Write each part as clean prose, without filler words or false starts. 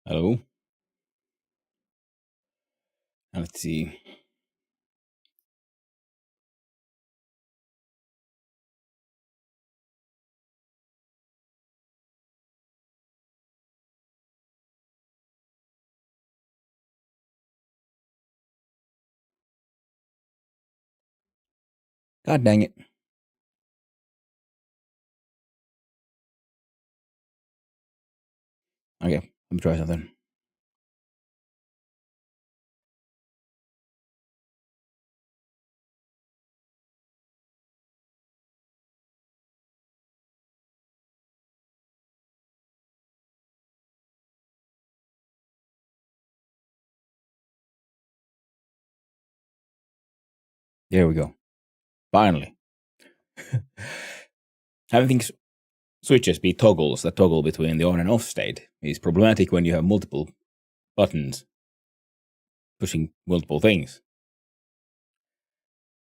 Hello. Let's see. God dang it. Okay, let me try something. There we go. Finally. Having things switches be toggles that toggle between the on and off state is problematic when you have multiple buttons pushing multiple things.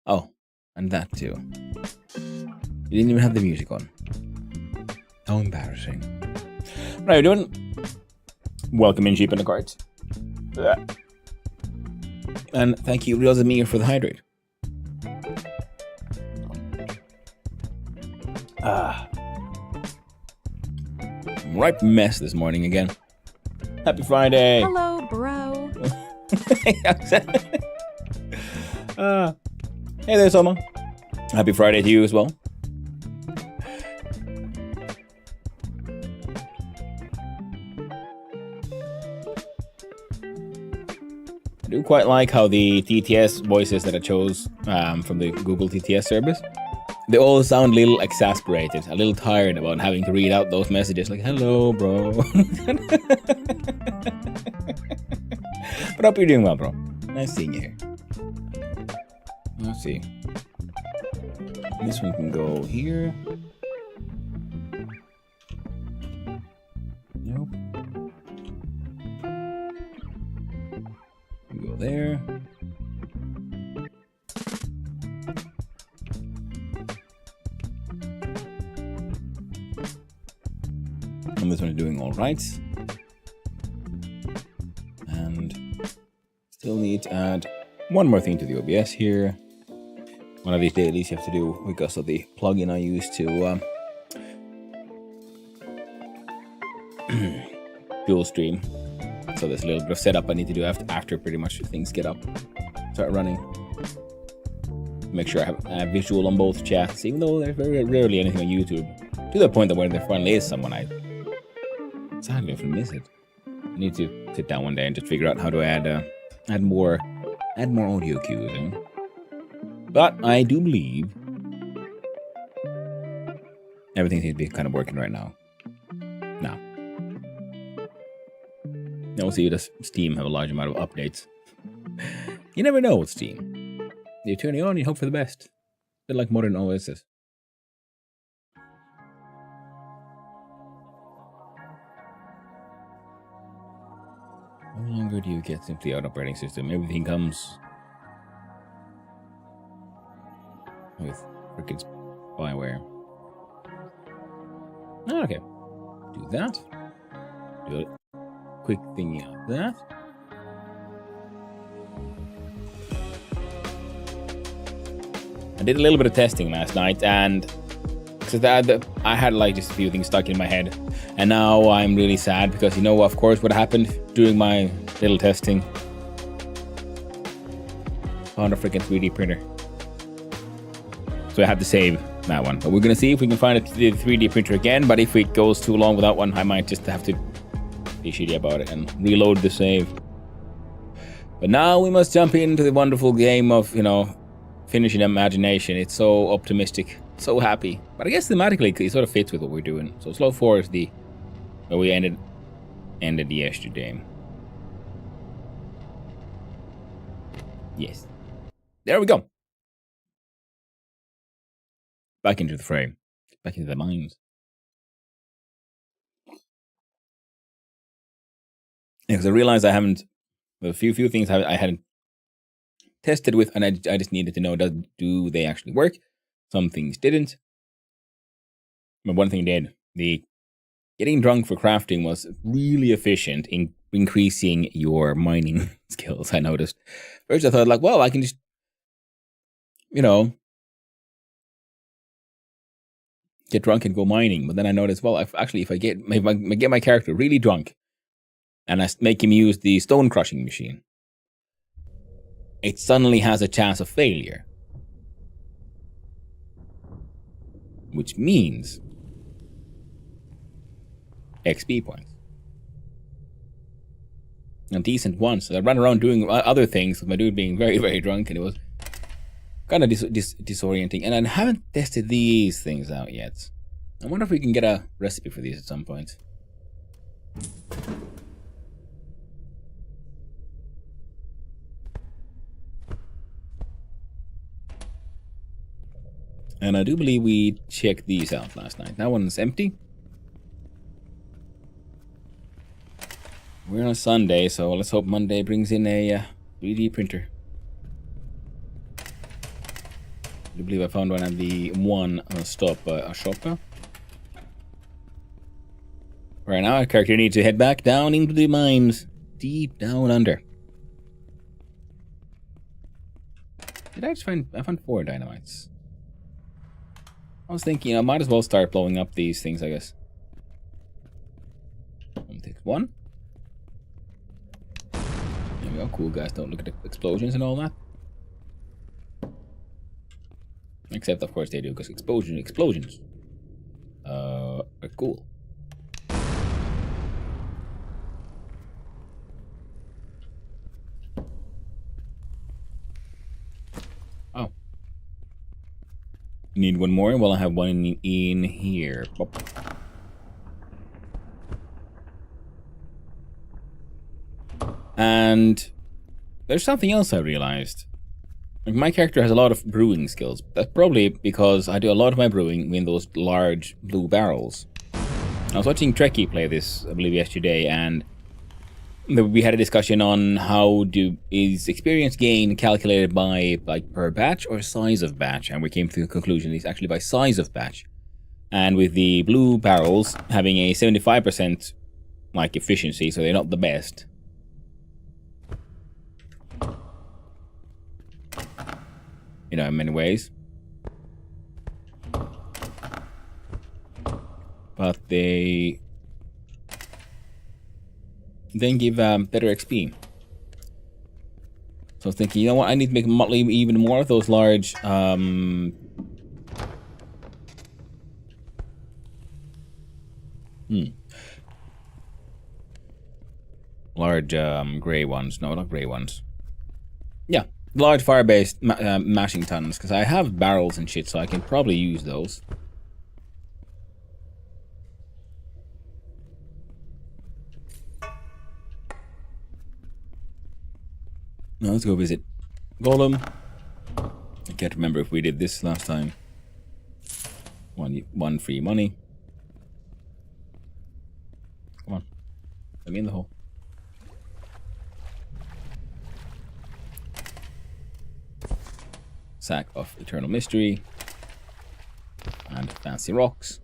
Oh, and that too. You didn't even have the music on. How embarrassing. What are you doing? Welcome in, Sheep in the Carts. And thank you, Real Zamir, for the hydrate. Ripe mess this morning again. Happy Friday. Hello, bro. Hey there, Selma. Happy Friday to you as well. I do quite like how the TTS voices that I chose from the Google TTS service, they all sound a little exasperated, a little tired about having to read out those messages like, hello, bro. But hope you're doing well, bro. Nice seeing you here. Let's see. This one can go here. Nope. Go there. And this one is doing all right. And still need to add one more thing to the OBS here. One of these dailies you have to do because of the plugin I use to dual stream. So there's a little bit of setup I need to do after pretty much things get up, start running. Make sure I have a visual on both chats, even though there's very rarely anything on YouTube. To the point that when there finally is someone, I sadly often miss it. I need to sit down one day and just figure out how to add more audio cues in. But I do believe everything seems to be kind of working right now. Now we'll see, does Steam have a large amount of updates? You never know with Steam. You turn it on, you hope for the best. A bit like modern OSs. No longer do you get simply out operating system. Everything comes with frickin' spyware. Okay. Do that. Do it. Quick thingy of that. I did a little bit of testing last night, and I had like just a few things stuck in my head, and now I'm really sad because you know, of course, what happened during my little testing. Found a freaking 3D printer, so I had to save that one. But we're gonna see if we can find the 3D printer again. But if it goes too long without one, I might just have to be shitty about it and reload the save. But now we must jump into the wonderful game of, you know, finishing imagination. It's so optimistic, so happy. But I guess thematically it sort of fits with what we're doing. So slow 4 is where we ended yesterday. Yes. There we go. Back into the frame. Back into the minds. Because I realized I haven't, a few things I hadn't tested with, and I just needed to know, do they actually work? Some things didn't. But one thing did. The getting drunk for crafting was really efficient in increasing your mining skills, I noticed. First I thought like, well, I can just, you know, get drunk and go mining. But then I noticed, well, if I get my character really drunk and I make him use the stone crushing machine, it suddenly has a chance of failure. Which means XP points. And decent ones. So I ran around doing other things with my dude being very, very drunk, and it was kind of disorienting. And I haven't tested these things out yet. I wonder if we can get a recipe for these at some point. And I do believe we checked these out last night. That one's empty. We're on a Sunday, so let's hope Monday brings in a 3D printer. I do believe I found one at the shop. Right now, our character needs to head back down into the mines, deep down under. Did I just find? I found 4 dynamites. I was thinking I might as well start blowing up these things, I guess. Take 1. There we go. Cool guys don't look at the explosions and all that. Except, of course, they do, because explosions are cool. Oh. Need one more? Well, I have one in here. Pop. And there's something else I realized. Like, my character has a lot of brewing skills. That's probably because I do a lot of my brewing in those large blue barrels. I was watching Trekkie play this, I believe, yesterday, and we had a discussion on is experience gain calculated by like per batch or size of batch, and we came to the conclusion it's actually by size of batch. And with the blue barrels having a 75% like efficiency, so they're not the best. You know, in many ways. But they then give better XP. So I was thinking, you know what, I need to make even more of those large large gray ones. No, not gray ones. Yeah, large fire-based mashing tons, because I have barrels and shit, so I can probably use those. Now let's go visit Golem. I can't remember if we did this last time. One free money. Come on, let me in the hole. Sack of Eternal Mystery. And fancy rocks.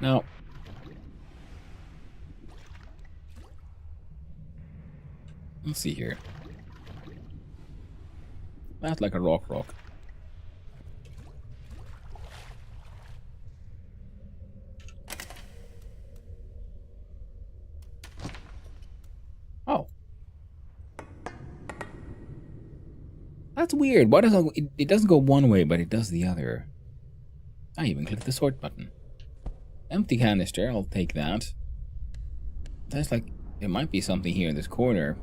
Now, let's see here. That's like a rock. Oh. That's weird. Why doesn't it doesn't go one way, but it does the other? I even clicked the sort button. Empty canister, I'll take that. That's like, there might be something here in this corner.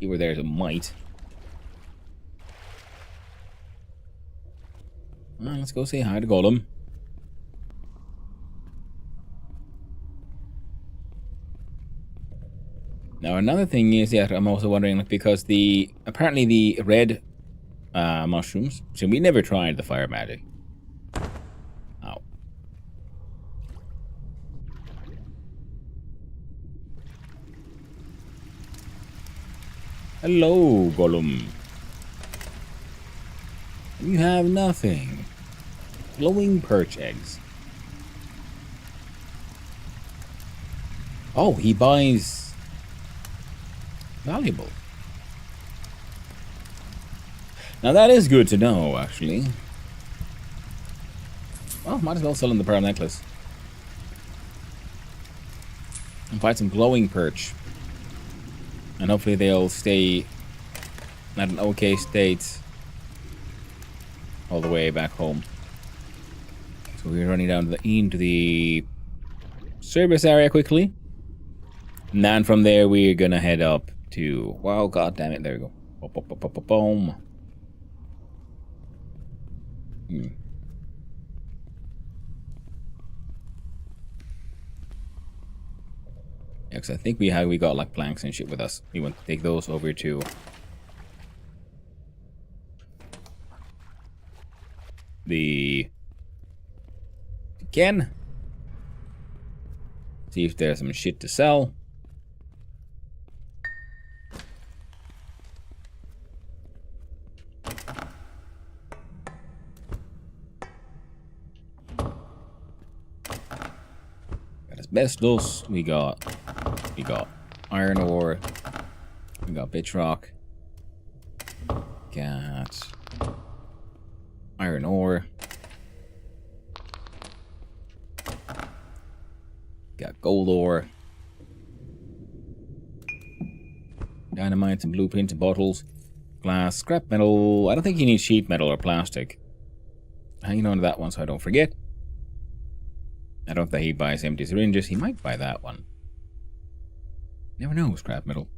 Where there's a mite. Well, let's go say hi to Golem. Now another thing is that I'm also wondering, like, because apparently the red mushrooms. So we never tried the fire magic. Ow. Hello, Golem. You have nothing. Glowing perch eggs. Oh, he buys valuable. Now that is good to know, actually. Well, might as well sell him the pearl necklace. And find some glowing perch. And hopefully they'll stay at an okay state all the way back home. So we're running down into the service area quickly. And then from there we're gonna head up to... Wow, god damn it, there we go. Boom. Yeah, because I think we got like planks and shit with us. We want to take those over to the Ken. See if there's some shit to sell. Got asbestos. We got iron ore. We got bitch rock. Got iron ore. Got gold ore. Dynamite and blueprints and bottles. Glass, scrap metal. I don't think you need sheet metal or plastic. Hanging on to that one so I don't forget. I don't think he buys empty syringes. He might buy that one. Never know, scrap metal.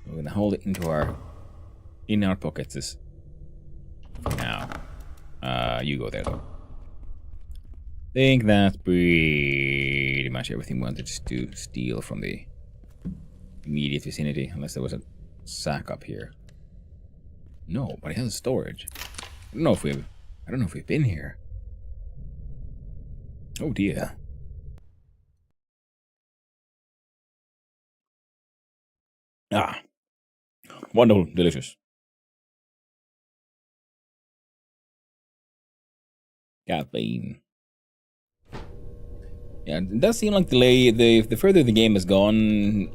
We're gonna hold it in our pockets for now. You go there though. Think that's pretty much everything we wanted to steal from the immediate vicinity, unless there was a sack up here. No, but it has storage. I don't know if we've been here. Oh dear. Ah. Wonderful, delicious. Caffeine. Yeah, it does seem like the further the game has gone.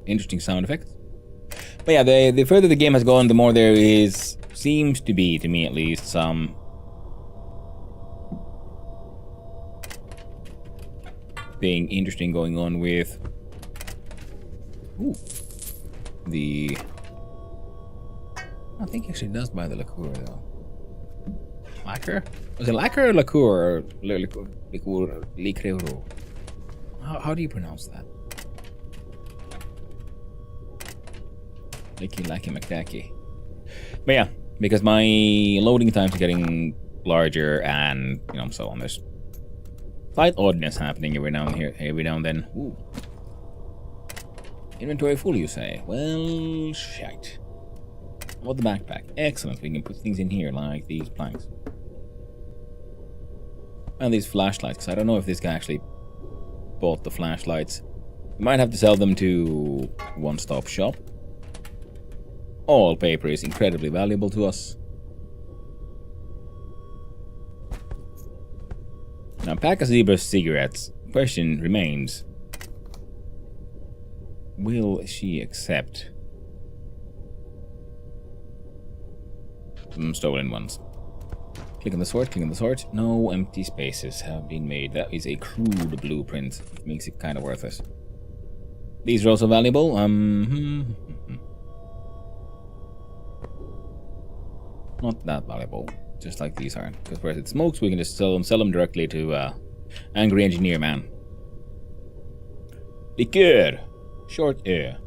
Interesting sound effects. But yeah, the further the game has gone, the more there seems to be, to me at least, some thing interesting going on with the... I think he actually does buy the liqueur though. Lacquer? Was it lacquer or liqueur? Liqueur. How do you pronounce that? Licky McDacky. But yeah, because my loading times are getting larger and, so on. There's slight oddness happening every now and then. Ooh. Inventory full, you say? Well, shite. What the backpack? Excellent, we can put things in here like these planks. And these flashlights, because I don't know if this guy actually bought the flashlights. We might have to sell them to one-stop shop. All paper is incredibly valuable to us. Now, pack a zebra's cigarettes. Question remains. Will she accept stolen ones? Click on the sort. No empty spaces have been made. That is a crude blueprint. It makes it kind of worthless. These are also valuable. Not that valuable, just like these are. Because whereas it smokes, we can just sell them directly to Angry Engineer Man. Liqueur. Short air.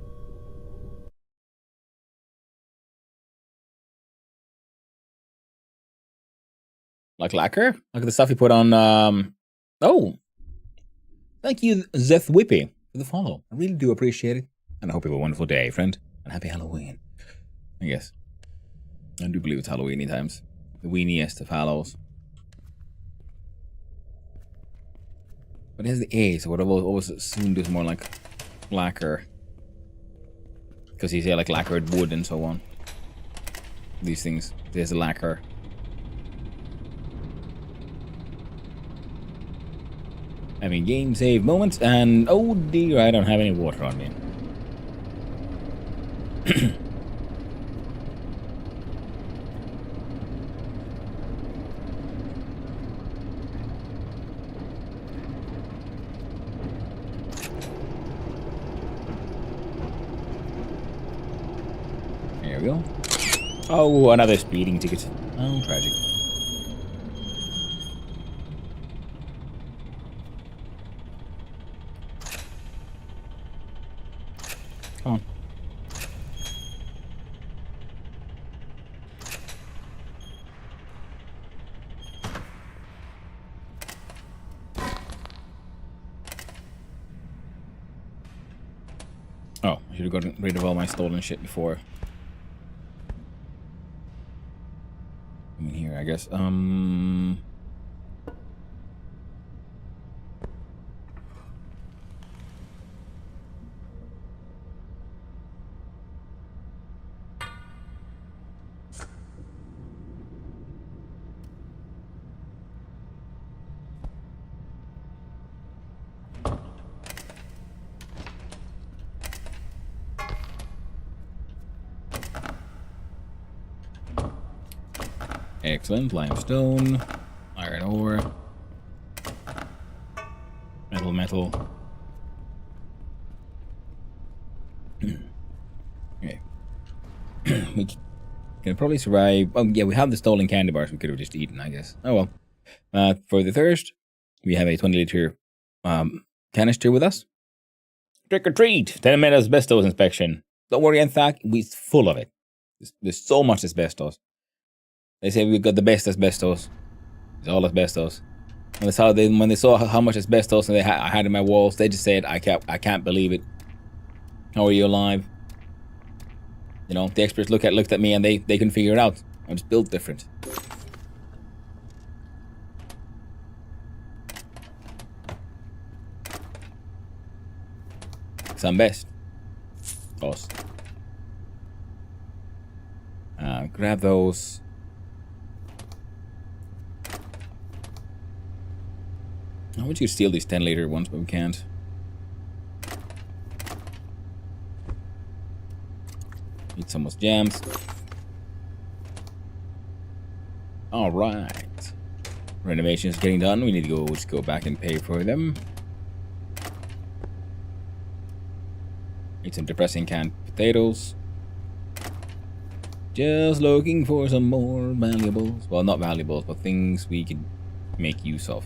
Like lacquer? Like the stuff you put on, Oh! Thank you, Zeth Whippy, for the follow. I really do appreciate it. And I hope you have a wonderful day, friend. And happy Halloween. I guess. I do believe it's Halloweeny times. The weeniest of hallows. But it has the A, so what I've always assumed is more like lacquer. Because you say like lacquered wood and so on. These things. There's a lacquer. Having game save moments, and oh dear, I don't have any water on me. There we go. Oh, another speeding ticket. Oh, tragic. Come on. Oh, I should have gotten rid of all my stolen shit before. I mean, here, I guess. Excellent. Limestone. Iron ore. Metal. Okay. We can probably survive. Oh, yeah, we have the stolen candy bars we could have just eaten, I guess. Oh, well. For the thirst, we have a 20-liter canister with us. Trick or treat! 10-minute asbestos inspection. Don't worry, in fact, we're full of it. There's so much asbestos. They say we've got the best asbestos. It's all asbestos. And that's how when they saw how much asbestos I had in my walls, they just said, I can't believe it. How are you alive? You know, the experts looked at me and they couldn't figure it out. I'm just built different. Because I'm best. Us. Grab those. I want you to steal these 10-liter ones, but we can't. Need some more jams. All right. Renovations getting done. We need to just go back and pay for them. Need some depressing canned potatoes. Just looking for some more valuables. Well, not valuables, but things we can make use of.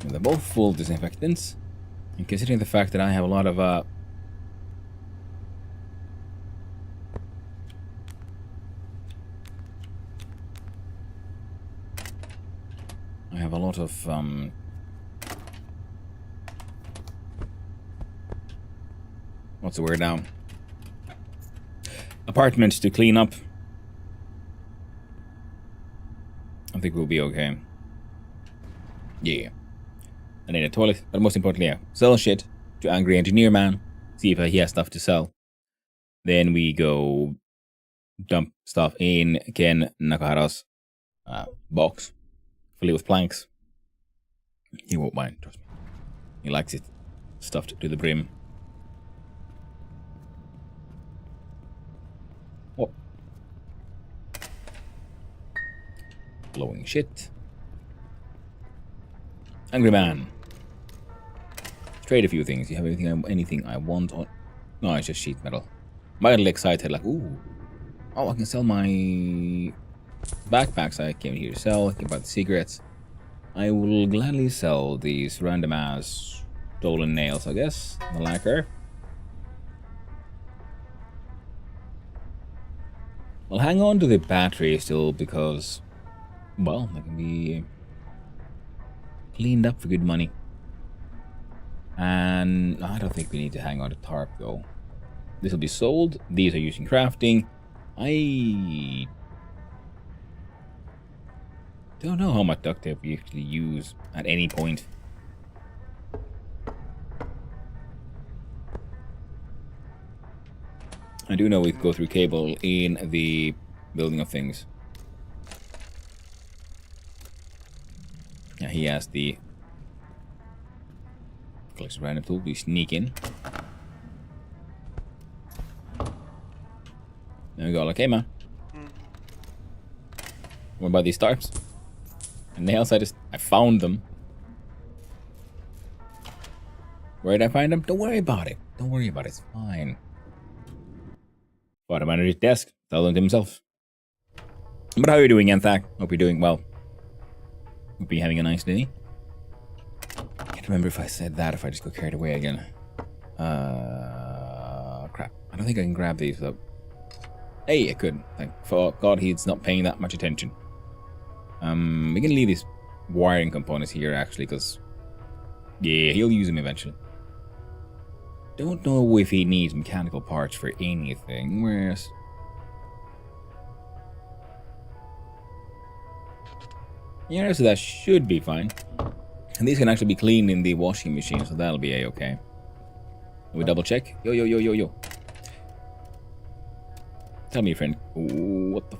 They're both full disinfectants. And considering the fact that I have a lot of I have a lot of what's the word now? Apartments to clean up. I think we'll be okay. Yeah. I need a toilet, but most importantly, yeah, sell shit to Angry Engineer Man, see if he has stuff to sell. Then we go dump stuff in Ken Nakahara's box, fill it with planks. He won't mind, trust me. He likes it stuffed to the brim. Oh. Glowing shit. Angry Man. Trade a few things. You have anything I want on? No, it's just sheet metal. Mildly excited, like, ooh. Oh, I can sell my backpacks I came here to sell. I can buy the cigarettes. I will gladly sell these random ass stolen nails, I guess. The lacquer. I'll hang on to the battery still because, well, they can be cleaned up for good money. And I don't think we need to hang on to tarp though. This will be sold. These are used in crafting. I don't know how much duct tape we actually use at any point. I do know we go through cable in the building of things. Yeah, he has the collection random tool. We sneak in. There we go, like, hey man. What about these tarps? And nails, I found them. Where did I find them? Don't worry about it. Don't worry about it, it's fine. Bought him under his desk. Tell him to himself. But how are you doing, Anthak? Hope you're doing well. Hope you're having a nice day. Can't remember if I said that, if I just got carried away again. Crap. I don't think I can grab these though. Hey, I could. Thank God he's not paying that much attention. We can leave these wiring components here actually, because yeah, he'll use them eventually. Don't know if he needs mechanical parts for anything. Whereas yeah, so that should be fine. And these can actually be cleaned in the washing machine, so that'll be a-okay. We double check. Yo. Tell me, friend. Ooh, what the?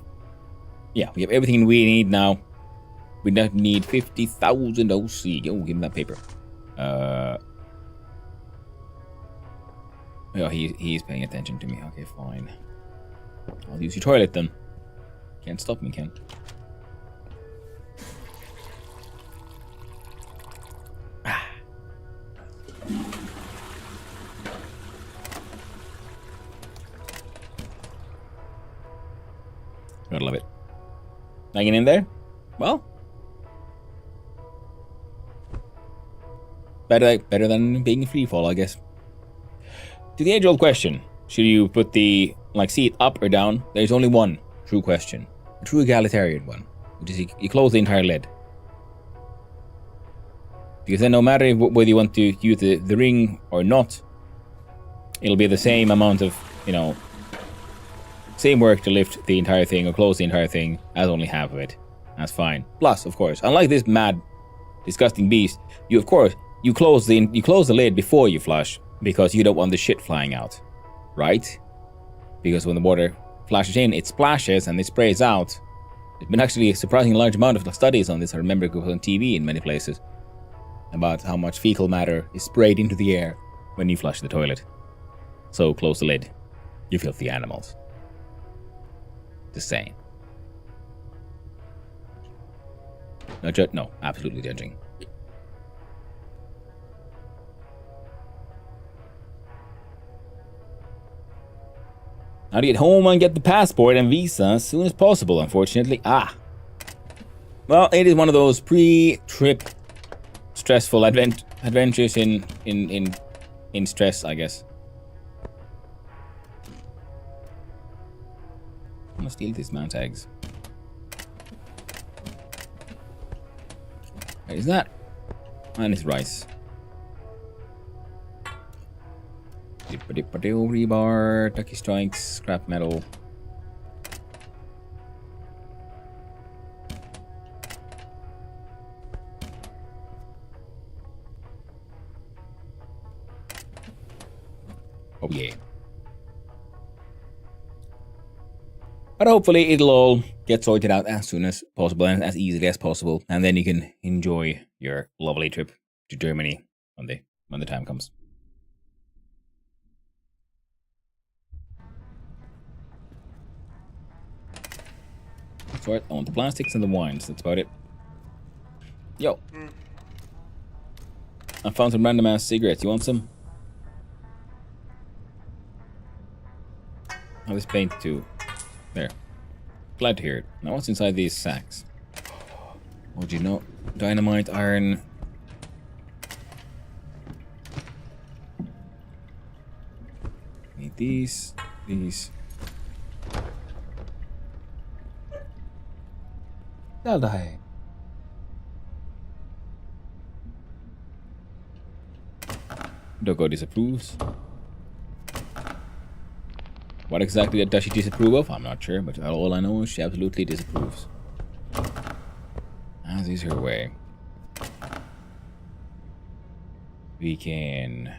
Yeah, we have everything we need now. We don't need 50,000 OC. Oh, give him that paper. Oh, he's paying attention to me. Okay, fine. I'll use your toilet then. Can't stop me, Ken. Gotta love it. Hanging in there? Well, better than being free fall, I guess. To the age-old question, should you put the seat up or down? There's only one true question, a true egalitarian one, which is you close the entire lid. Because then, no matter whether you want to use the ring or not, it'll be the same amount of same work to lift the entire thing or close the entire thing as only half of it. That's fine. Plus, of course, unlike this mad, disgusting beast, you close the lid before you flush because you don't want the shit flying out, right? Because when the water flashes in, it splashes and it sprays out. There's been actually a surprisingly large amount of studies on this. I remember it was on TV in many places about how much fecal matter is sprayed into the air when you flush the toilet. So close the lid, you filthy animals. Just saying. No, absolutely judging. How to get home and get the passport and visa as soon as possible, unfortunately. Well, it is one of those pre-trip stressful adventures in stress, I guess. I'm gonna steal these mount tags. What is that? And it's rice. Dippa-dippa-doo, rebar, Ducky Strikes, scrap metal. Oh yeah. But hopefully it'll all get sorted out as soon as possible and as easily as possible, and then you can enjoy your lovely trip to Germany when the time comes. That's right, I want the plastics and the wines, that's about it. Yo. I found some random ass cigarettes, you want some? Oh, this paint too. There. Glad to hear it. Now what's inside these sacks? Oh, do you know? Dynamite, iron. Need these. They'll die. Dogo disapproves. What exactly does she disapprove of? I'm not sure, but all I know is she absolutely disapproves. As is her way. We can...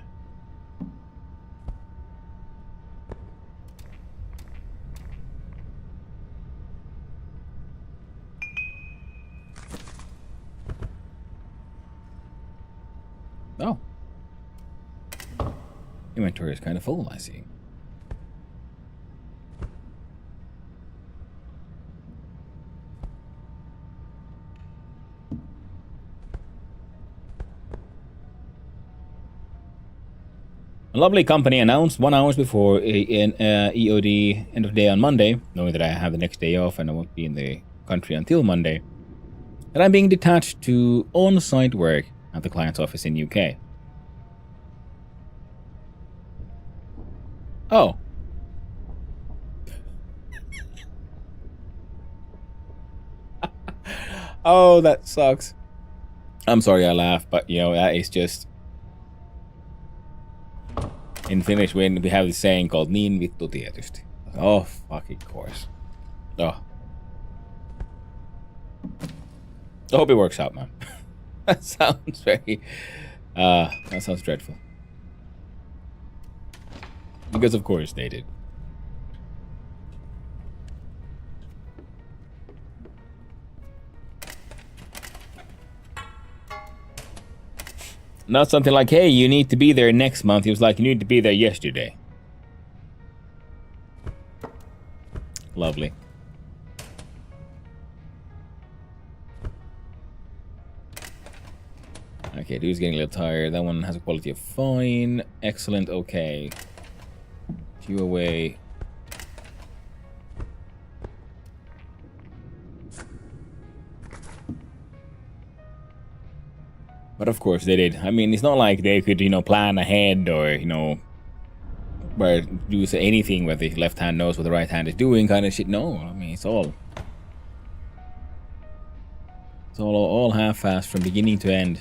Oh. Inventory is kind of full, I see. A lovely company announced 1 hour before an EOD end of day on Monday, knowing that I have the next day off and I won't be in the country until Monday, that I'm being detached to on-site work at the client's office in UK. Oh. Oh, that sucks. I'm sorry I laugh, but you know, that is just... In Finnish, when we have this saying called niin vittu tietysti. Oh, fucking course. Oh. I hope it works out, man. That sounds very... that sounds dreadful. Because of course they did. Not something like, hey, you need to be there next month. He was like, you need to be there yesterday. Lovely. Okay, dude's getting a little tired. That one has a quality of fine. Excellent, okay. You away. But of course they did. I mean, it's not like they could, you know, plan ahead or, you know, where do anything where the left hand knows what the right hand is doing kind of shit. No, I mean, it's all half-assed from beginning to end.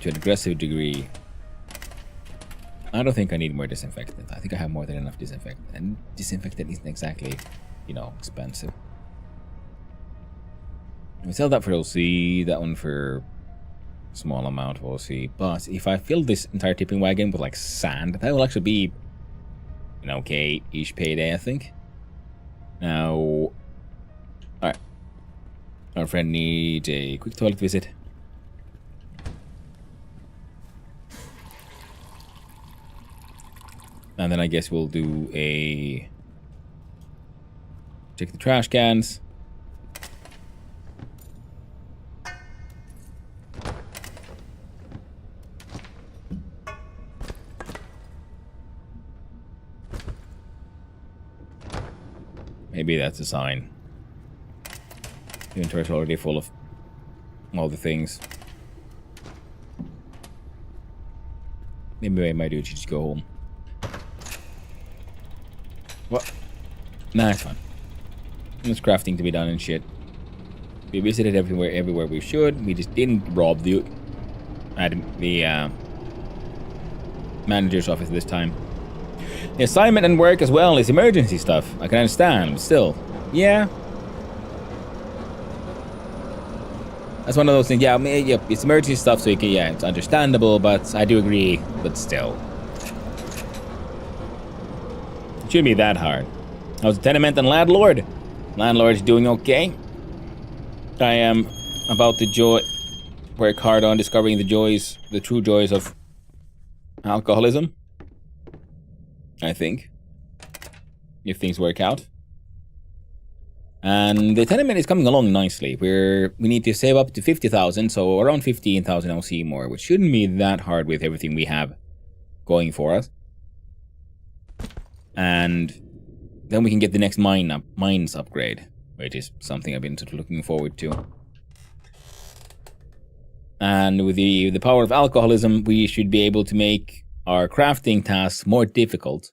To an aggressive degree. I don't think I need more disinfectant. I think I have more than enough disinfectant. And disinfectant isn't exactly, you know, expensive. We sell that for OC, that one for a small amount of OC. But if I fill this entire tipping wagon with like sand, that will actually be an okay-ish payday, I think. Now, alright. Our friend needs a quick toilet visit. And then I guess we'll do a... check the trash cans. Maybe that's a sign. The inventory's already full of all the things. Maybe what I might do is just go home. What? Nah, it's fine. There's crafting to be done and shit. We visited everywhere we should. We just didn't rob the manager's office this time. The assignment and work as well is emergency stuff. I can understand, but still. Yeah. That's one of those things. Yeah, I mean, yeah, it's emergency stuff, so you can, yeah, it's understandable, but I do agree, but still. It shouldn't be that hard. How's the tenement and landlord? Landlord's doing okay. I am about to work hard on discovering the true joys of alcoholism. I think. If things work out. And the tenement is coming along nicely. We need to save up to 50,000, so around 15,000 LC more, which shouldn't be that hard with everything we have going for us. And then we can get the next mines upgrade, which is something I've been sort of looking forward to. And with the power of alcoholism, we should be able to make our crafting tasks more difficult.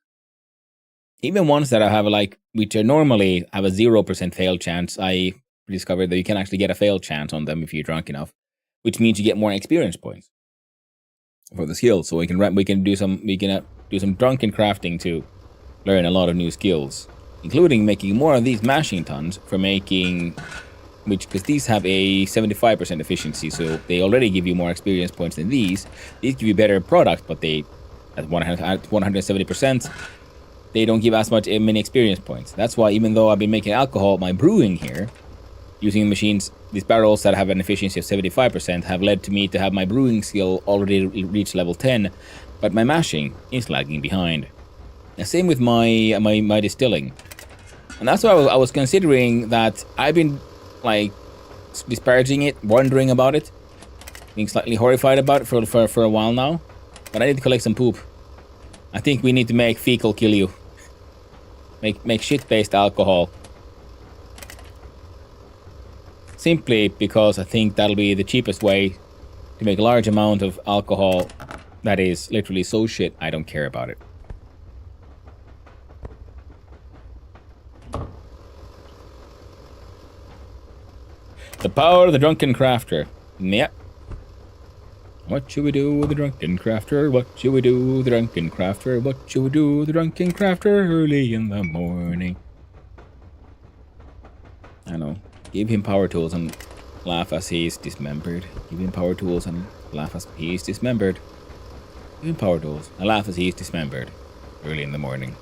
Even ones that I have which are normally have a 0% fail chance, I discovered that you can actually get a fail chance on them if you're drunk enough, which means you get more experience points. for the skills. So we can do some drunken crafting to learn a lot of new skills, including making more of these mashing tons for making, because these have a 75% efficiency, so they already give you more experience points than these. These give you better products, but they at 170%, they don't give as many experience points. That's why even though I've been making alcohol, my brewing here, using machines, these barrels that have an efficiency of 75% have led to me to have my brewing skill already reach level 10, but my mashing is lagging behind. And same with my distilling. And that's why I was considering that. I've been like disparaging it, wondering about it, being slightly horrified about it for a while now. But I need to collect some poop. I think we need to make fecal kill you. Make shit-based alcohol. Simply because I think that'll be the cheapest way to make a large amount of alcohol that is literally so shit I don't care about it. The power of the drunken crafter. Yep. What should we do with the drunken crafter? What should we do with the drunken crafter? What should we do with the drunken crafter early in the morning? I know. Give him power tools and laugh as he is dismembered. Give him power tools and laugh as he is dismembered. Give him power tools and laugh as he is dismembered early in the morning.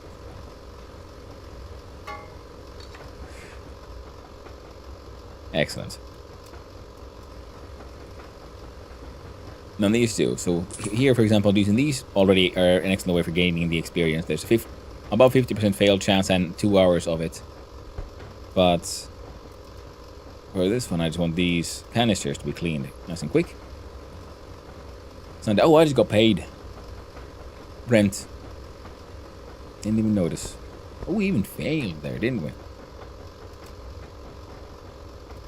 Excellent. None of these do. So here, for example, using these already are an excellent way for gaining the experience. There's about 50% fail chance and 2 hours of it. But for this one, I just want these canisters to be cleaned nice and quick. So, oh, I just got paid rent. Didn't even notice. Oh, we even failed there, didn't we?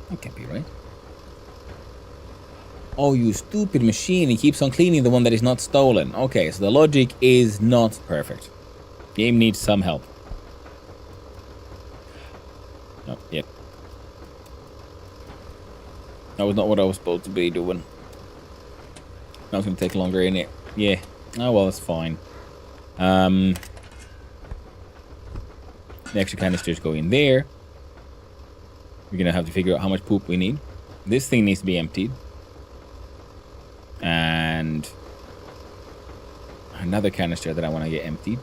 That can't be right. Oh, you stupid machine. It keeps on cleaning the one that is not stolen. Okay, so the logic is not perfect. Game needs some help. Oh, yep. That was not what I was supposed to be doing. That was going to take longer, in it. Yeah. Oh, well, that's fine. The extra canisters go in there. We're going to have to figure out how much poop we need. This thing needs to be emptied. And another canister that I want to get emptied.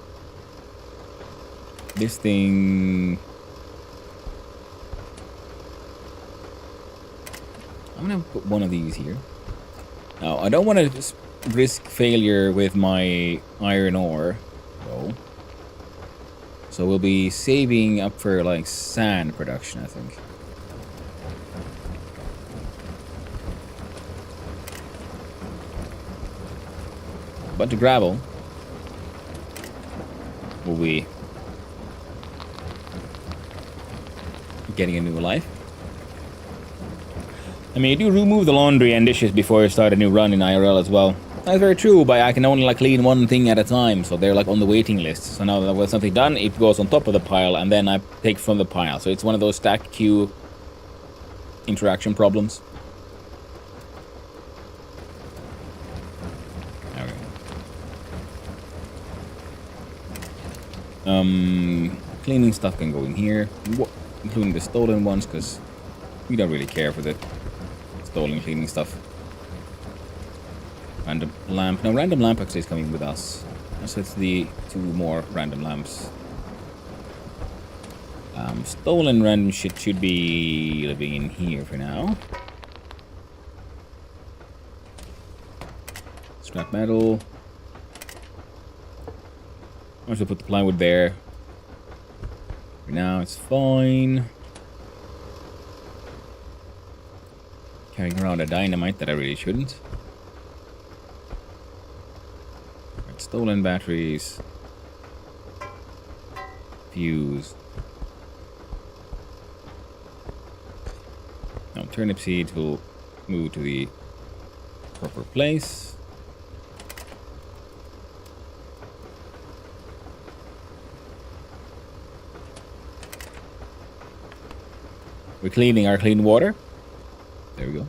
This thing... I'm going to put one of these here. Now, I don't want to risk failure with my iron ore, though. So we'll be saving up for, like, sand production, I think. Bunch of gravel will be getting a new life. I mean, you do remove the laundry and dishes before you start a new run in IRL as well. That's very true, but I can only like clean one thing at a time, so they're like on the waiting list. So now that with something done, it goes on top of the pile, and then I take from the pile. So it's one of those stack queue interaction problems. Cleaning stuff can go in here, including the stolen ones, because we don't really care for the stolen cleaning stuff. Random lamp. No, random lamp actually is coming with us. So it's the 2 more random lamps. Stolen random shit should be living in here for now. Scrap metal. I'm just gonna put the plywood there. For now, it's fine. Carrying around a dynamite that I really shouldn't. Right, stolen batteries. Fuse. Now, turnip seeds will move to the proper place. We're cleaning our clean water. There we go.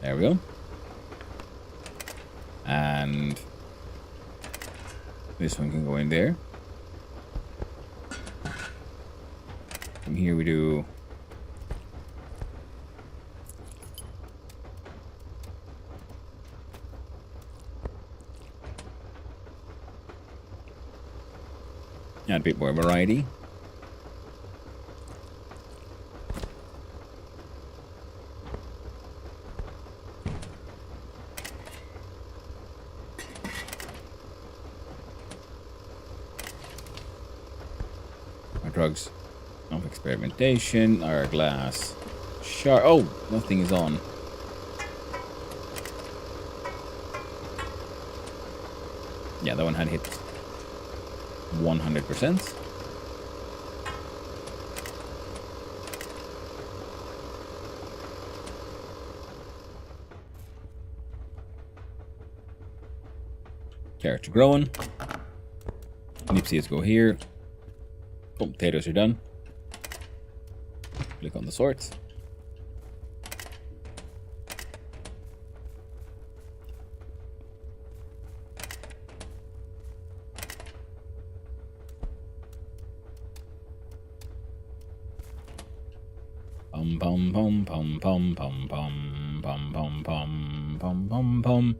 There we go. And this one can go in there. From here we do add a bit more variety. Our drugs of experimentation, our glass shard. Oh, nothing is on. Yeah, that one had hit 100%. Character growing. Nipsies go here. Oh, potatoes are done. Click on the sorts. Pum pum pum pum pum pum pum pum pum pum pum pum pum.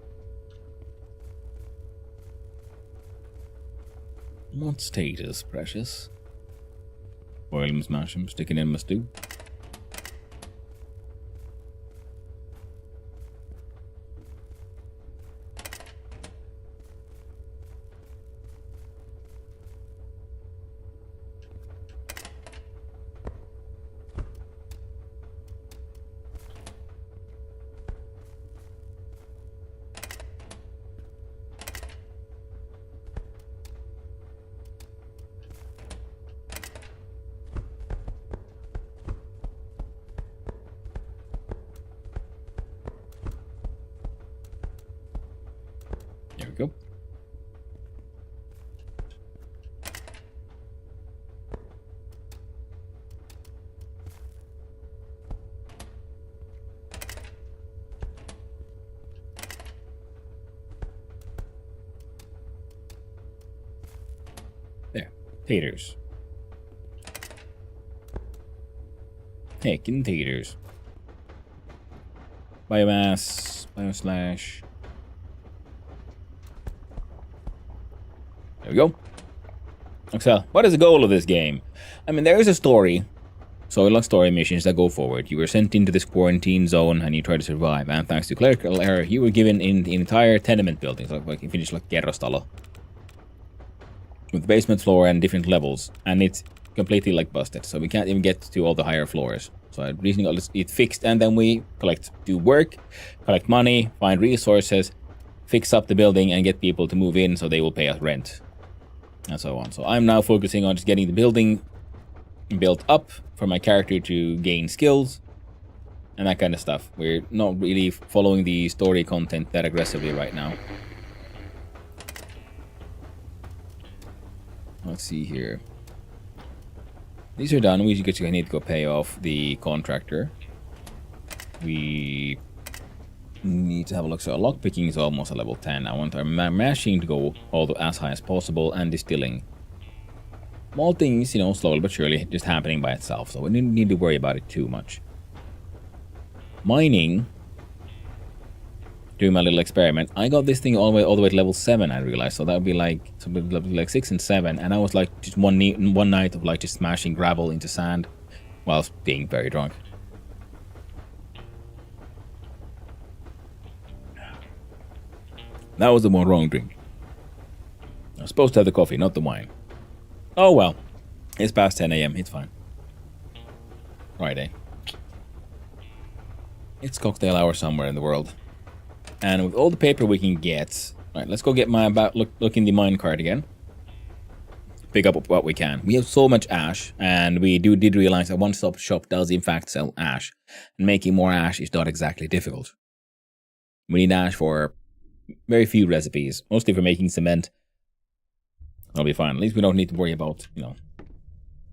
What status, precious? Boil 'em, smash 'em, stick it in my stew. There we go. There. Taters. Heckin' taters. Biomass. Bioslash. There we go. So, what is the goal of this game? I mean, there is a story. So, like story missions that go forward. You were sent into this quarantine zone and you try to survive. And thanks to clerical error, you were given in the entire tenement building. So, like you finish like Kerrostalo. With basement floor and different levels. And it's completely like busted. So, we can't even get to all the higher floors. So, recently it fixed. And then we do work, collect money, find resources, fix up the building and get people to move in so they will pay us rent. And so on. So I'm now focusing on just getting the building built up for my character to gain skills and that kind of stuff. We're not really following the story content that aggressively right now. Let's see here. These are done. We need to go pay off the contractor. We need to have a look. So lockpicking is almost a level 10. I want our mashing to go as high as possible, and distilling. Small things, slowly but surely just happening by itself. So we didn't need to worry about it too much. Mining. Doing my little experiment. I got this thing all the way to level 7, I realized. So that would be like 6 and 7. And I was like just one night of like just smashing gravel into sand whilst being very drunk. That was the one wrong drink. I was supposed to have the coffee, not the wine. Oh well. It's past 10 a.m. It's fine. Friday. It's cocktail hour somewhere in the world. And with all the paper we can get... Alright, let's go get my... Look in the minecart again. Pick up what we can. We have so much ash. And we did realize that one-stop shop does in fact sell ash. And making more ash is not exactly difficult. We need ash for... very few recipes, mostly for making cement. That'll be fine. At least we don't need to worry about,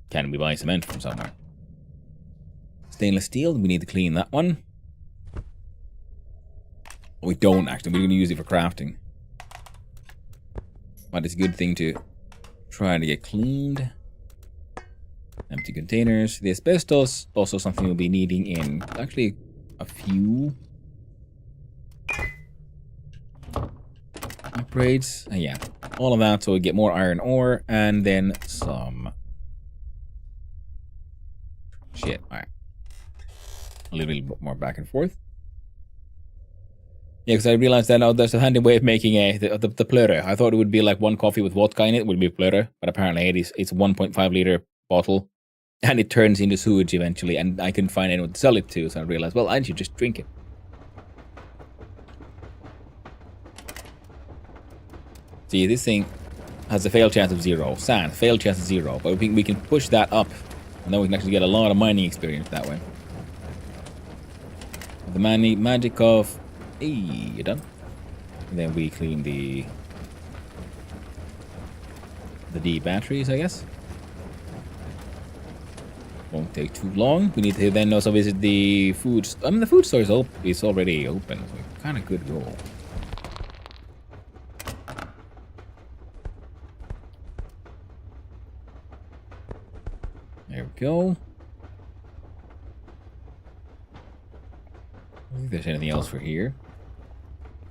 can we buy cement from somewhere? Stainless steel, we need to clean that one. We don't actually. We're going to use it for crafting. But it's a good thing to try to get cleaned. Empty containers. The asbestos, also something we'll be needing in actually a few upgrades. Yeah, all of that so we get more iron ore and then some shit. Alright. A little bit more back and forth. Yeah, because I realized that now there's a handy way of making the plöre. I thought it would be like one coffee with vodka in it would be plöre, but apparently it's 1.5 liter bottle. And it turns into sewage eventually, and I couldn't find anyone to sell it to, so I realized, well, I should just drink it. See, this thing has a fail chance of 0. Sand, fail chance of 0. But we can push that up, and then we can actually get a lot of mining experience that way. The magic of... Hey, you're done. And then we clean the D batteries, I guess. Won't take too long. We need to then also visit the food... I mean, the food store is already open, so we kind of could go. There we go. I don't think there's anything else for here.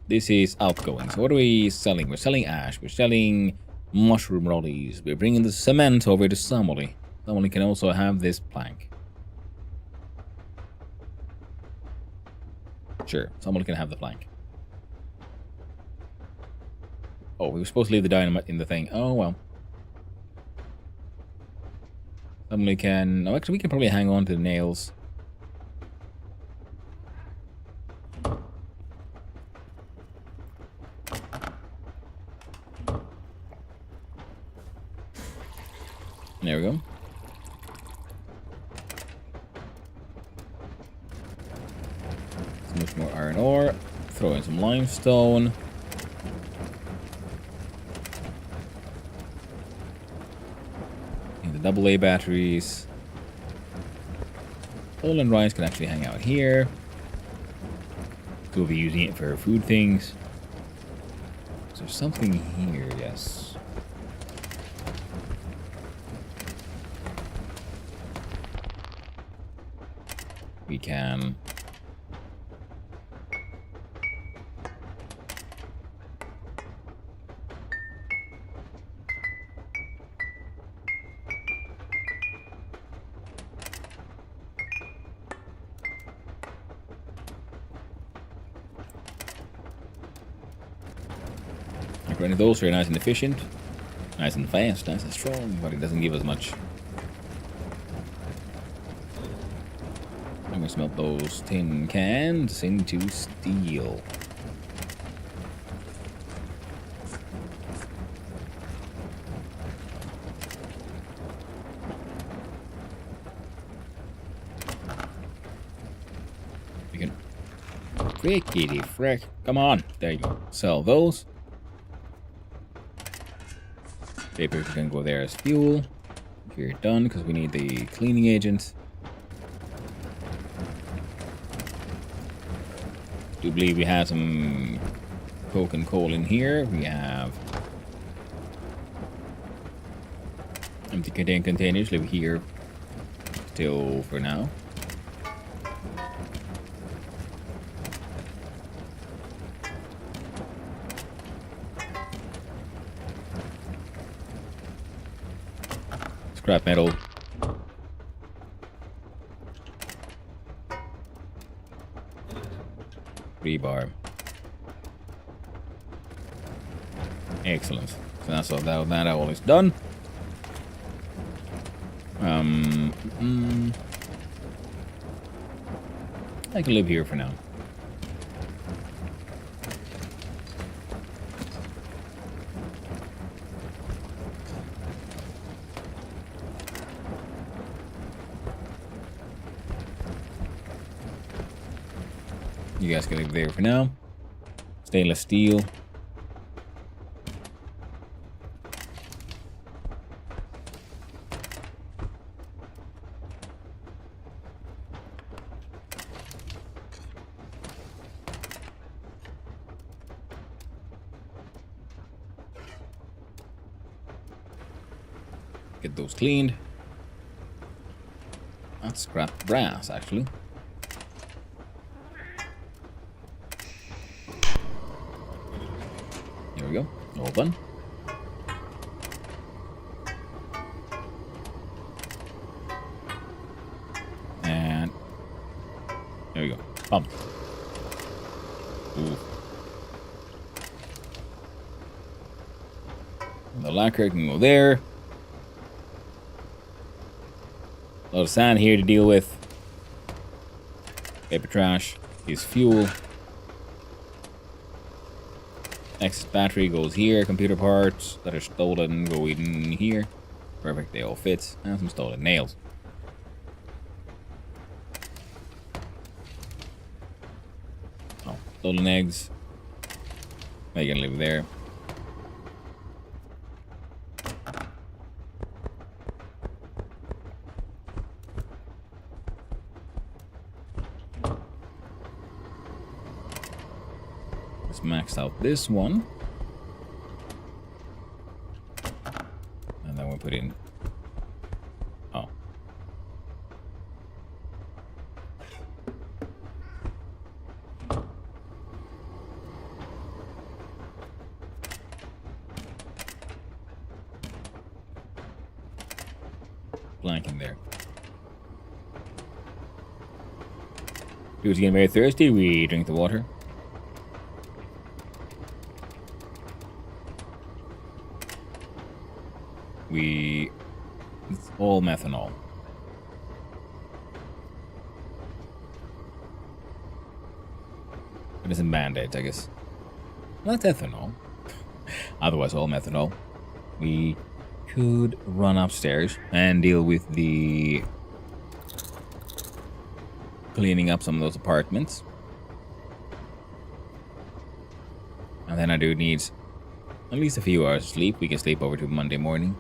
This is outgoing. So what are we selling? We're selling ash. We're selling mushroom rollies. We're bringing the cement over to Samoli. Someone can also have this plank. Sure, someone can have the plank. Oh, we were supposed to leave the dynamite in the thing. Oh, well. Somebody can... No, actually, we can probably hang on to the nails. There we go. Much more iron ore. Throw in some limestone. And the AA batteries. Coal and rice can actually hang out here. We'll be using it for food things. Is there something here? Yes. We can... Running those are nice and efficient, nice and fast, nice and strong, but it doesn't give us much. I'm gonna smelt those tin cans into steel. We can frickity frick. Come on, there you go. Sell those. Paper can go there as fuel. We're done because we need the cleaning agent. Do believe we have some coke and coal in here. We have empty containers live here still for now. Scrap metal. Rebar. Excellent. So that's all that all is done. I can live here for now. You guys can live there for now. Stainless steel. Get those cleaned. That's scrap brass, actually. There we go. All done. And there we go. Pumped. Ooh. And the lacquer can go there. A lot of sand here to deal with. Paper trash is fuel. Excess battery goes here. Computer parts that are stolen go in here. Perfect, they all fit. And some stolen nails. Oh, stolen eggs. They can live there. Let's max out this one. And then we'll put in... Oh. Blank in there. Dude's getting very thirsty. We drink the water. It's all methanol. It isn't Band-Aids, I guess. Not ethanol. Otherwise, all methanol. We could run upstairs and deal with the cleaning up some of those apartments. And then I do need at least a few hours of sleep. We can sleep over to Monday morning.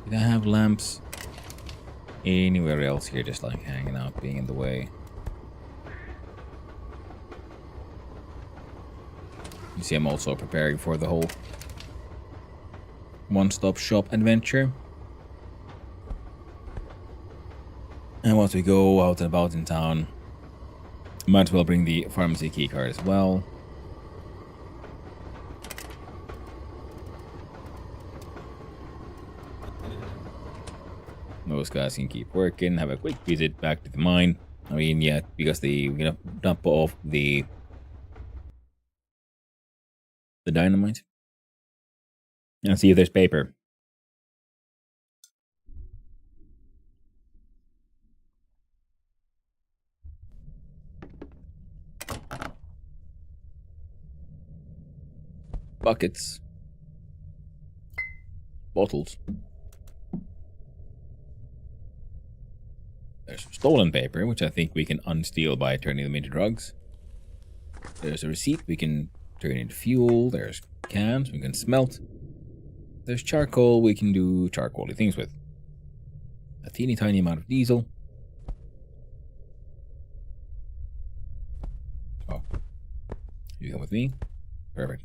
Did I have lamps anywhere else here, just like hanging out, being in the way? You see, I'm also preparing for the whole one-stop shop adventure. And once we go out and about in town, might as well bring the pharmacy keycard as well. Those guys can keep working, have a quick visit back to the mine. I mean, yeah, because we're gonna dump off the dynamite. And see if there's paper. Buckets. Bottles. There's some stolen paper, which I think we can unsteal by turning them into drugs. There's a receipt we can turn into fuel. There's cans we can smelt. There's charcoal we can do charcoaly things with. A teeny tiny amount of diesel. Oh. You come with me? Perfect.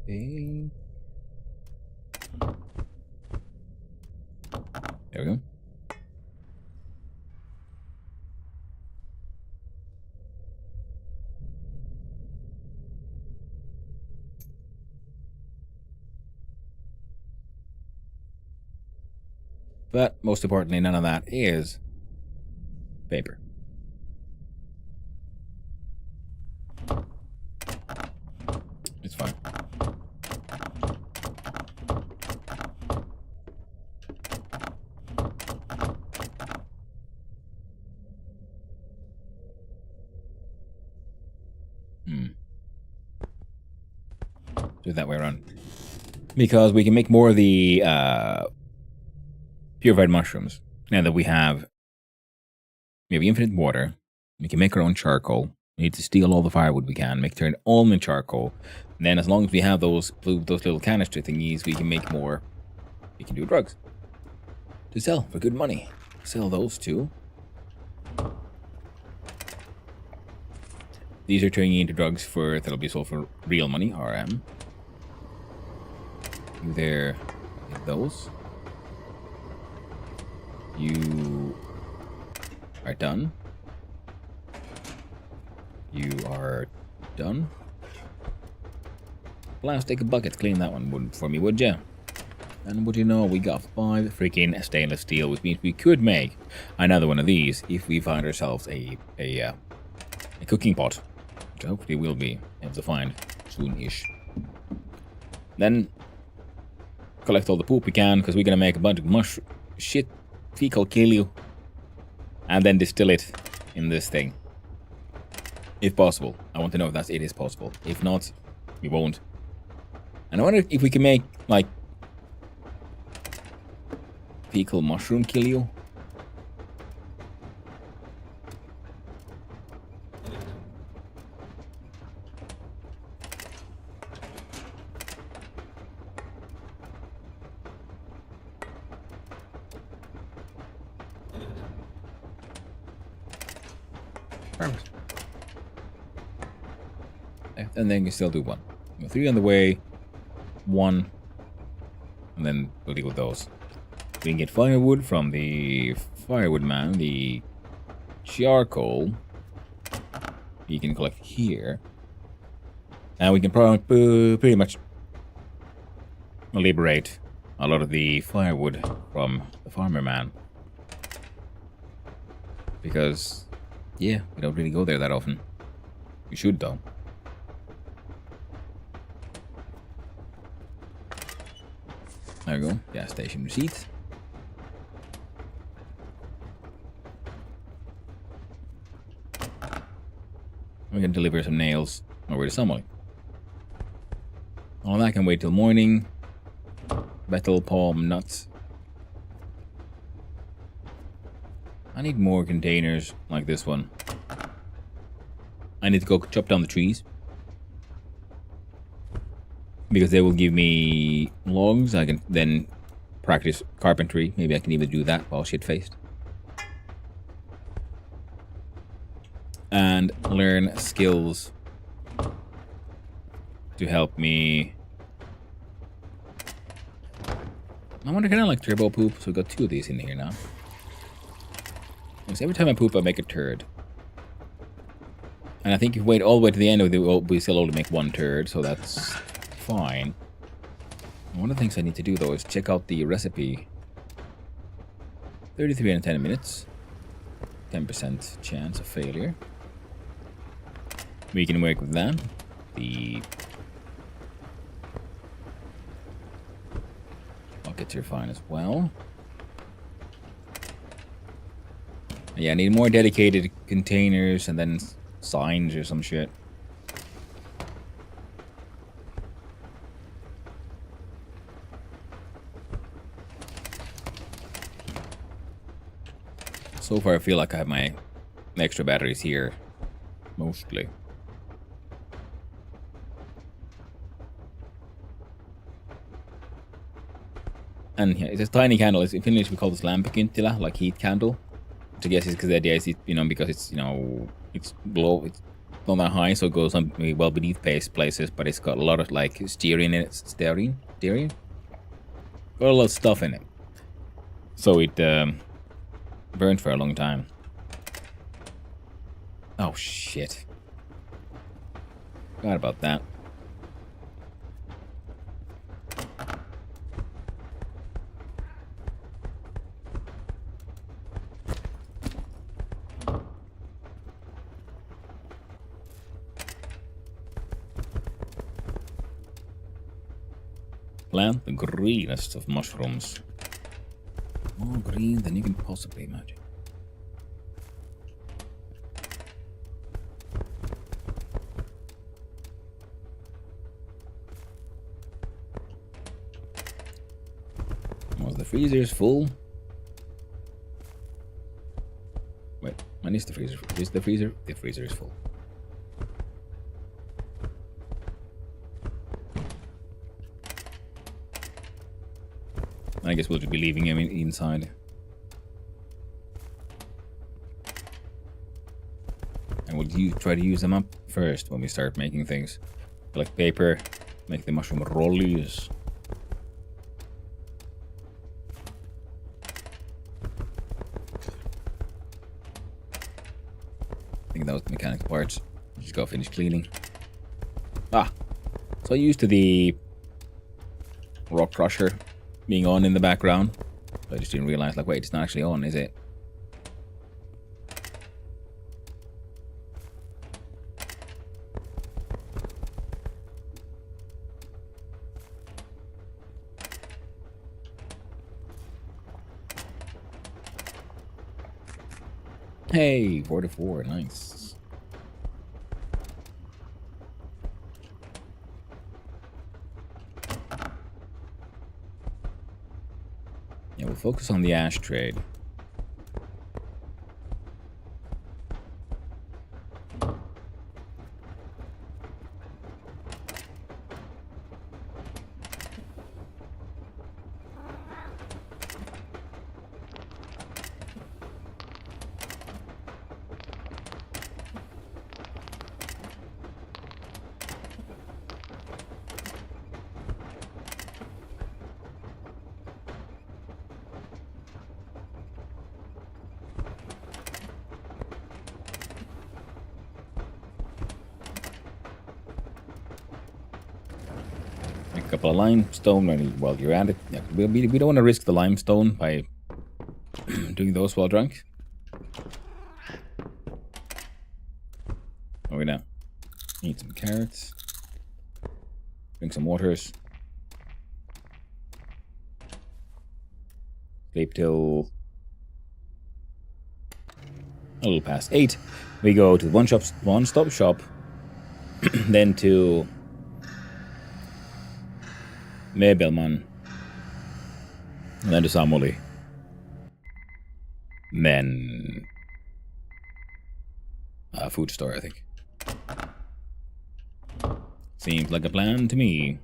There we go. But most importantly, none of that is paper. It's fine. Do it that way around. Because we can make more of the purified mushrooms. Now that we have infinite water, we can make our own charcoal. We need to steal all the firewood we can, make turn all into charcoal. And then as long as we have those little canister thingies, we can make more. We can do drugs. To sell for good money. Sell those too. These are turning into drugs that'll be sold for real money, RM. There, those. You are done. You are done. Plese, take a bucket, clean that one for me, would ya? And would you know, we got 5 freaking stainless steel, which means we could make another one of these if we find ourselves a cooking pot. Which hopefully we'll be able to find soon-ish. Then collect all the poop we can, because we're gonna make a bunch of shit, fecal kill you, and then distill it in this thing. If possible. I want to know if it is possible. If not, we won't. And I wonder if we can make, like, fecal mushroom kill you. Perfect. And then you still do 1. 3 on the way, 1, and then we'll deal with those. We can get firewood from the firewood man, the charcoal you can collect here, and we can probably pretty much liberate a lot of the firewood from the farmer man, because yeah, we don't really go there that often. We should though. There we go, gas station receipt. We can deliver some nails over to someone. All that can wait till morning. Betel palm nuts. I need more containers like this one. I need to go chop down the trees, because they will give me logs. I can then practice carpentry. Maybe I can even do that while shit-faced. And learn skills to help me. I wonder, can I like turbo poop? So we've got 2 of these in here now. Because every time I poop, I make a turd. And I think if we wait all the way to the end of we still only make 1 turd, so that's fine. One of the things I need to do though is check out the recipe. 33 in 10 minutes. 10% chance of failure. We can work with that. The buckets are fine as well. Yeah, I need more dedicated containers and then signs or some shit. So far I feel like I have my extra batteries here, mostly. And yeah, it's a tiny candle. In Finnish we call this lämpökynttilä, like heat candle. Which I guess is because the idea is, because it's, it's not that high, so it goes on well beneath places, but it's got a lot of like stearine in it. Stearine? Got a lot of stuff in it. So it burned for a long time. Oh shit. Forgot about that. Plant the greenest of mushrooms. More green than you can possibly imagine. Was the freezer's full? Wait, when is the freezer? Is the freezer? The freezer is full. I guess we'll just be leaving him inside. And we'll try to use them up first when we start making things. Like paper, make the mushroom rollies. I think that was the mechanical parts. Just go finish cleaning. Ah, so used to the rock crusher being on in the background. I just didn't realize, like, wait, it's not actually on, is it? Hey, 44, nice. Yeah, we'll focus on the ash trade. A couple of limestone, and while you're at it, yeah, we don't want to risk the limestone by doing those while drunk. Oh, we now eat some carrots, drink some waters, sleep till a little past 8. We go to the one-stop shop, then to Möbelman, and then to Samuli. Then a food store, I think. Seems like a plan to me.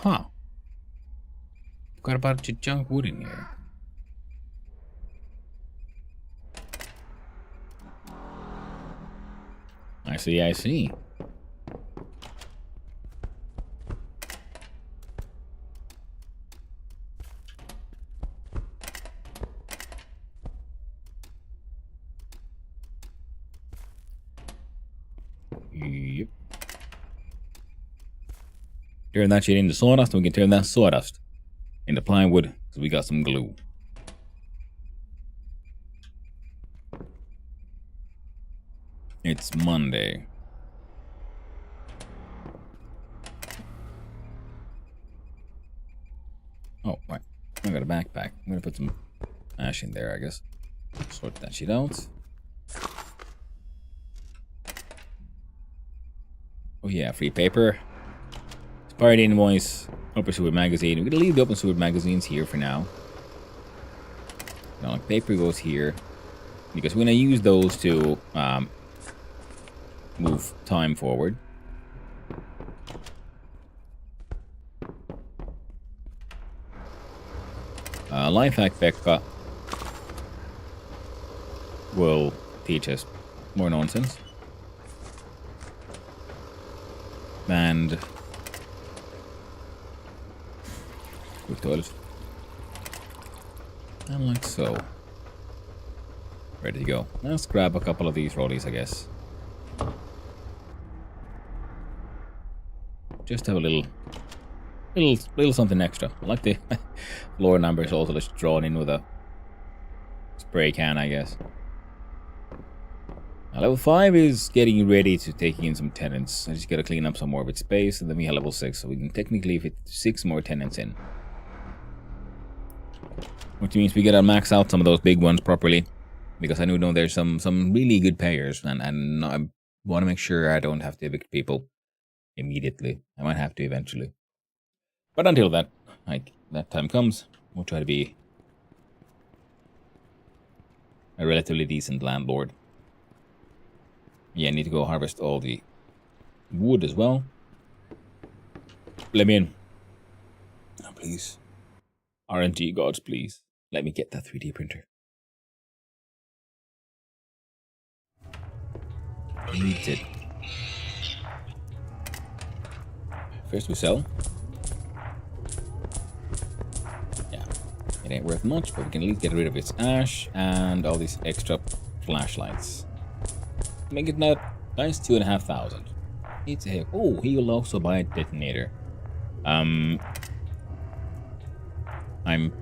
Huh. Got a bunch of junk wood in here. I see, I see. Yep. Turn that shit into sawdust, and we can turn that sawdust into plywood, because we got some glue. It's Monday. Oh, right. I got a backpack. I'm gonna put some ash in there, I guess. Sort that shit out. Oh yeah, free paper. Expired invoice. Open Source magazine. We're gonna leave the open source magazines here for now. Now, like, paper goes here because we're gonna use those to move time forward. Life hack Becca will teach us more nonsense. And quick toilet. And like so. Ready to go. Let's grab a couple of these rollies, I guess. Just have a little something extra. I like the floor numbers also just drawn in with a spray can, I guess. Level 5 is getting ready to taking in some tenants. I just gotta clean up some more of its space, and then we have level 6, so we can technically fit 6 more tenants in. which means we gotta max out some of those big ones properly, because I know there's some really good payers, and I want to make sure I don't have to evict people immediately. I might have to eventually, but until that time comes, we'll try to be a relatively decent landlord. Yeah, I need to go harvest all the wood as well. Let me in. Oh, please. RNG gods, please. Let me get that 3D printer. Needs it. First we sell. Yeah. It ain't worth much, but we can at least get rid of its ash and all these extra flashlights. Make it not nice 2,500. Needs a hit. Oh, he will also buy a detonator. I'm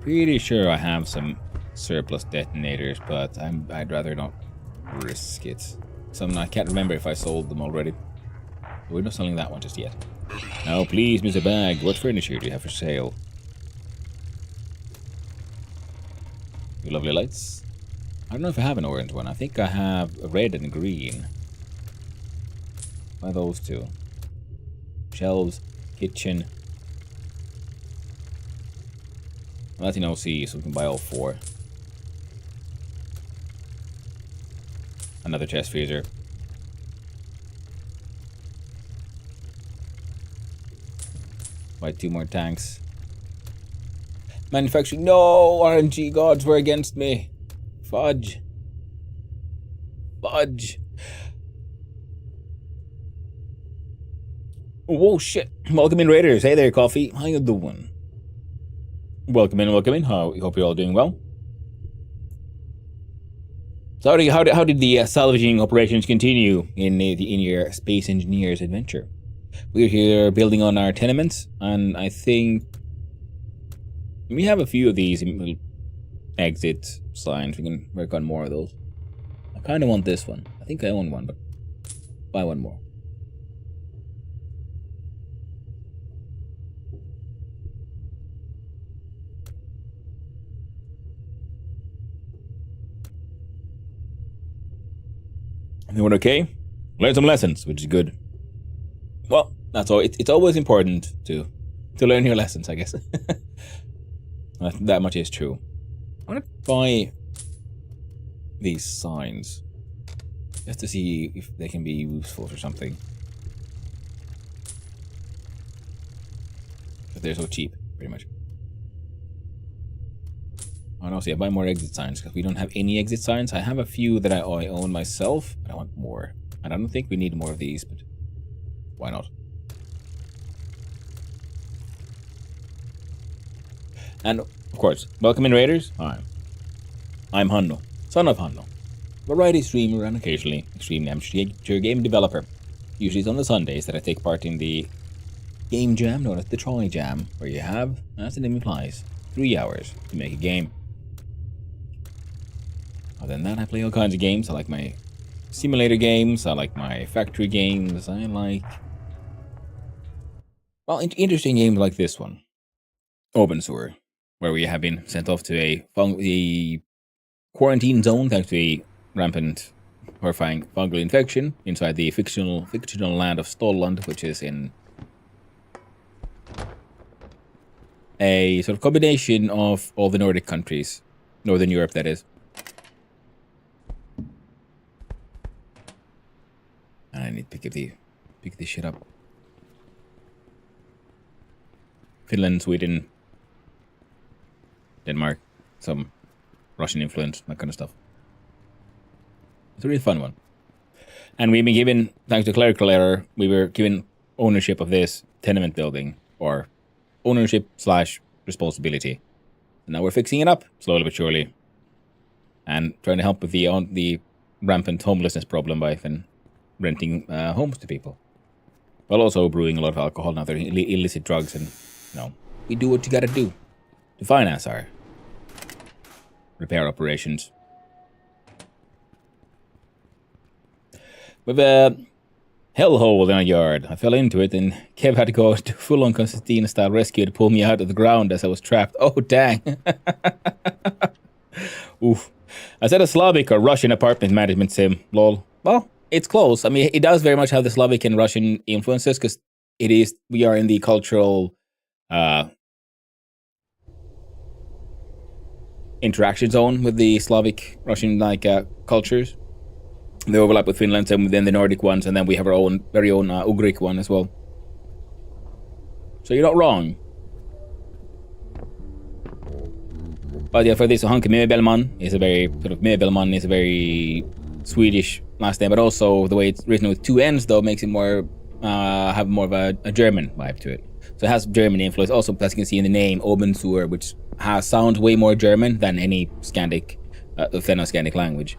pretty sure I have some surplus detonators, but I'd rather not risk it. I can't remember if I sold them already. We're not selling that one just yet. Now, please, Mr. Bag, what furniture do you have for sale? You lovely lights. I don't know if I have an orange one. I think I have a red and green. Why those two? Shelves, kitchen. Well, that's in OC, so we can buy all 4. Another chest freezer. Buy 2 more tanks. Manufacturing. No! RNG gods were against me. Fudge. Fudge. Whoa, shit. Welcome in, Raiders. Hey there, Coffee. How you doing? Welcome in, welcome in. Hope you're all doing well. So how did the salvaging operations continue in your Space Engineers adventure? We're here building on our tenements, and I think we have a few of these exit signs. We can work on more of those. I kind of want this one. I think I own one, but buy one more. Everyone okay? Learn some lessons, which is good. Well, that's all. It's always important to learn your lessons, I guess. That much is true. I want to buy these signs just to see if they can be useful for something. But they're so cheap, pretty much. Oh no, see, I buy more exit signs because we don't have any exit signs. I have a few that I own myself, but I want more. And I don't think we need more of these, but why not? And, of course, welcome in, Raiders. Hi. I'm Hanno, son of Hanno. Variety streamer and occasionally extremely amateur game developer. Usually it's on the Sundays that I take part in the game jam known as the Trolley Jam, where you have, as the name implies, 3 hours to make a game. Other than that, I play all kinds of games. I like my simulator games, I like my factory games, I like... well, interesting games like this one. Open Sewer, where we have been sent off to a quarantine zone thanks to a rampant, horrifying fungal infection inside the fictional land of Stolland, which is in a sort of combination of all the Nordic countries. Northern Europe, that is. I need to pick this shit up. Finland, Sweden, Denmark, some Russian influence, that kind of stuff. It's a really fun one. And we've been given, thanks to clerical error, we were given ownership of this tenement building, or ownership / responsibility. And now we're fixing it up, slowly but surely. And trying to help with the rampant homelessness problem by renting homes to people. While also brewing a lot of alcohol and other illicit drugs, and, we do what you gotta do to finance our repair operations. We've hellhole in a yard. I fell into it, and Kev had to go to full-on Constantine-style rescue to pull me out of the ground as I was trapped. Oh, dang. Oof. I said a Slavic or Russian apartment management sim, lol. Well, it's close. I mean, it does very much have the Slavic and Russian influences, because we are in the cultural interaction zone with the Slavic, Russian, cultures. They overlap with Finland and then the Nordic ones, and then we have our own, very own Ugric one as well. So you're not wrong. But yeah, for this, Hanke Möbelman is a very, Möbelman is a very Swedish last name, but also the way it's written with two N's, though, makes it more, have more of a German vibe to it. So it has German influence. Also, as you can see in the name, Obensur, which sounds way more German than any Scandic, Finno-Scandic language.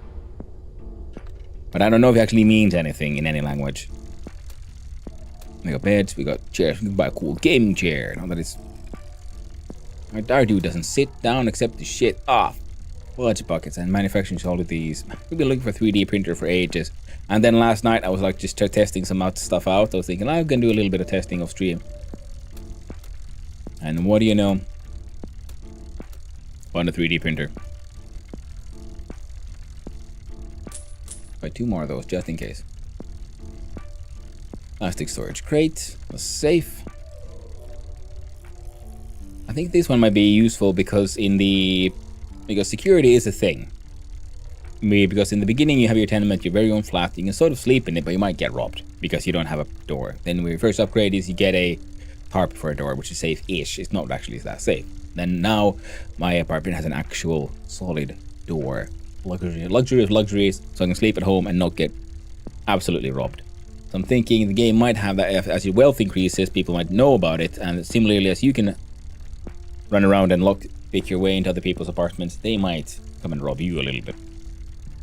But I don't know if it actually means anything in any language. We got beds, we got chairs. We can buy a cool gaming chair. Now that it's... Our dude doesn't sit down except to shit off. Fudge buckets and manufacturing all of these. We've been looking for a 3D printer for ages. And then last night I was like just testing some stuff out. I was thinking I'm gonna do a little bit of testing off stream. And what do you know? Found a 3D printer. Buy 2 more of those just in case. Plastic storage crate. A safe. I think this one might be useful because because security is a thing. Because in the beginning you have your tenement, your very own flat. You can sort of sleep in it, but you might get robbed because you don't have a door. Then when your first upgrade is you get a tarp for a door, which is safe-ish. It's not actually that safe. Then now my apartment has an actual solid door. Luxury of luxuries, so I can sleep at home and not get absolutely robbed. So I'm thinking the game might have that. As your wealth increases, people might know about it, and similarly as you can run around and pick your way into other people's apartments, they might come and rob you a little bit.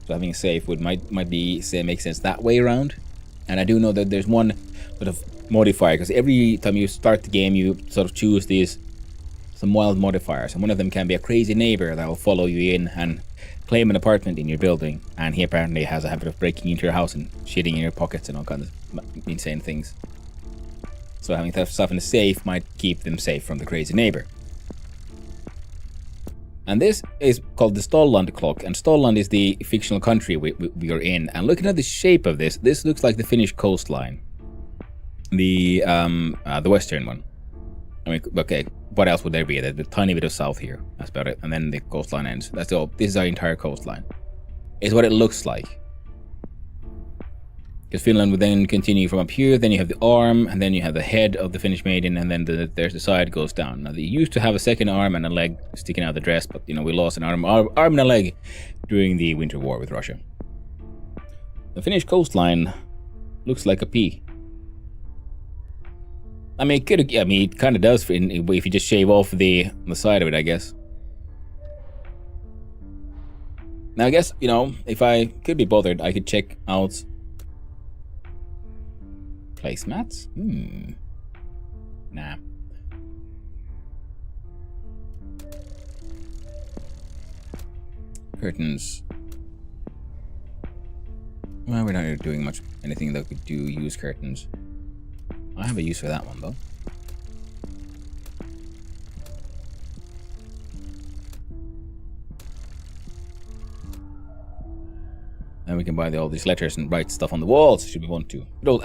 So having a safe might make sense that way around. And I do know that there's one sort of modifier, because every time you start the game you sort of choose some wild modifiers, and one of them can be a crazy neighbor that will follow you in and claim an apartment in your building, and he apparently has a habit of breaking into your house and shitting in your pockets and all kinds of insane things. So having stuff in the safe might keep them safe from the crazy neighbor. And this is called the Stolland clock, and Stolland is the fictional country we are in. And looking at the shape of this looks like the Finnish coastline, the western one. I mean, okay, what else would there be? There's a tiny bit of south here. That's about it. And then the coastline ends. That's all. This is our entire coastline. Is what it looks like. Because Finland would then continue from up here. Then you have the arm, and then you have the head of the Finnish maiden, and then there's the side goes down. Now they used to have a second arm and a leg sticking out of the dress, but we lost an arm and a leg during the Winter War with Russia. The Finnish coastline looks like a P. I mean, it kind of does if you just shave off the side of it, I guess. Now, I guess, if I could be bothered, I could check out placemats. Nah. Curtains. Well, we're not doing anything that could use curtains. I have a use for that one, though. And we can buy all these letters and write stuff on the walls, should we want to. Good old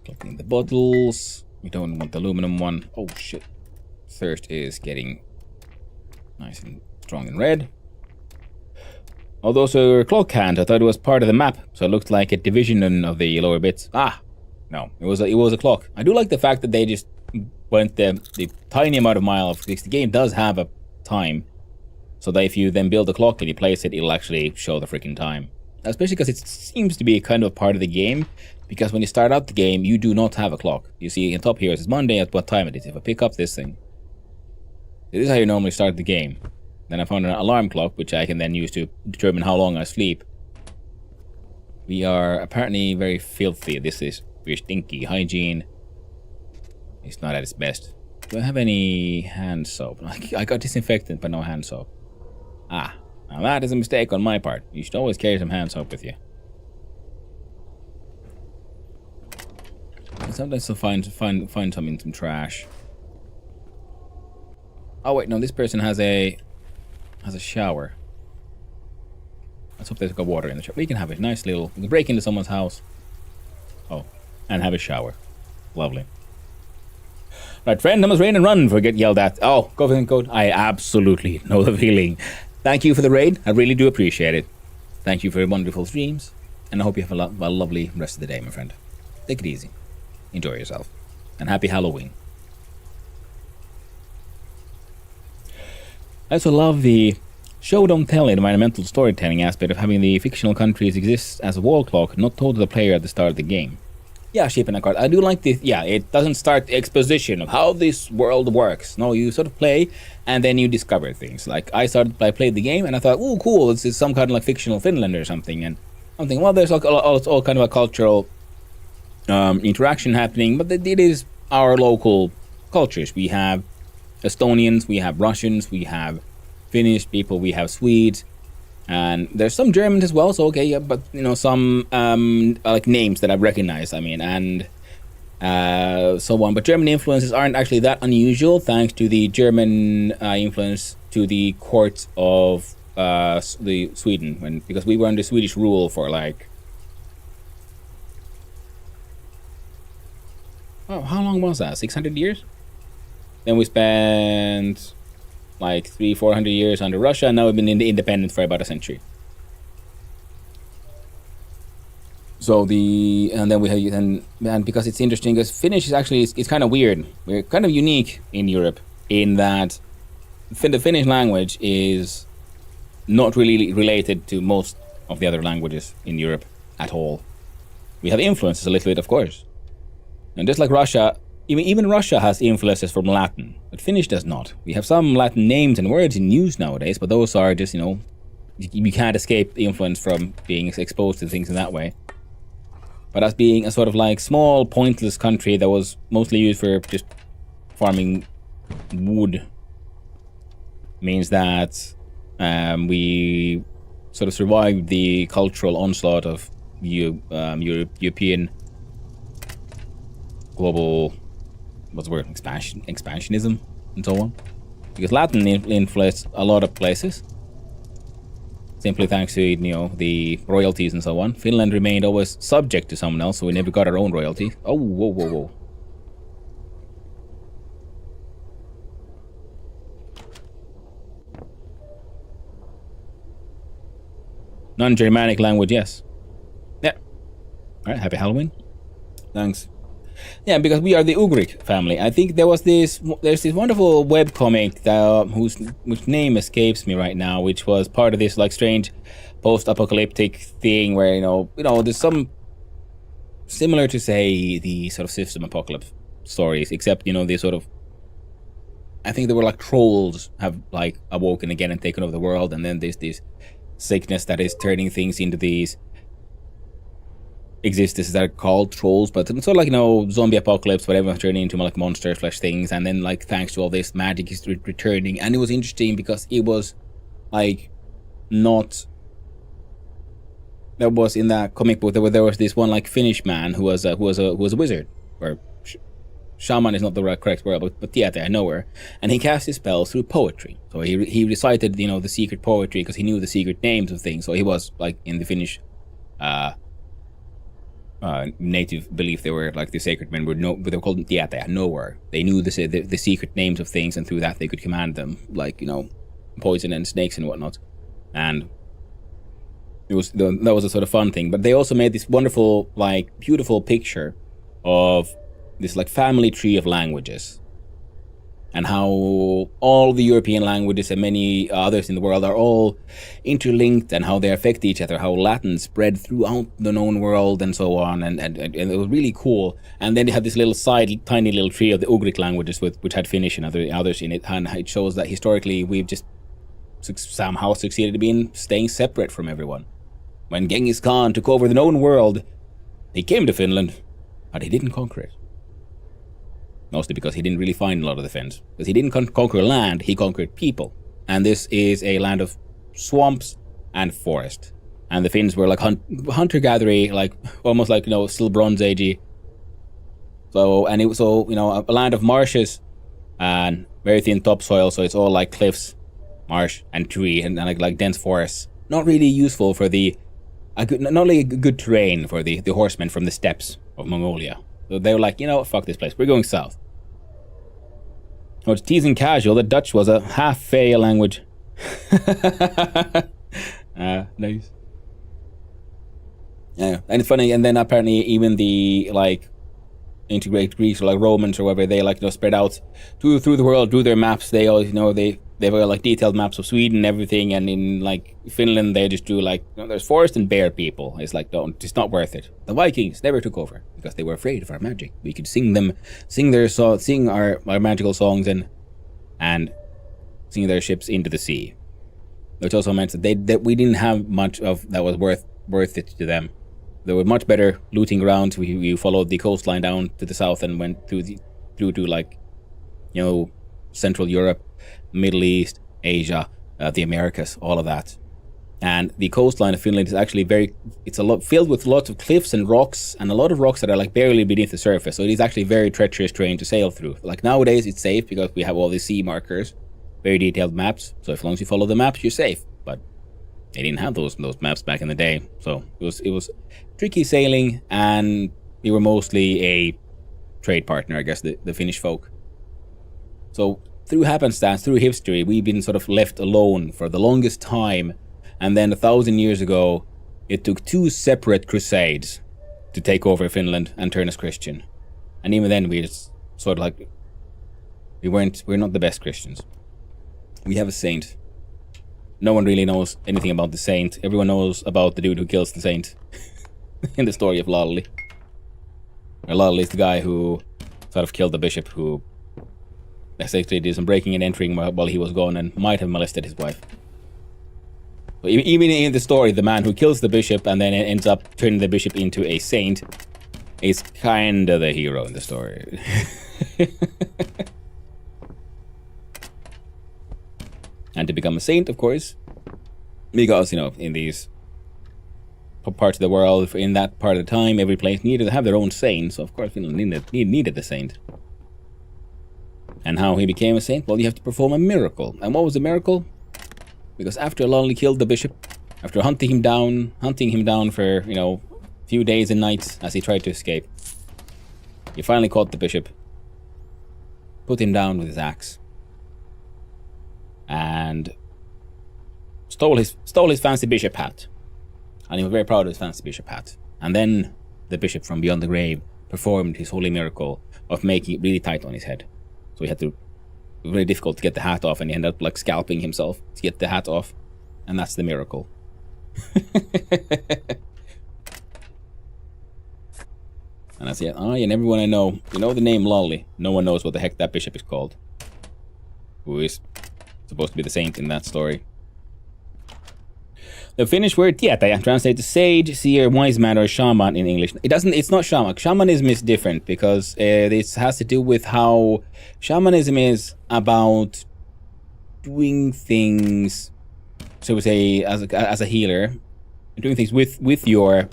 Collecting the bottles. We don't want the aluminum one. Oh shit. Thirst is getting nice and strong and red. Although so a clock hand, I thought it was part of the map, so it looked like a division of the lower bits. No, it was a clock. I do like the fact that they just went the tiny amount of miles, because the game does have a time, so that if you then build a clock and you place it, it'll actually show the freaking time. Especially because it seems to be kind of a part of the game. Because when you start out the game, you do not have a clock. You see on top here, it says Monday at what time it is. If I pick up this thing, this is how you normally start the game. Then I found an alarm clock, which I can then use to determine how long I sleep. We are apparently very filthy. This is We're stinky. Hygiene. It's not at its best. Do I have any hand soap? I got disinfectant, but no hand soap. Ah, now that is a mistake on my part. You should always carry some hand soap with you. Sometimes I'll find some in some trash. Oh wait, no, this person has a shower. Let's hope there's got water in the shower. We can have a nice little. We can break into someone's house. Oh, and have a shower. Lovely. Right, friend, I must rain and run before I get yelled at. Oh, go ahead and go. I absolutely know the feeling. Thank you for the raid. I really do appreciate it. Thank you for your wonderful streams. And I hope you have a lovely rest of the day, my friend. Take it easy. Enjoy yourself. And happy Halloween. I also love the show don't tell environmental storytelling aspect of having the fictional countries exist as a wall clock not told to the player at the start of the game. Yeah, Sheep and a Card. I do like this. Yeah, it doesn't start the exposition of how this world works. No, you sort of play and then you discover things. Like I played the game and I thought, oh, cool, this is some kind of like fictional Finland or something. And I'm thinking, well, there's all kind of a cultural interaction happening, but it is our local cultures. We have Estonians, we have Russians, we have Finnish people, we have Swedes. And there's some Germans as well, so okay, yeah, but you know, some like names that I recognize, I mean, and so on. But German influences aren't actually that unusual, thanks to the German influence to the courts of the Sweden, because we were under Swedish rule for like, oh, how long was that? 600 years? Then we spent like 300-400 years under Russia, and now we've been independent for about a century. So and then we have, and because it's interesting, because Finnish is actually it's kind of weird. We're kind of unique in Europe in that the Finnish language is not really related to most of the other languages in Europe at all. We have influences a little bit, of course, and just like Russia. Even Russia has influences from Latin, but Finnish does not. We have some Latin names and words in use nowadays, but those are just, you know, you can't escape the influence from being exposed to things in that way. But as being a sort of like small, pointless country that was mostly used for just farming wood, means that we sort of survived the cultural onslaught of European global, what's the word, expansionism and so on, because Latin influenced a lot of places simply thanks to, you know, the royalties and so on. Finland remained always subject to someone else, so we never got our own royalty. Oh, whoa. Non-Germanic language, yes. Yeah. Alright, happy Halloween. Thanks. Yeah, because we are the Ugric family. I think there's this wonderful webcomic that, whose name escapes me right now, which was part of this like strange post-apocalyptic thing where, you know, there's some similar to, say, the sort of System Apocalypse stories, except, you know, they sort of, I think they were like trolls have like awoken again and taken over the world, and then there's this sickness that is turning things into these existences that are called trolls, but it's sort of like, you know, zombie apocalypse, but everyone's turning into like monster flesh things, and then like thanks to all this, magic is returning. And it was interesting because it was like not, there was in that comic book there was this one like Finnish man who was a wizard, or shaman is not the correct word, but yeah, I know her, and he cast his spells through poetry. So he recited, you know, the secret poetry because he knew the secret names of things. So he was like in the Finnish native belief, they were like the sacred men were they were called Tietäjä, knower. They knew the secret names of things, and through that they could command them, like, you know, poison and snakes and whatnot. And that was a sort of fun thing. But they also made this wonderful, like, beautiful picture of this like family tree of languages, and how all the European languages and many others in the world are all interlinked, and how they affect each other, how Latin spread throughout the known world and so on, and it was really cool. And then they had this little tiny little tree of the Ugric languages which had Finnish and others in it, and it shows that historically we've just somehow succeeded in staying separate from everyone. When Genghis Khan took over the known world, he came to Finland, but he didn't conquer it. Mostly because he didn't really find a lot of the Finns. Because he didn't conquer land, he conquered people. And this is a land of swamps and forest. And the Finns were like hunter-gathery, like almost like, still Bronze Agey. So, and it was all, a land of marshes and very thin topsoil, so it's all like cliffs, marsh, and tree, and like dense forests. Not really useful for not really a good terrain for the horsemen from the steppes of Mongolia. So they were like, fuck this place, we're going south. Oh, it's teasing casual, the Dutch was a half-Fey language. Nice. Yeah, and it's funny, and then apparently even the, integrate Greeks or Romans or whatever, they spread out through the world, drew their maps. They all, they were detailed maps of Sweden and everything, and in Finland they just drew there's forest and bear people. It's it's not worth it. The Vikings never took over because they were afraid of our magic. We could sing our magical songs and sing their ships into the sea, which also meant that we didn't have much of that was worth it to them. There were much better looting grounds. We followed the coastline down to the south and went through to Central Europe, Middle East, Asia, the Americas, all of that. And the coastline of Finland is actually filled with lots of cliffs and rocks, and a lot of rocks that are barely beneath the surface. So it is actually very treacherous terrain to sail through. Nowadays it's safe because we have all these sea markers, very detailed maps. So as long as you follow the maps, you're safe. But they didn't have those maps back in the day, so it was tricky sailing, and we were mostly a trade partner, I guess, the Finnish folk. So through happenstance, through history, we've been sort of left alone for the longest time, and then 1,000 years ago, it took 2 separate crusades to take over Finland and turn us Christian. And even then, we just sort of we're not the best Christians. We have a saint. No one really knows anything about the saint. Everyone knows about the dude who kills the saint in the story of Lalli. Lalli is the guy who sort of killed the bishop, who essentially did some breaking and entering while he was gone and might have molested his wife. So even in the story, the man who kills the bishop and then ends up turning the bishop into a saint is kinda the hero in the story. And to become a saint, of course, because, in these parts of the world, in that part of the time, every place needed to have their own saint. So, of course, Finland needed the saint. And how he became a saint? Well, you have to perform a miracle. And what was the miracle? Because after Lalli killed the bishop, after hunting him down for, a few days and nights as he tried to escape, he finally caught the bishop, put him down with his axe, and stole his fancy bishop hat. And he was very proud of his fancy bishop hat. And then the bishop from beyond the grave performed his holy miracle of making it really tight on his head. So it was very difficult to get the hat off, and he ended up scalping himself to get the hat off. And that's the miracle. And that's it. And everyone I know, the name Lalli. No one knows what the heck that bishop is called. Who is supposed to be the saint in that story. The Finnish word tietäjä translates to sage, seer, wise man, or shaman in English. It's not shaman. Shamanism is different because this has to do with how shamanism is about doing things, so we say, as a healer, doing things with your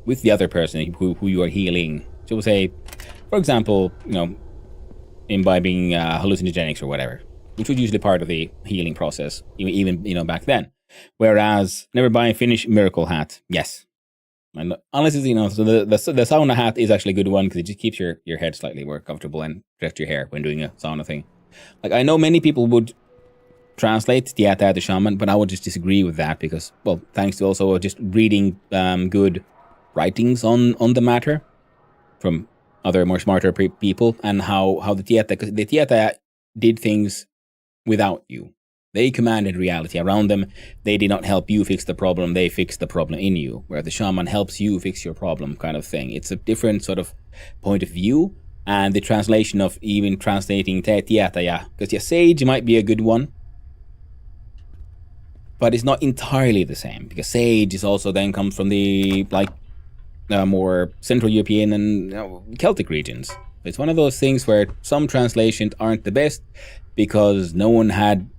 with the other person who you are healing. So we say, for example, imbibing hallucinogenics or whatever, which was usually part of the healing process, even back then. Whereas, never buy a Finnish miracle hat. Yes. And unless it's, so the sauna hat is actually a good one because it just keeps your head slightly more comfortable and protects your hair when doing a sauna thing. I know many people would translate tietäjä to shaman, but I would just disagree with that because, well, thanks to also just reading good writings on the matter from other more smarter people, and how the tietäjä did things without you. They commanded reality around them. They did not help you fix the problem. They fixed the problem in you, where the shaman helps you fix your problem, kind of thing. It's a different sort of point of view, and the translation of even translating tietäjä, because sage might be a good one, but it's not entirely the same, because sage is also then comes from the more Central European and Celtic regions. It's one of those things where some translations aren't the best because no one had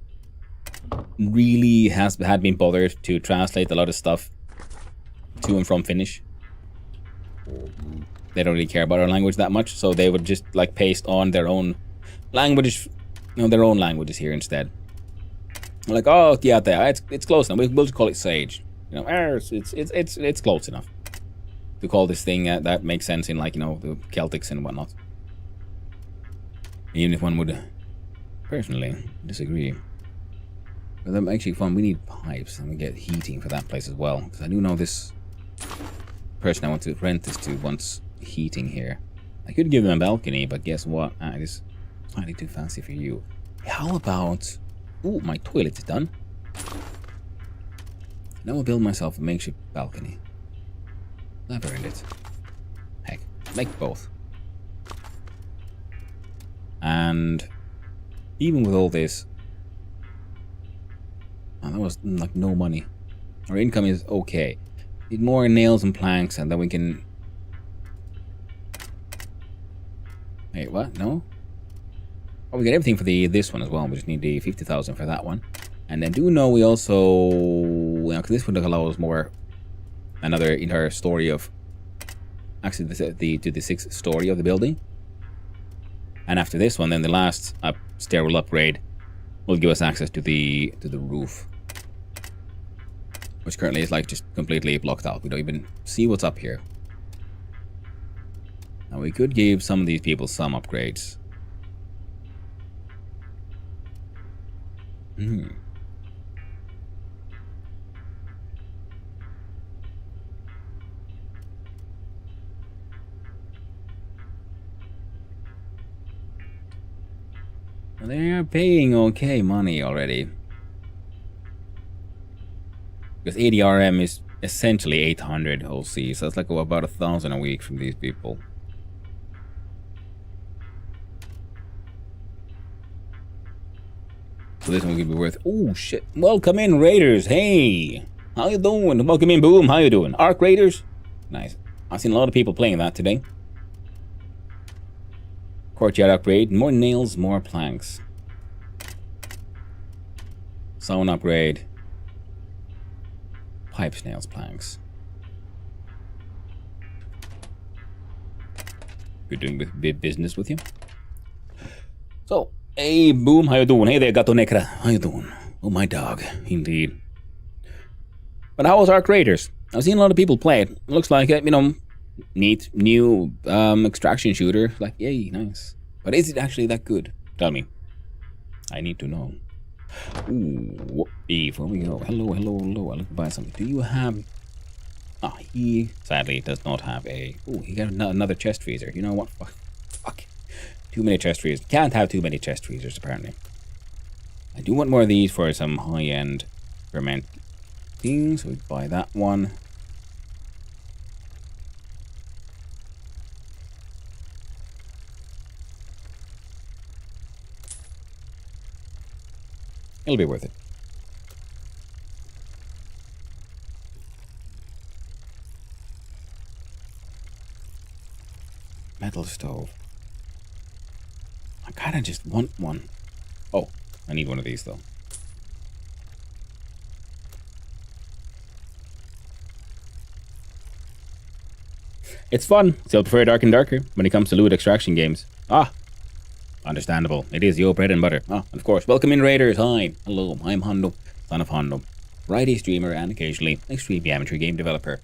been bothered to translate a lot of stuff to and from Finnish. They don't really care about our language that much, so they would just like paste on their own language, their own languages here instead. Like, oh yeah, it's close enough. We'll just call it Sage. It's close enough to call this thing that makes sense in, like, the Celtics and whatnot. Even if one would personally disagree. But I'm actually fun. We need pipes, and we get heating for that place as well. Because I do know this person I want to rent this to wants heating here. I could give them a balcony, but guess what? It is slightly too fancy for you. How about... Ooh, my toilet is done. Now I'll build myself a makeshift balcony. I've earned it. Heck, make both. And even with all this, that was like no money. Our income is okay. Need more nails and planks, and then we can... Wait, what? No? Oh, we get everything for this one as well. We just need the 50,000 for that one. And I do know we also... because this would allow us more... another entire story of... Actually, the sixth story of the building. And after this one, then the last stairwell upgrade will give us access to the roof. Which currently is like just completely blocked out. We don't even see what's up here. Now we could give some of these people some upgrades. They are paying okay money already. Because 80 RM is essentially 800 OC, so it's like about 1,000 a week from these people. So this one could be worth... Oh shit! Welcome in, Raiders. Hey, how you doing? Welcome in, Boom. How you doing? Arc Raiders. Nice. I've seen a lot of people playing that today. Courtyard upgrade. More nails, more planks. Sauna upgrade. Pipes, nails, planks. Good doing business with you. So, hey, Boom, how you doing? Hey there, Gato Necra. How you doing? Oh, my dog. Indeed. But how was Arc Raiders? I've seen a lot of people play it. It looks like, neat, new extraction shooter. Like, yay, nice. But is it actually that good? Tell me. I need to know. Ooh, before we go. Hello. I'll look buy something. Do you have... Ah, he sadly does not have a... Ooh, he got another chest freezer. You know what? Fuck. Too many chest freezers. Can't have too many chest freezers, apparently. I do want more of these for some high-end ferment things. So we buy that one. It'll be worth it. Metal stove. I kinda just want one. Oh, I need one of these though. It's fun. Still prefer Dark and Darker when it comes to loot extraction games. Ah, understandable. It is your bread and butter. Ah, and of course. Welcome in, Raiders. Hi. Hello. I'm Hondo, son of Hondo. Variety streamer and occasionally extremely amateur game developer.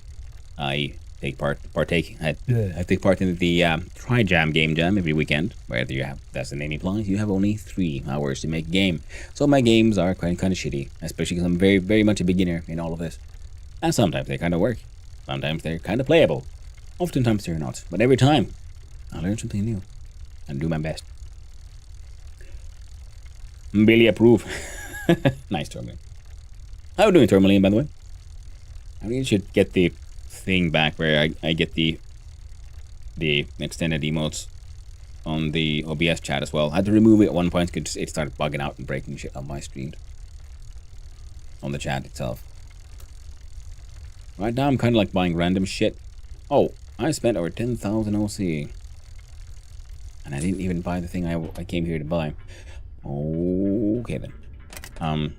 I take part in the Try Jam Game Jam every weekend. Whether you have, as the name implies, you have only 3 hours to make a game. So my games are kind of shitty, especially because I'm very, very much a beginner in all of this. And sometimes they kind of work. Sometimes they're kind of playable. Oftentimes they're not. But every time, I learn something new and do my best. Billy approve. Nice, Tourmaline. How are you doing, Tourmaline, by the way? I really should get the thing back where I get the extended emotes on the OBS chat as well. I had to remove it at one point because it started bugging out and breaking shit on my stream. On the chat itself. Right now I'm kind of like buying random shit Oh, I spent over 10,000 OC. And I didn't even buy the thing I came here to buy. Okay then. I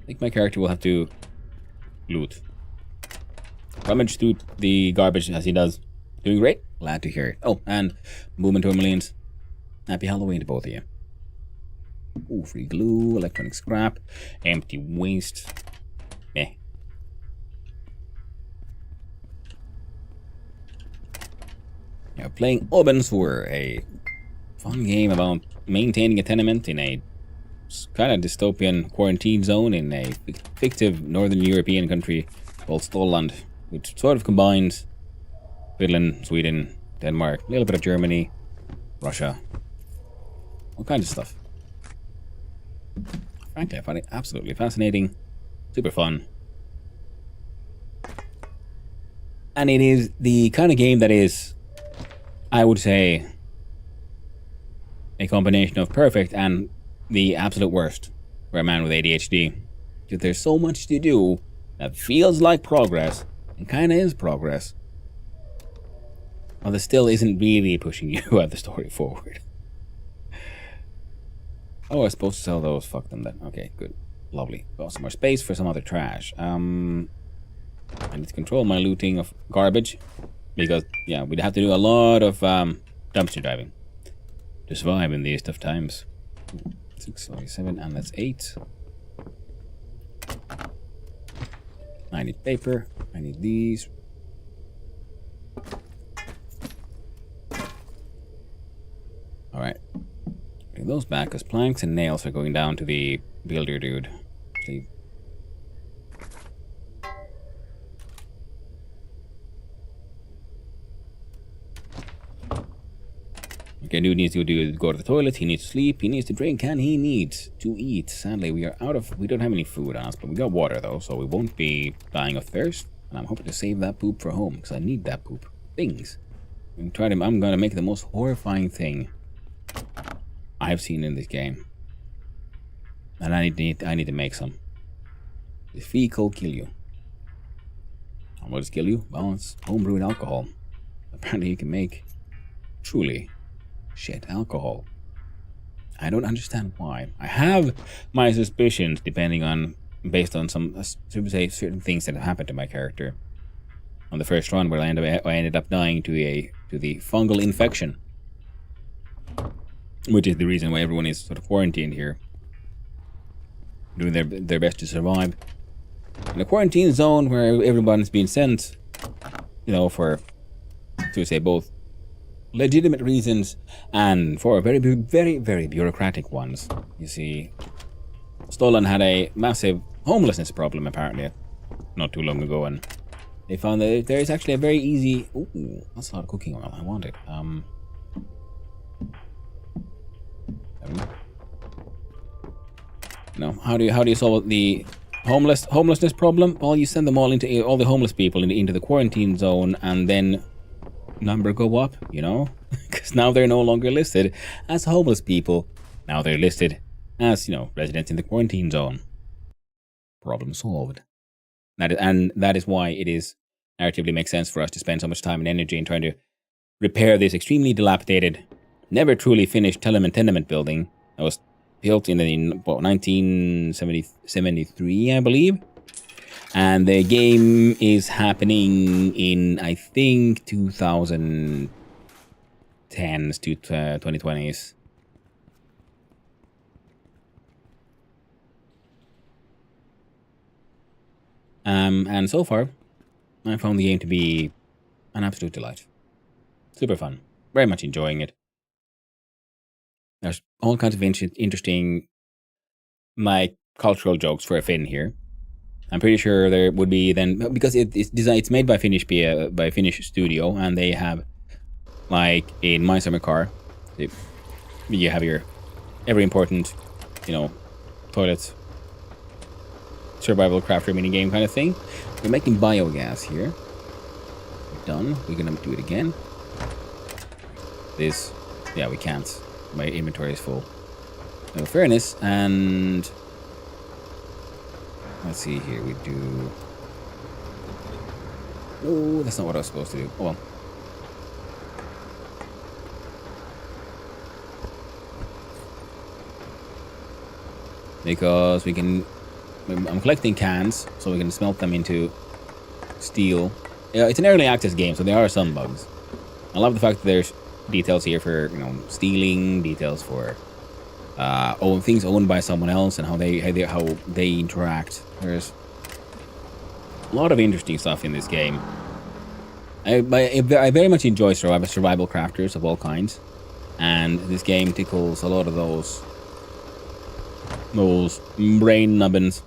think my character will have to loot. Rummage through the garbage as he does. Doing great. Glad to hear it. Oh, and movement to millions. Happy Halloween to both of you. Ooh, free glue, electronic scrap, empty waste. Meh. Yeah, playing Obensur, a fun game about maintaining a tenement in a kind of dystopian quarantine zone in a fictive northern European country called Stolland, which sort of combines Finland, Sweden, Denmark, a little bit of Germany, Russia, all kinds of stuff. Frankly, I find it absolutely fascinating, super fun. And it is the kind of game that is, I would say, a combination of perfect and the absolute worst for a man with ADHD. Because there's so much to do that feels like progress, and kind of is progress. Well, this still isn't really pushing you at the story forward. Oh, I was supposed to sell those. Fuck them then. Okay, good. Lovely. Got some more space for some other trash. I need to control my looting of garbage. Because, yeah, we'd have to do a lot of dumpster diving to survive in these tough times. 647, and that's 8. I need paper. I need these. Alright. Bring those back, because planks and nails are going down to the builder dude. See. Okay, dude needs to go to the toilet, he needs to sleep, he needs to drink, and he needs to eat. Sadly, we don't have any food on us, but we got water though, so we won't be dying of thirst. And I'm hoping to save that poop for home, because I need that poop. Things. I'm gonna make the most horrifying thing I've seen in this game. And I need to make some. The fecal kill you. And what does kill you? Well, it's homebrewed alcohol. Apparently you can make truly shit alcohol. I don't understand why. I have my suspicions based on some certain things that have happened to my character on the first run, where I ended up dying to the fungal infection, which is the reason why everyone is sort of quarantined here, doing their best to survive in a quarantine zone where everyone's being sent, you know, for, to say, both legitimate reasons and for very, very, very bureaucratic ones. You see, Stolan had a massive homelessness problem apparently not too long ago, and they found that there is actually a very easy... Ooh, that's a lot of cooking oil. I want it. No, how do you solve the homelessness problem? Well, you send them all all the homeless people into the quarantine zone, and then number go up, you know, because now they're no longer listed as homeless people. Now they're listed as, you know, residents in the quarantine zone. Problem solved. That is why it is narratively makes sense for us to spend so much time and energy in trying to repair this extremely dilapidated, never truly finished tenement building that was built in 1973, I believe. And the game is happening in, I think, 2010s to 2020s. And so far, I found the game to be an absolute delight. Super fun. Very much enjoying it. There's all kinds of interesting, like, cultural jokes for a Finn here. I'm pretty sure there would be then, because it's made by Finnish studio, and they have, like in My Summer Car, you have your every important, you know, toilet survival crafter minigame kind of thing. We're making biogas here. We're done. We're gonna do it again. This, yeah, we can't. My inventory is full. No fairness, and let's see here. We do Oh, that's not what I was supposed to do. Oh well. Because we can... I'm collecting cans, so we can smelt them into steel. Yeah, it's an early access game, so there are some bugs. I love the fact that there's details here for, you know, stealing, details for things owned by someone else and how they interact. There's a lot of interesting stuff in this game. I very much enjoy survival crafters of all kinds, and this game tickles a lot of those brain nubbins.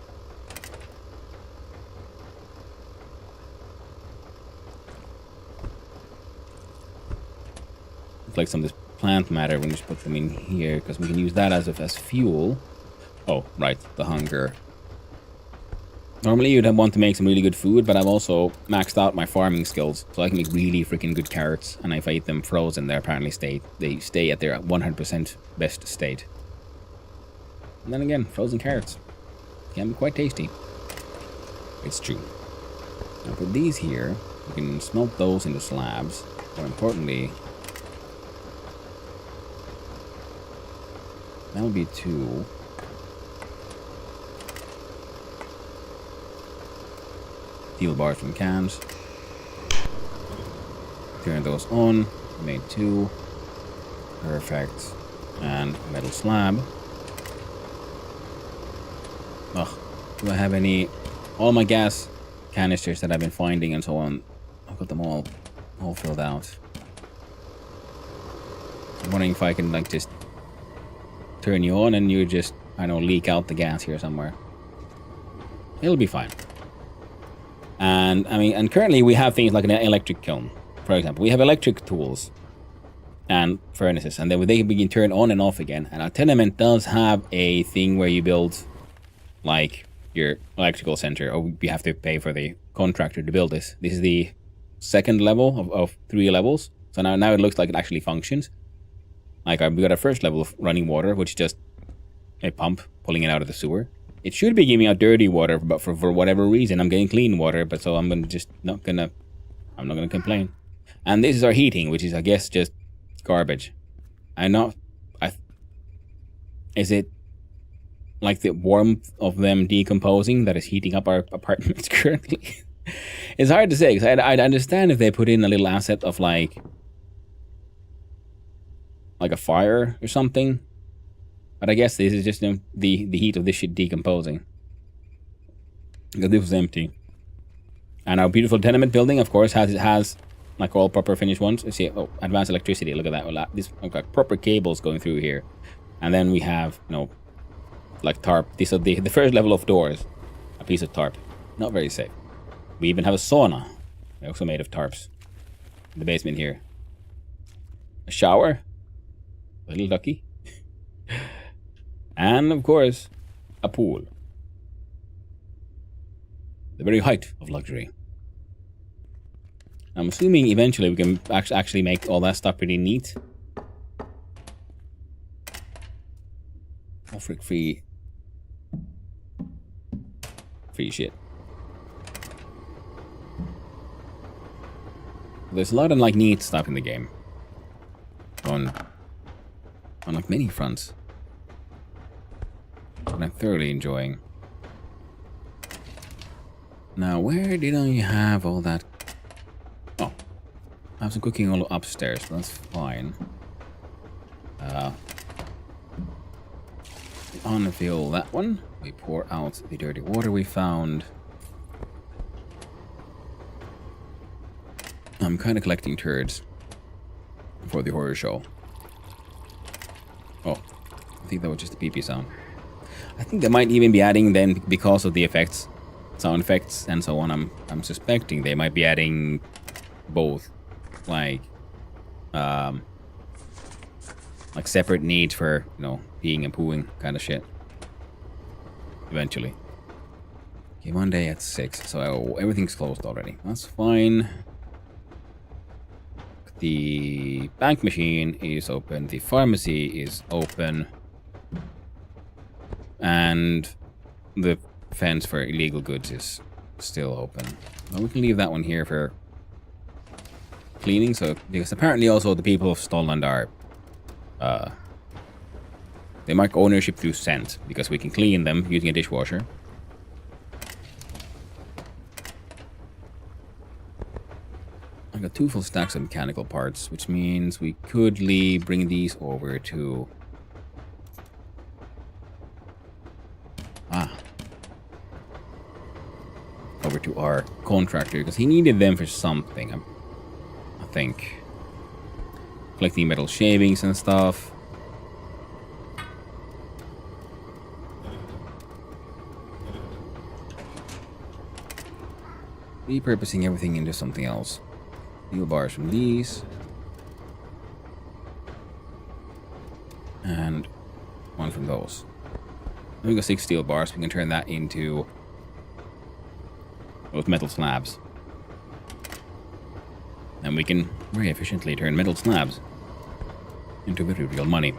Like some of this plant matter, we just put them in here because we can use that as fuel. Oh, right, the hunger. Normally you'd want to make some really good food, but I've also maxed out my farming skills, so I can make really freaking good carrots. And if I eat them frozen, they apparently stay at their 100% best state. And then again, frozen carrots can be quite tasty. It's true. Now put these here. We can smelt those into slabs. More importantly, that would be 2. Steel bars from cans. Turn those on. Made 2. Perfect. And metal slab. Ugh. Do I have any... All my gas canisters that I've been finding and so on, I've got them all filled out. I'm wondering if I can, like, just turn you on and you just, I don't know, leak out the gas here somewhere. It'll be fine. And I mean, and currently we have things like an electric kiln, for example. We have electric tools and furnaces, and then they can turn on and off again. And our tenement does have a thing where you build like your electrical center, or you have to pay for the contractor to build this. This is the second level of 3 levels. So now it looks like it actually functions. Like we got our first level of running water, which is just a pump pulling it out of the sewer. It should be giving out dirty water, but for whatever reason, I'm getting clean water. But so I'm not gonna complain. And this is our heating, which is, I guess, just garbage. Is it like the warmth of them decomposing that is heating up our apartments currently? It's hard to say, because I'd understand if they put in a little asset of like a fire or something. But I guess this is just the heat of this shit decomposing. Because this was empty. And our beautiful tenement building, of course, has like all proper finished ones. You see, oh, advanced electricity. Look at that. This like proper cables going through here. And then we have, you know, like tarp. These are the first level of doors. A piece of tarp. Not very safe. We even have a sauna. They're also made of tarps. In the basement here. A shower. A little ducky. And, of course, a pool. The very height of luxury. I'm assuming eventually we can actually make all that stuff pretty neat. Oh, frick, free shit. There's a lot of, like, neat stuff in the game. On like, many fronts. And I'm thoroughly enjoying. Now, where did I have all that? Oh, I have some cooking all upstairs. That's fine. Unfill that one. We pour out the dirty water we found. I'm kind of collecting turds for the horror show. Oh, I think that was just a pee-pee sound. I think they might even be adding then, because of the effects, sound effects and so on. I'm suspecting they might be adding both, like separate needs for, you know, peeing and pooing kind of shit. Eventually. Okay, Monday at 6, so everything's closed already. That's fine. The bank machine is open. The pharmacy is open. And the fence for illegal goods is still open. Well, we can leave that one here for cleaning. So because apparently also the people of Stolland are they mark ownership through scent because we can clean them using a dishwasher. I got 2 full stacks of mechanical parts, which means we could bring these over to over to our contractor because he needed them for something. I think collecting metal shavings and stuff. Repurposing everything into something else. Steel bars from these. And 1 from those. We got 6 steel bars. We can turn that into those metal slabs. And we can very efficiently turn metal slabs into very real money.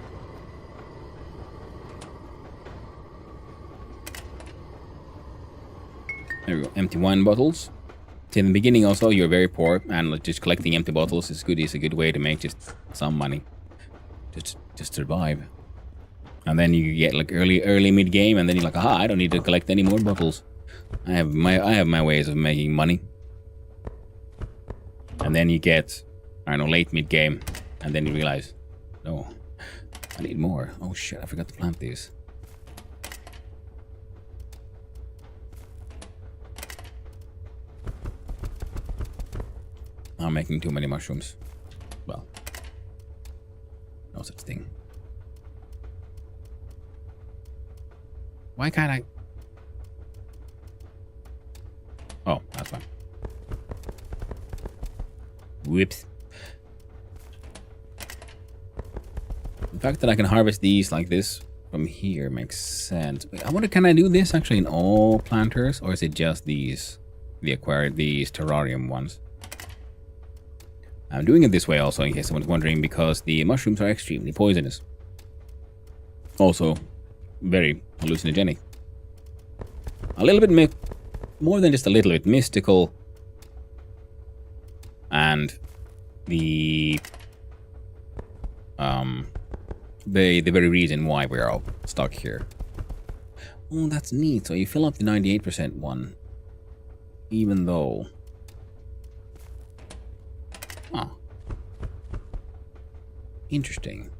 There we go. Empty wine bottles. In the beginning also you're very poor and just collecting empty bottles is a good way to make just some money. Just survive. And then you get like early mid game and then you're like, aha, I don't need to collect any more bottles. I have my ways of making money. And then you get, I don't know, late mid game and then you realize, no, I need more. Oh shit, I forgot to plant these. I'm making too many mushrooms. Well, no such thing. Why can't I? Oh, that's fine. Whoops. The fact that I can harvest these like this from here makes sense. Wait, I wonder, can I do this actually in all planters, or is it just these, these terrarium ones? I'm doing it this way also, in case someone's wondering, because the mushrooms are extremely poisonous. Also, very hallucinogenic. A little bit, more than just a little bit, mystical. And the very reason why we're all stuck here. Oh, that's neat. So you fill up the 98% one, even though... Oh. Interesting.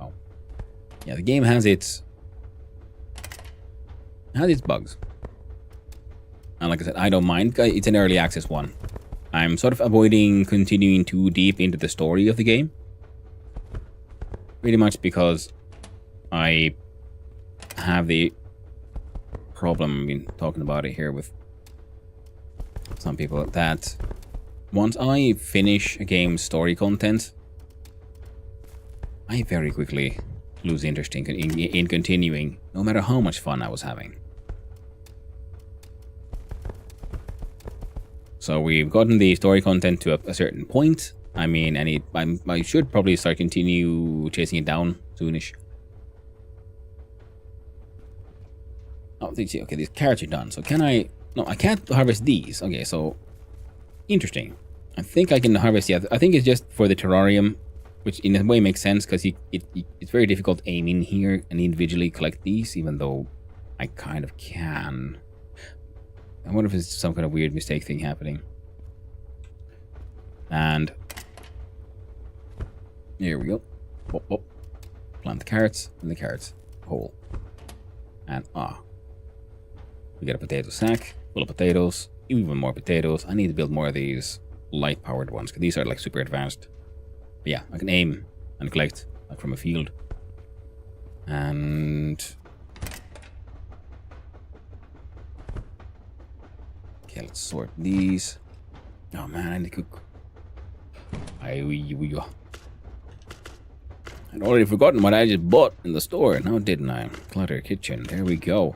Oh. Yeah, the game has its bugs. And like I said, I don't mind. It's an early access one. I'm sort of avoiding continuing too deep into the story of the game. Pretty much because I have the problem, I've been talking about it here with some people, that once I finish a game's story content, I very quickly lose interest in continuing, no matter how much fun I was having. So we've gotten the story content to a certain point. I mean, I should probably start continue chasing it down soonish. Oh, okay, these carrots are done. So can I... No, I can't harvest these. Okay, so... Interesting. I think I can harvest... Yeah, I think it's just for the terrarium, which in a way makes sense, because it's very difficult to aim in here and individually collect these, even though I kind of can. I wonder if it's some kind of weird mistake thing happening. And... Here we go. Pop, pop. Plant the carrots, and the carrots whole. And we get a potato sack, full of potatoes, even more potatoes. I need to build more of these light-powered ones, because these are like super advanced. But yeah, I can aim and collect like from a field. And... Okay, let's sort these. Oh man, I need to cook. I'd already forgotten what I just bought in the store. Now didn't I? Clutter kitchen. There we go.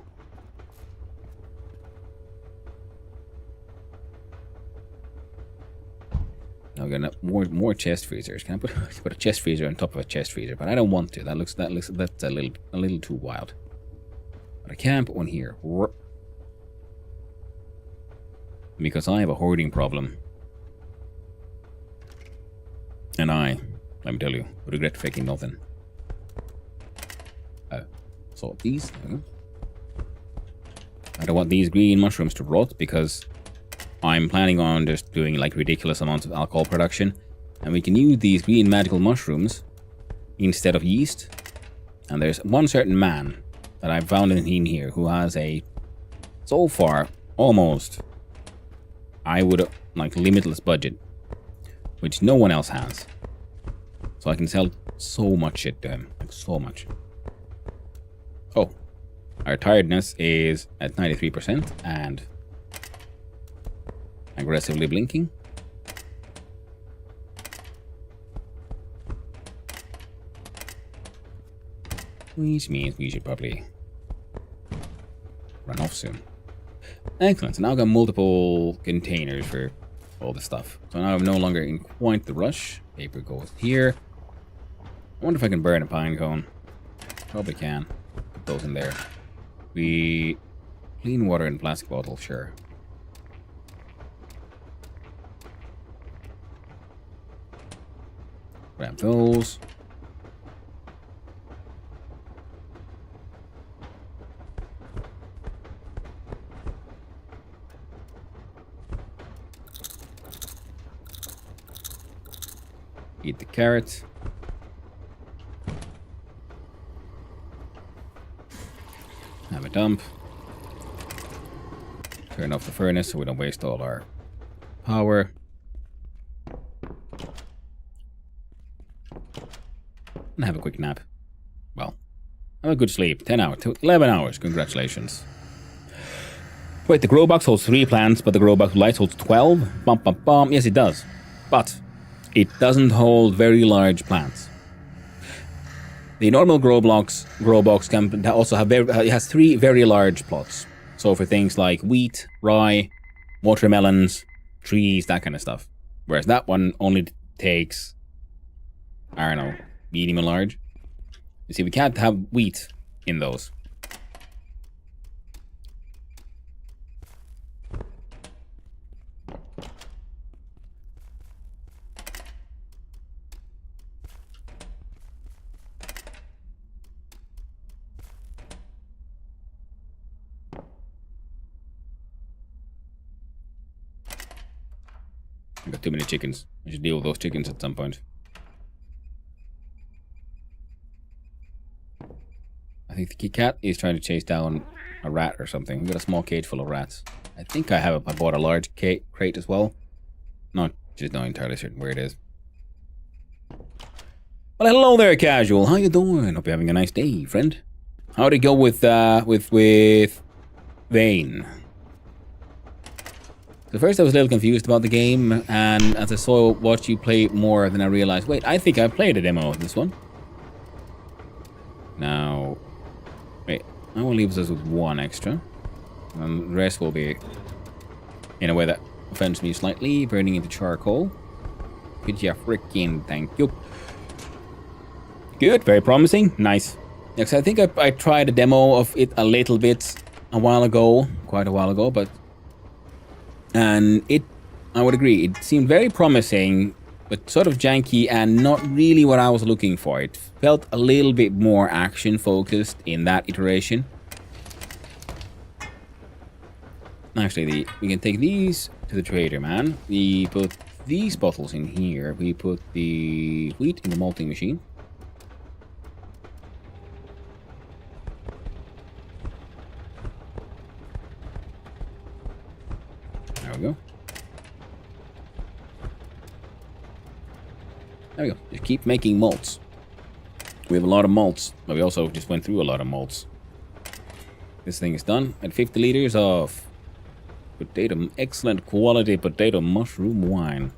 Now we're gonna more chest freezers. Can I put a chest freezer on top of a chest freezer? But I don't want to. That's a little too wild. But I can't put one here. Because I have a hoarding problem. And I, let me tell you, regret faking nothing. So these, I don't want these green mushrooms to rot because I'm planning on just doing like ridiculous amounts of alcohol production. And we can use these green magical mushrooms instead of yeast. And there's one certain man that I've found in here who has a, so far, almost, I would like limitless budget, which no one else has. So I can sell so much shit to him, like so much. Oh, our tiredness is at 93% and aggressively blinking. Which means we should probably run off soon. Excellent, so now I've got multiple containers for all the stuff. So now I'm no longer in quite the rush. Paper goes here. I wonder if I can burn a pine cone. Probably can. Put those in there. We clean water in plastic bottle, sure. Grab those. Eat the carrot. Have a dump. Turn off the furnace so we don't waste all our power. And have a quick nap. Well, have a good sleep. 10 hours, 11 hours. Congratulations. Wait, the grow box holds 3 plants, but the grow box with lights holds 12? Bum, bum, bum. Yes, it does. But it doesn't hold very large plants. The normal grow box can also have it has 3 very large plots. So for things like wheat, rye, watermelons, trees, that kind of stuff. Whereas that one only takes, I don't know, medium and large. You see, we can't have wheat in those. I've got too many chickens. I should deal with those chickens at some point. I think the cat is trying to chase down a rat or something. We've got a small cage full of rats. I think I bought a large crate as well. Not entirely certain where it is. Well, hello there, casual. How you doing? Hope you're having a nice day, friend. How'd it go with Vane? So first I was a little confused about the game, and as I watched you play more, then I realized, wait, I think I played a demo of this one. Now, wait, that one leaves us with 1 extra. And the rest will be in a way that offends me slightly, burning into charcoal. Could you freaking thank you. Good, very promising, nice. Next, I think I tried a demo of it a little bit a while ago, quite a while ago, and I would agree, it seemed very promising, but sort of janky and not really what I was looking for. It felt a little bit more action focused in that iteration. Actually, we can take these to the trader, man. We put these bottles in here. We put the wheat in the malting machine. There we go. There we go. Just keep making malts. We have a lot of malts, but we also just went through a lot of malts. This thing is done at 50 liters of excellent quality potato mushroom wine,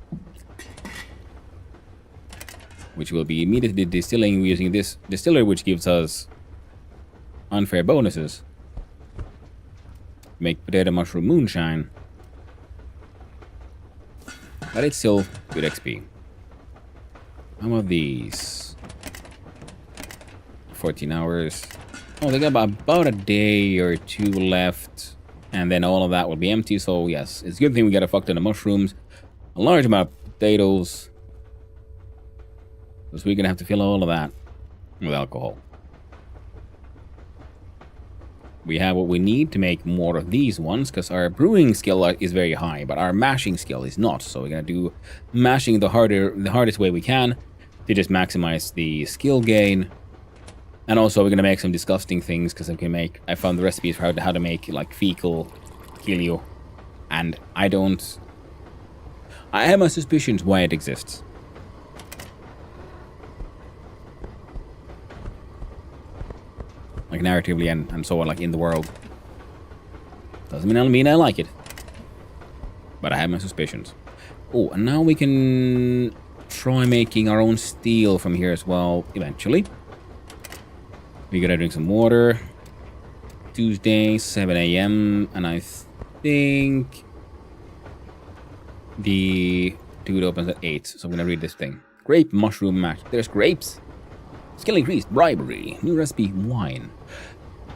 which will be immediately distilling using this distiller, which gives us unfair bonuses. Make potato mushroom moonshine. But it's still good XP. How about these? 14 hours. Oh, they got about a day or two left, and then all of that will be empty. So yes, it's a good thing we got a fuck ton of mushrooms, a large amount of potatoes, because we're gonna have to fill all of that with alcohol. We have what we need to make more of these ones, because our brewing skill is very high, but our mashing skill is not. So we're gonna do mashing the hardest way we can to just maximize the skill gain. And also we're gonna make some disgusting things, because I found the recipes for how to make like fecal helio, and I have my suspicions why it exists. Like narratively and so on, like in the world. Doesn't mean I like it, but I have my suspicions. Oh, and now we can try making our own steel from here as well, eventually. We gotta drink some water. Tuesday, 7 a.m. And I think the dude opens at 8, so I'm gonna read this thing. Grape mushroom mash. There's grapes. Skill increased. Bribery. New recipe. Wine.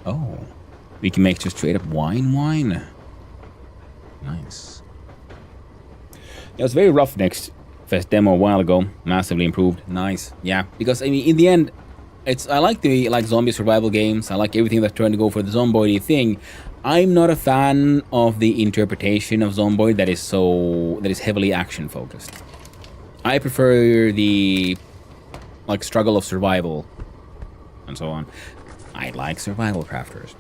Oh. We can make just straight up wine. Nice. It was very rough next Fest demo a while ago. Massively improved. Nice. Yeah. Because, I mean, in the end, I like zombie survival games. I like everything that's trying to go for the Zomboid thing. I'm not a fan of the interpretation of Zomboid that is heavily action focused. I prefer the struggle of survival and so on. I like survival crafters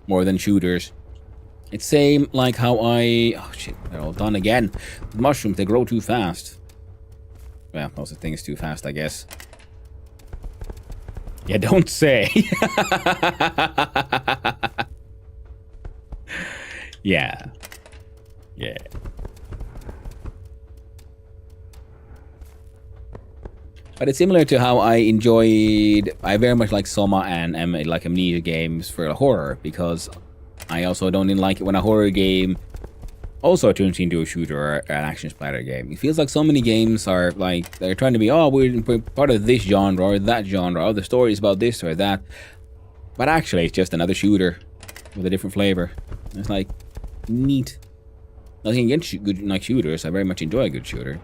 more than shooters. It's same like how oh shit, they're all done again. The mushrooms, they grow too fast. Well, most of the things too fast, I guess. Yeah, don't say. Yeah. But it's similar to how I very much like Soma and like Amnesia games for horror, because I also don't like it when a horror game also turns into a shooter or an action splatter game. It feels like so many games are like, they're trying to be, oh, we're part of this genre or that genre, or the story is about this or that. But actually, it's just another shooter with a different flavor. It's like, neat. Nothing against good shooters. I very much enjoy a good shooter.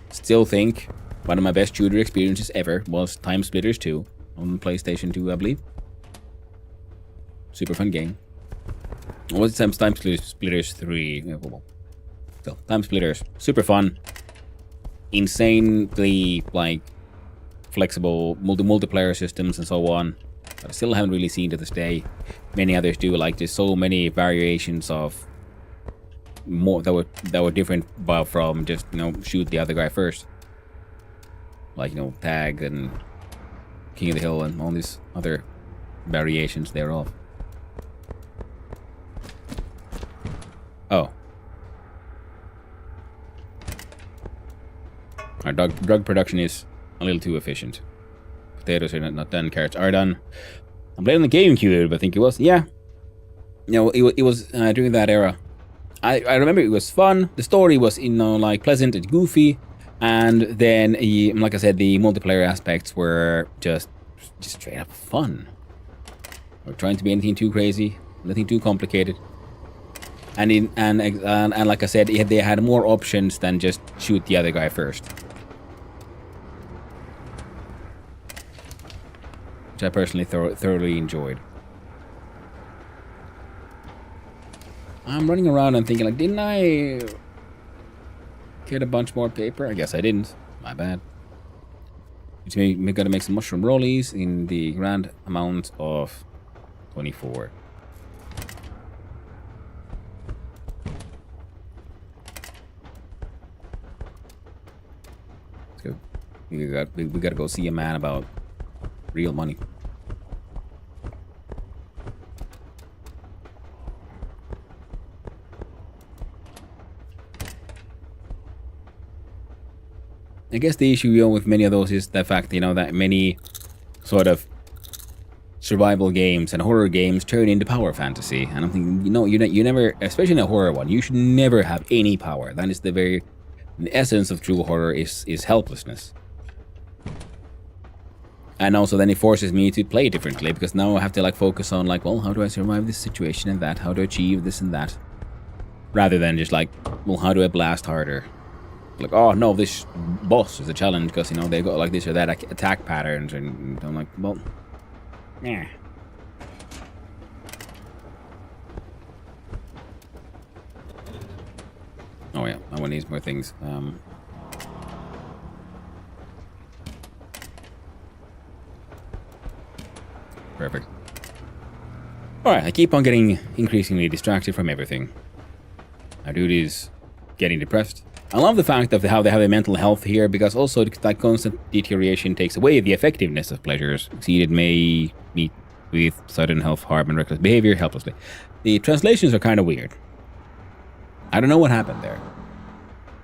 Still think one of my best shooter experiences ever was Time Splitters 2 on PlayStation 2, I believe. Super fun game. Or was it Time Splitters 3? So, Time Splitters. Super fun. Insanely, flexible multiplayer systems and so on. But I still haven't really seen to this day. Many others do. There's so many variations of more that were different from just, shoot the other guy first. Tag and King of the Hill and all these other variations thereof. Oh. Our drug production is a little too efficient. Potatoes are not done, carrots are done. I'm playing the GameCube, I think it was. Yeah. It was during that era. I remember it was fun. The story was, pleasant and goofy. And then, like I said, the multiplayer aspects were just straight up fun. We're trying to be anything too crazy, nothing too complicated. And like I said, they had more options than just shoot the other guy first, which I personally thoroughly enjoyed. I'm running around and thinking, didn't I get a bunch more paper? I guess I didn't. My bad. We gotta make some mushroom rollies in the grand amount of 24. Let's go. We gotta go see a man about real money. I guess the issue with many of those is the fact, that many sort of survival games and horror games turn into power fantasy. And I'm thinking, you never, especially in a horror one, you should never have any power. That is the essence of true horror is helplessness. And also then it forces me to play differently, because now I have to like focus on like, well, how do I survive this situation and that? How do I achieve this and that? Rather than just like, well, how do I blast harder? Like, oh no, this boss is a challenge because, you know, they got like this or that attack patterns, and I'm like, well, yeah. Oh yeah, I want these more things. Perfect. Alright, I keep on getting increasingly distracted from everything. Our dude is getting depressed. I love the fact of how they have a mental health here, because also like constant deterioration takes away the effectiveness of pleasures. Exceeded may meet with sudden health harm and reckless behavior helplessly. The translations are kind of weird. I don't know what happened there,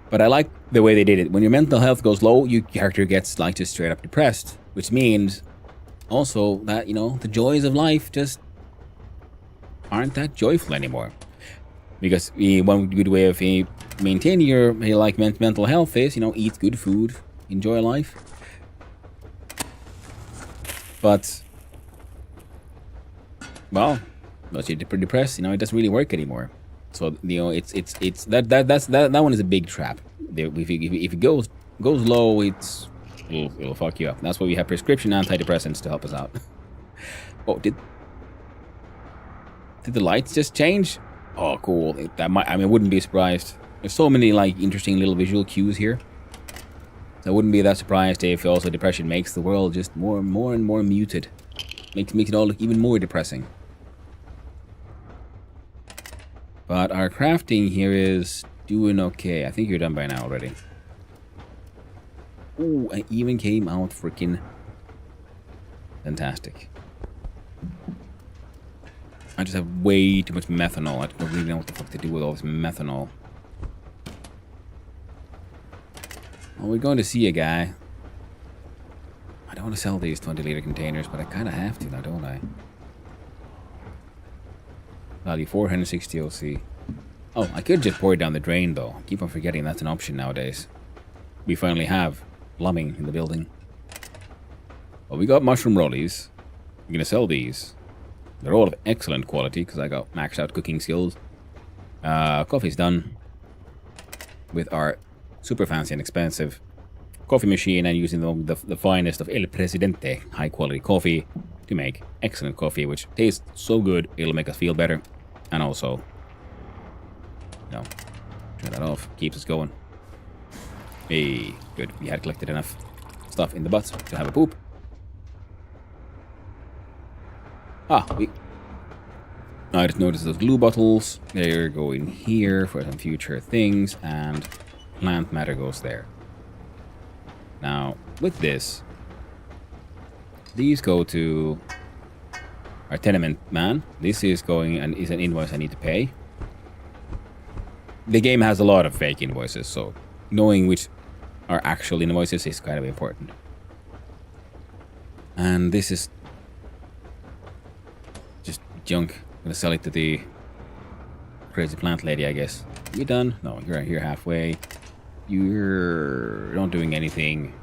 but I like the way they did it. When your mental health goes low, your character gets like just straight up depressed, which means also that, you know, the joys of life just aren't that joyful anymore. Because one good way of maintaining your like mental health is, you know, eat good food, enjoy life. But well, once you're depressed, you know, it doesn't really work anymore. So, you know, it's that one is a big trap. If it goes low, it'll fuck you up. That's why we have prescription antidepressants to help us out. Oh, did the lights just change? Oh, cool. I wouldn't be surprised. There's so many like interesting little visual cues here. So I wouldn't be that surprised if also depression makes the world just more and more muted. Makes it all look even more depressing. But our crafting here is doing okay. I think you're done by now already. Ooh, I even came out freaking fantastic. I just have way too much methanol. I don't really know what the fuck to do with all this methanol. Well, we're going to see a guy. I don't want to sell these 20-liter containers, but I kind of have to now, don't I? Value 460 OC. Oh, I could just pour it down the drain, though. I keep on forgetting that's an option nowadays. We finally have plumbing in the building. Well, we got mushroom rollies. I'm going to sell these. They're all of excellent quality because I got maxed out cooking skills. Coffee's done with our super fancy and expensive coffee machine, and using the finest of El Presidente high quality coffee to make excellent coffee, which tastes so good it'll make us feel better, and also, you know, turn that off, keeps us going. Hey, good. We had collected enough stuff in the butts to have a poop. I just noticed those glue bottles. They're going here for some future things, and plant matter goes there. Now, with this, these go to our tenement man. This is going and is an invoice I need to pay. The game has a lot of fake invoices, so knowing which are actual invoices is kind of important. And this is just junk. I'm gonna sell it to the crazy plant lady, I guess. You done? No, you're here halfway. You're not doing anything.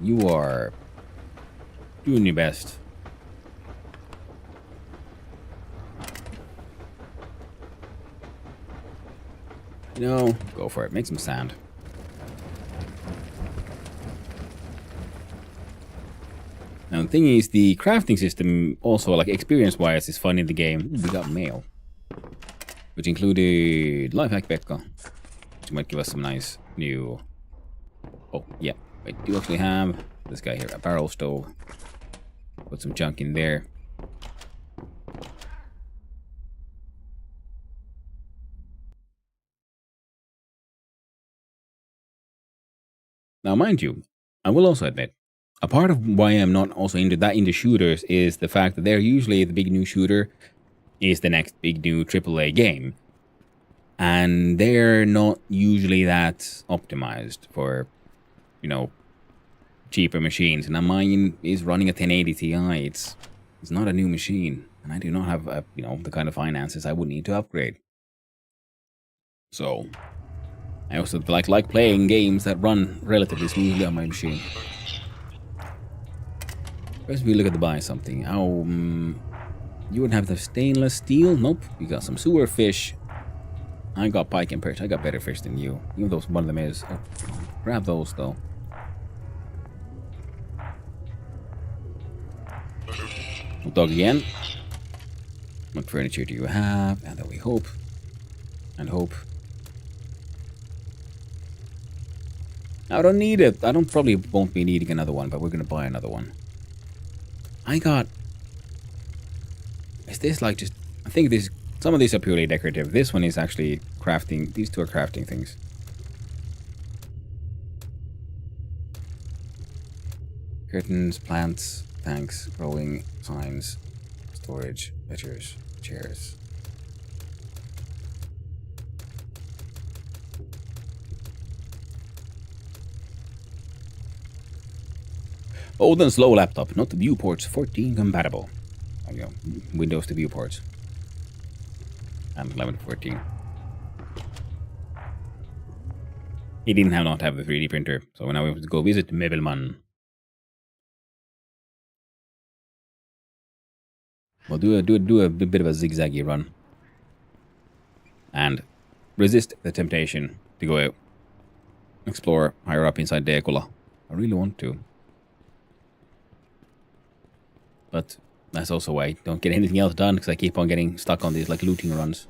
You are doing your best. You know, go for it. Make some sand. Now, the thing is, the crafting system also, like, experience-wise, is fun in the game. Ooh, we got mail. Which included Lifehack Becca. Which might give us some nice new... Oh, yeah. I do actually have this guy here, a barrel stove. Put some junk in there. Now, mind you, I will also admit, a part of why I'm not also into shooters is the fact that they're usually the big new shooter is the next big new AAA game. And they're not usually that optimized for, you know, cheaper machines. And mine is running a 1080 Ti. It's not a new machine. And I do not have, you know, the kind of finances I would need to upgrade. So, I also like playing games that run relatively smoothly on my machine. First, we look at the buy something. Oh, you wouldn't have the stainless steel? Nope. You got some sewer fish. I got pike and perch. I got better fish than you. Even though one of them is. Oh, grab those though. We'll dog again. What furniture do you have? And then we hope. And hope. I don't need it. I don't probably won't be needing another one, but we're gonna buy another one. I got. Is this like just? I think this. Some of these are purely decorative. This one is actually crafting. These two are crafting things. Curtains, plants, tanks, growing, signs, storage, pictures, chairs. Old and slow laptop, not the viewports 14 compatible. There you go. Windows to viewports. And 11 to 14. He didn't not have the 3D printer, so now we have to go visit Mebelman. We'll do a bit of a zigzaggy run. And resist the temptation to go out. Explore higher up inside Dekula. I really want to. But that's also why I don't get anything else done, because I keep on getting stuck on these like looting runs.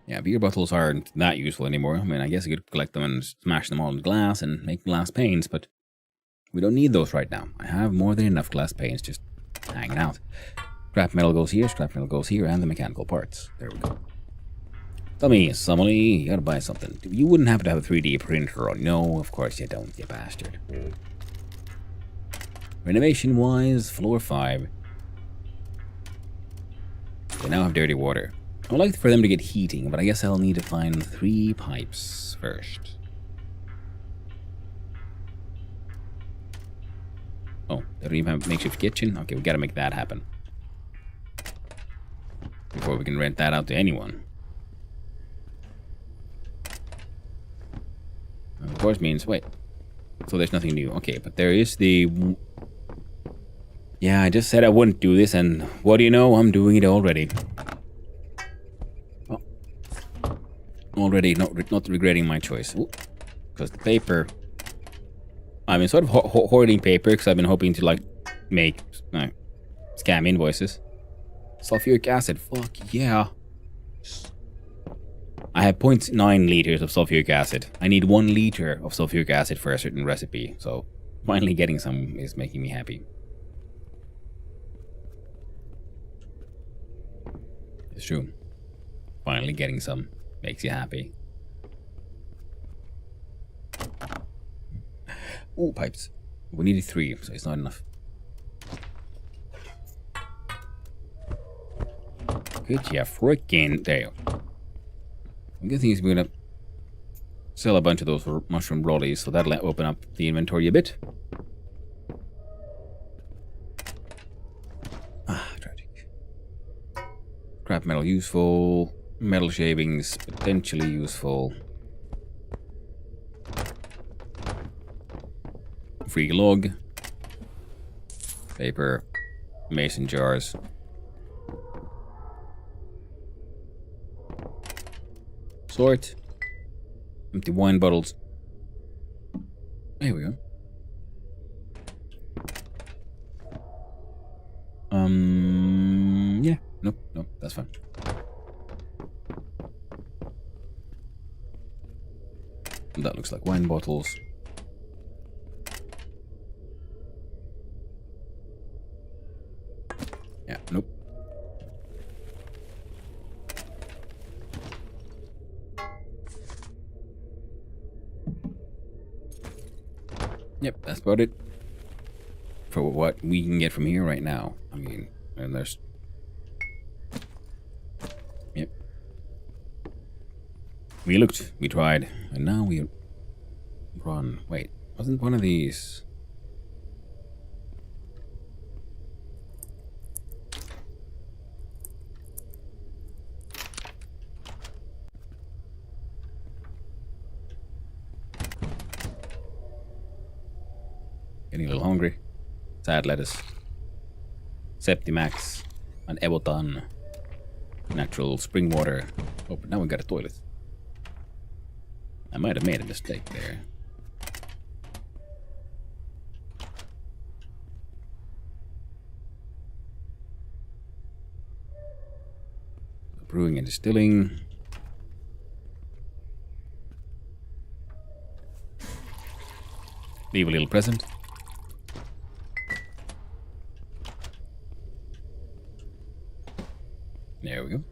Yeah, beer bottles aren't that useful anymore. I mean, I guess I could collect them and smash them all in glass and make glass panes, but we don't need those right now. I have more than enough glass panes just hanging out. Scrap metal goes here, scrap metal goes here, and the mechanical parts. There we go. Tell me, somebody, you gotta buy something. You wouldn't have to have a 3D printer on. No, of course you don't, you bastard. Renovation-wise, floor 5. They now have dirty water. I would like for them to get heating, but I guess I'll need to find 3 pipes first. Oh, they don't even have a makeshift kitchen? Okay, we gotta make that happen. Before we can rent that out to anyone. Of course means, wait. So there's nothing new. Okay, but there is the... Yeah, I just said I wouldn't do this, and what do you know? I'm doing it already. Oh. Already not regretting my choice. Because the paper... I've been sort of hoarding paper, because I've been hoping to, like, make... scam invoices. Sulfuric acid, fuck yeah. I have 0.9 liters of sulfuric acid. I need 1 liter of sulfuric acid for a certain recipe, so finally getting some is making me happy. It's true. Finally getting some makes you happy. Ooh, pipes. We needed 3, so it's not enough. Good, yeah, freaking there. I'm guessing he's going to sell a bunch of those mushroom rollies, so that'll open up the inventory a bit. Ah, tragic. Scrap metal useful. Metal shavings potentially useful. Free log. Paper. Mason jars. Sort. Empty wine bottles. There we go. Yeah. Nope, that's fine. That looks like wine bottles. Yeah, nope. Yep, that's about it. For what we can get from here right now. I mean, and there's... Yep. We looked, we tried, and now we run. Wait, wasn't one of these... Getting a little hungry. Sad lettuce. Septimax. An Evoton. Natural spring water. Oh, but now we got a toilet. I might have made a mistake there. Brewing and distilling. Leave a little present. There we go.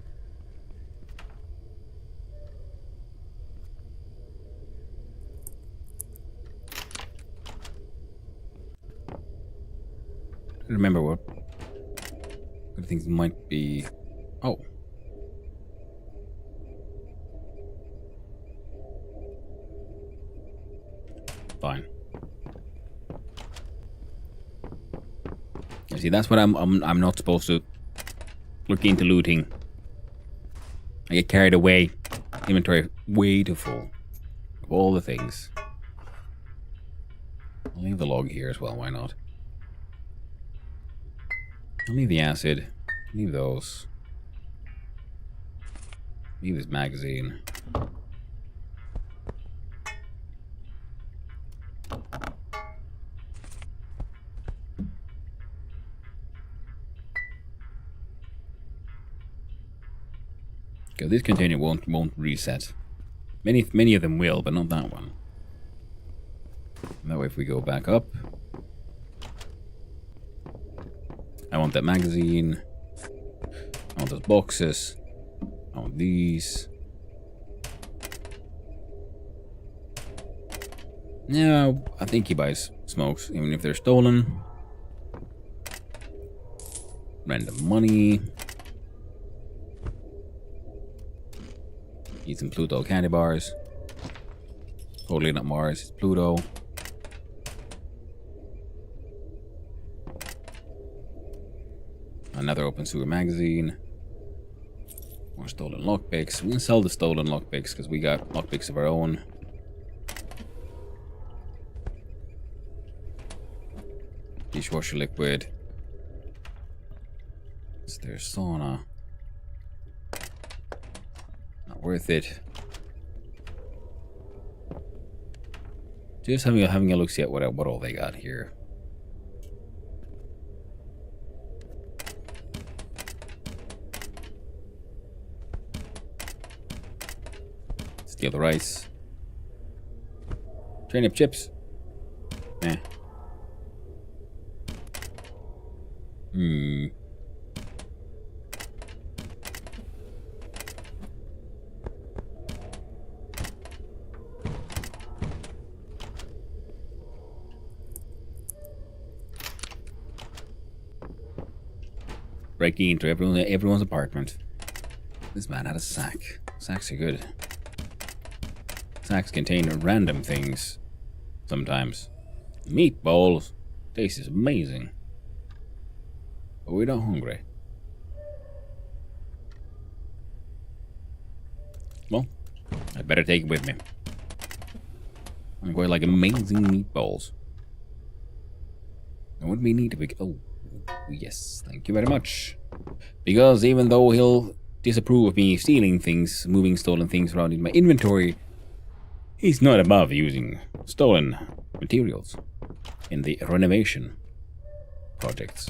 I don't remember what things might be. Oh. Fine. You see, that's what I'm not supposed to look into looting. I get carried away. Inventory way too full of all the things. I'll leave the log here as well. Why not? I'll leave the acid. Leave those. Leave this magazine. Okay, this container won't reset. Many of them will, but not that one. That way, if we go back up, I want that magazine. I want those boxes. I want these. No, I think he buys smokes, even if they're stolen. Random money. Eat some Pluto candy bars. Totally not Mars, it's Pluto. Another open sewer magazine. More stolen lockpicks. We can sell the stolen lockpicks because we got lockpicks of our own. Dishwasher liquid. Is there sauna? Not worth it. Just having a look see at what all they got here. Steal the rice. Turnip chips. Eh. Breaking into everyone's apartment. This man had a sack. Sacks are good. Sacks contain random things. Sometimes. Meatballs. Taste is amazing. But we're not hungry. Well, I better take it with me. I'm quite like amazing meatballs. And what do we need to be... Oh, yes, thank you very much. Because even though he'll disapprove of me stealing things, moving stolen things around in my inventory, he's not above using stolen materials in the renovation projects.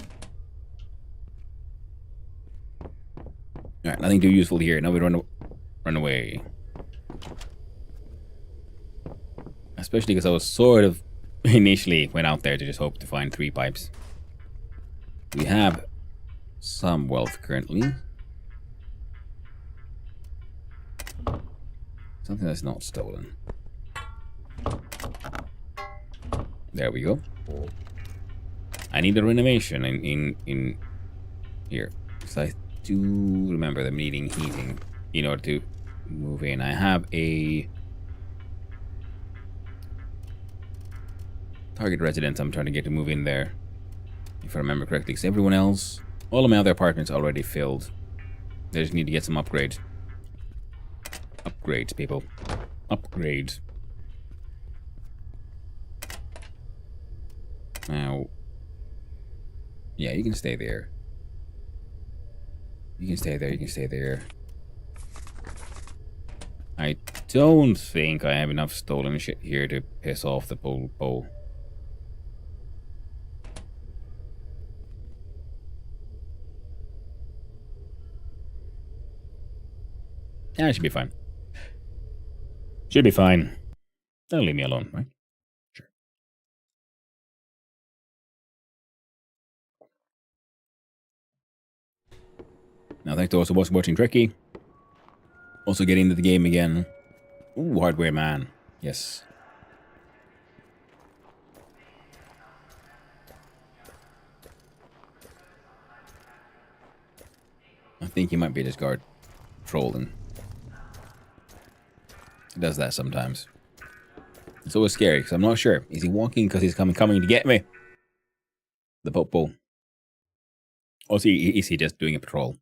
Alright, nothing too useful here. Now we run away. Especially because I was sort of initially went out there to just hope to find 3 pipes. We have some wealth currently. Something that's not stolen. There we go. I need a renovation in here. Because I do remember them needing heating in order to move in. I have a target residence I'm trying to get to move in there. If I remember correctly, because everyone else, all of my other apartments are already filled. They just need to get some upgrades. Upgrades, people. Upgrades. Now, yeah, you can stay there. You can stay there, you can stay there. I don't think I have enough stolen shit here to piss off the pole. Yeah, it should be fine. Should be fine. Don't leave me alone, right? Sure. Now, thanks to those who was watching Trekkie. Also getting into the game again. Ooh, hardware man. Yes. I think he might be this guard trolling. He does that sometimes. It's always scary because I'm not sure. Is he walking because he's coming to get me? The popo. Or is he just doing a patrol?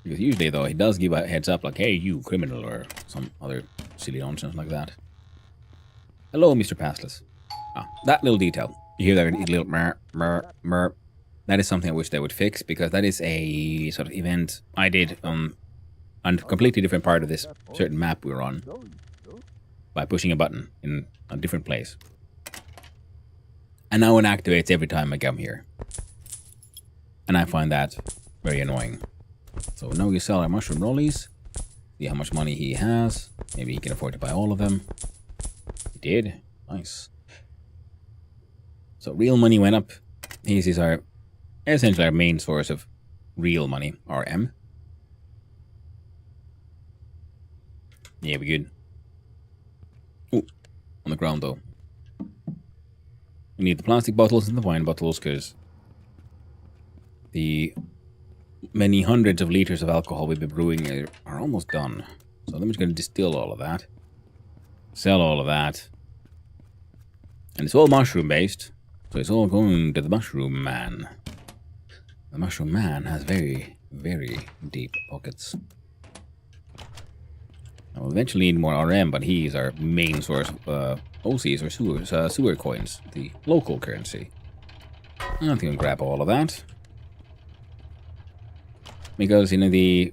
Because usually, though, he does give a heads up like, hey, you criminal, or some other silly nonsense like that. Hello, Mr. Passless. Ah, that little detail. You hear that little mer, mer, mer. That is something I wish they would fix, because that is a sort of event I did on a completely different part of this certain map we were on by pushing a button in a different place. And now it activates every time I come here. And I find that very annoying. So now we sell our mushroom rollies. See how much money he has. Maybe he can afford to buy all of them. He did. Nice. So real money went up. These is our essentially our main source of real money. RM. Yeah, we good. Ooh, on the ground though. We need the plastic bottles and the wine bottles because the many hundreds of liters of alcohol we've been brewing are almost done. So I'm just going to distill all of that. Sell all of that. And it's all mushroom based. So it's all going to the mushroom man. The mushroom man has very, very deep pockets. I will eventually need more RM, but he is our main source of OCs or sewer coins, the local currency. I think I'll grab all of that. Because, in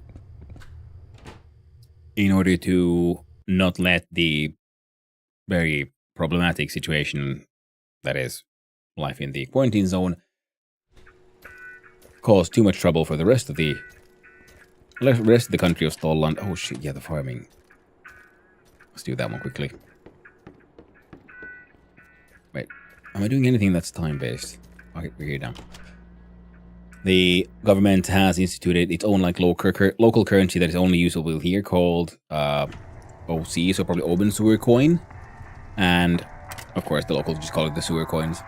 order to not let the very problematic situation that is life in the quarantine zone cause too much trouble for the rest of the country of Stolland. Oh shit, yeah, the farming. Let's do that one quickly. Wait, am I doing anything that's time-based? Okay, we're here now. The government has instituted its own like local currency that is only usable here called OC, so probably Open Sewer Coin. And, of course, the locals just call it the sewer coins.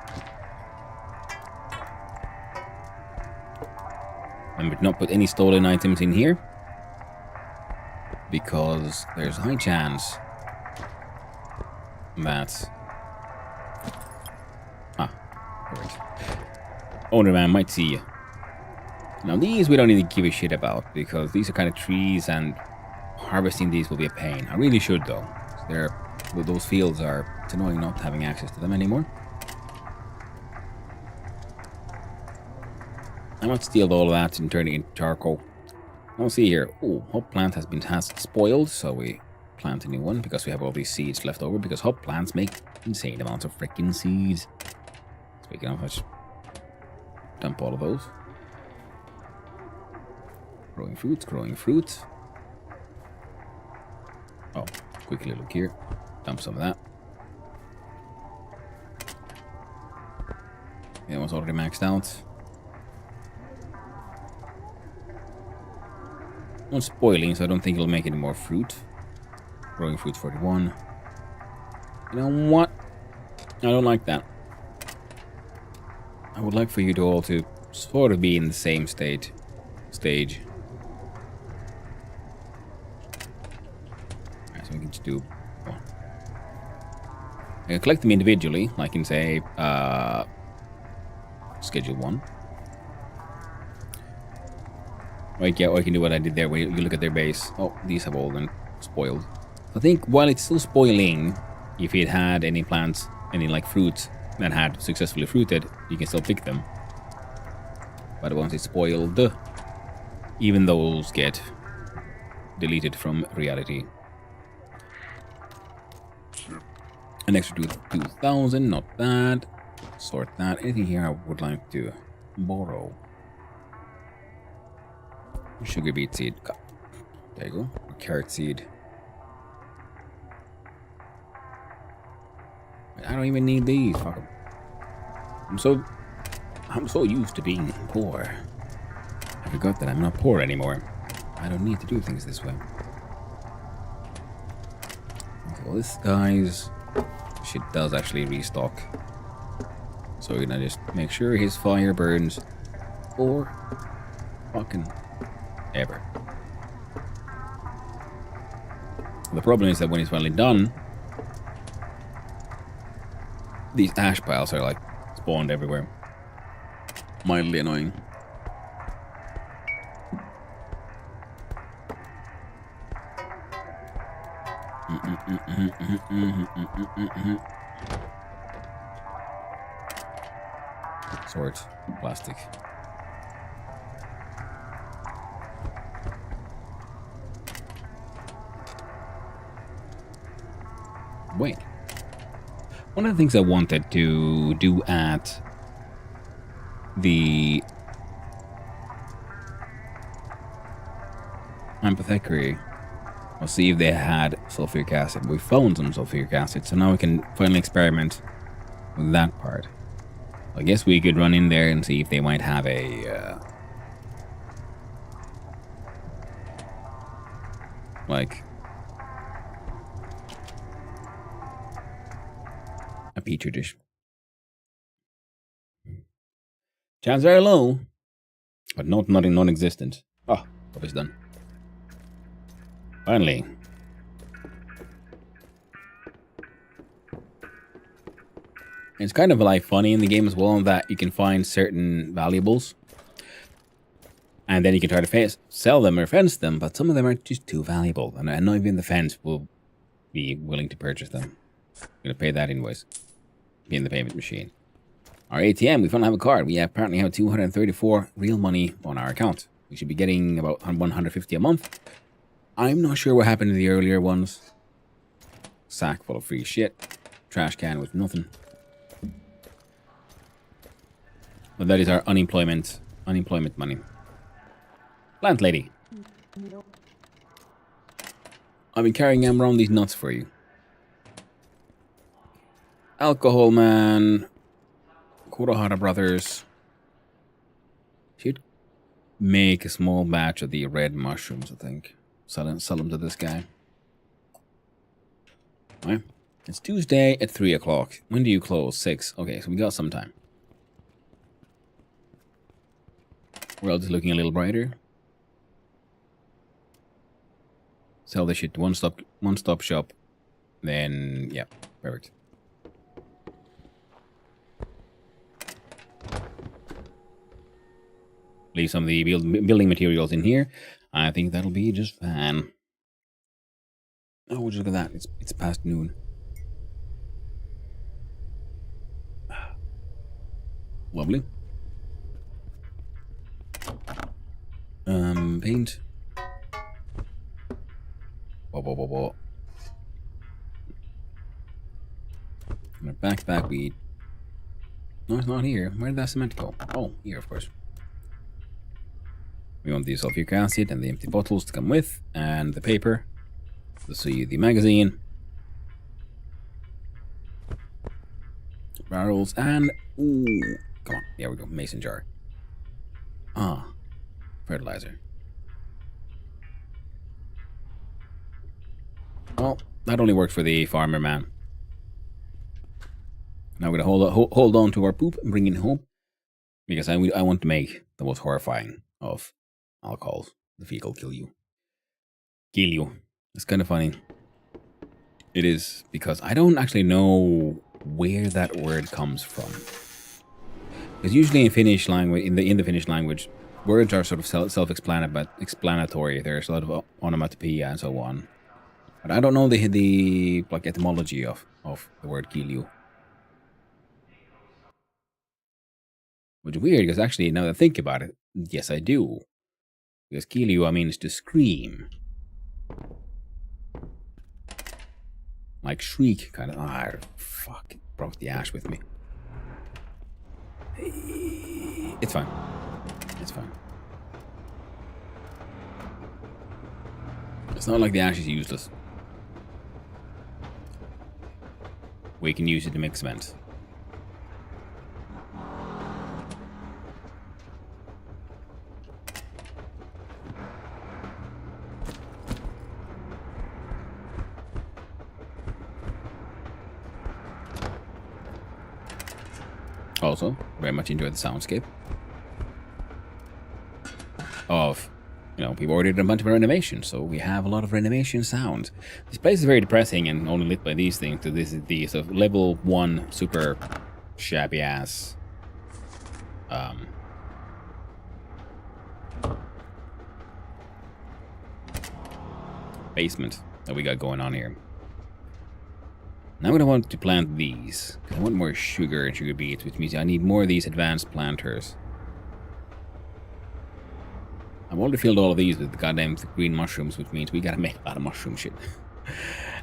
And we not put any stolen items in here. Because there's a high chance that... Owner man might see you. Now these we don't need to give a shit about, because these are kind of trees and harvesting these will be a pain. I really should though. Those fields are, it's annoying not having access to them anymore. I might steal all of that and turn it into charcoal. I'll see here. Oh, hop plant has spoiled, so we plant a new one because we have all these seeds left over, because hop plants make insane amounts of freaking seeds. Speaking of which, dump all of those. Growing fruits. Oh, quickly look here. Dump some of that. That one's already maxed out. Not spoiling, so I don't think it'll make any more fruit. Growing fruit 41. You know what? I don't like that. I would like for you to all to sort of be in the same stage. Alright, so we can just do... Oh. I can collect them individually, like in, say, Schedule 1. Or I can do what I did there, where you look at their base. Oh, these have all been spoiled. I think while it's still spoiling, if it had any plants any like fruits that had successfully fruited, you can still pick them. But once it's spoiled, even those get deleted from reality. An extra 2,000, not bad. Sort that. Anything here I would like to borrow? Sugar beet seed. There you go. Or carrot seed. I don't even need these. Fuck 'em. I'm so used to being poor. I forgot that I'm not poor anymore. I don't need to do things this way. Okay, well, this guy's shit does actually restock. So we're gonna just make sure his fire burns for fucking ever. The problem is that when it's finally done, these ash piles are like spawned everywhere. Mildly annoying. Sort plastic. Wait. One of the things I wanted to do at the apothecary was see if they had sulfuric acid. We found some sulfuric acid, so now we can finally experiment with that part. I guess we could run in there and see if they might have a like a petri dish. Chance very low, but nothing non-existent. Oh, what is done? Finally. It's kind of like funny in the game as well that you can find certain valuables and then you can try to sell them or fence them, but some of them are just too valuable and not even the fence will be willing to purchase them. I'm going to pay that invoice. Be in the payment machine. Our ATM, we finally have a card. We apparently have 234 real money on our account. We should be getting about 150 a month. I'm not sure what happened to the earlier ones. Sack full of free shit. Trash can with nothing. But that is our unemployment money. Plant lady. I've been carrying around these nuts for you. Alcohol man. Kurohara brothers. Should make a small batch of the red mushrooms, I think. Sell them to this guy. Alright. It's Tuesday at 3 o'clock. When do you close? 6. Okay, so we got some time. World is looking a little brighter. Sell this shit to one stop shop. Then, yeah, perfect. Leave some of the building materials in here. I think that'll be just fine. Oh, just look at that. It's past noon. Lovely. Paint. Whoa. In our backpack, no, it's not here. Where did that cement go? Oh, here, of course. We want the sulfuric acid and the empty bottles to come with, and the paper. Let's see the magazine. Barrels, and ooh, come on, there we go, mason jar. Ah, fertilizer. Well, that only works for the farmer man. Now we're gonna hold on to our poop and bring it home, because I want to make the most horrifying of alcohols. The fecal kill you. It's kind of funny. It is, because I don't actually know where that word comes from. Because usually in Finnish language, in the Finnish language, words are sort of self-explanatory. There's a lot of onomatopoeia and so on. But I don't know the like etymology of the word kilju. Which is weird, because actually, now that I think about it, yes, I do. Because Kiliua means to scream. Like shriek, kind of. Ah, fuck. Brought the ash with me. It's fine. It's fine. It's not like the ash is useless. We can use it to make cement. Also, very much enjoy the soundscape of, you know, we've ordered a bunch of renovations, so we have a lot of renovation sounds. This place is very depressing and only lit by these things, so this is the sort of level 1 super shabby ass basement that we got going on here. Now I want to plant these, because I want more sugar and sugar beets, which means I need more of these advanced planters. I've already filled all of these with the goddamn green mushrooms, which means we gotta make a lot of mushroom shit.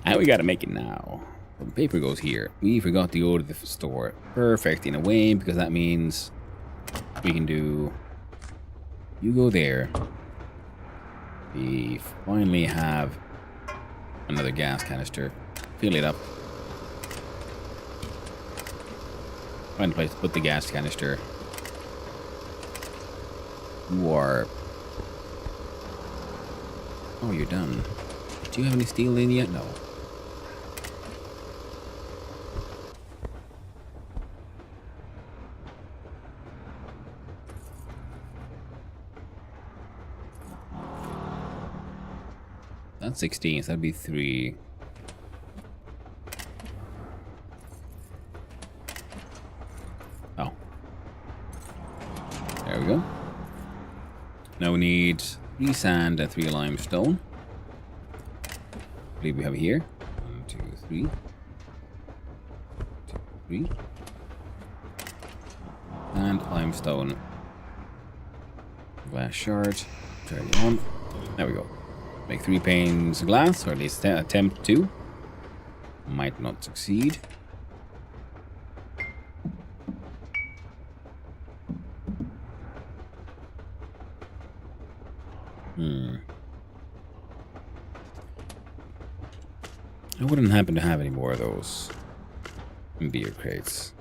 And we gotta make it now. Well, the paper goes here. We forgot to go to the store. Perfect, in a way, because that means we can do... You go there. We finally have another gas canister. Fill it up. Find a place to put the gas canister. You are... Oh, you're done. Do you have any steel in yet? No. That's 16, so that'd be 3. Oh. There we go. Now we need 3 sand and 3 limestone. I believe we have here. 1, 2, 3. 2, 3. And limestone. Glass shard. Turn it on. There we go. Make 3 panes of glass, or at least attempt to. Might not succeed. I wouldn't happen to have any more of those beer crates.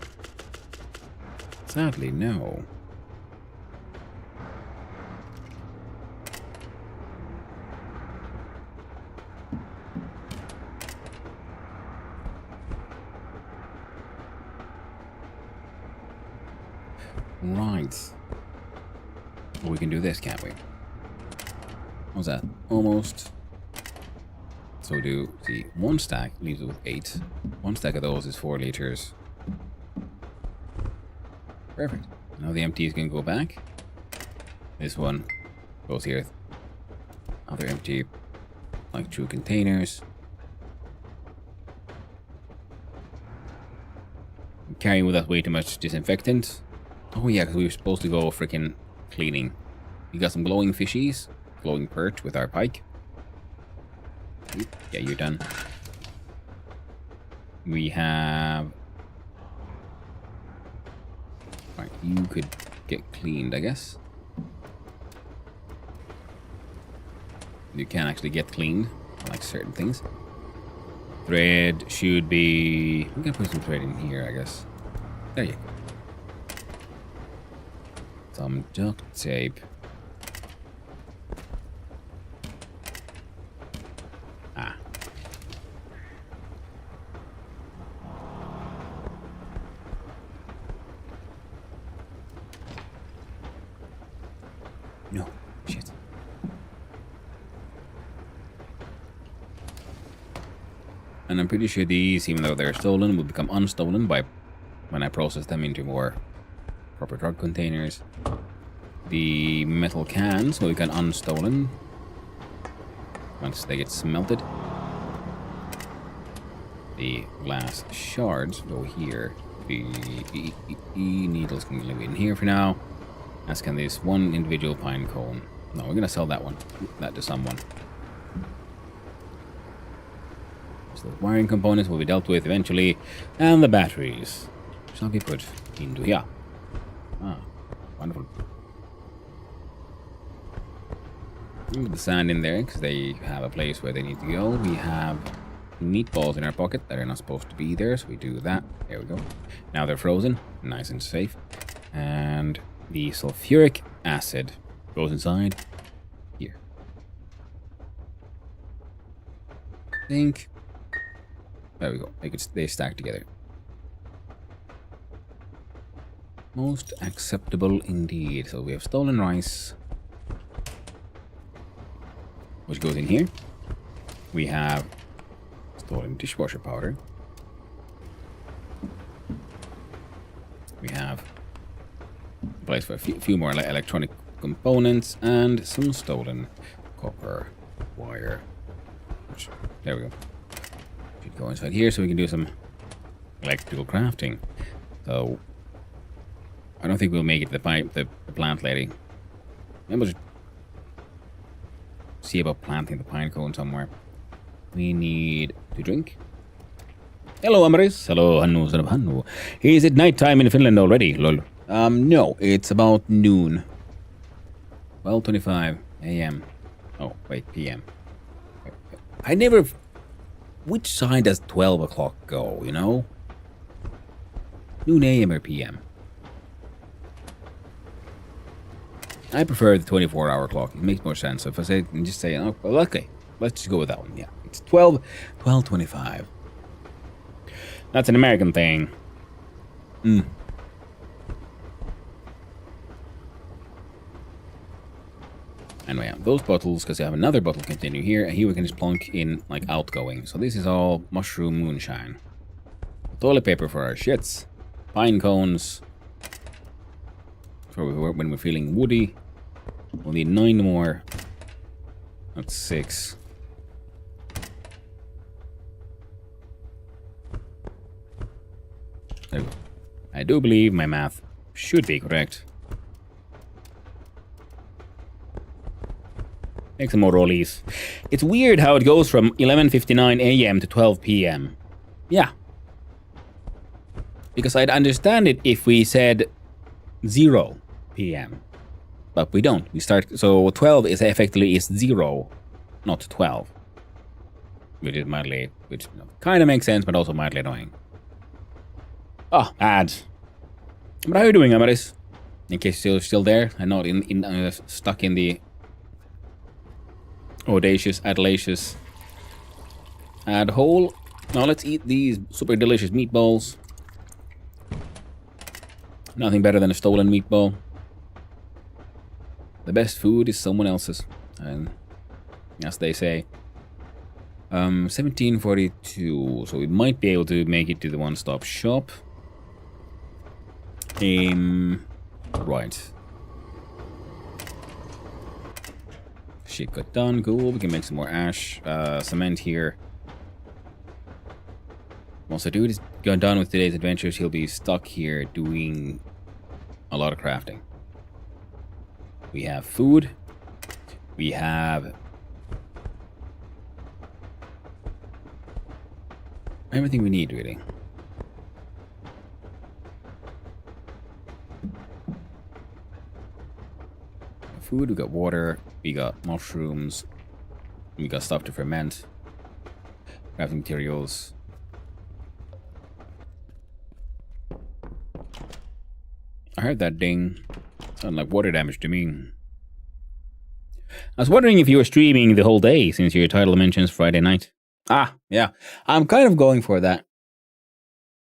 Sadly, no. Right. Well, we can do this, can't we? What's that? Almost. So do the 1 stack leaves it with 8. 1 stack of those is 4 liters. Perfect. Now the empty is going to go back. This one goes here. Other empty, like 2 containers. I'm carrying with us way too much disinfectant. Oh yeah, because we were supposed to go freaking cleaning. We got some glowing fishies, glowing perch with our pike. Yeah, you're done. We have... Right, you could get cleaned, I guess. You can actually get cleaned, like certain things. Thread should be... We can put some thread in here, I guess. There you go. Some duct tape. Ah. No. Shit. And I'm pretty sure these, even though they're stolen, will become unstolen by when I process them into more proper drug containers. The metal cans will become unstolen once they get smelted. the glass shards go here. The needles can live in here for now. As can this one individual pine cone. No, we're gonna sell that one. That to someone. So the wiring components will be dealt with eventually, and the batteries shall be put into here. Ah, wonderful. Put the sand in there because they have a place where they need to go. We have meatballs in our pocket that are not supposed to be there, so we do that. There we go. Now they're frozen, nice and safe. And the sulfuric acid goes inside here. I think. There we go. They stack together. Most acceptable indeed. So we have stolen rice, which goes in here. We have stolen dishwasher powder. We have a place for a few more electronic components and some stolen copper wire. Which, there we go. Should go inside here so we can do some electrical crafting. So I don't think we'll make it to the plant lady. Maybe we'll just see about planting the pine cone somewhere. We need to drink. Hello, Amaris. Hello, Hannu, son of Hannu. Is it nighttime in Finland already? Lol. No, it's about noon. 12:25 a.m. Oh, wait, p.m. I never... Which side does 12 o'clock go, you know? Noon a.m. or p.m.? I prefer the 24-hour clock. It makes more sense. So if I say, just say, oh, well, okay, let's just go with that one. Yeah, it's 12:25. That's an American thing. Anyway, those bottles, because I have another bottle container here, and here we can just plunk in, like, outgoing. So this is all mushroom moonshine. Toilet paper for our shits. Pine cones. For when we're feeling woody. We'll need 9 more. That's 6. There we go. I do believe my math should be correct. Make some more rollies. It's weird how it goes from 11:59 a.m. to 12 p.m. Yeah. Because I'd understand it if we said 0 p.m. But we don't. We start... So 12 is effectively 0, not 12. Which is mildly... Which kind of makes sense, but also mildly annoying. Oh, ads. But how are you doing, Amaris? In case you're still there and not stuck in the... audacious, adlacious ad hole. Now let's eat these super delicious meatballs. Nothing better than a stolen meatball. The best food is someone else's, and as they say. 1742, so we might be able to make it to the one-stop shop. Right. Shit got done. Cool. We can make some more ash. Cement here. Once the dude is done with today's adventures, he'll be stuck here doing a lot of crafting. We have food. We have everything we need, really. Food, we got water, we got mushrooms, we got stuff to ferment, crafting materials. I heard that ding. Sounded like water damage to me. I was wondering if you were streaming the whole day since your title mentions Friday night. Ah, yeah. I'm kind of going for that.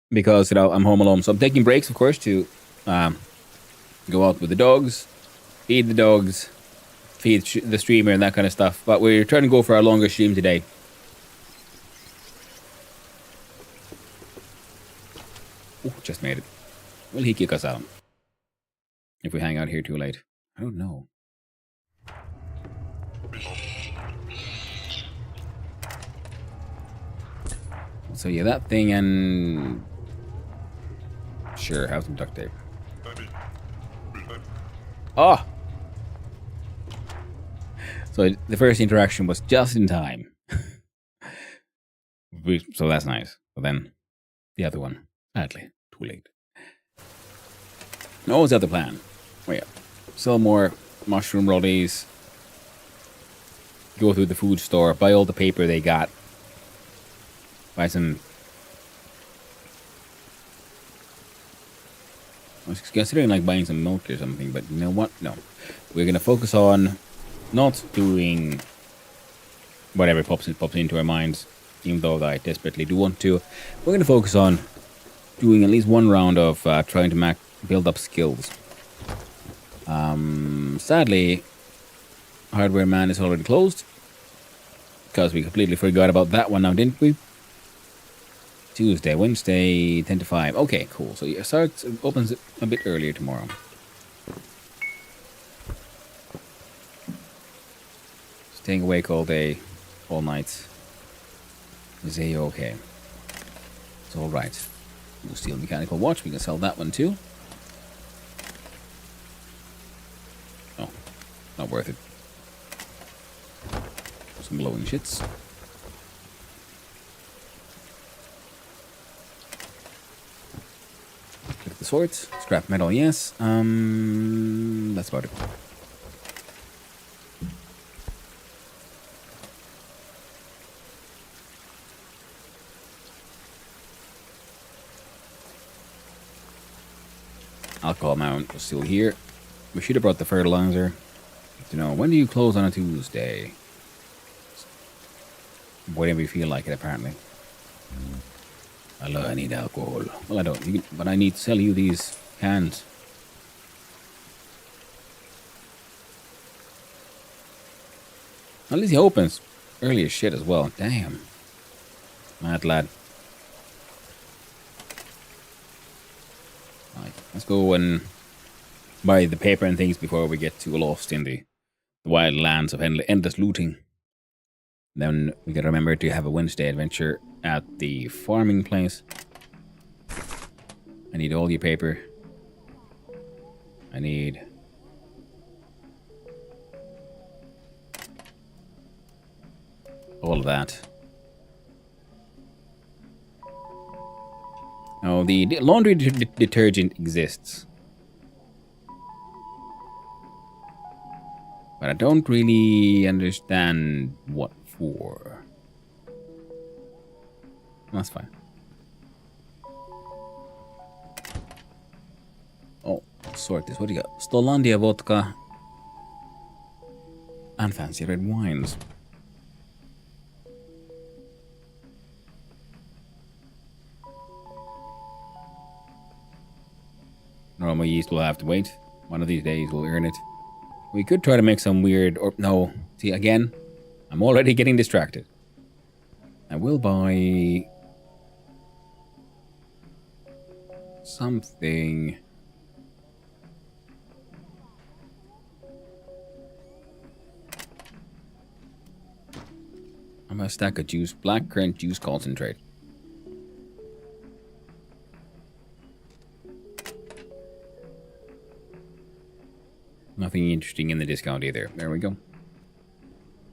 Because, you know, I'm home alone. So I'm taking breaks, of course, to go out with the dogs. Feed the dogs, feed the streamer and that kind of stuff. But we're trying to go for our longer stream today. Oh, just made it. Will he kick us out? If we hang out here too late? I don't know. So yeah, that thing and... Sure, have some duct tape. Oh! So the first interaction was just in time. So that's nice. But then the other one, sadly, too late. What was the other plan? Oh yeah, sell more mushroom rollies. Go through the food store, buy all the paper they got. Buy some... I was considering like buying some milk or something, but you know what? No. We're gonna focus on not doing whatever pops into our minds, even though I desperately do want to. We're gonna focus on doing at least one round of trying to build up skills. Sadly, Hardware Man is already closed because we completely forgot about that one now, didn't we? Tuesday, Wednesday, 10 to 5. Okay, cool. So it opens a bit earlier tomorrow. Staying awake all day, all night. Is okay. It's alright. We'll steal mechanical watch. We can sell that one too. Oh, not worth it. Some glowing shits. Look at the swords. Scrap metal, yes. That's about it. Alcohol mount was still here. We should have brought the fertilizer. You know, when do you close on a Tuesday? Whenever you feel like it, apparently. I need alcohol. Well, I don't. But I need to sell you these cans. At least he opens early as shit as well. Damn. Mad lad. Right, let's go and buy the paper and things before we get too lost in the wild lands of endless looting. Then we can remember to have a Wednesday adventure at the farming place. I need all your paper. I need... all of that. Oh, the laundry detergent exists. But I don't really understand what for. That's fine. Oh, sort this. What do you got? Stolandia vodka. And fancy red wines. Normal yeast will have to wait. One of these days we'll earn it. We could try to make some weird... or no. See, again, I'm already getting distracted. I will buy... something... I'm gonna stack a juice. Black currant juice concentrate. Nothing interesting in the discount either. There we go.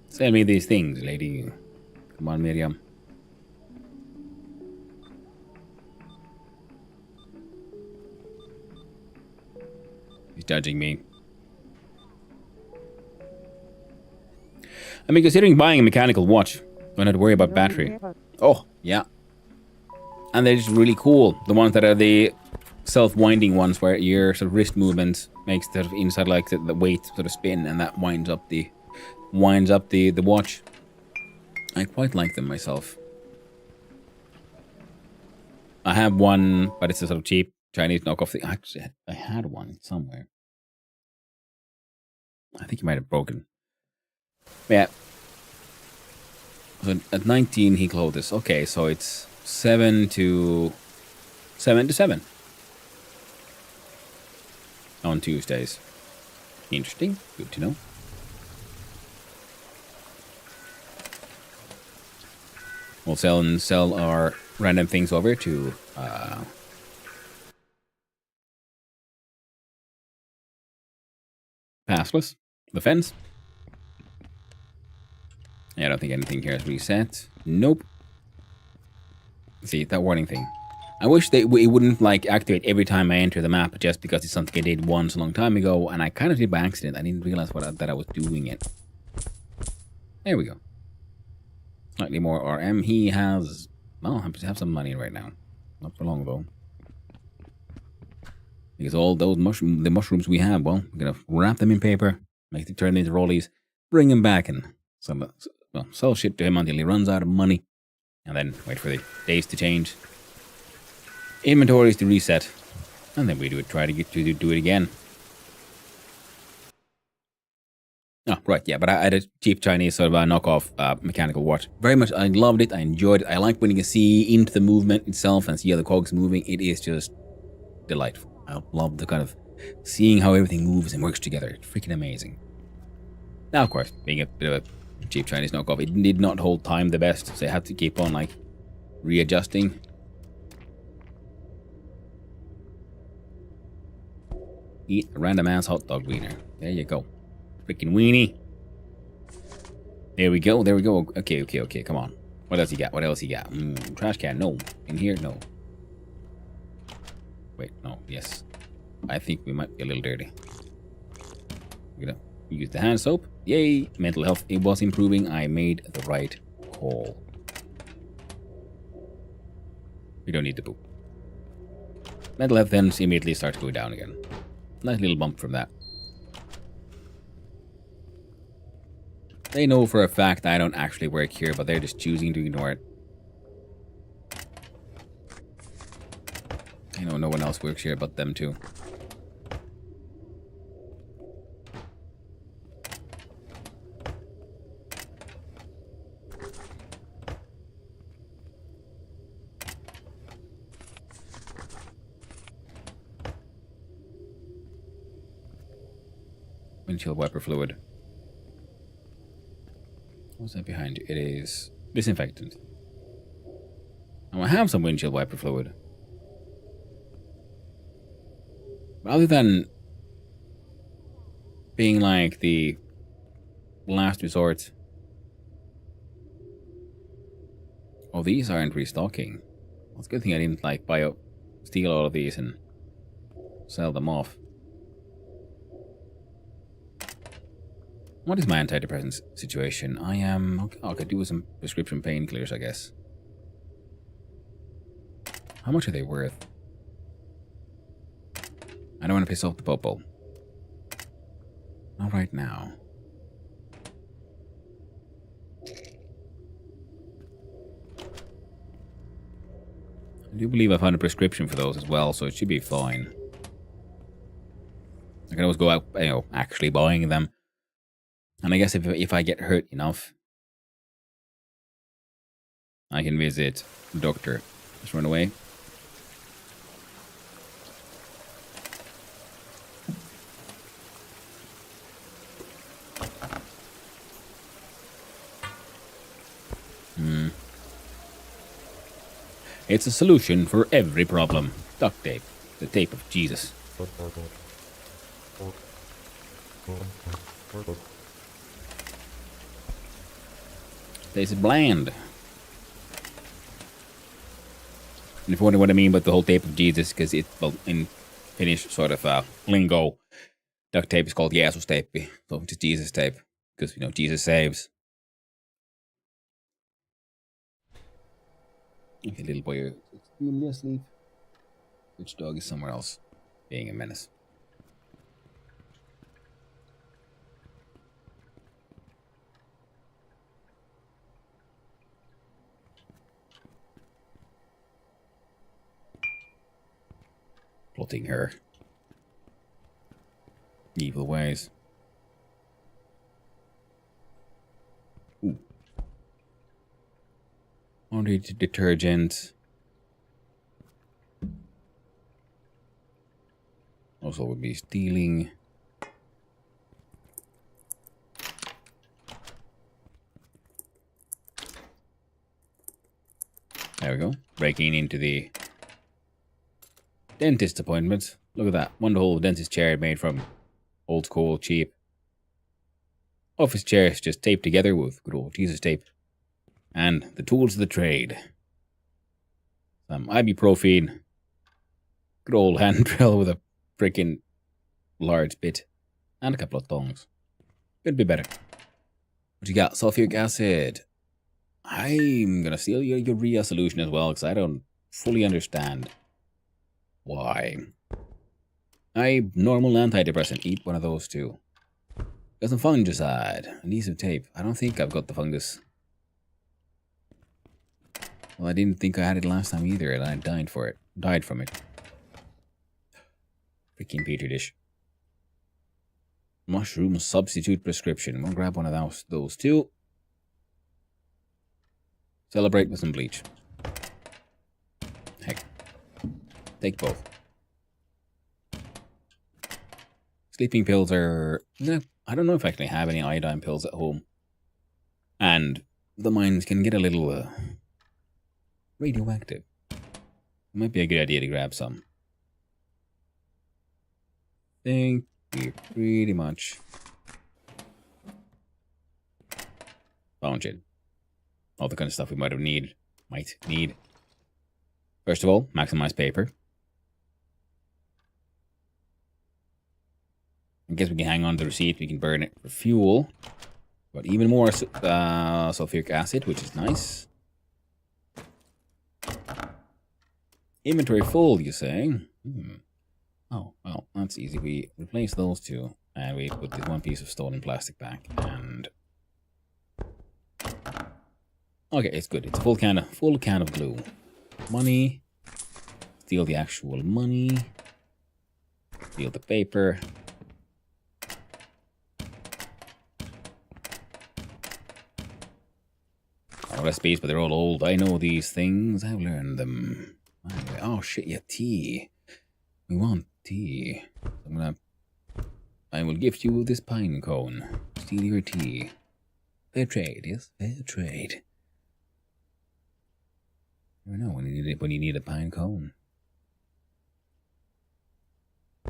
Sell me these things, lady. Come on, Miriam. He's judging me. I mean, considering buying a mechanical watch, don't have to worry about battery. Oh, yeah. And they're just really cool. The ones that are the self-winding ones where your sort of wrist movement makes the inside like the weight sort of spin, and that winds up the watch. I quite like them myself. I have one, but it's a sort of cheap Chinese knockoff thing. Actually, I had one somewhere. I think it might have broken. Yeah. So at 19 he closed this. Okay, so it's 7 to 7 on Tuesdays. Interesting. Good to know. We'll sell our random things over to Passless, the fence. Yeah, I don't think anything here is reset. Nope. See, that warning thing. I wish it wouldn't like activate every time I enter the map just because it's something I did once a long time ago, and I kind of did by accident. I didn't realize that I was doing it. There we go. Slightly more RM. He has, well, have some money right now. Not for long though. Because all those the mushrooms we have, well, we're gonna wrap them in paper, make them turn into rollies, bring them back, and sell shit to him until he runs out of money, and then wait for the days to change, inventories to reset, and then we try to get to do it again. Oh, right, yeah, but I had a cheap Chinese sort of a knockoff mechanical watch. Very much, I loved it, I enjoyed it. I like when you can see into the movement itself and see how the cogs moving. It is just delightful. I love the kind of seeing how everything moves and works together. It's freaking amazing. Now, of course, being a bit of a cheap Chinese knockoff, it did not hold time the best, so I had to keep on, like, readjusting. Eat a random ass hot dog wiener. There you go. Freaking weenie. There we go, there we go. Okay, come on. What else you got? What else you got? Trash can, no. In here, no. Wait, no, yes. I think we might be a little dirty. We're gonna use the hand soap. Yay! Mental health, it was improving. I made the right call. We don't need the poop. Mental health then immediately starts going down again. Nice little bump from that. They know for a fact I don't actually work here, but they're just choosing to ignore it. I know no one else works here but them too. Windshield wiper fluid. What's that behind you? It is disinfectant. Now I have some windshield wiper fluid. Rather than being like the last resort. Oh, these aren't restocking. Well, it's a good thing I didn't like steal all of these and sell them off. What is my antidepressant situation? I am... Okay, I could do with some prescription painkillers, I guess. How much are they worth? I don't want to piss off the popo. Not right now. I do believe I found a prescription for those as well, so it should be fine. I can always go out, actually buying them. And I guess if I get hurt enough, I can visit the doctor. Just run away. It's a solution for every problem. Duct tape. The tape of Jesus. Tastes bland. And if you wonder what I mean about the whole tape of Jesus, because it's, well, in Finnish sort of lingo, duct tape is called Jesus tape, so it's Jesus tape, because, Jesus saves. Okay, little boy, you're extremely asleep. Which dog is somewhere else, being a menace? Plotting her evil ways. Ooh. Laundry detergent. Also would be stealing. There we go. Breaking into the dentist appointment. Look at that. Wonderful dentist chair made from old school, cheap office chairs just taped together with good old Jesus tape. And the tools of the trade. Some ibuprofen. Good old hand drill with a freaking large bit. And a couple of tongs. Could be better. What you got? Sulfuric acid. I'm gonna steal your urea solution as well, because I don't fully understand why. Normal antidepressant. Eat one of those too. Got some fungicide. Adhesive tape. I don't think I've got the fungus. Well, I didn't think I had it last time either, and I died for it. Died from it. Freaking petri dish. Mushroom substitute prescription. I'm gonna grab one of those two. Celebrate with some bleach. Heck. Take both. Sleeping pills are... I don't know if I actually have any iodine pills at home. And the mines can get a little radioactive. It might be a good idea to grab some. Think we pretty much found it. All the kind of stuff we might need. First of all, maximize paper. I guess we can hang on to the receipt. We can burn it for fuel. But even more sulfuric acid, which is nice. Inventory full, you say? Oh, well, that's easy. We replace those two. And we put this one piece of stolen plastic back. And... okay, it's good. It's a full can of glue. Money. Steal the actual money. Steal the paper. Recipes, but they're all old. I know these things. I've learned them. Anyway, oh shit, yeah, tea. We want tea. I will gift you this pine cone. Steal your tea. Fair trade, yes? Fair trade. You never know when you need a pine cone.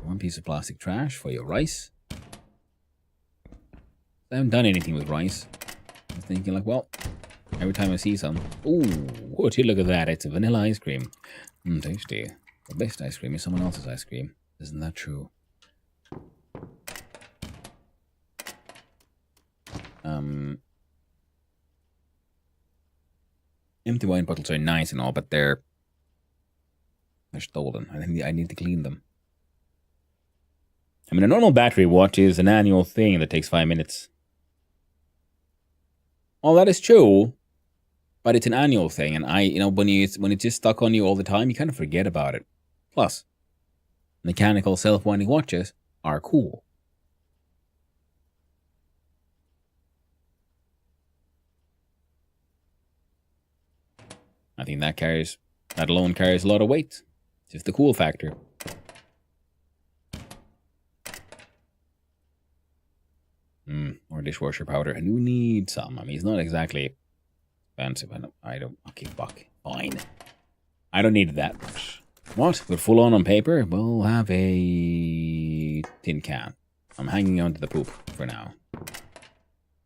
One piece of plastic trash for your rice. I haven't done anything with rice. I was thinking like, well, every time I see some... ooh, would you look at that? It's a vanilla ice cream. Tasty. The best ice cream is someone else's ice cream. Isn't that true? Empty wine bottles are nice and all, but they're stolen. I need to clean them. I mean, a normal battery watch is an annual thing that takes 5 minutes. All that is true, but it's an annual thing, and when it's just stuck on you all the time, you kind of forget about it. Plus, mechanical self-winding watches are cool. I think that alone carries a lot of weight. It's just the cool factor. Or dishwasher powder. And you need some. I mean, it's not exactly expensive. Okay, fuck. Fine. I don't need that much. What? We're full on paper? We'll have a tin can. I'm hanging on to the poop for now.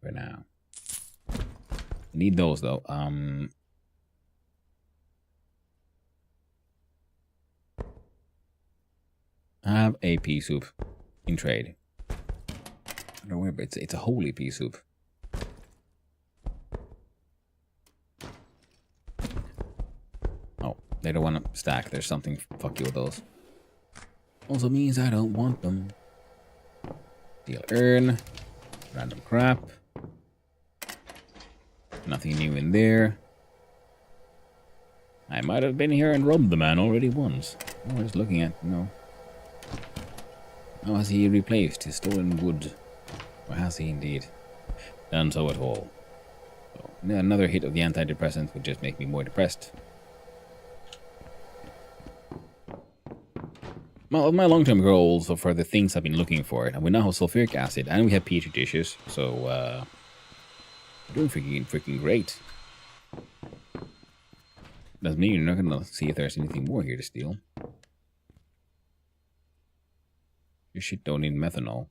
I need those, though. Have a pea soup in trade. I don't know, but it's a holy pea soup. Oh, they don't want to stack. There's something. Fuck you with those. Also means I don't want them. Deal earn. Random crap. Nothing new in there. I might have been here and robbed the man already once. Oh, just looking at, How has he replaced his stolen wood? Or has he indeed done so at all? So, another hit of the antidepressant would just make me more depressed. My long-term goals for the things I've been looking for, and we now have sulfuric acid, and we have petri dishes, so we're doing freaking great. Doesn't mean you're not gonna see if there's anything more here to steal. Your shit don't need methanol.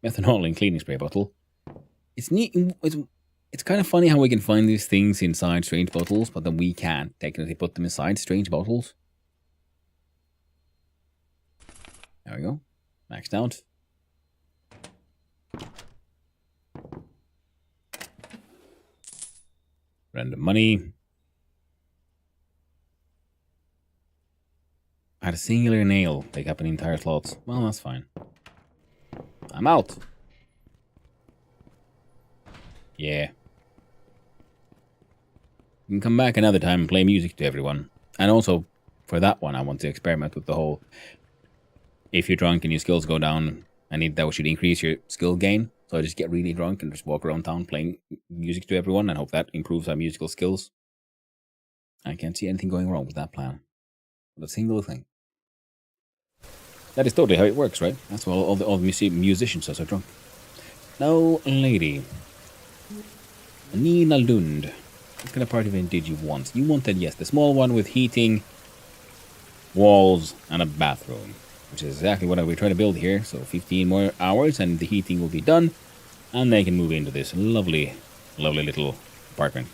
Methanol in cleaning spray bottle. It's neat. It's kind of funny how we can find these things inside strange bottles, but then we can't technically put them inside strange bottles. There we go. Maxed out. Random money. I had a singular nail take up an entire slot. Well, that's fine. I'm out. Yeah. You can come back another time and play music to everyone. And also, for that one, I want to experiment with the whole... If you're drunk and your skills go down, that should increase your skill gain. So I just get really drunk and just walk around town playing music to everyone and hope that improves our musical skills. I can't see anything going wrong with that plan. Not a single thing. That is totally how it works, right? That's why all the musicians are so drunk. Now, lady. Nina Lund. What kind of party event did you want? You wanted, yes, the small one with heating, walls, and a bathroom. Which is exactly what we're trying to build here. So 15 more hours and the heating will be done. And they can move into this lovely, lovely little apartment.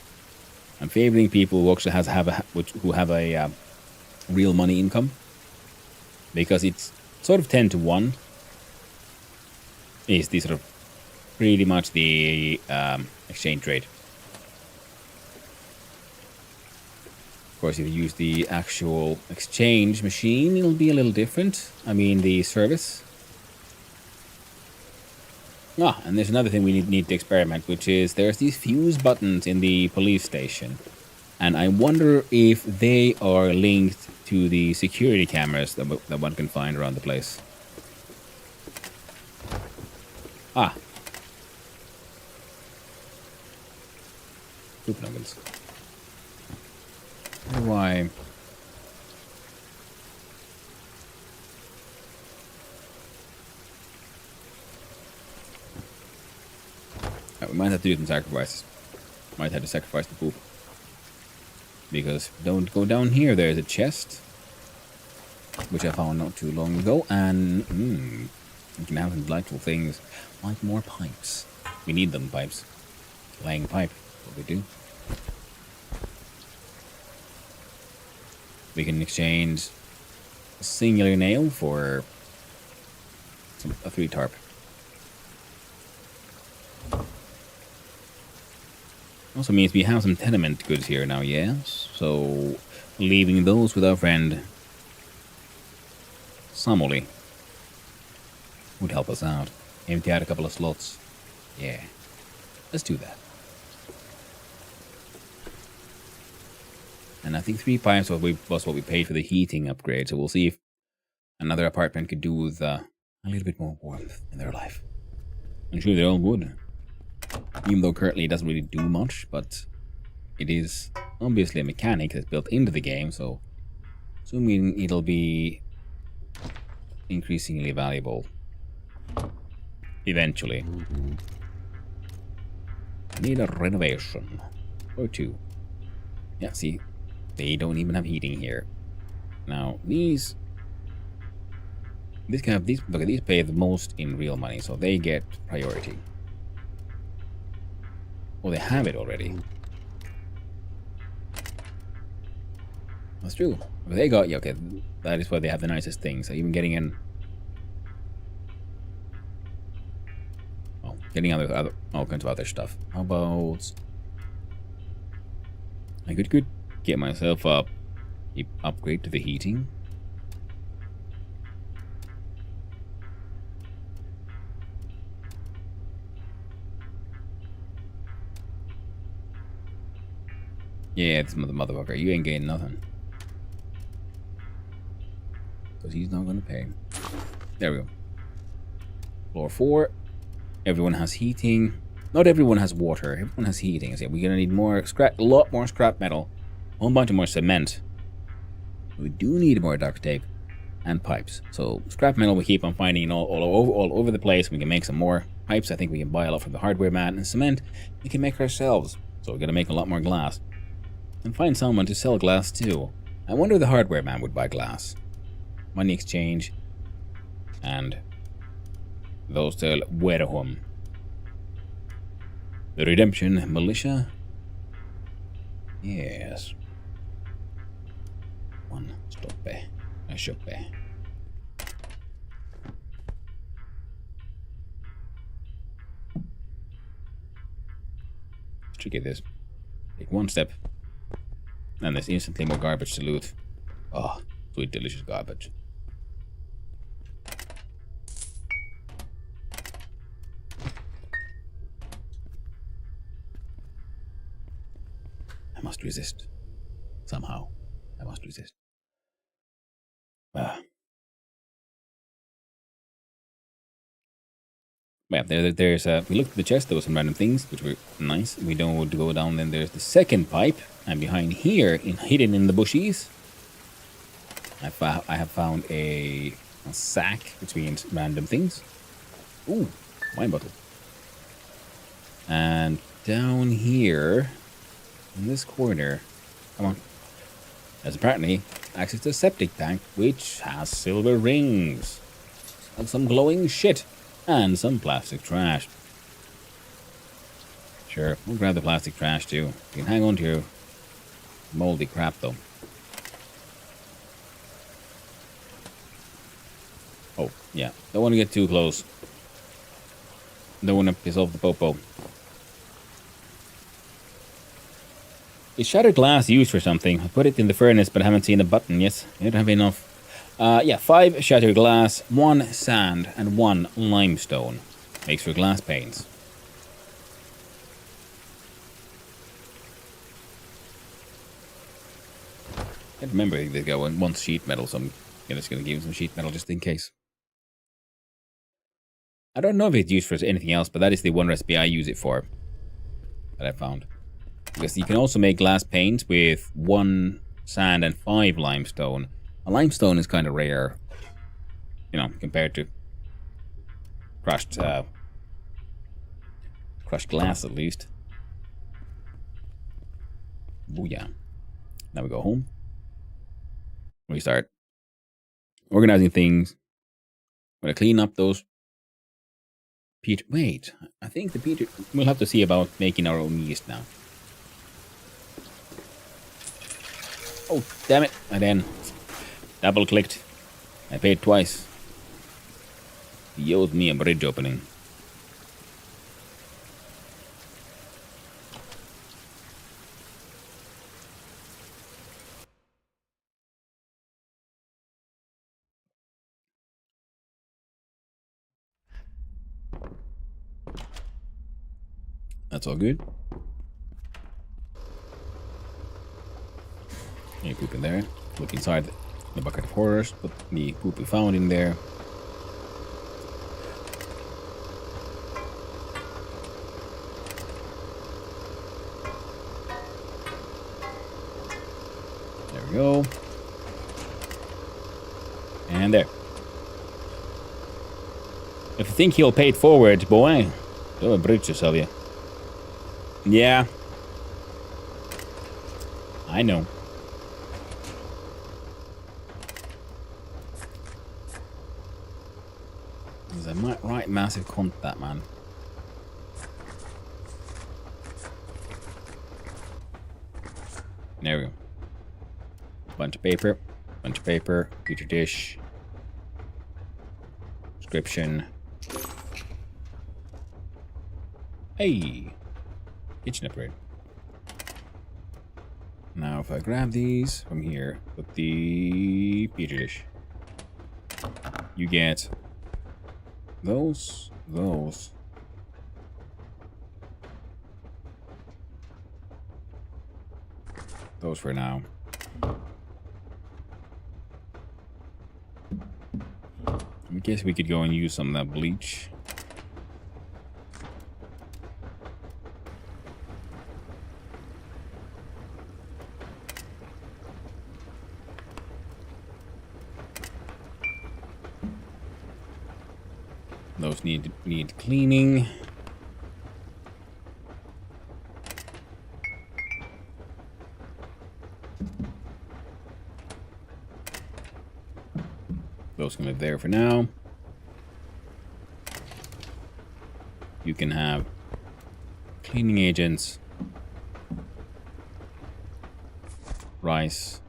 I'm favoring people who actually have a real money income. Because it's sort of 10 to 1. Is the sort of pretty much the exchange rate. Of course, if you use the actual exchange machine, it'll be a little different. I mean, the service. And there's another thing we need to experiment, which is there's these fuse buttons in the police station. And I wonder if they are linked to the security cameras that one can find around the place. Poop nuggets. Why? We might have to do some sacrifices. Might have to sacrifice the poop. Because don't go down here. There's a chest, which I found not too long ago, and you can have some delightful things like more pipes. We need them pipes. Laying pipe. What we do. We can exchange a singular nail for a 3 tarp. Also means we have some tenement goods here now, yes. So leaving those with our friend Samoli would help us out. Empty out a couple of slots. Yeah. Let's do that. And I think 3 pipes was what we paid for the heating upgrade. So we'll see if another apartment could do with a little bit more warmth in their life. I'm sure they all would. Even though currently it doesn't really do much, but it is obviously a mechanic that's built into the game. So assuming it'll be increasingly valuable eventually. Need a renovation or 2. Yeah, see. They don't even have heating here. Now, these pay the most in real money, so they get priority. Oh, they have it already. That's true. But they got, yeah, okay, that is why they have the nicest things. So even getting in... Oh, getting other all kinds of other stuff. How about... I could get myself up upgrade to the heating. Yeah, this motherfucker. You ain't getting nothing. Because he's not going to pay. There we go. Floor 4. Everyone has heating. Not everyone has water. Everyone has heating. So we're going to need more scrap, a lot more scrap metal. A whole bunch of more cement. We do need more duct tape and pipes. So scrap metal we keep on finding all over the place. We can make some more pipes. I think we can buy a lot from the hardware man. And cement we can make ourselves. So we're going to make a lot more glass. And find someone to sell glass too. I wonder if the hardware man would buy glass. Money exchange. And those sell Werehom. The Redemption Militia. Yes. One stoppe. A shoppe. Let's get this. Take one step. And there's instantly more garbage to loot. Oh, sweet delicious garbage. I must resist. Somehow. I must resist. Yeah, there's we looked at the chest, there was some random things, which were nice. We don't want to go down, then there's the second pipe, and behind here, hidden in the bushes, I have found a sack, which means random things. Ooh, wine bottle. And down here, in this corner, come on, there's apparently access to a septic tank, which has silver rings, and some glowing shit. And some plastic trash. Sure, we'll grab the plastic trash too. You can hang on to your moldy crap though. Oh, yeah. Don't want to get too close. Don't want to piss off the popo. Is shattered glass used for something? I put it in the furnace but I haven't seen a button yet. I don't have enough. Yeah, 5 shattered glass, 1 sand, and 1 limestone. Makes for glass panes. I can't remember if they got one sheet metal, so I'm just going to give him some sheet metal just in case. I don't know if it's used for anything else, but that is the one recipe I use it for. That I found. Because you can also make glass panes with 1 sand and 5 limestone. A limestone is kind of rare, you know, compared to crushed glass at least. Booyah. Now we go home. We start organizing things. I'm gonna clean up those peat. Wait, I think the peat. We'll have to see about making our own yeast now. Oh, damn it! I then double clicked. I paid twice. He owed me a bridge opening. That's all good. Any poop in there. Look inside the bucket of horrors. Put the poop we found in there. There we go. And there. If you think he'll pay it forward, boy, don't abridge yourself, yeah. Yeah. I know. He's a right massive cunt, that man. There we go. Bunch of paper. Petri dish. Description. Hey! Kitchen upgrade. Now if I grab these from here, put the petri dish. You get those. Those for now. I guess we could go and use some of that bleach. Those need cleaning. Those can live there for now. You can have cleaning agents, rice,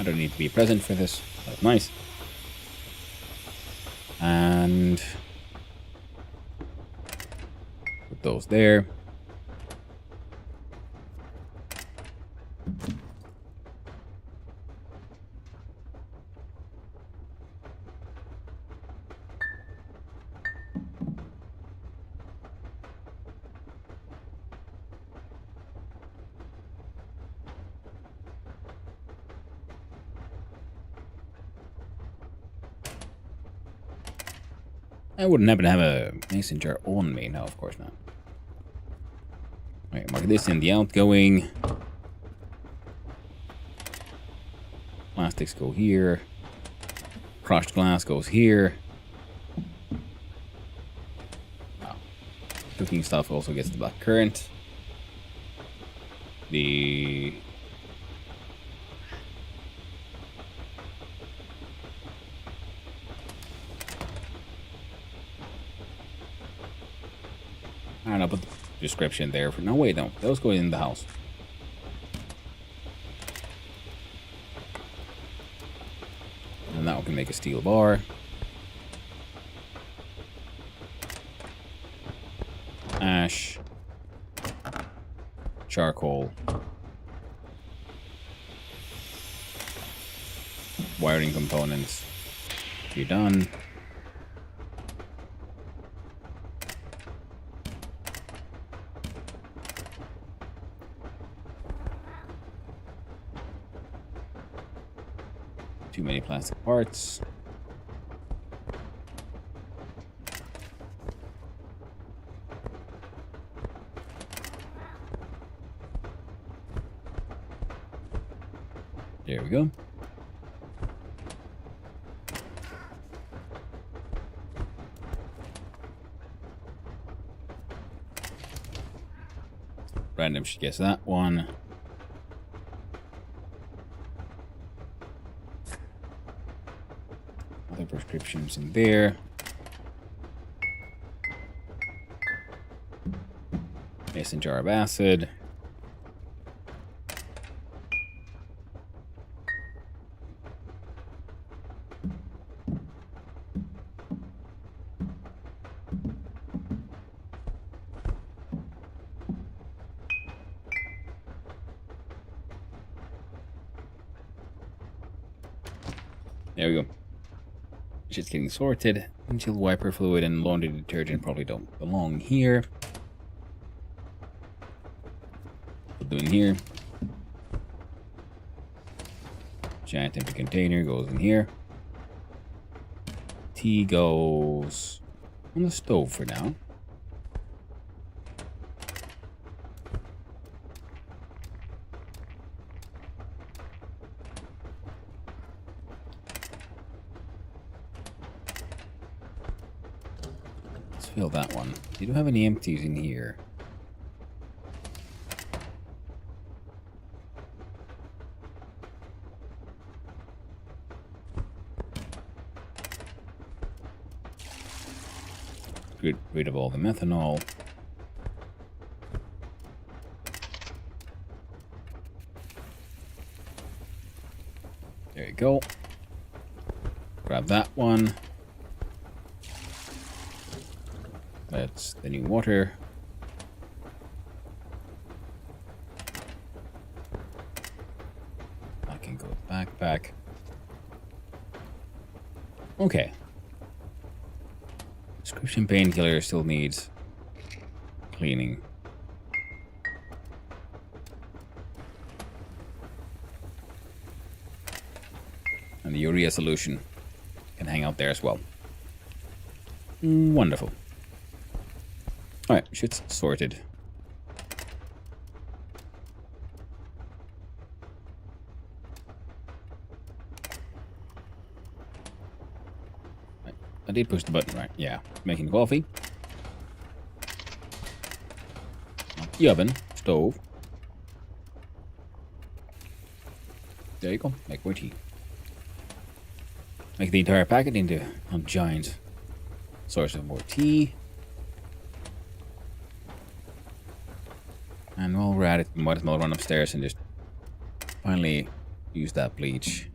I don't need to be present for this. That's nice. And put those there. I wouldn't happen to have a mason jar on me. No, of course not. Alright, mark this in the outgoing. Plastics go here. Crushed glass goes here. Wow. Cooking stuff also gets the black currant. The... I don't know, put the description there for... No, wait, no. Those go in the house. And that one can make a steel bar. Ash. Charcoal. Wiring components. You're done. Too many plastic parts. There we go. Random should guess that one. Other prescriptions in there. Mason jar of acid. There we go. Shit's getting sorted. Windshield wiper fluid and laundry detergent probably don't belong here. Put them in here. Giant empty container goes in here. Tea goes on the stove for now. Fill that one. You don't have any empties in here. Get rid of all the methanol. There you go. Grab that one. That's the new water. I can go backpack. Okay. Prescription painkiller still needs cleaning. And the urea solution can hang out there as well. Wonderful. Alright, shit's sorted. Right. I did push the button, right? Yeah. Making coffee. The oven. Stove. There you go. Make more tea. Make the entire packet into a giant source of more tea. And while we're at it, we might as well run upstairs and just finally use that bleach.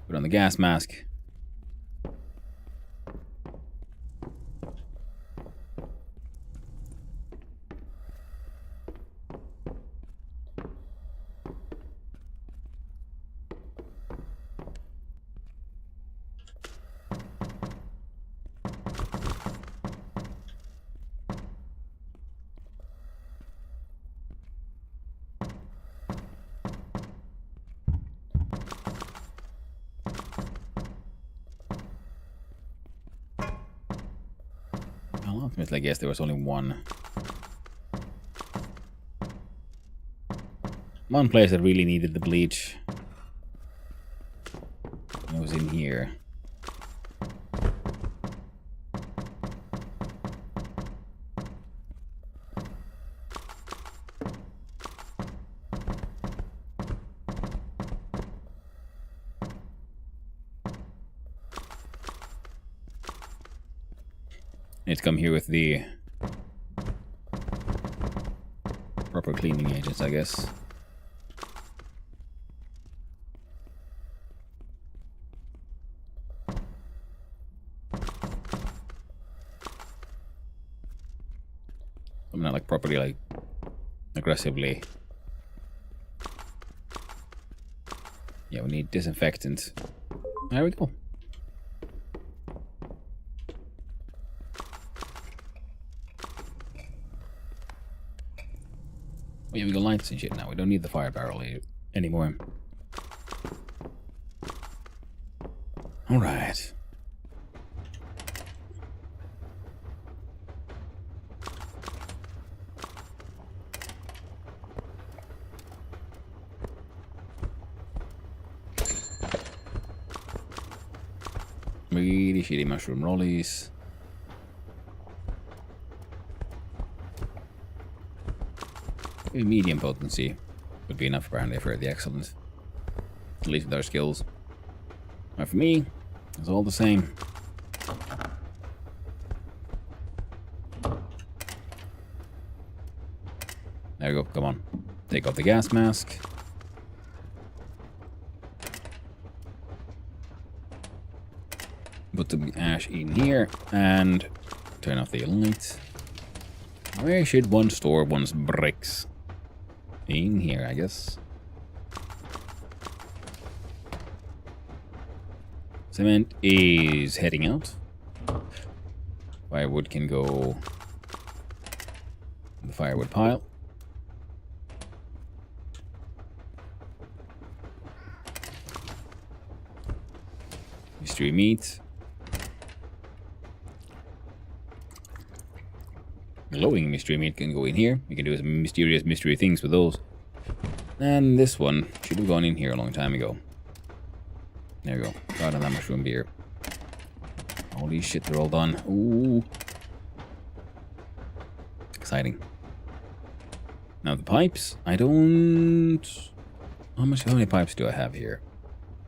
Put on the gas mask. Well, ultimately, I guess there was only one place that really needed the bleach. It was in here. Need to come here with the proper cleaning agents, I guess. I'm not like properly, like aggressively. Yeah, we need disinfectant. There we go. Oh, yeah, we got lights and shit now. We don't need the fire barrel anymore. Alright. Really shitty mushroom rollies. Maybe medium potency would be enough apparently for the excellent. At least with our skills. But for me, it's all the same. There we go, come on. Take off the gas mask. Put the ash in here and turn off the light. Where should one store one's bricks? In here, I guess. Cement is heading out. Firewood can go in the firewood pile. Mystery meat. Glowing mystery meat can go in here. You can do some mysterious mystery things with those. And this one should have gone in here a long time ago. There we go. Got that mushroom beer. Holy shit, they're all done. Ooh. Exciting. Now the pipes. I don't... How many pipes do I have here?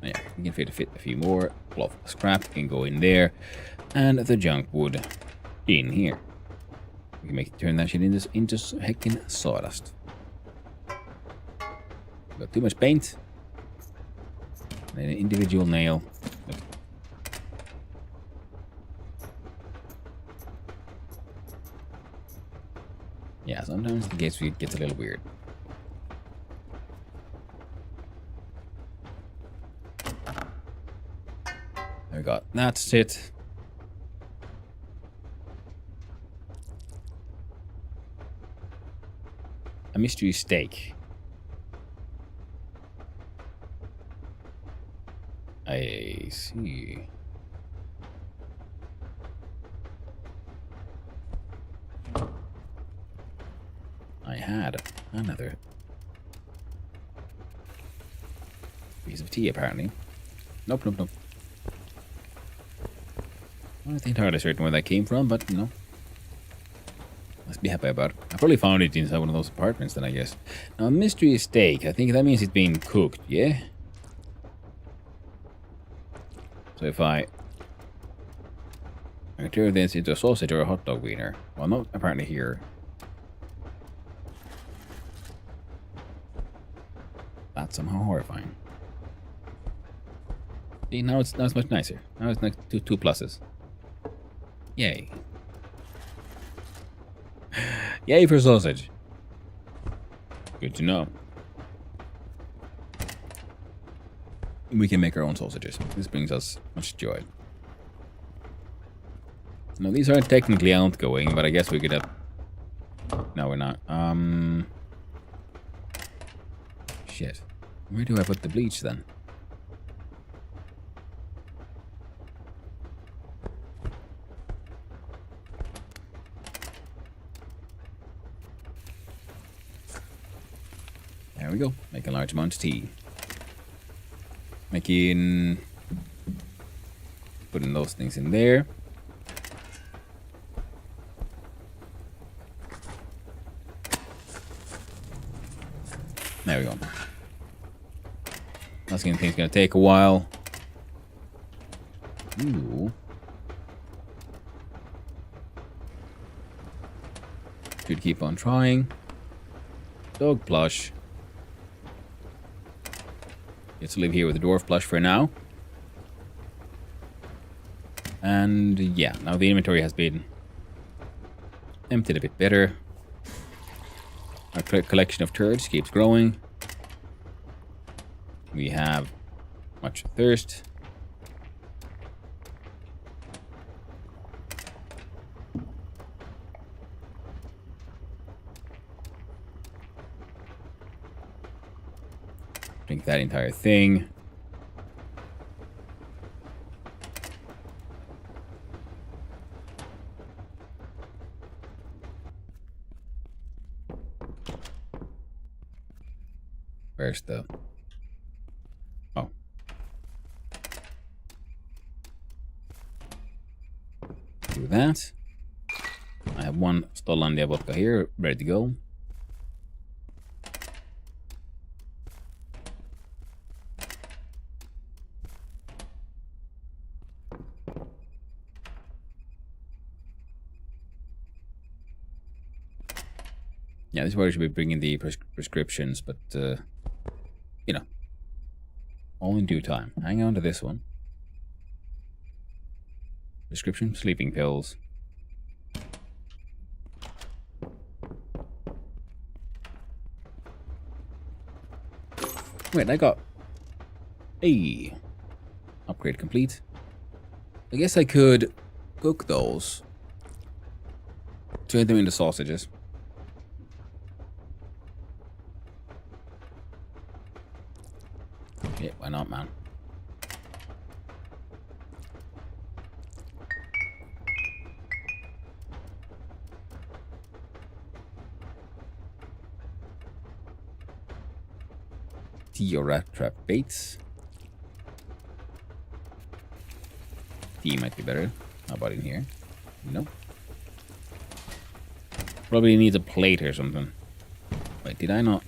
Yeah, we can fit a few more. Cloth scrap can go in there. And the junk wood in here. We can turn that shit into heckin' sawdust. Got too much paint. And an individual nail. Yeah, sometimes the gets a little weird. There we go. That's it. A mystery steak. I see. I had another piece of tea, apparently. Nope, nope, nope. I'm not entirely certain where that came from, but, you know. Let's be happy about it. I probably found it inside one of those apartments then, I guess. Now, a mystery steak. I think that means it's being cooked, yeah? So if I turn this into a sausage or a hot dog wiener. Well, not apparently here. That's somehow horrifying. See, now it's much nicer. Now it's next to 2 pluses. Yay. Yay for sausage. Good to know. We can make our own sausages. This brings us much joy. No, these aren't technically outgoing, but I guess we could have... No, we're not. Shit. Where do I put the bleach then? There we go. Make a large amount of tea. Putting those things in there. There we go. Masking thing's gonna take a while. Ooh. Should keep on trying. Dog plush. Let's live here with the dwarf plush for now. And yeah, now the inventory has been emptied a bit better. Our collection of turds keeps growing. We have much thirst. Drink that entire thing. Where's the... Oh. Do that. I have 1 Stollandia vodka here, ready to go. Yeah, this is where I should be bringing the prescriptions, but, you know, all in due time. Hang on to this one. Prescription sleeping pills. Wait, I got... Hey! Upgrade complete. I guess I could cook those. Turn them into sausages. Yeah, why not, man? Tea or rat trap baits. Tea might be better. How about in here? Nope. Probably needs a plate or something. Wait, did I not?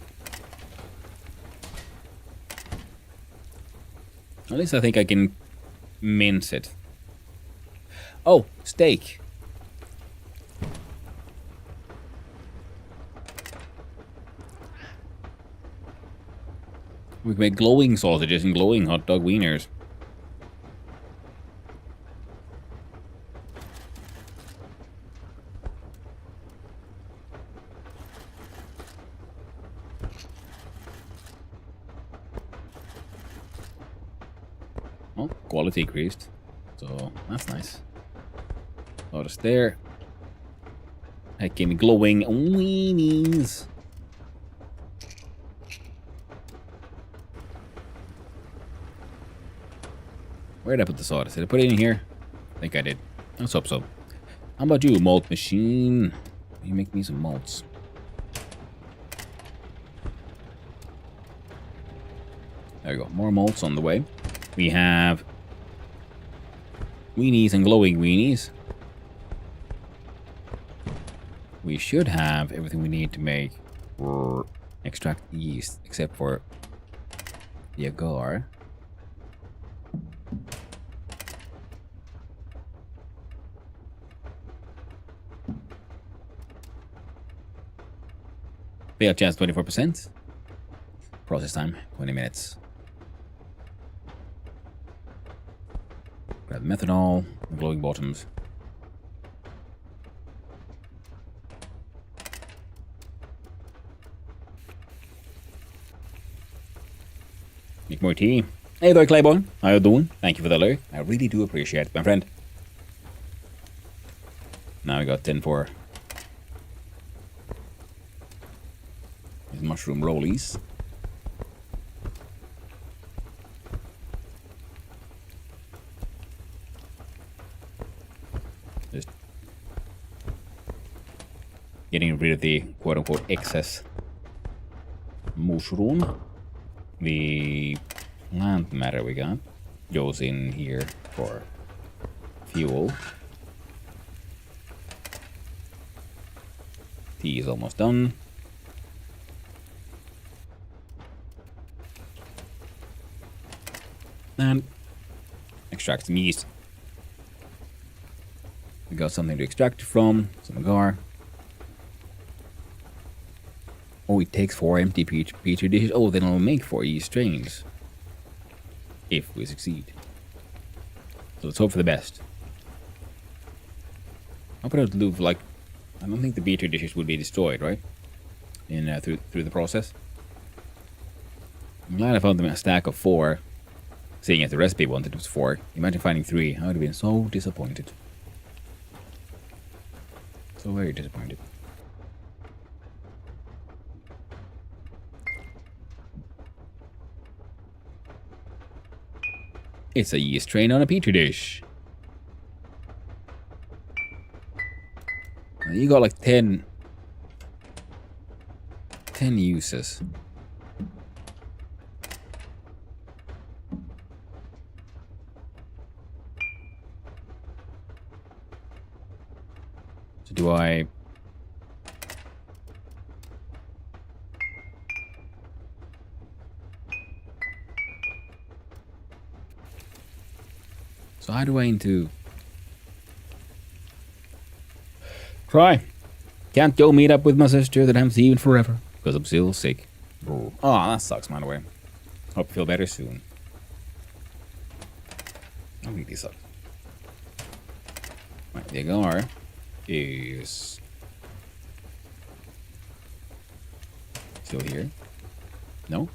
At least I think I can mince it. Oh, steak. We can make glowing sausages and glowing hot dog wieners. Oh, quality increased. So, that's nice. Notice there. That gave me glowing weenies. Where did I put the sawdust? Did I put it in here? I think I did. Let's hope so. How about you, malt machine? You make me some malts. There we go. More malts on the way. We have weenies and glowing weenies. We should have everything we need to make or extract yeast, except for the agar. Fail chance 24%. Process time 20 minutes. Grab methanol, glowing bottoms. Make more tea. Hey there, Claiborne. How you doing? Thank you for the alert. I really do appreciate it, my friend. Now we got 10 for these mushroom rollies. Just getting rid of the quote-unquote excess mushroom. The plant matter we got goes in here for fuel. Tea is almost done. And extract some yeast. We got something to extract from, some agar. Oh, it takes 4 empty petri dishes. Oh, then I'll make 4 yeast strains. If we succeed. So let's hope for the best. I'll put out loop like I don't think the petri dishes would be destroyed, right? In through the process. I'm glad I found them a stack of 4. Seeing as the recipe wanted it was 4. Imagine finding 3. I would have been so disappointed. So very disappointed. It's a yeast train on a petri dish. You got like 10 uses. So do I... So how do I into... Try. Can't go meet up with my sister that I haven't seen forever. Because I'm still sick. Oh, that sucks, by the way. Hope you feel better soon. That really sucks. Right, the agar is... still here? No?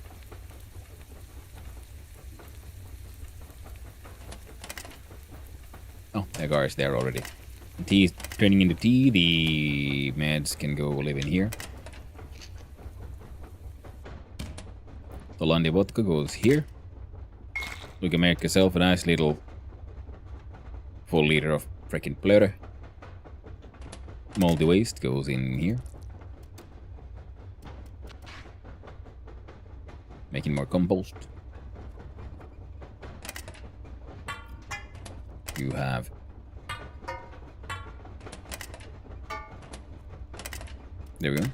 Oh, the agar is there already. The tea is turning into tea. The meds can go live in here. The Landy vodka goes here. We can make yourself a nice little full liter of freaking Plese. Moldy waste goes in here. Making more compost. You have there we go.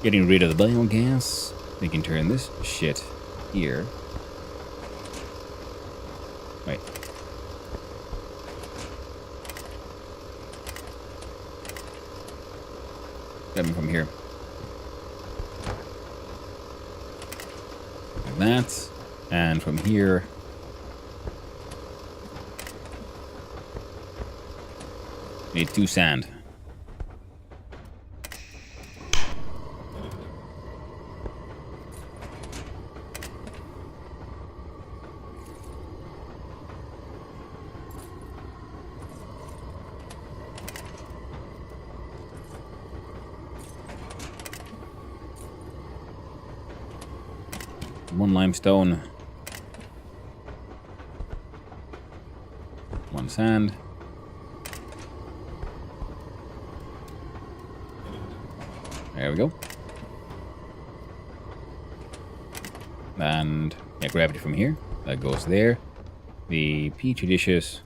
Getting rid of the biogas. We can turn this shit here. Wait. Coming from here. Like that. And from here. Need 2 sand. One limestone. 1 sand. There we go. And yeah, gravity from here. That goes there. The petri dishes.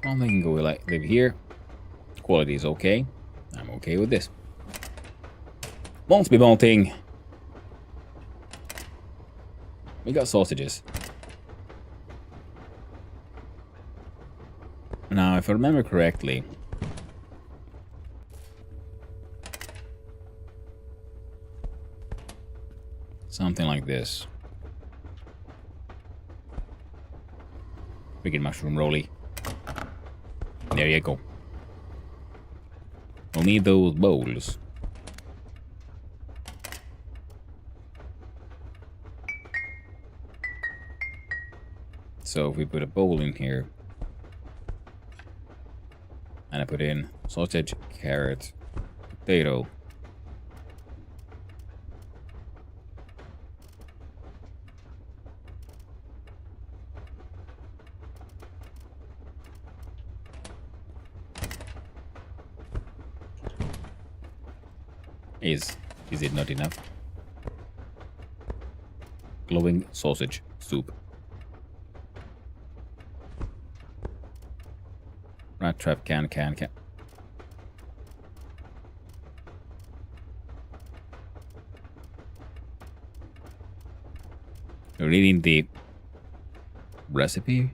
Well, they can go like live here. Quality is okay. I'm okay with this. Won't be bolting. We got sausages. Now, if I remember correctly, something like this. Freaking mushroom rolly. There you go. We'll need those bowls. So if we put a bowl in here, and I put in sausage, carrot, potato. Is it not enough? Glowing sausage soup. Rat trap can. Reading the recipe.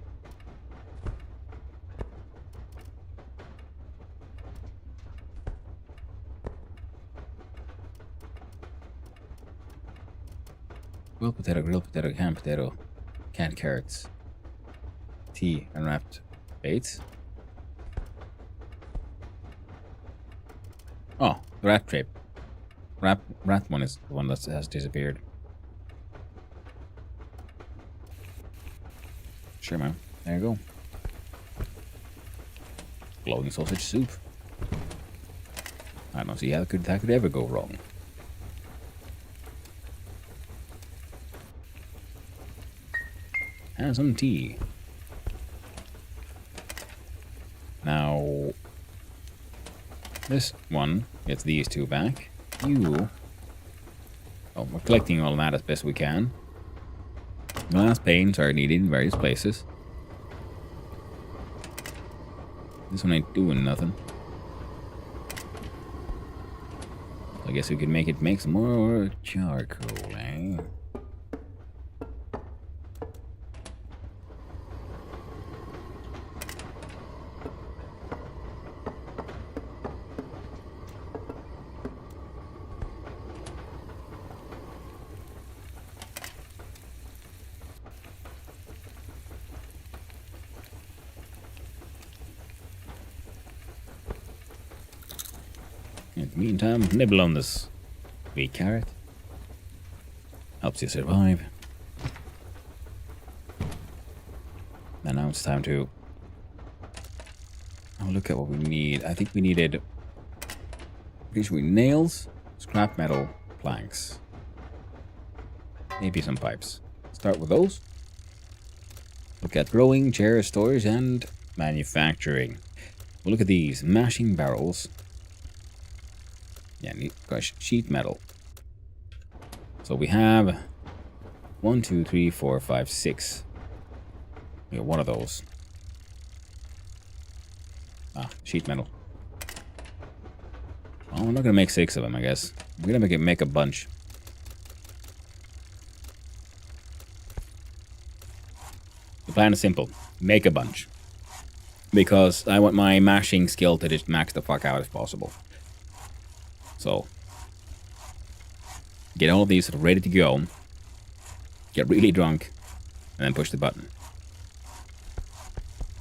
Grilled potato, canned potato, canned carrots, tea, unwrapped baits. Oh, the rat trap. Rat one is the one that has disappeared. Sure, man. There you go. Glowing sausage soup. I don't see how that could ever go wrong. And some tea. Now, this one gets these two back. Well, we're collecting all that as best we can. Glass panes are needed in various places. This one ain't doing nothing. I guess we could make some more charcoal, eh? In the meantime, nibble on this wee carrot. Helps you survive. And now it's time to look at what we need. I think we needed nails, scrap metal, planks. Maybe some pipes. Start with those. Look at growing, chair storage, and manufacturing. We'll look at these mashing barrels. Yeah, sheet metal. So we have 1, 2, 3, 4, 5, 6. We got one of those. Sheet metal. Well, we're not gonna make 6 of them, I guess. We're gonna make a bunch. The plan is simple. Make a bunch. Because I want my mashing skill to just max the fuck out if possible. So, get all of these ready to go, get really drunk, and then push the button.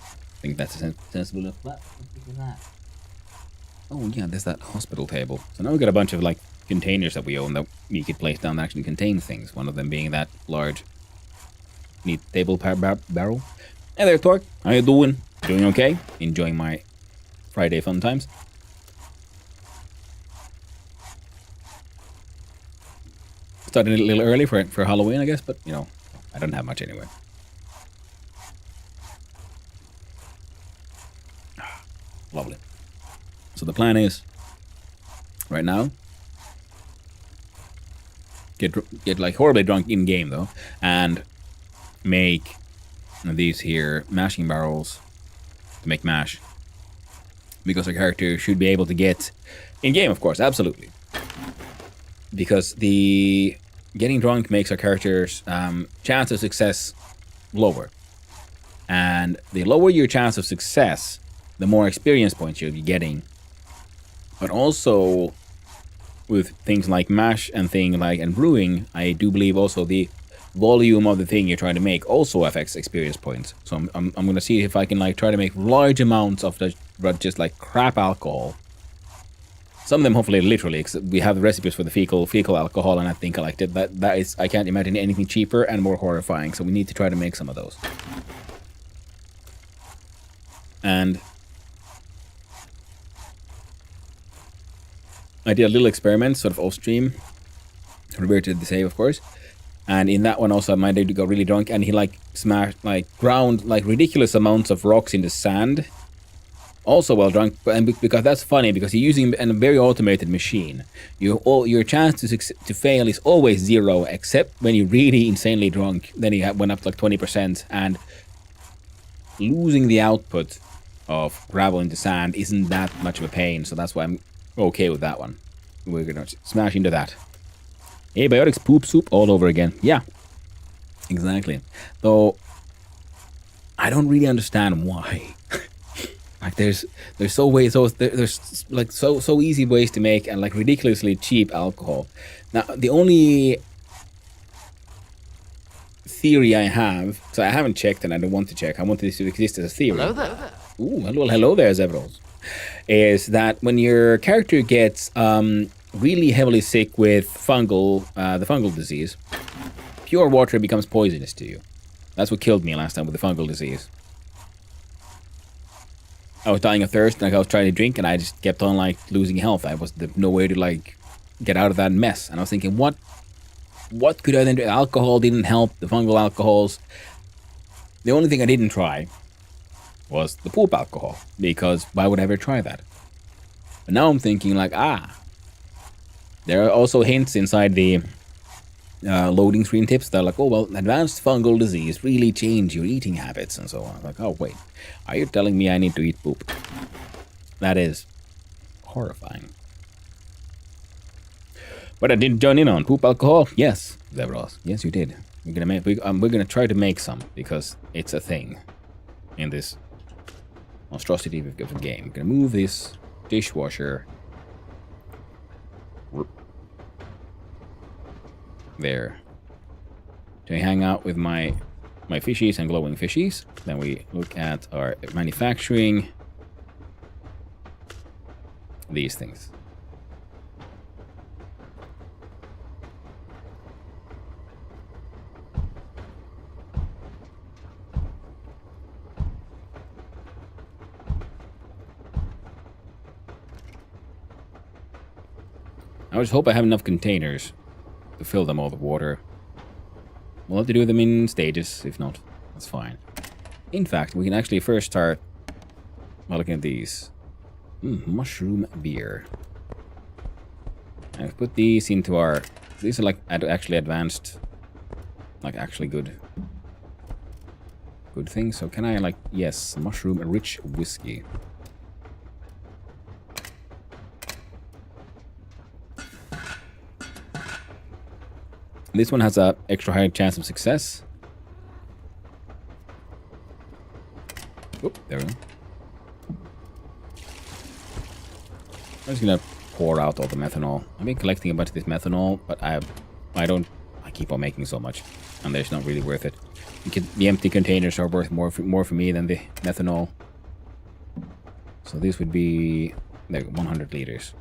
I think that's a sensible enough. What is that? Oh yeah, there's that hospital table. So now we've got a bunch of like containers that we own that we could place down that actually contain things. One of them being that large, neat table barrel. Hey there, Torque. How you doing? Doing okay? Enjoying my Friday fun times? Started a little early for Halloween, I guess, but, you know, I don't have much anyway. Lovely. So the plan is, right now, get like horribly drunk in game though, and make these here mashing barrels to make mash, because our character should be able to get in game, of course, absolutely, because the getting drunk makes our character's chance of success lower, and the lower your chance of success, the more experience points you'll be getting. But also with things like mash and and brewing, I do believe also the volume of the thing you're trying to make also affects experience points. So I'm gonna see if I can like try to make large amounts of just like crap alcohol. Some of them hopefully literally, because we have the recipes for the fecal alcohol, and I think I liked it. That is, I can't imagine anything cheaper and more horrifying. So we need to try to make some of those. And I did a little experiment, sort of off stream, reverted the save, of course. And in that one also, my dude got really drunk, and he like smashed, like ground like ridiculous amounts of rocks into sand. Also while drunk, and because that's funny, because you're using a very automated machine. Your chance to fail is always 0, except when you're really insanely drunk. Then he went up to like 20%, and losing the output of gravel into sand isn't that much of a pain. So that's why I'm okay with that one. We're gonna smash into that. Abiotics poop soup all over again. Yeah, exactly. Though I don't really understand why. Like there's so easy ways to make and like ridiculously cheap alcohol. Now the only theory I have, so I haven't checked and I don't want to check. I want this to exist as a theory. Hello there. Ooh, hello there, Zevros. Is that when your character gets really heavily sick with the fungal disease, pure water becomes poisonous to you. That's what killed me last time with the fungal disease. I was dying of thirst, and I was trying to drink, and I just kept on like losing health. I was no way to like get out of that mess. And I was thinking, what could I then do? Alcohol didn't help. The fungal alcohols. The only thing I didn't try was the poop alcohol, because why would I ever try that? But now I'm thinking like, there are also hints inside the loading screen tips that are like, oh well, advanced fungal disease really change your eating habits and so on. Like, oh wait, are you telling me I need to eat poop? That is horrifying. But I did join in on poop alcohol. Yes, Zevros. Yes, you did. We're gonna try to make some, because it's a thing in this monstrosity of a game. I'm gonna move this dishwasher there to hang out with my fishies and glowing fishies. Then we look at our manufacturing these things. I just hope I have enough containers to fill them all with water. We'll have to do them in stages. If not, that's fine. In fact, we can actually first start by looking at these. Mushroom beer. I've put these into our... These are like actually advanced... Like actually good things. So can I like... Yes, mushroom rich whiskey. This one has a extra high chance of success. Oop, there we go. I'm just gonna pour out all the methanol. I've been collecting a bunch of this methanol, but I keep on making so much, and it's not really worth it. The empty containers are worth more for me than the methanol. So this would be there, 100 liters.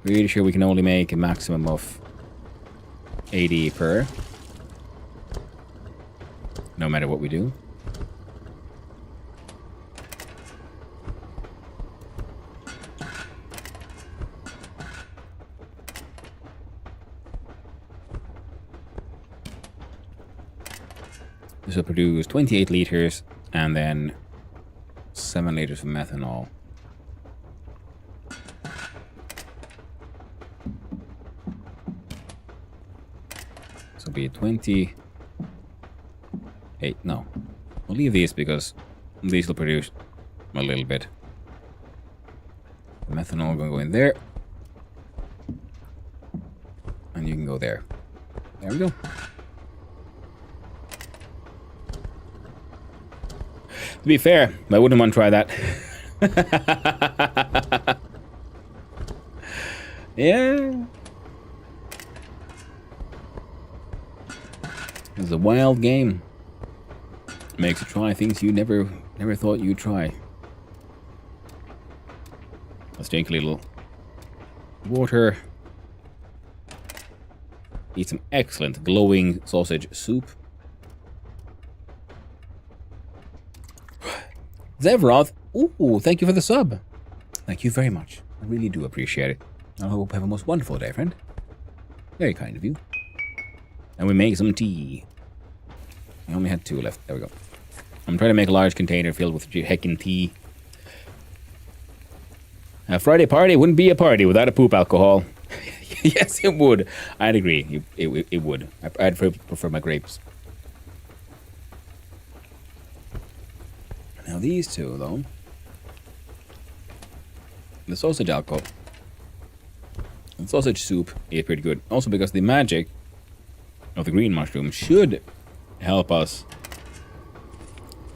Really sure we can only make a maximum of 80 per, no matter what we do. This will produce 28 liters, and then 7 liters of methanol. So be 20. 8, no. We'll leave these because these will produce a little bit. The methanol will go in there. And you can go there. There we go. To be fair, I wouldn't want to try that. Yeah. It's a wild game. Makes you try things you never thought you'd try. Let's drink a little water. Eat some excellent glowing sausage soup. Zevroth, ooh, thank you for the sub. Thank you very much. I really do appreciate it. I hope you have a most wonderful day, friend. Very kind of you. And we make some tea. I only had 2 left. There we go. I'm trying to make a large container filled with heckin' tea. A Friday party wouldn't be a party without a poop alcohol. Yes, it would. I'd agree. It would. I'd prefer my grapes. Now these two, though. The sausage alcohol. And sausage soup is pretty good. Also because the magic of the green mushroom should help us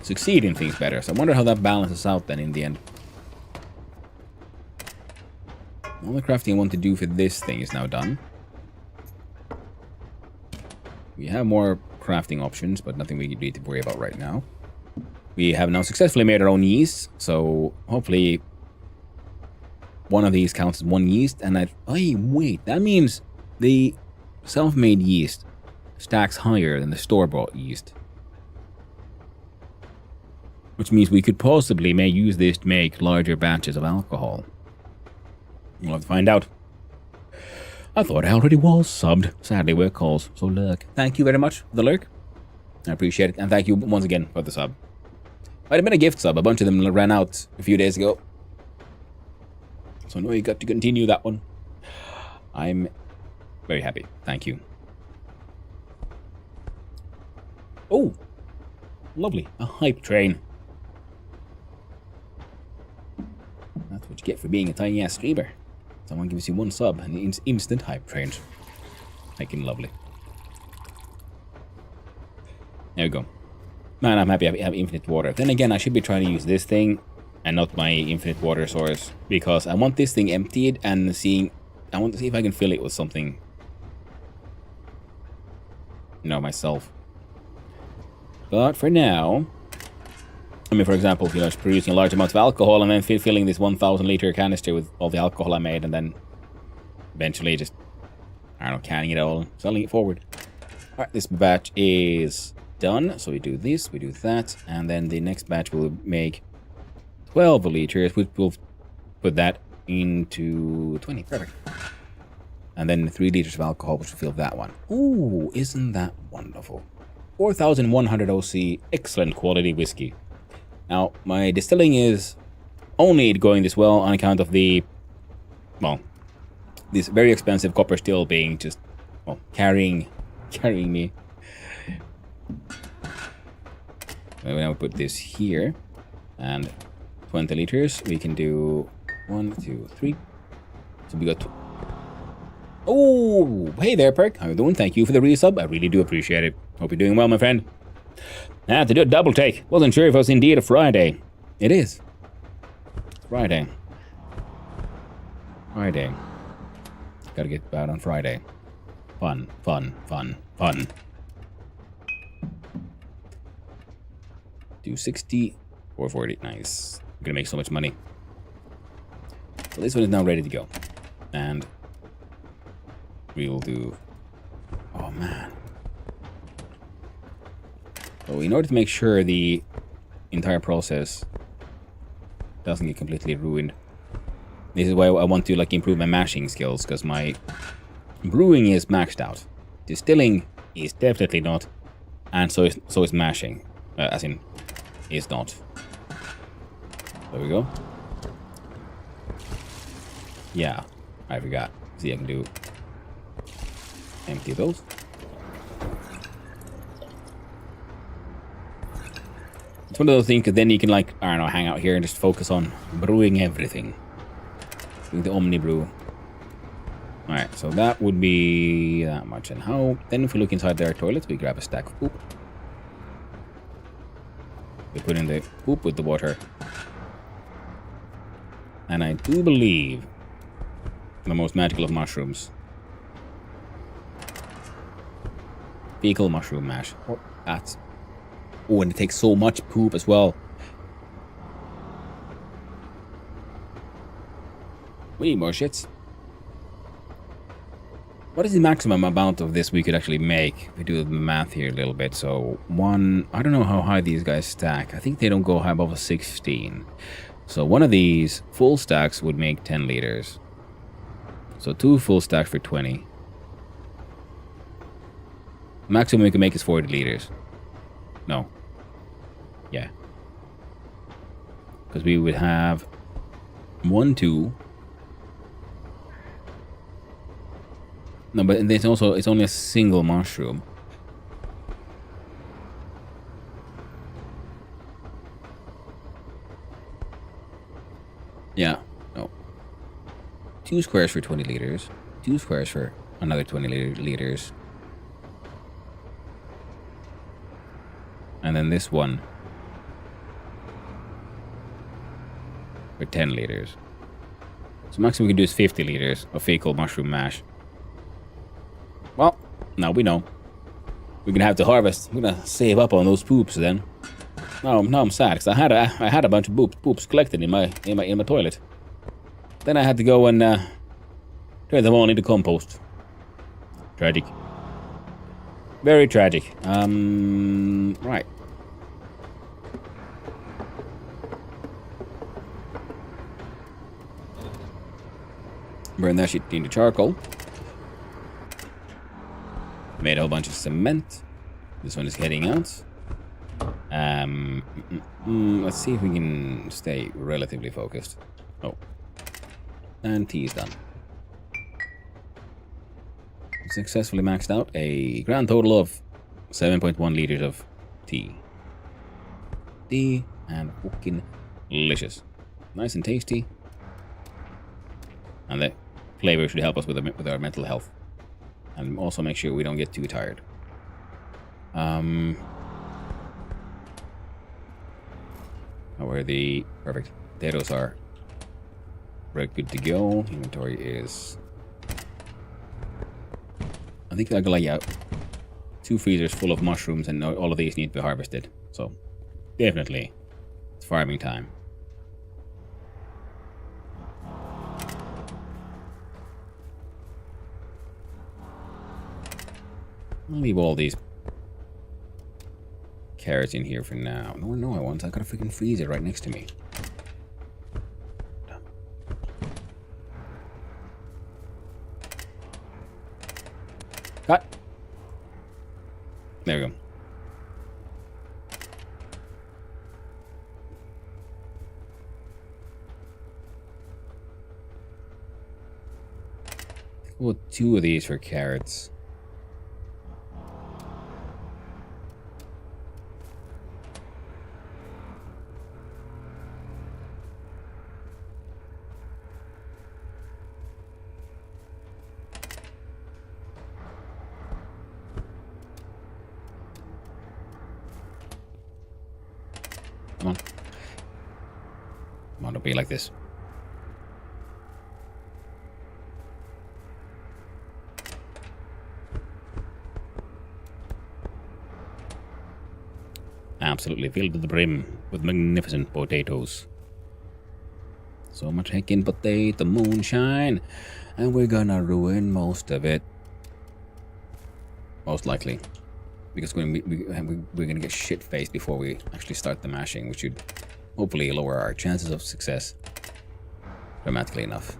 succeed in things better. So I wonder how that balances out then in the end. All the crafting I want to do for this thing is now done. We have more crafting options, but nothing we need to worry about right now. We have now successfully made our own yeast, so hopefully one of these counts as 1 yeast. And wait, that means the self-made yeast stacks higher than the store-bought yeast. Which means we could possibly use this to make larger batches of alcohol. We'll have to find out. I thought I already was subbed. Sadly, we're calls. So lurk. Thank you very much for the lurk. I appreciate it. And thank you once again for the sub. Might have been a gift sub. A bunch of them ran out a few days ago. So now you got to continue that one. I'm very happy. Thank you. Oh, lovely. A hype train. That's what you get for being a tiny ass streamer. Someone gives you 1 sub and it's instant hype train. Making lovely. There we go. Man, I'm happy I have infinite water. Then again, I should be trying to use this thing and not my infinite water source, because I want this thing emptied and I want to see if I can fill it with something. Myself. But for now, I mean, for example, if you're producing a large amount of alcohol and then filling this 1,000 liter canister with all the alcohol I made, and then eventually just, I don't know, canning it all and selling it forward. Alright, this batch is done. So we do this, we do that, and then the next batch will make 12 liters, which will put that into 20. Perfect. And then 3 liters of alcohol, which will fill that one. Ooh, isn't that wonderful? 4,100 OC, excellent quality whiskey. Now, my distilling is only going this well on account of the, well, this very expensive copper still being just, well, carrying me. So now we put this here, and 20 liters. We can do 1, 2, 3. So we got. Oh, hey there, Perk. How you doing? Thank you for the resub. I really do appreciate it. Hope you're doing well, my friend. I had to do a double take. Wasn't sure if it was indeed a Friday. It is. Friday. Gotta get out on Friday. Fun. 260 or 40. Nice. I'm gonna make so much money. So this one is now ready to go. And we will do. Oh man. So in order to make sure the entire process doesn't get completely ruined, this is why I want to improve my mashing skills, because my brewing is maxed out. Distilling is definitely not, and so is mashing, as in is not. There we go. Yeah, I forgot. See, I can do empty those. It's one of those things, because then you can, like, I don't know, hang out here and just focus on brewing everything. Doing the Omni Brew. Alright, so that would be that much. And how, then if we look inside their toilets, we grab a stack of poop. We put in the poop with the water. And I do believe the most magical of mushrooms. Fecal mushroom mash. Oh, that's... Oh, and it takes so much poop as well. We need more shits. What is the maximum amount of this we could actually make? We do the math here a little bit. So one... I don't know how high these guys stack. I think they don't go high above 16. So one of these full stacks would make 10 liters. So 2 full stacks for 20. Maximum we can make is 40 liters. No. Yeah. Because we would have 1, 2. No, but there's also, it's only a single mushroom. Yeah. No. 2 squares for 20 liters. 2 squares for another 20 liters. And then this one for 10 liters. So maximum we can do is 50 liters of fecal mushroom mash. Well, now we know. We're gonna have to harvest. We're gonna save up on those poops then. Now I'm sad because I had a bunch of poops collected in my toilet. Then I had to go and turn them all into compost. Tragic. Very tragic. Right. Burn that shit into charcoal. Made a whole bunch of cement. This one is heading out. Let's see if we can stay relatively focused. Oh. And tea is done. Successfully maxed out a grand total of 7.1 liters of tea. Tea and fucking delicious. Nice and tasty. And the flavor should help us with our mental health. And also make sure we don't get too tired. Where the perfect potatoes are. We're good to go. Inventory is... I think I got like 2 freezers full of mushrooms, and all of these need to be harvested. So definitely it's farming time. I'll leave all these carrots in here for now. No, I want. I got a freaking freezer right next to me. Cut. There we go. Well, 2 of these for carrots. Come on. Come on, don't be like this. Absolutely filled to the brim with magnificent potatoes. So much heckin' potato moonshine, and we're gonna ruin most of it. Most likely. Because we're gonna get shit-faced before we actually start the mashing, which should hopefully lower our chances of success dramatically enough.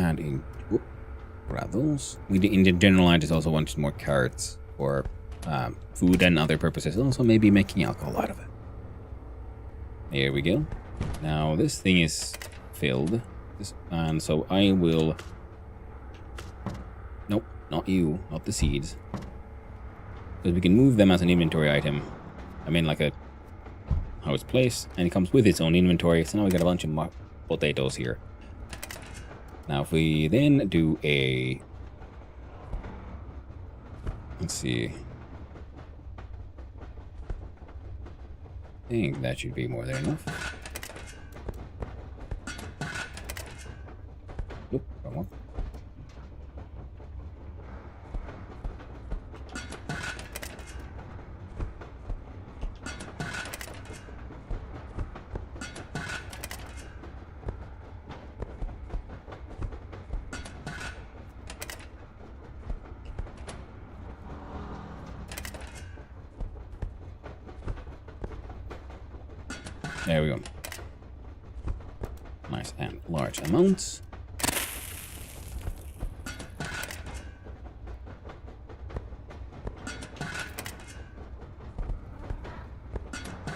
add in... Whoop, grab those. We do, in the general, I just also wanted more carrots for food and other purposes. Also maybe making alcohol out of it. There we go. Now this thing is filled. And so I will... Nope, not you. Not the seeds. Because we can move them as an inventory item. I mean like a... How it's placed. And it comes with its own inventory. So now we got a bunch of potatoes here. Now if we then do a... Let's see. I think that should be more than enough. Oop, wrong one. There we go. Nice and large amounts.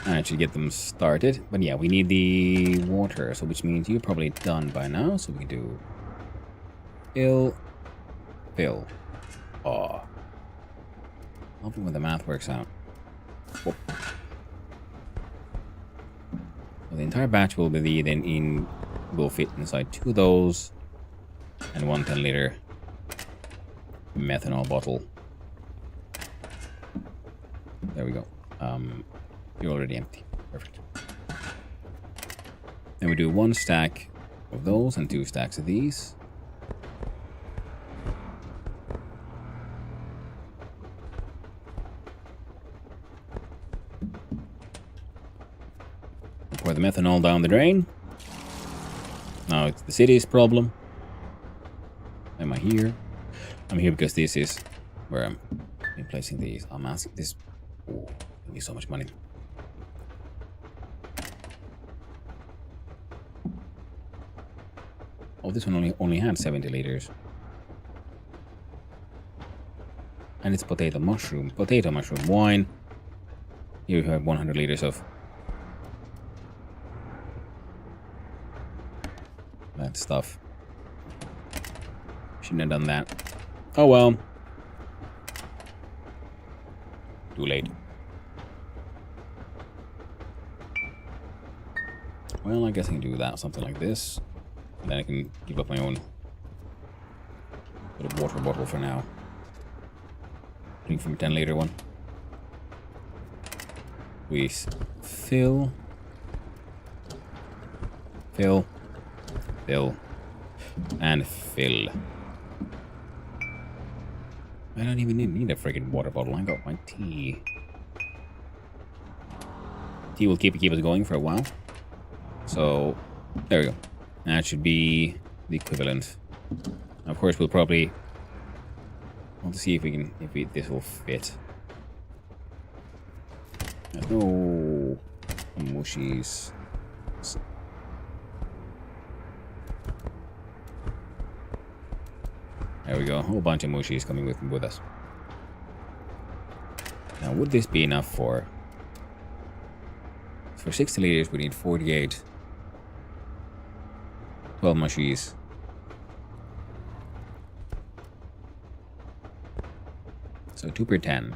I should get them started. But yeah, we need the water, so which means you're probably done by now. So we can do fill. Oh. Hopefully when the math works out. Whoop. So the entire batch will be then will fit inside 2 of those and 1 10-liter methanol bottle. There we go. You're already empty. Perfect. Then we do 1 stack of those and 2 stacks of these. Pour the methanol down the drain. Now it's the city's problem. Am I here? I'm here because this is where I'm placing these. I'm asking this. Oh, I need so much money. Oh, this one only had 70 liters. And it's potato mushroom wine. Here you have 100 liters of that stuff. Shouldn't have done that. Oh well. Too late. Well, I guess I can do that, something like this. And then I can give up my own little water bottle for now. Drink from a 10-liter one. We fill, and fill. I don't even need a freaking water bottle. I got my tea. Tea will keep us going for a while. So, there we go. That should be the equivalent. Of course, we'll probably want to see if we can, this will fit. There's no mushies. There we go. A whole bunch of mushies coming with us. Now, would this be enough for 60 liters? We need 48. 12 mushies. So 2 per 10.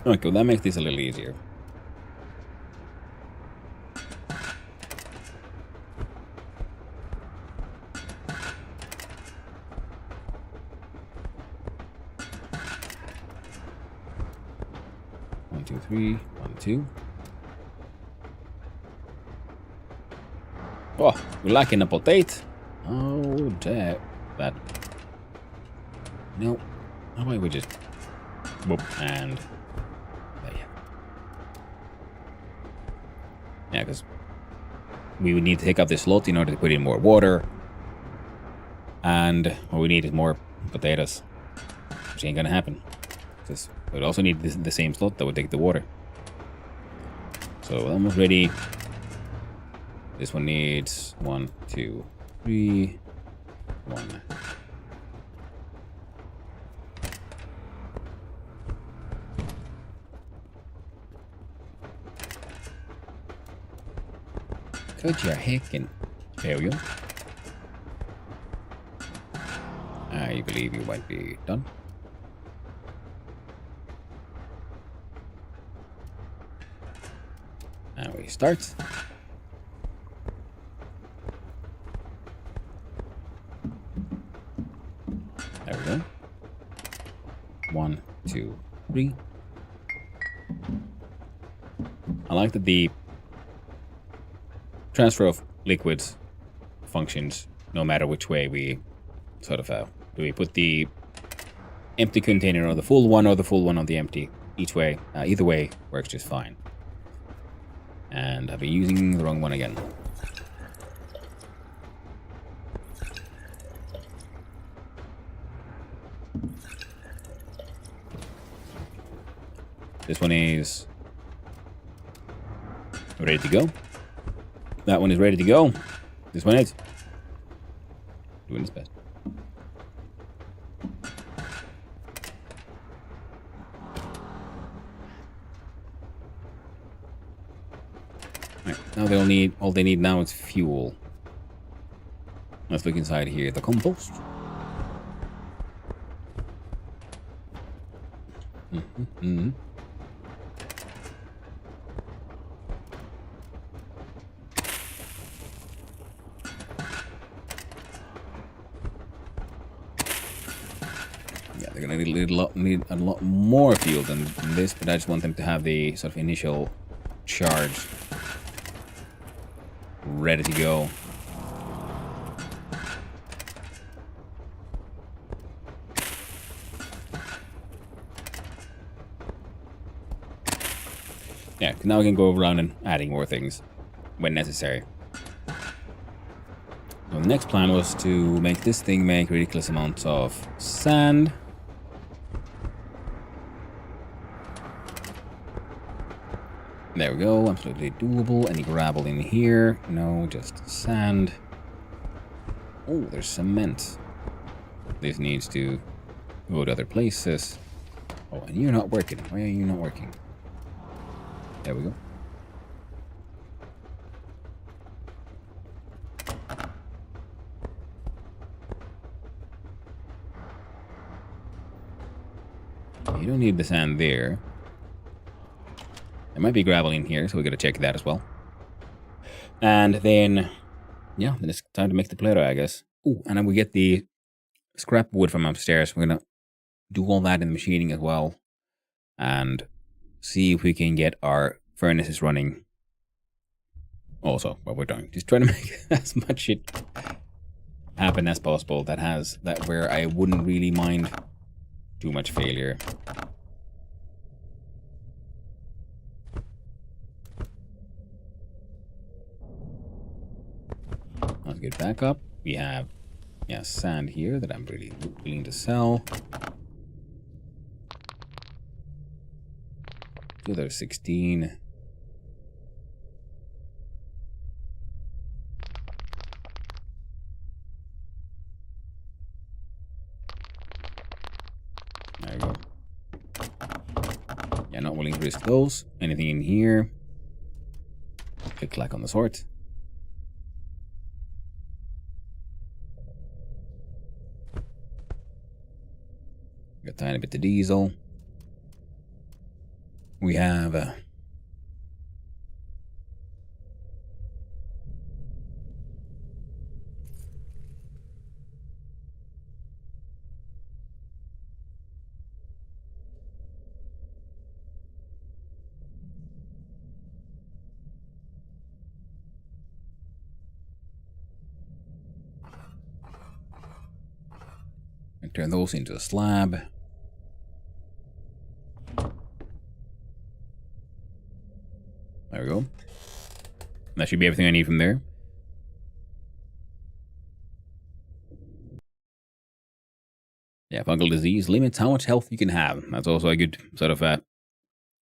Okay, well, that makes this a little easier. One, two, three. 1, 2. Oh, we're lacking a potato. Oh, that. No. How about we just whoop and there. Yeah, because we would need to take up this slot in order to put in more water. And what we need is more potatoes, which ain't gonna happen. Because we would also need the same slot that would take the water. So almost ready. This one needs 1, 2, 3, 1. Could you heckin' there you? I believe you might be done. And we start. There we go. 1, 2, 3. I like that the transfer of liquids functions no matter which way we sort of do we put the empty container on the full one or the full one on the empty. Each way, either way works just fine. And I've been using the wrong one again. This one is ready to go. That one is ready to go. This one is doing its best. Right, now all they need now is fuel. Let's look inside here. The compost. Yeah, they're gonna need a lot more fuel than this, but I just want them to have the sort of initial charge ready to go. Yeah, now we can go around and adding more things when necessary. So the next plan was to make this thing make ridiculous amounts of sand. There we go, absolutely doable. Any gravel in here? No, just sand. Oh, there's cement. This needs to go to other places. Oh, and you're not working. Why are you not working? There we go. You don't need the sand there. There might be gravel in here, so we gotta check that as well. And then, yeah, then it's time to make the Play-Doh, I guess. Oh, and then we get the scrap wood from upstairs. We're gonna do all that in the machining as well. And see if we can get our furnaces running. Also, what we're doing, just trying to make as much shit happen as possible that where I wouldn't really mind too much failure. Let's get back up. We have sand here that I'm really willing to sell. So there's 16. There you go. Yeah, not willing to risk those. Anything in here? Click-clack on the sort. Got a tiny bit of diesel. We have turn those into a slab. There we go. That should be everything I need from there. Yeah, fungal disease limits how much health you can have. That's also a good sort of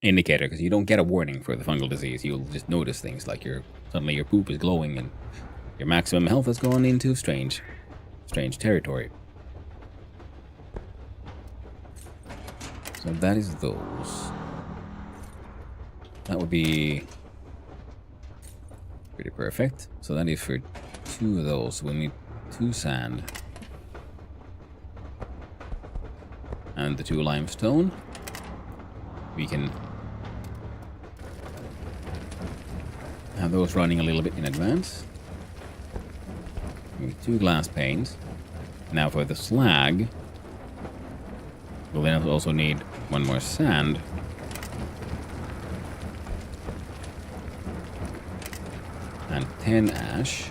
indicator, because you don't get a warning for the fungal disease. You'll just notice things like suddenly your poop is glowing and your maximum health has gone into strange territory. So that is those. That would be pretty perfect. So that is for 2 of those. We'll need 2 sand. And the 2 limestone. We can have those running a little bit in advance. With 2 glass panes. Now for the slag, we'll then also need 1 more sand. And 10 ash.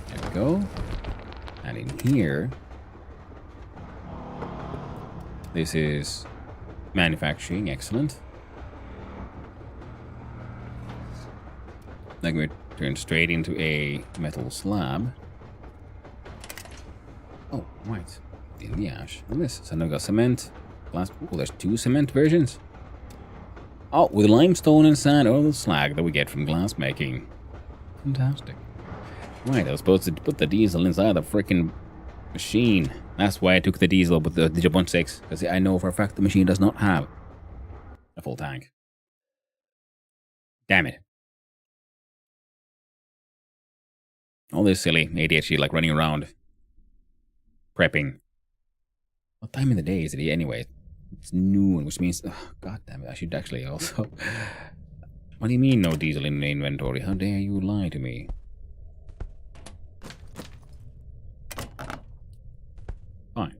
There we go. And in here, this is manufacturing, excellent. Then we turn straight into a metal slab. Oh, right. In the ash. And this. So now we got cement, glass. Oh, there's 2 cement versions. Oh, with limestone and sand, or the slag that we get from glass making. Fantastic. Right, I was supposed to put the diesel inside the freaking machine. That's why I took the diesel with the Digibun 6, because I know for a fact the machine does not have a full tank. Damn it. All this silly ADHD, like running around, prepping. What time of the day is it anyway? It's noon, which means, god damn it, I should actually also. What do you mean no diesel in the inventory? How dare you lie to me? Fine.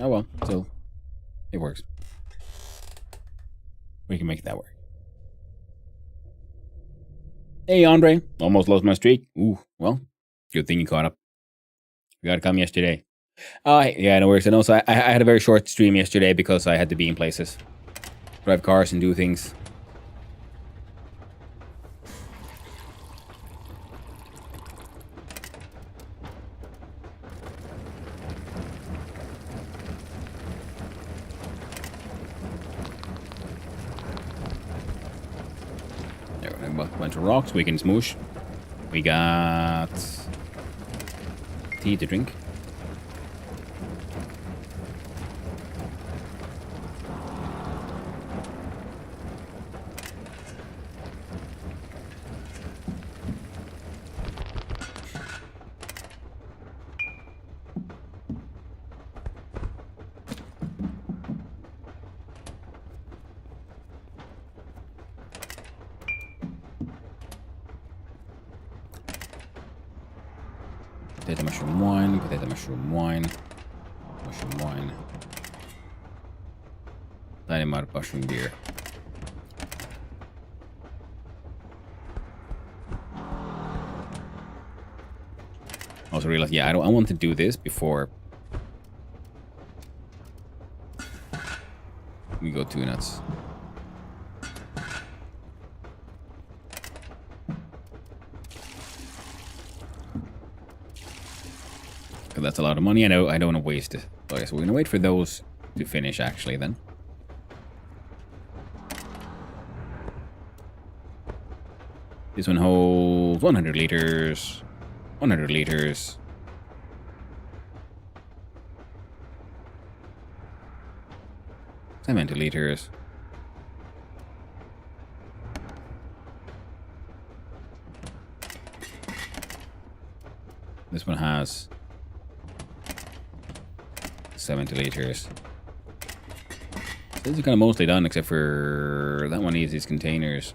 Oh well, still, it works. We can make that work. Hey, Andre. Almost lost my streak. Ooh, well, good thing you caught up. You gotta come yesterday. Yeah, no worries. And also, I had a very short stream yesterday because I had to be in places. Drive cars and do things. A bunch of rocks we can smoosh. We got tea to drink. Potato mushroom wine, potato mushroom wine, mushroom wine. Dynamite mushroom beer. Also realized, yeah, I want to do this before we go too nuts. That's a lot of money. I know I don't want to waste it. Okay, so we're gonna wait for those to finish actually then. This one holds 100 liters. 100 liters. $70 This one has 70 liters. This is kind of mostly done, except for that one needs these containers.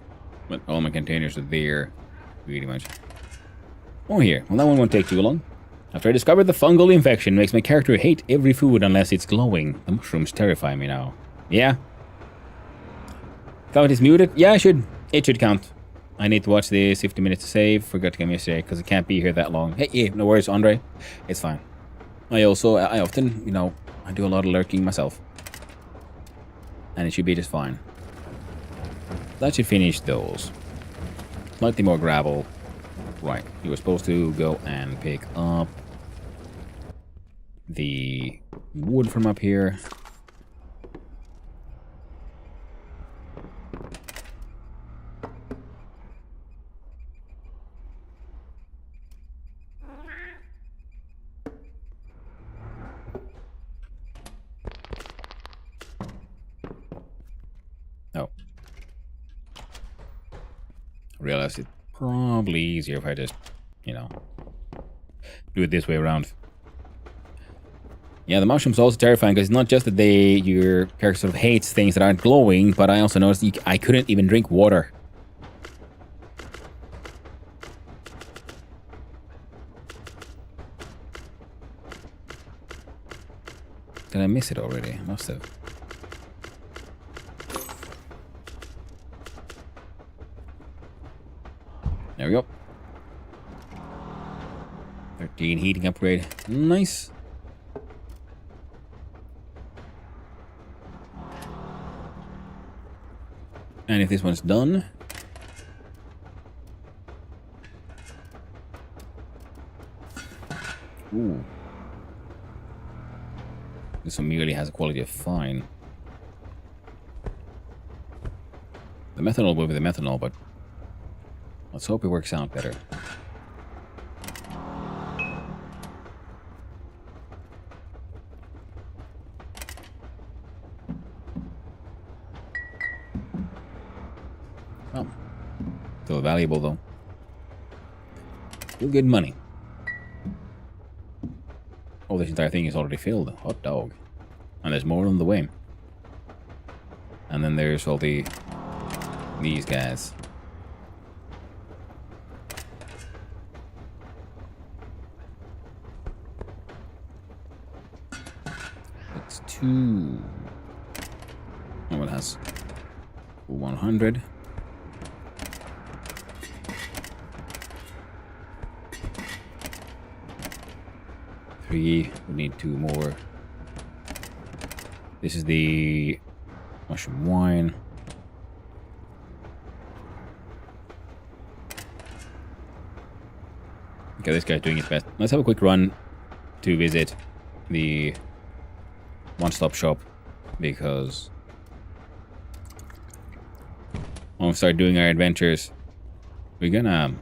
But all my containers are there, pretty much. Oh, here. Well, that one won't take too long. After I discovered the fungal infection makes my character hate every food unless it's glowing. The mushrooms terrify me now. Yeah. Count is muted? Yeah, it should count. I need to watch this 50 minutes to save. Forgot to come yesterday because I can't be here that long. Hey, yeah, no worries, Andre. It's fine. I often, you know, I do a lot of lurking myself. And it should be just fine. That should finish those. Slightly more gravel. Right, you were supposed to go and pick up the wood from up here. Oh. I realized it's probably easier if I just, you know, do it this way around. Yeah, the mushroom's also terrifying because it's not just that your character sort of hates things that aren't glowing, but I also noticed I couldn't even drink water. Did I miss it already? I must have. There we go. 13 heating upgrade. Nice. And if this one's done... Ooh. This one merely has a quality of fine. The methanol will be the methanol, but let's hope it works out better. Oh. Still valuable, though. Still good money. Oh, this entire thing is already filled. Hot dog. And there's more on the way. And then there's all these guys. That's 2. Oh, it has 100. We need 2 more. This is the mushroom wine. Okay, this guy's doing his best. Let's have a quick run to visit the one-stop shop because when we start doing our adventures, we're gonna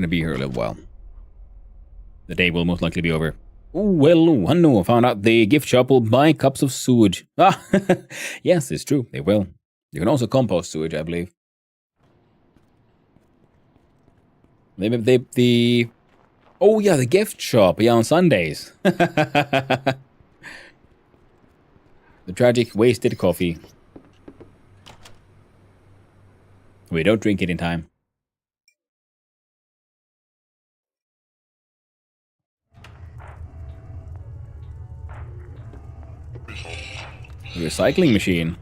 be here a little while. The day will most likely be over. Oh, well, I know. I found out the gift shop will buy cups of sewage. Ah, yes, it's true. They will. You can also compost sewage, I believe. Oh, yeah, the gift shop. Yeah, on Sundays. The tragic wasted coffee. We don't drink it in time. Recycling machine.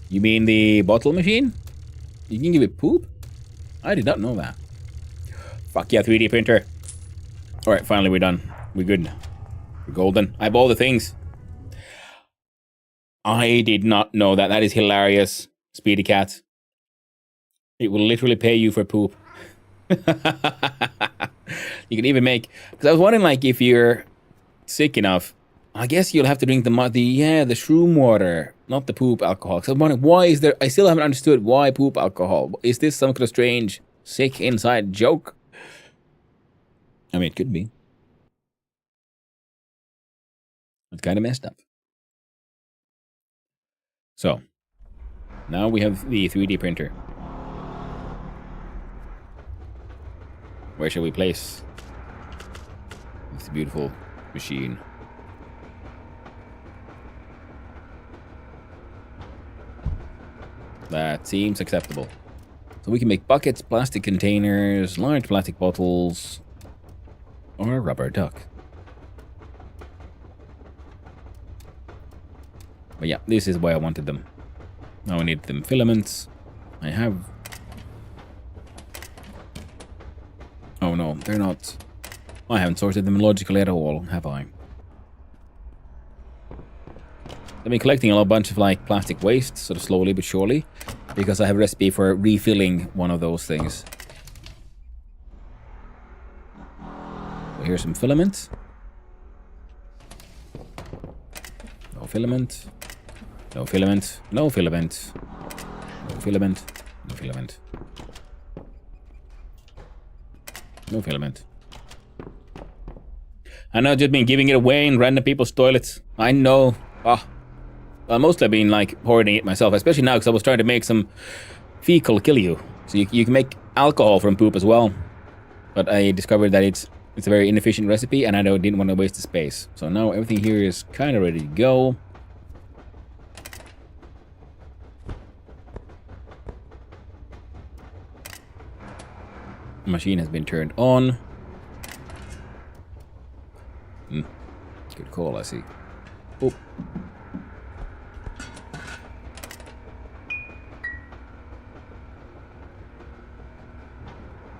You mean the bottle machine? You can give it poop? I did not know that. Fuck yeah, 3D printer. Alright, finally we're done. We're good. We're golden. I have all the things. I did not know that. That is hilarious. Speedy cat. It will literally pay you for poop. You can even make... Because I was wondering, like, if you're sick enough, I guess you'll have to drink the shroom water, not the poop alcohol. So I'm wondering, why is there... I still haven't understood why poop alcohol. Is this some kind of strange, sick inside joke? I mean, it could be. It's kind of messed up. So, now we have the 3D printer. Where shall we place this beautiful machine? That seems acceptable. So we can make buckets, plastic containers, large plastic bottles, or a rubber duck. But yeah, this is why I wanted them. Now I need them filaments. I have... Oh no, they're not... I haven't sorted them logically at all, have I? I've been collecting a bunch of like plastic waste, sort of slowly but surely, because I have a recipe for refilling one of those things. So here's some filament. No filament. No filament. No filament. No filament. No filament. No filament. And I've just been giving it away in random people's toilets. I know. Ah. Well, mostly I've been like hoarding it myself, especially now because I was trying to make some fecal kill you. So you can make alcohol from poop as well. But I discovered that it's a very inefficient recipe and I didn't want to waste the space. So now everything here is kind of ready to go. The machine has been turned on. Good call, I see. Oh.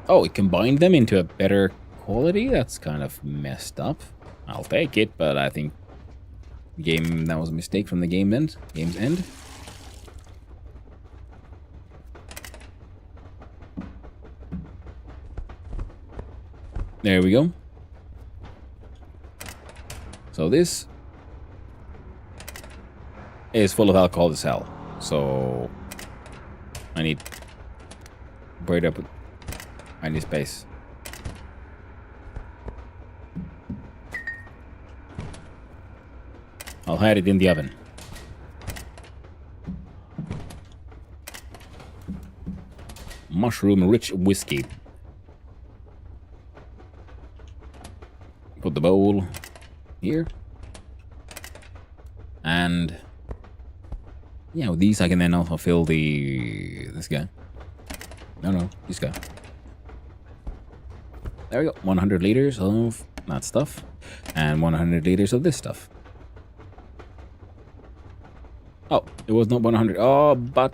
Oh, it combined them into a better quality? That's kind of messed up. I'll take it, but I think that was a mistake from the game's end. There we go. So this is full of alcohol as hell. So I need buried up. I need space. I'll hide it in the oven. Mushroom-rich whiskey. Put the bowl here. And yeah, with these I can then also fill this guy. No, this guy. There we go. 100 liters of that stuff. And 100 liters of this stuff. Oh, it was not 100. Oh, but...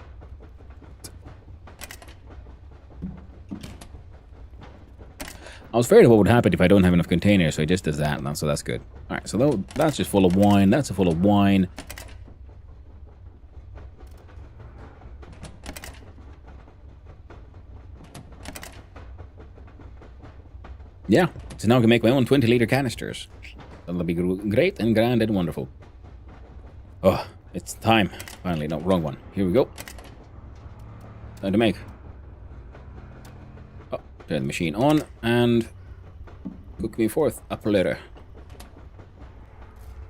I was afraid of what would happen if I don't have enough containers, so it just does that, so that's good. Alright, so that's just full of wine. That's full of wine. Yeah, so now I can make my own 20-liter canisters. That'll be great and grand and wonderful. Oh, it's time. Finally, no, wrong one. Here we go. Time to make. Oh, turn the machine on and cook me forth a platter.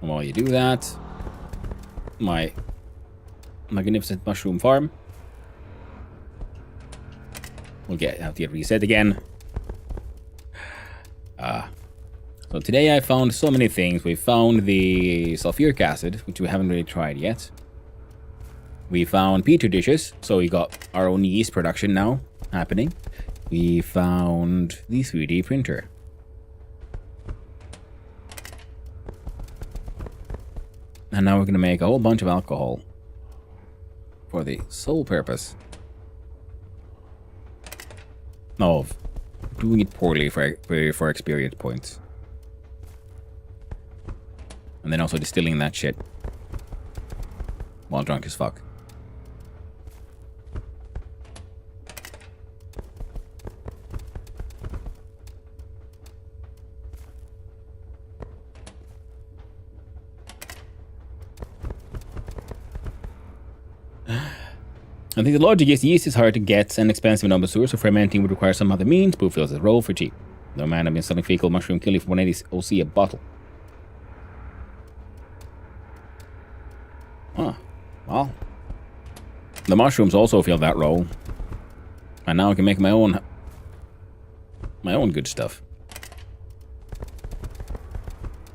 And while you do that, my magnificent mushroom farm will have to get reset again. So today I found so many things. We found the sulfuric acid, which we haven't really tried yet. We found petri dishes, so we got our own yeast production now happening. We found the 3D printer. And now we're going to make a whole bunch of alcohol for the sole purpose of doing it poorly for experience points. And then also distilling that shit while drunk as fuck. I think the logic is yeast is hard to get and expensive in number source, so fermenting would require some other means. Boo fills a role for cheap. No man, I've been selling fecal mushroom killie for 180 OC a bottle. Huh. Well, the mushrooms also fill that role, and now I can make my own good stuff.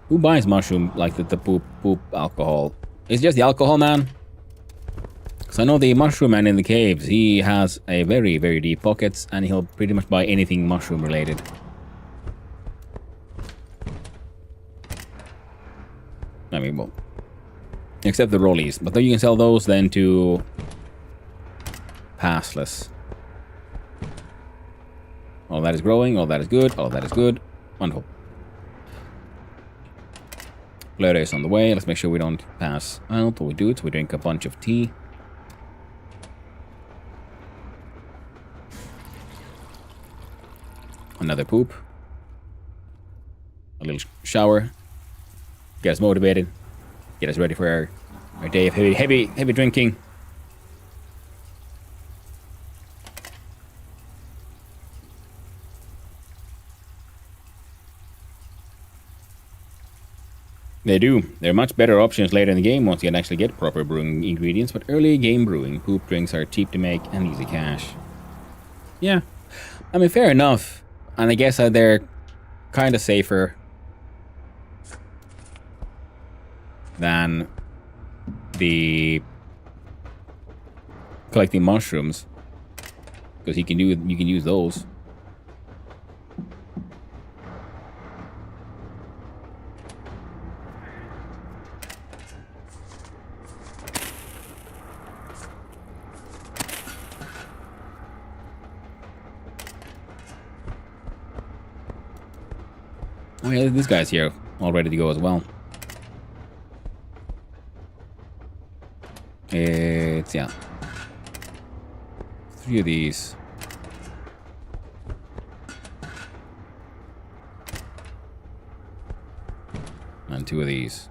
Who buys mushroom like the poop alcohol? It's just the alcohol, man. Because I know the mushroom man in the caves, he has a very, very deep pockets, and he'll pretty much buy anything mushroom related. I mean, well, Except the rollies. But then you can sell those then to passless. All that is growing, all that is good, all that is good. Wonderful. Plese is on the way. Let's make sure we don't pass out. But we do it, so we drink a bunch of tea. Another poop. A little shower. Get us motivated. Get us ready for our day of heavy drinking. They do. They're much better options later in the game once you can actually get proper brewing ingredients, but early game brewing, poop drinks are cheap to make and easy cash. Yeah. I mean, fair enough. And I guess they're kind of safer than the collecting mushrooms, because you can use those. Oh yeah, this guy's here, all ready to go as well. It's, yeah. 3 of these. And 2 of these.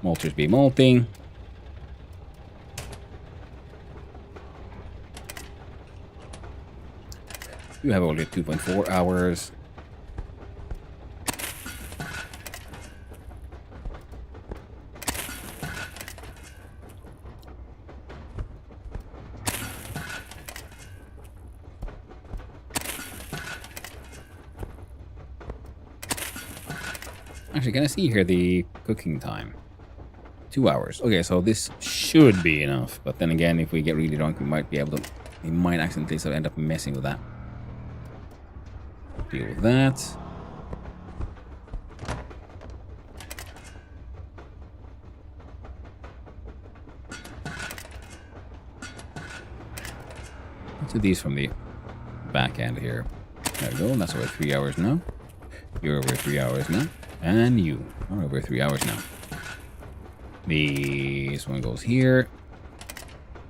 Malters be malting. You have only 2.4 hours. Actually, can I see here the cooking time? 2 hours. Okay, so this should be enough. But then again, if we get really drunk, we might be able to... We might accidentally sort of end up messing with that. Deal with that. Let's do these from the back end here. There we go. That's over 3 hours now. You're over 3 hours now. And you are over 3 hours now. This one goes here.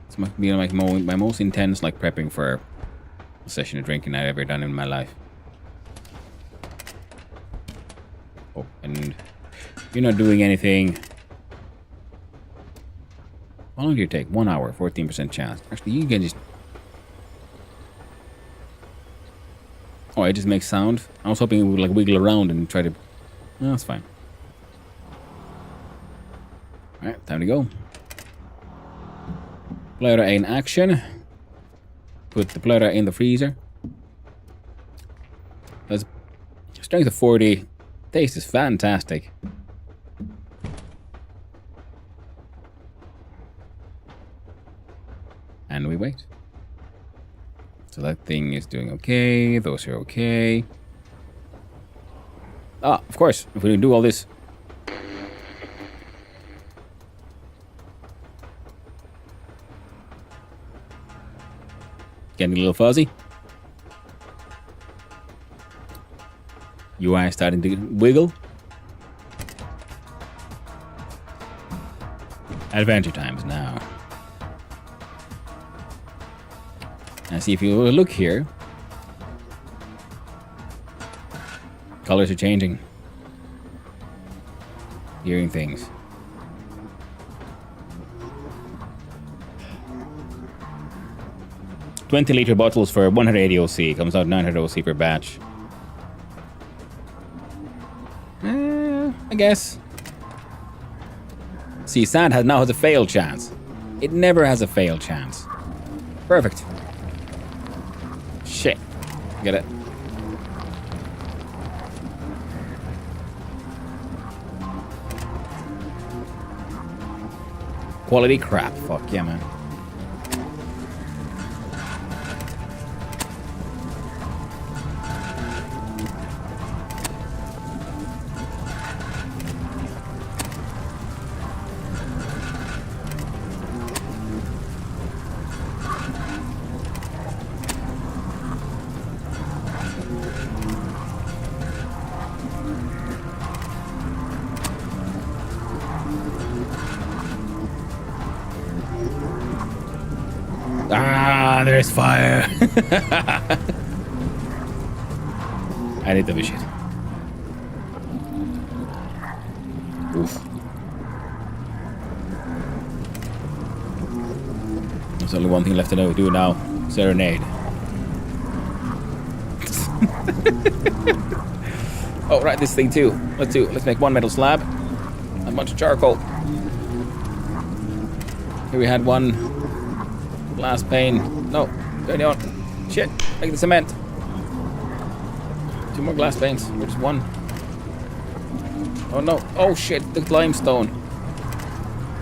This might be like my most intense like prepping for a session of drinking I've ever done in my life. Oh, and you're not doing anything. How long do you take? 1 hour, 14% chance. Actually, you can just... Oh, it just makes sound. I was hoping it would like wiggle around and try to... No, that's fine. Alright, time to go. Plese in action. Put the Plese in the freezer. That's strength of 40. Taste is fantastic. And we wait. So that thing is doing okay. Those are okay. Ah, of course. If we didn't do all this. Getting a little fuzzy. UI starting to wiggle. Adventure times now. And see if you look here. Colors are changing. Hearing things. $20-liter bottles for 180 OC. Comes out 900 OC per batch. I guess. See, sand now has a fail chance. It never has a fail chance. Perfect. Shit. Get it. Quality crap. Fuck yeah, man. there's fire. I need the shit. Oof. There's only one thing left to do now. Serenade. Oh, right, this thing too. Let's make one metal slab. A bunch of charcoal. Here we had one glass pane. No, turn it on. Shit, make the cement. 2 more glass panes. Or just 1. Oh no. Oh shit, the limestone.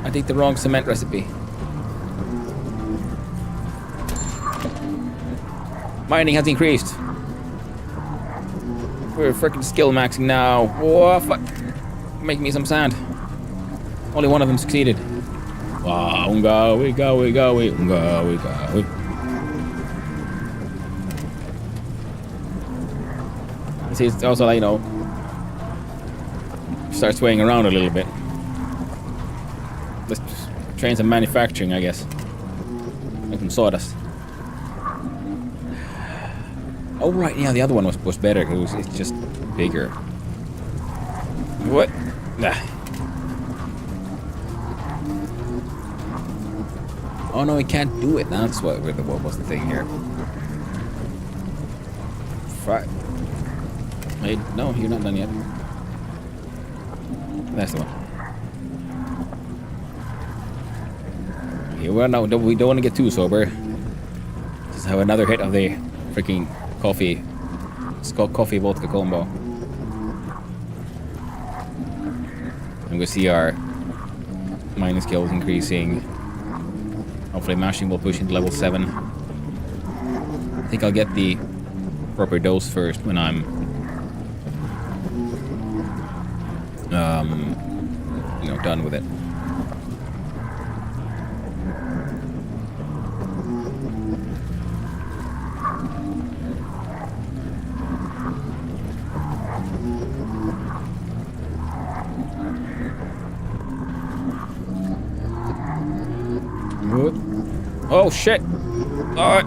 I think the wrong cement recipe. Mining has increased. We're freaking skill maxing now. Oh fuck. Make me some sand. Only one of them succeeded. Wow, unga, we go. See, it's also like, you know, start swaying around a little bit. Let's train some manufacturing, I guess. Make some sawdust. Oh right, yeah, the other one was better because it's just bigger. What? Nah. Oh no, we can't do it. That's what was the thing here. Wait, no, you're not done yet. That's the one. Okay, well, no, we don't want to get too sober. Just have another hit of the freaking coffee. It's called coffee vodka combo. And we see our mining skills increasing. Hopefully mashing will push into level 7. I think I'll get the proper dose first when I'm you know, done with it. Oh shit! Alright.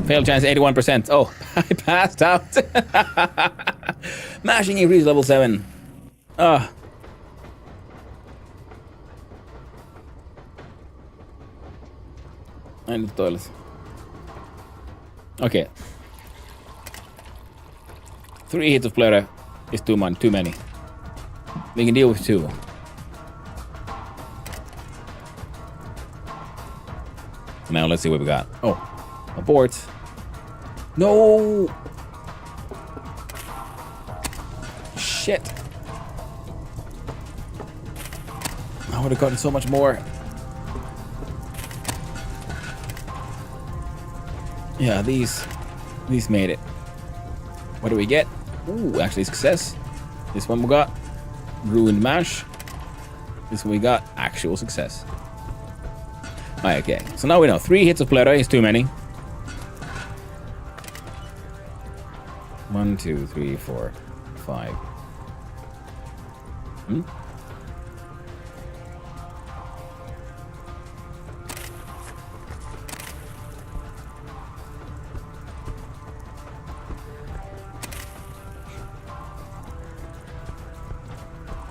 Fail chance 81%. Oh, I passed out. Mashing increased level 7. Ah. I need the toilet. Okay. 3 hits of Plese is too many. We can deal with 2. Now let's see what we got. Oh, abort. No! Shit. I would have gotten so much more. Yeah, these made it. What do we get? Ooh, actually success. This one we got ruined mash. This one we got actual success. Okay, so now we know 3 hits of Plese is too many. 1, 2, 3, 4, 5.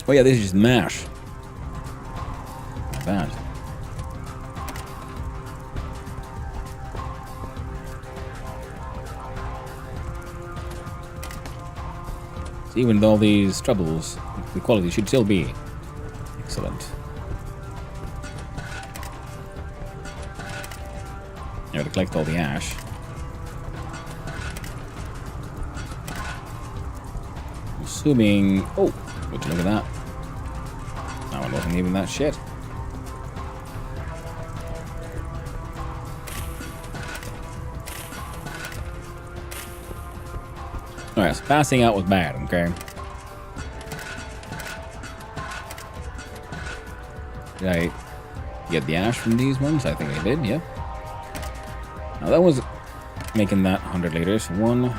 Oh yeah, this is just mash. Not bad. So even with all these troubles, the quality should still be excellent. Yeah, to collect all the ash. Assuming... Oh! Would you look at that? That one wasn't even that shit. Alright, so passing out was bad, okay? Did I get the ash from these ones? I think I did, yeah. Now that was making that 100 liters. 1...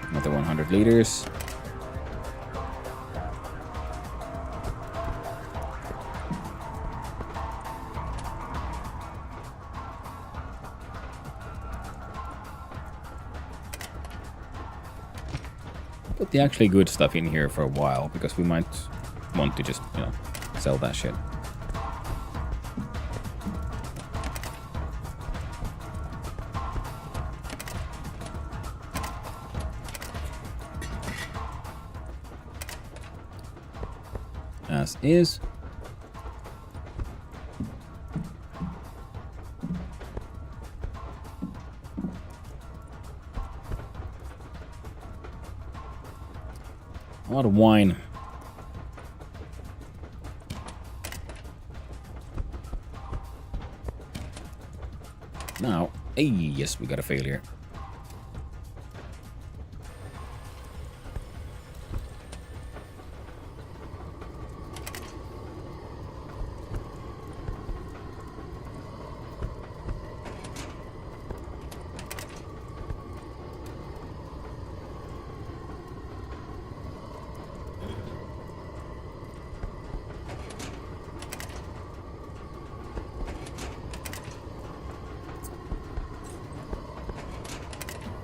Another 100 liters. put the actually good stuff in here for a while, because we might want to just, you know, sell that shit. As is. A lot of wine. Now, hey, yes, we got a failure.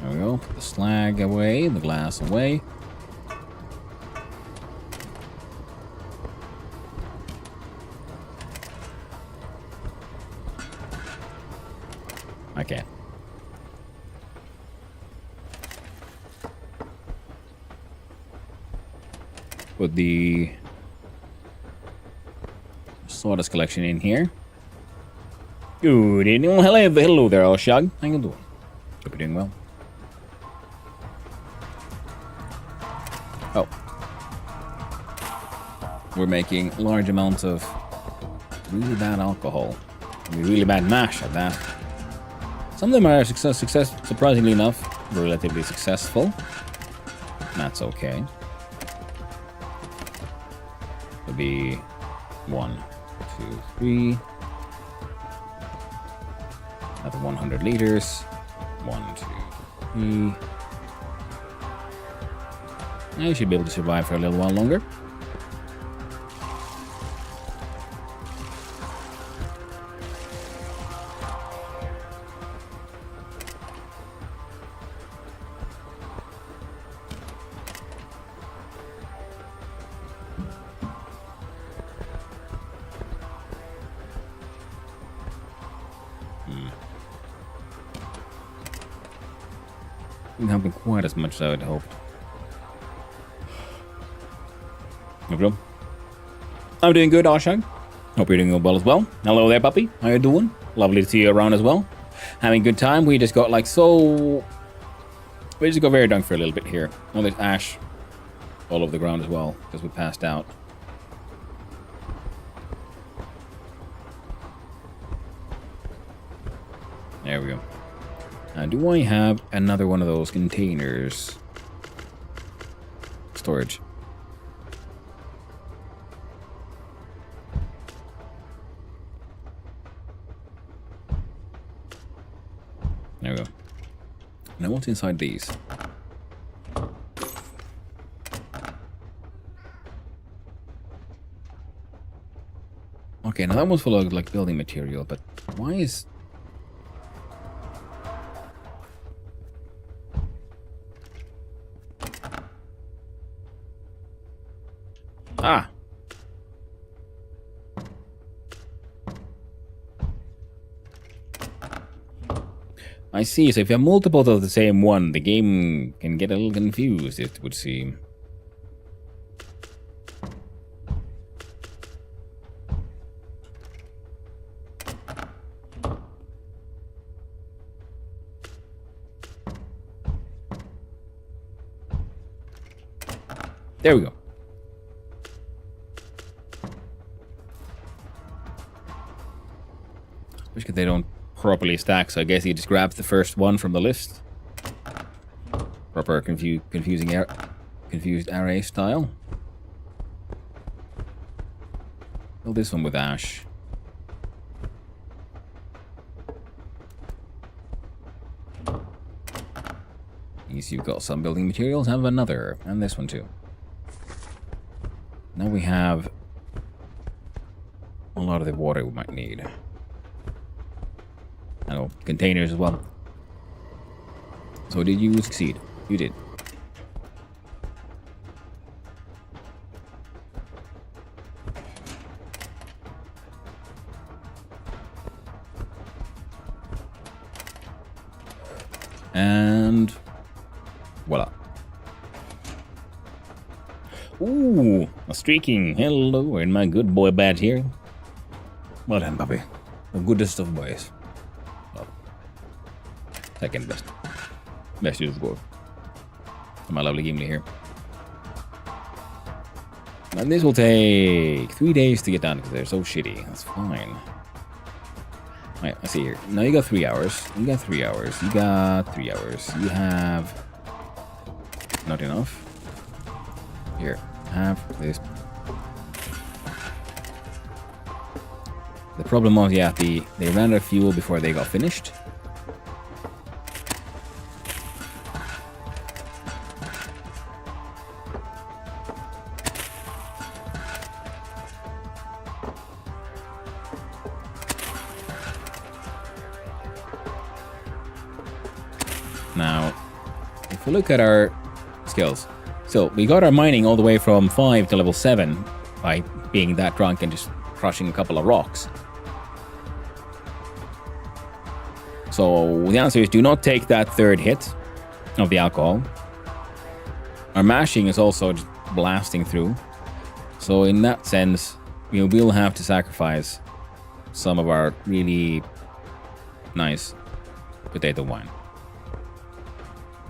There we go. Put the slag away, the glass away. Okay. Put the sawdust collection in here. Good evening. Well, hello there, Oshag. How you doing? Hope you're doing well. Oh. We're making large amounts of really bad alcohol. Really bad mash at that. Some of them are surprisingly enough, relatively successful. That's okay. It'll be 1, 2, 3. Another 100 liters. 1, 2, 3. I should be able to survive for a little while longer. Didn't help me quite as much as I had hoped. No problem. I'm doing good, Oshag. Hope you're doing well as well. Hello there, puppy. How you doing? Lovely to see you around as well. Having a good time. We just got like so... We just got very drunk for a little bit here. Oh, there's ash all over the ground as well, because we passed out. There we go. Do I have another one of those containers? Storage. There we go. Now what's inside these? Okay, now that one's full of like building material, but why is... Ah! I see, so if you have multiples of the same one, the game can get a little confused, it would seem. There we go. Especially if they don't properly stack, so I guess he just grabs the first one from the list. Proper confused array style. Fill this one with ash. Easy, you've got some building materials, have another, and this one too. Now we have a lot of the water we might need. Oh, containers as well. So did you succeed? You did. And voila. Ooh, a streaking. Hello, in my good boy badge here. Well done, puppy. The goodest of boys. Well, second best. Best use of gold. My lovely Gimli here. And this will take 3 days to get done because they're so shitty. That's fine. Right, I see here. Now you got 3 hours. You got 3 hours. You got 3 hours. You have not enough. Here, have this. The problem was, yeah, they ran out of fuel before they got finished. Now, if we look at our skills, so we got our mining all the way from 5 to level 7 by being that drunk and just crushing a couple of rocks. So the answer is do not take that third hit of the alcohol. Our mashing is also just blasting through. So in that sense, we will have to sacrifice some of our really nice potato wine.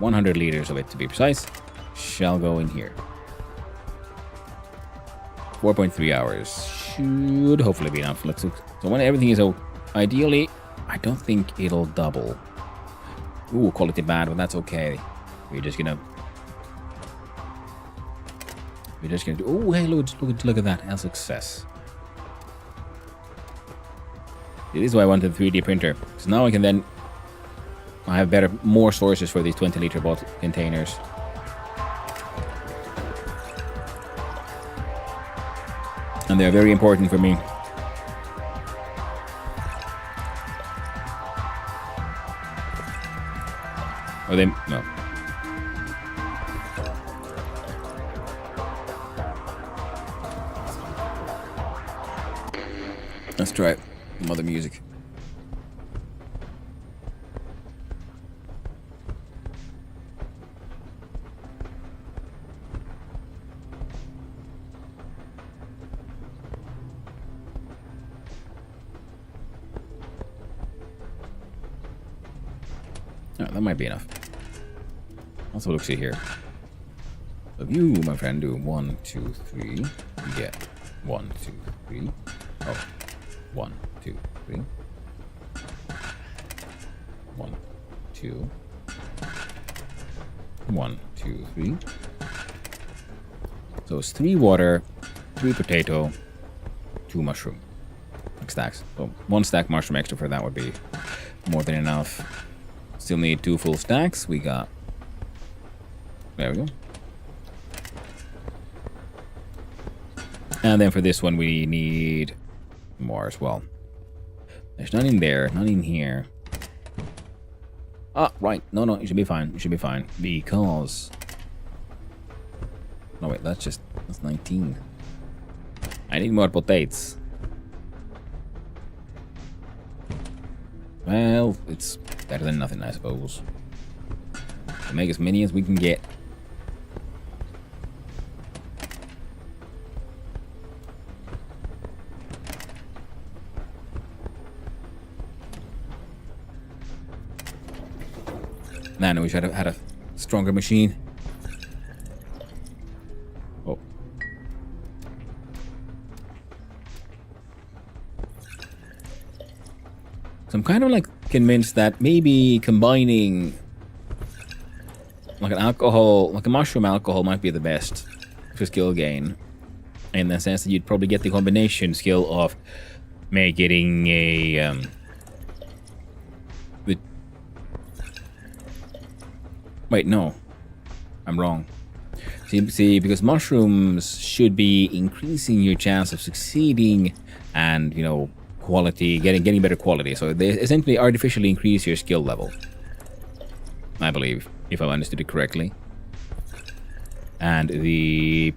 100 liters of it, to be precise, shall go in here. 4.3 hours should hopefully be enough. So when everything is ideally, I don't think it'll double. Ooh, quality bad, but that's okay. We're just gonna do. Oh, hey, look at that, a success. This is why I wanted the 3D printer, because now I can then. I have more sources for these 20-liter bottle containers. And they're very important for me. Oh, they... no. Let's try some other music. Oh, that might be enough. Also, look, see here. So if you, my friend, do 1, 2, 3, you get 1, 2, 3. Oh, 1, 2, 3. 1, 2. 1, 2, 3. So it's 3 water, 3 potato, 2 mushroom. Like stacks. So 1 stack mushroom extra for that would be more than enough. Still need 2 full stacks. We got... there we go. And then for this one, we need more as well. There's none in there, none in here. Ah, right. No, it should be fine. It should be fine. Because... no, wait, that's 19. I need more potatoes. Well, it's better than nothing, I suppose. We'll make as many as we can get. Man, I wish I had a stronger machine. Oh. So I'm kind of like convinced that maybe combining like an alcohol, like a mushroom alcohol might be the best for skill gain. In the sense that you'd probably get the combination skill of getting a wait, no. I'm wrong. See, because mushrooms should be increasing your chance of succeeding and, you know, quality, getting better quality. So they essentially artificially increase your skill level. I believe, if I understood it correctly. And the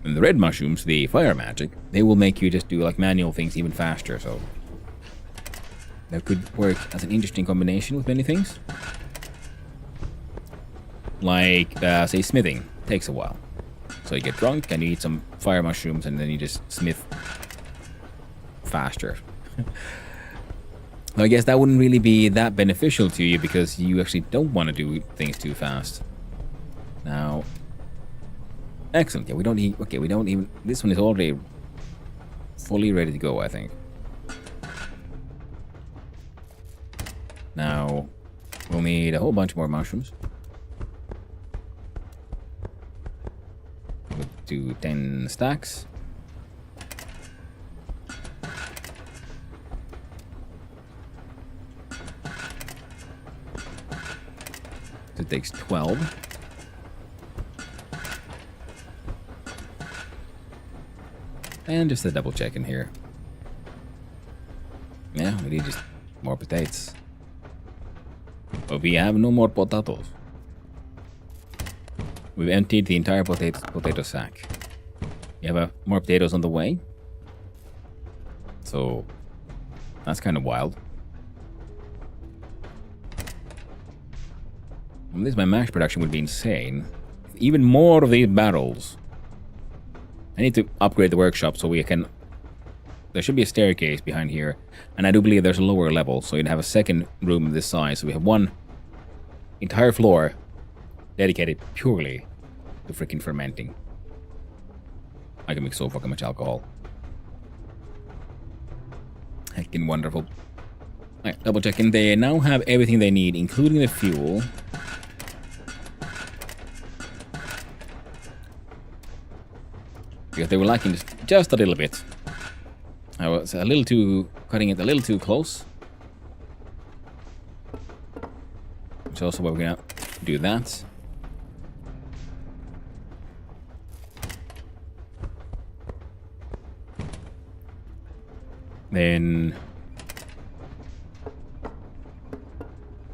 red mushrooms, the fire magic, they will make you just do like manual things even faster, so that could work as an interesting combination with many things. Like, say, smithing. Takes a while. So you get drunk and you eat some fire mushrooms and then you just smith faster. I guess that wouldn't really be that beneficial to you because you actually don't want to do things too fast. Now, excellent. Yeah, we don't need. Okay, we don't even. This one is already fully ready to go, I think. Now, we'll need a whole bunch more mushrooms. We'll do 10 stacks. It takes 12. And just a double check in here. Yeah, we need just more potatoes. But we have no more potatoes. We've emptied the entire potato sack. We have more potatoes on the way. So, that's kind of wild. At least my mash production would be insane. Even more of these barrels. I need to upgrade the workshop so we can... There should be a staircase behind here. And I do believe there's a lower level, so you'd have a second room of this size. So we have one entire floor dedicated purely to freaking fermenting. I can make so fucking much alcohol. Heckin' wonderful. Alright, double checking. They now have everything they need, including the fuel. Because they were lacking just a little bit. I was a little too... cutting it a little too close. Which is also why we're gonna do that. Then...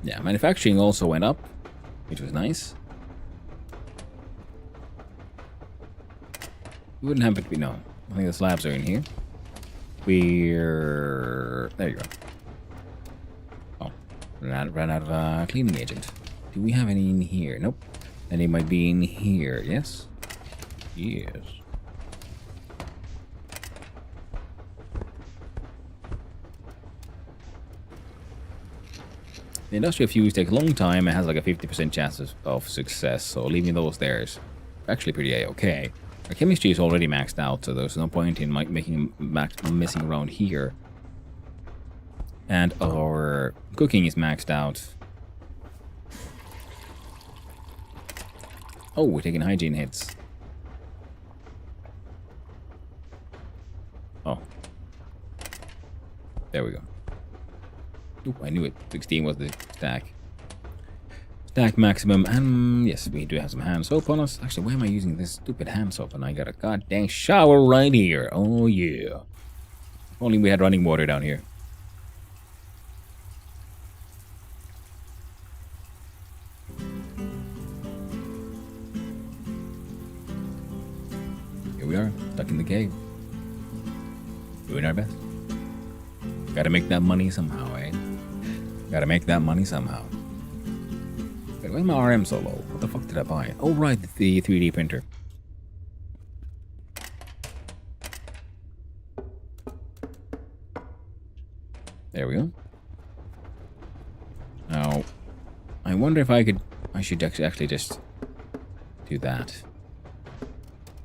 yeah, manufacturing also went up, which was nice. We wouldn't have it be known. I think the slabs are in here. We're... there you go. Oh, ran out of cleaning agent. Do we have any in here? Nope. And it might be in here, yes? Yes. The industrial fuse takes a long time. It has like a 50% chance of success, so leaving those there is actually pretty A-okay. Our chemistry is already maxed out, so there's no point in messing around here. And our cooking is maxed out. Oh, we're taking hygiene hits. Oh. There we go. Oop, I knew it. 16 was the stack. Stack maximum, and yes, we do have some hand soap on us. Actually, why am I using this stupid hand soap? And I got a goddamn shower right here. Oh, yeah. If only we had running water down here. Here we are, stuck in the cave. Doing our best. Gotta make that money somehow, eh? Gotta make that money somehow. Wait, where's my RM so low? What the fuck did I buy? Oh, right, the 3D printer. There we go. Now, I wonder if I should actually just do that.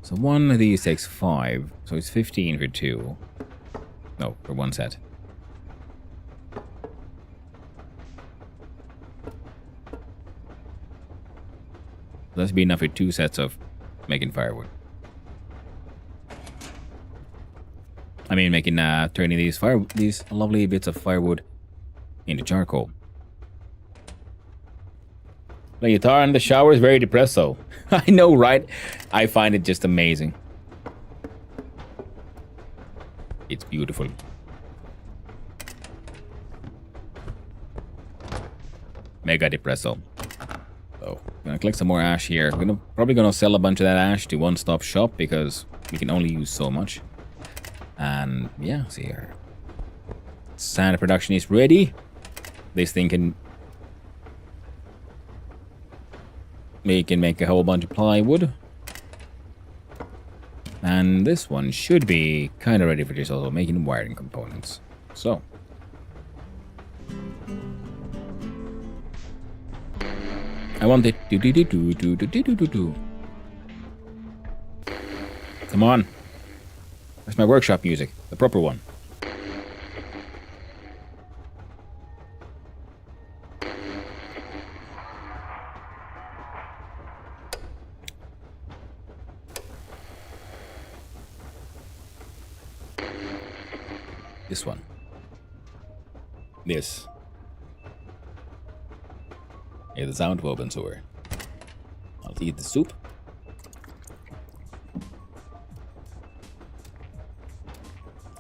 So one of these takes 5, so it's 15 for 2. No, for 1 set. That'll be enough for 2 sets of making firewood. I mean, making turning these lovely bits of firewood into charcoal. The guitar in the shower is very depresso. I know, right? I find it just amazing. It's beautiful. Mega depresso. So, gonna collect some more ash here. We're probably gonna sell a bunch of that ash to One Stop Shop because we can only use so much. And yeah, see here. Sand production is ready. This thing can... We can make a whole bunch of plywood. And this one should be kind of ready for this also, making wiring components. So. I want it. Come on. Where's my workshop music? The proper one. This one. This. Yeah, the sound of open sewer. I'll eat the soup.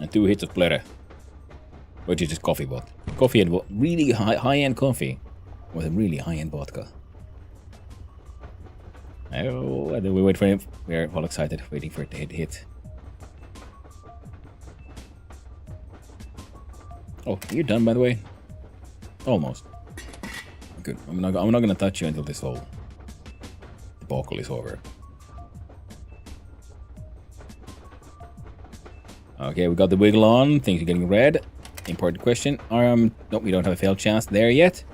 And 2 hits of Plese, which is just coffee, but coffee and really high-end coffee with a really high-end vodka. Oh, and then we wait for him. We're all excited, waiting for it to hit. Oh, you're done, by the way. Almost. Good. I'm not gonna touch you until this whole debacle is over. Okay, we got the wiggle on. Things are getting red. Important question. Nope, we don't have a failed chance there yet.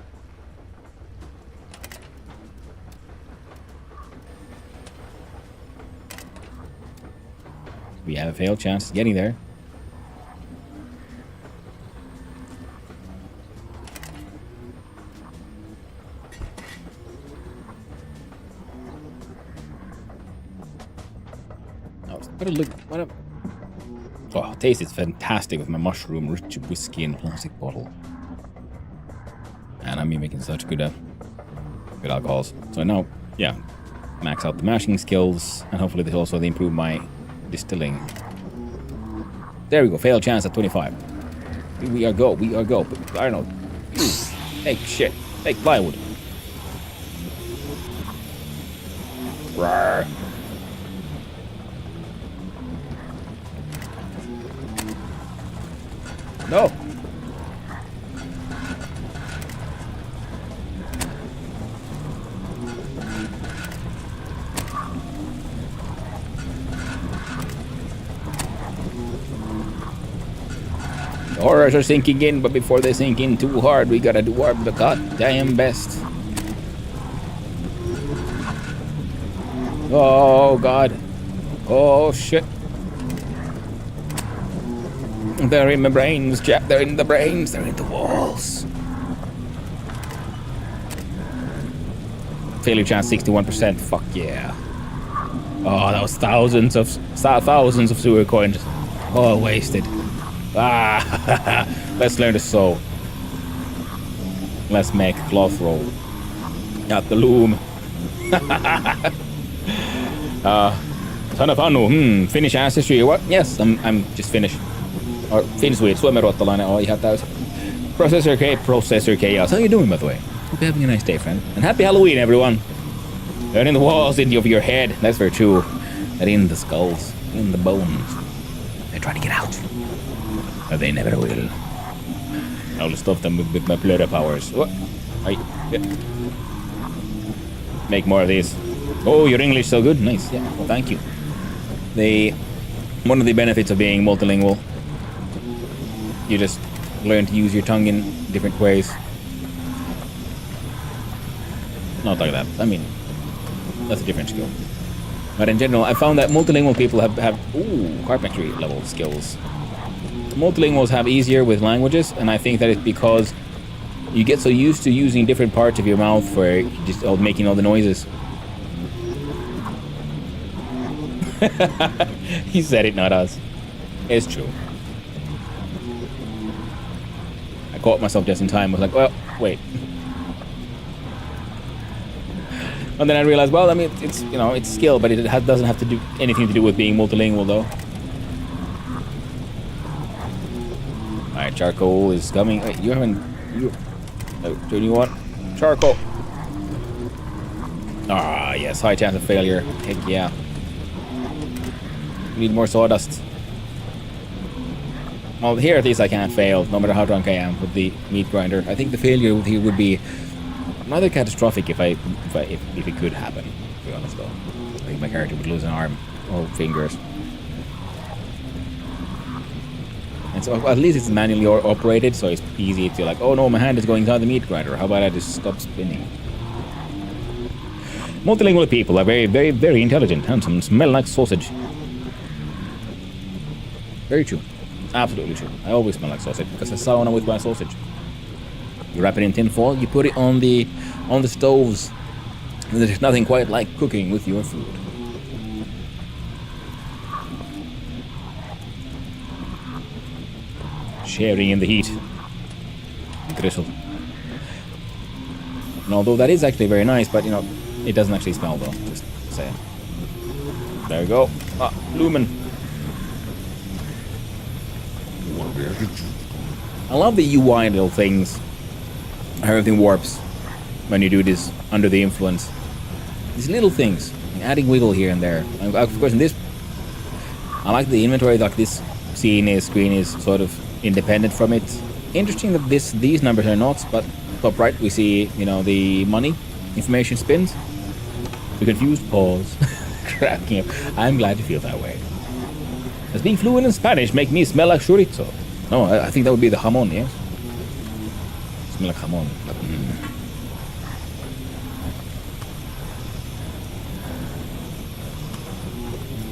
We have a failed chance getting there. Oh, taste is fantastic with my mushroom rich whiskey in a plastic bottle. And I'm making such good alcohols. So now, yeah, max out the mashing skills, and hopefully this also improve my distilling. There we go, fail chance at 25. We are go. But I don't know. Make shit. Make plywood. Rawr. No. The horrors are sinking in, but before they sink in too hard, we gotta do our goddamn best. Oh god. Oh shit. They're in my brains, Jack. They're in the brains. They're in the walls. Failure chance 61%. Fuck yeah. Oh, that was thousands of sewer coins. All wasted. Ah, let's learn to sew. Let's make cloth roll. At the loom. Son of Anu. Finnish ancestry. What? Yes, I'm just Finnish. Or Finnsweet, suomenruottalainen, oh ihan täys. Processor chaos. How you doing, by the way? Hope you're having a nice day, friend. And happy Halloween, everyone. Turning the walls into your head. That's very true. And in the skulls, in the bones. They're trying to get out. But they never will. I'll stop them with my Plese powers. What? Make more of these. Oh, your English so good. Nice. Yeah. Well, thank you. One of the benefits of being multilingual, you just learn to use your tongue in different ways. Not like that. I mean, that's a different skill. But in general, I found that multilingual people have carpentry level skills. Multilinguals have easier with languages, and I think that it's because you get so used to using different parts of your mouth for just making all the noises. He said it, not us. It's true. I caught myself just in time. I was like, well, wait. And then I realized, well, I mean, it's skill, but it doesn't have to do anything to do with being multilingual, though. All right, charcoal is coming. Wait, do you want charcoal? Ah, yes, high chance of failure. Heck yeah. We need more sawdust. Well, here at least I can't fail, no matter how drunk I am with the meat grinder. I think the failure here would be rather catastrophic if it could happen. To be honest, though, I think my character would lose an arm or fingers. And so at least it's manually operated, so it's easy to like, oh no, my hand is going down the meat grinder. How about I just stop spinning? Multilingual people are very, very, very intelligent, handsome, smell like sausage. Very true. Absolutely true. I always smell like sausage because I sauna with my sausage. You wrap it in tin foil, you put it on the stoves. And there's nothing quite like cooking with your food. Sharing in the heat. Gristle. And although that is actually very nice, but you know, it doesn't actually smell though. Just saying. There we go. Ah, lumen. I love the UI little things. How everything warps when you do this under the influence. These little things, adding wiggle here and there. And of course, in this, I like the inventory. Like this screen is sort of independent from it. Interesting that these numbers are not. But top right, we see the money information spins. The confused pause. Cracking up. I'm glad you feel that way. Does being fluent in Spanish make me smell like chorizo? No, I think that would be the jamon, yes? Smell like jamon.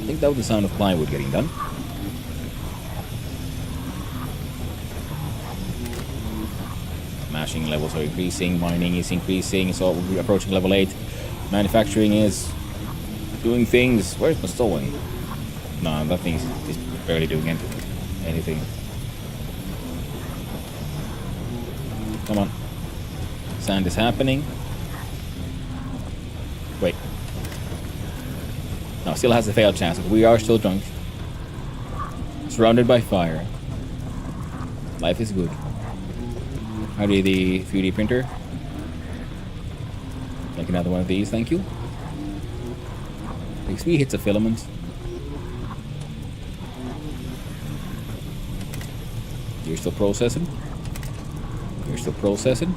I think that was the sound of plywood getting done. Mashing levels are increasing, mining is increasing, so we're approaching level 8. Manufacturing is doing things. Where's my sewing? No, that thing is barely doing anything. Come on. Sand is happening. Wait. No, still has a failed chance. We are still drunk. Surrounded by fire. Life is good. How do the 3D printer? Make another one of these, thank you. Takes 3 hits of filament. You're still processing? You're still processing?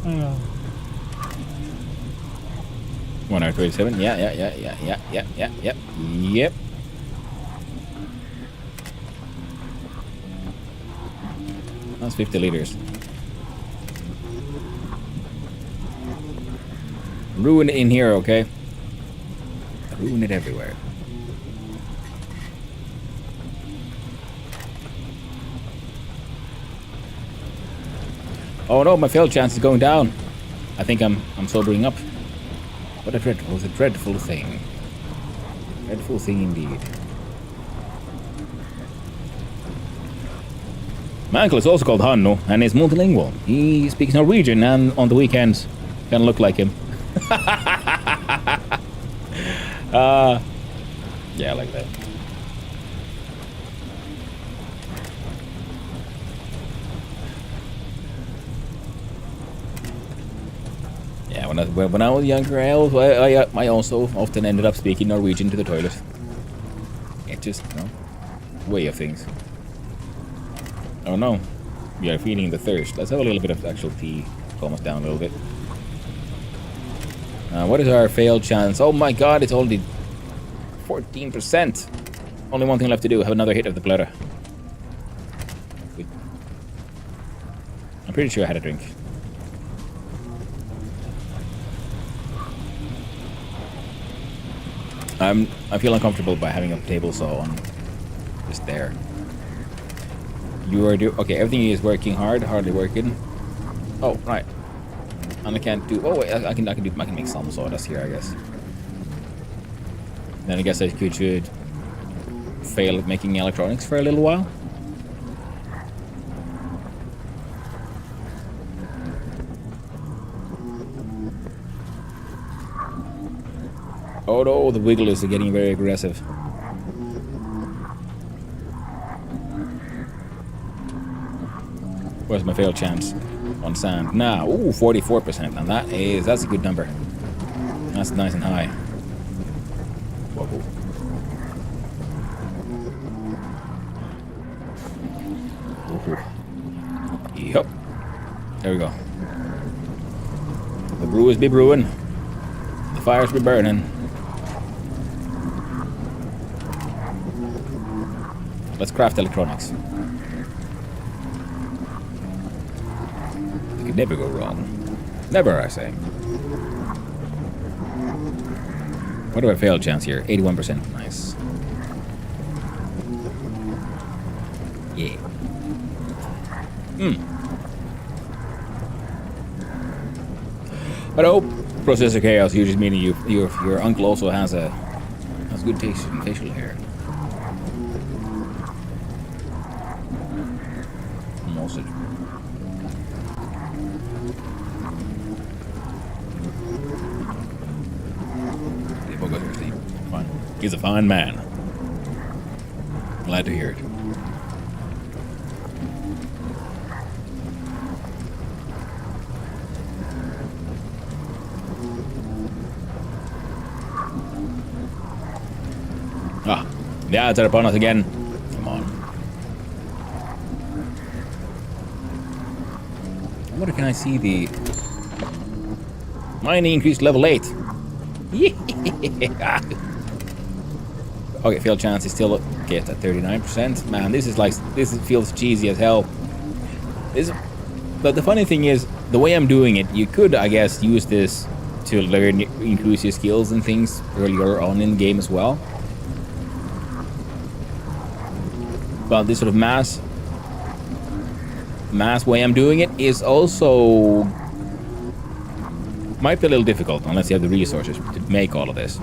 Oh. 1 hour 27. Yep. That's 50 liters. Ruin it in here, okay? Ruin it everywhere. Oh no, my fail chance is going down. I think I'm sobering up. What a dreadful thing. Dreadful thing indeed. My uncle is also called Hannu and is multilingual. He speaks Norwegian and on the weekends kinda look like him. Yeah, I like that. Yeah, when I was younger, I also often ended up speaking Norwegian to the toilet. It's just, way of things. Oh no, we are feeling the thirst. Let's have a little bit of actual tea. Calm us down a little bit. What is our failed chance? Oh my god, it's only 14%. Only one thing left to do, have another hit of the bladder. I'm pretty sure I had a drink. I feel uncomfortable by having a table saw on just there. You are okay, everything is working hardly working. Oh, right. And I can't do. Oh wait, I can make some sawdust here, I guess. Then I guess I should fail at making electronics for a little while. Oh no, the wigglers are getting very aggressive. Where's my fail chance on sand? Now, ooh, 44%. And that's a good number. That's nice and high. Whoa. Yep. There we go. The brewers be brewing. The fires be burning. Let's craft electronics. You could never go wrong. Never, I say. What do I fail chance here? 81%. Nice. Yeah. But I hope processor chaos usually meaning your uncle also has good taste in facial hair. Mostly. Fine. He's a fine man. Glad to hear it. Ah, the odds are upon us again. Come on. I wonder, can I see the mining increased level 8? Yeah. Okay, fail chance is still okay at 39%. Man, this feels cheesy as hell. But the funny thing is, the way I'm doing it, you could, I guess, use this to learn, increase your skills and things earlier on in the game as well. But this sort of mass way I'm doing it is also might be a little difficult unless you have the resources to make all of this.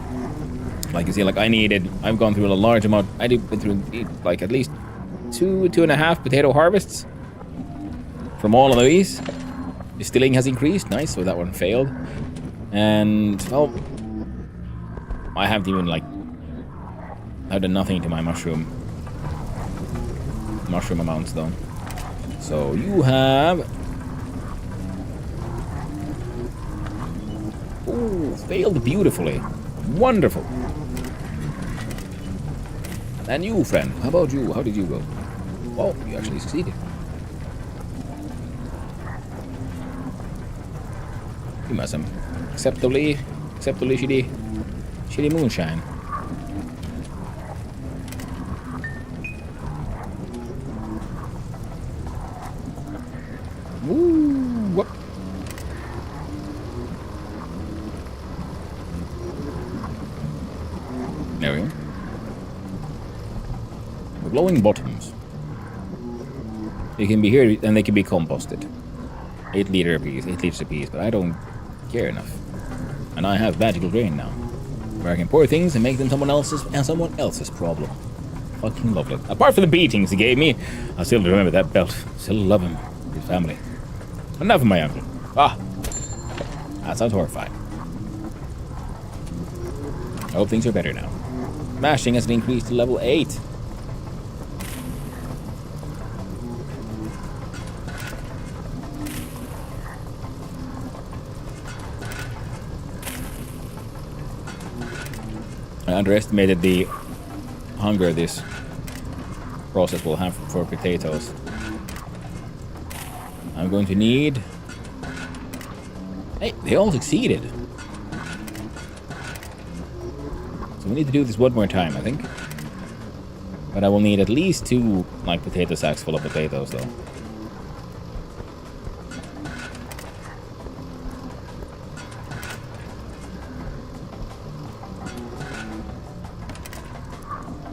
Like you see, like I've gone through a large amount. Been through like at least 2.5 potato harvests from all of these. Distilling has increased, nice. So that one failed, and well, I haven't even I've done nothing to my mushroom amounts though. So you have failed beautifully. Wonderful. And you, friend, how about you? How did you go? Oh, you actually succeeded. You must have acceptably shitty moonshine. Woo! Whoop. There we go. The glowing bottoms. They can be here and they can be composted. 8 liters apiece, but I don't care enough. And I have magical drain now, where I can pour things and make them someone else's problem. Fucking lovely. Apart from the beatings he gave me, I still remember that belt. Still love him, his family. Enough of my uncle. Ah, that sounds horrifying. I hope things are better now. Smashing has been increased to level 8. I underestimated the hunger this process will have for potatoes. I'm going to need... Hey, they all succeeded. So we need to do this one more time, I think. But I will need at least 2 potato sacks full of potatoes, though.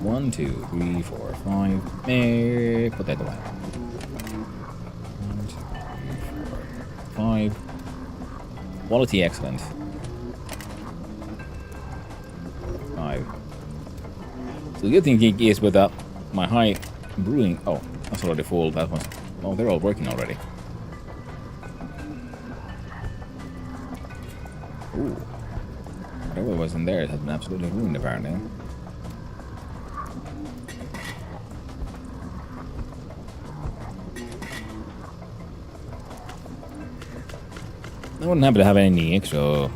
One, 2, 3, 4, 5. Put that away. 1, 2, 3, 4, 5. Quality excellent. 5. So the good thing is with my high brewing. Oh, that's already full. That one. Oh, they're all working already. Ooh. Whatever was in there, it has been absolutely ruined apparently. I wouldn't happen to have any extra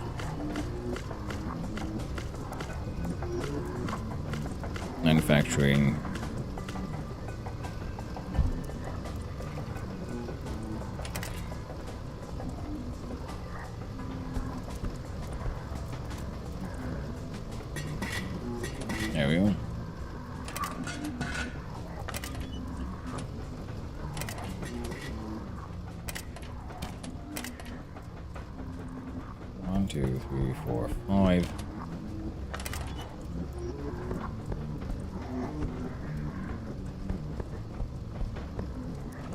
manufacturing. There we go. One, two, three, four, five.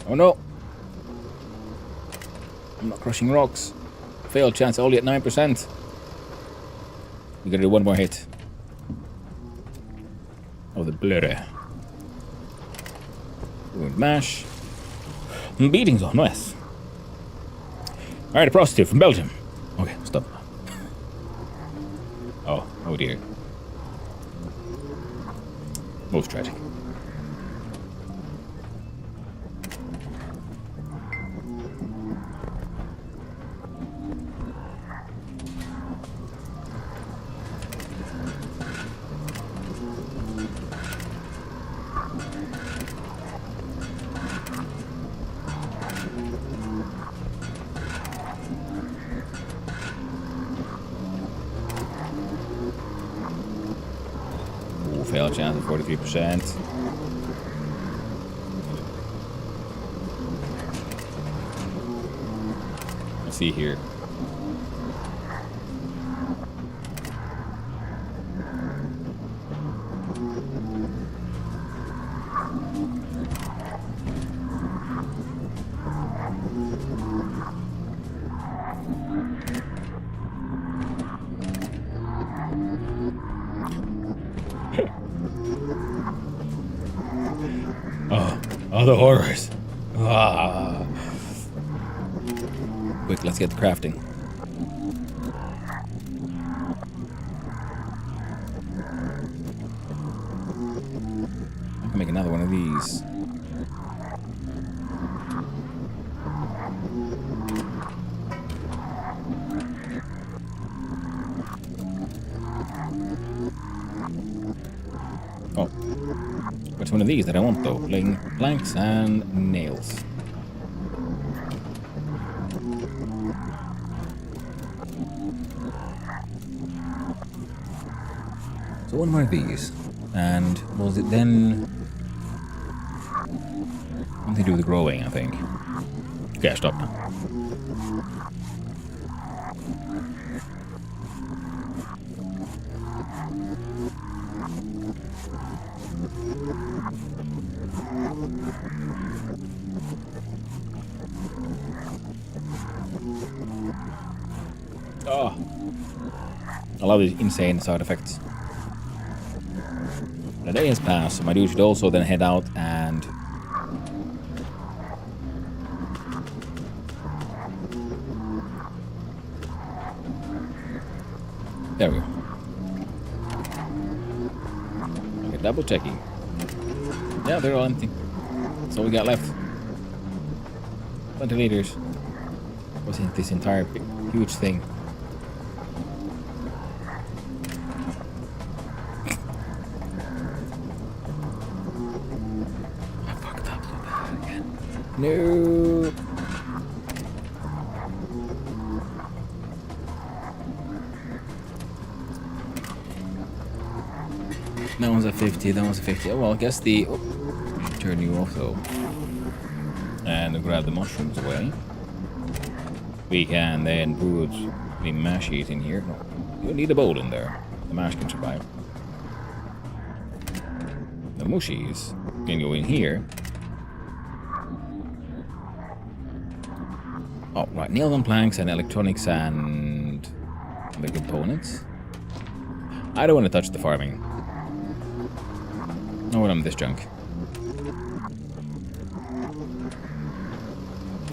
Oh no! I'm not crushing rocks. Fail chance only at 9%. We gotta do one more hit. Oh, the blurry. Wound mash. Beating zone, nice. Alright, a prostitute from Belgium. Okay, stop. Oh dear. Most tragic. Fail chance of 43%. Let's see here. Oh, the horrors. Ah. Quick, let's get the crafting. I can make another one of these. Oh. Which one of these that I want though? Planks and nails. So one more of these. And was it then something to do with growing, I think. Okay, stop now. Oh, I love these insane side effects. The day has passed, so my dude should also then head out and there we go. Okay, double checking. Yeah, they're all empty. That's all we got left. 20 liters. What's in this entire huge thing? I fucked up so bad again. No. That one's a 50, that one's a 50. Oh, well, I guess the... Oh, turn you off, though. And grab the mushrooms away. We can then put the mashies in here. No, you don't need a bowl in there. The mash can survive. The mushies can go in here. Oh, right. Nails and planks and electronics and the components. I don't want to touch the farming. I want this junk.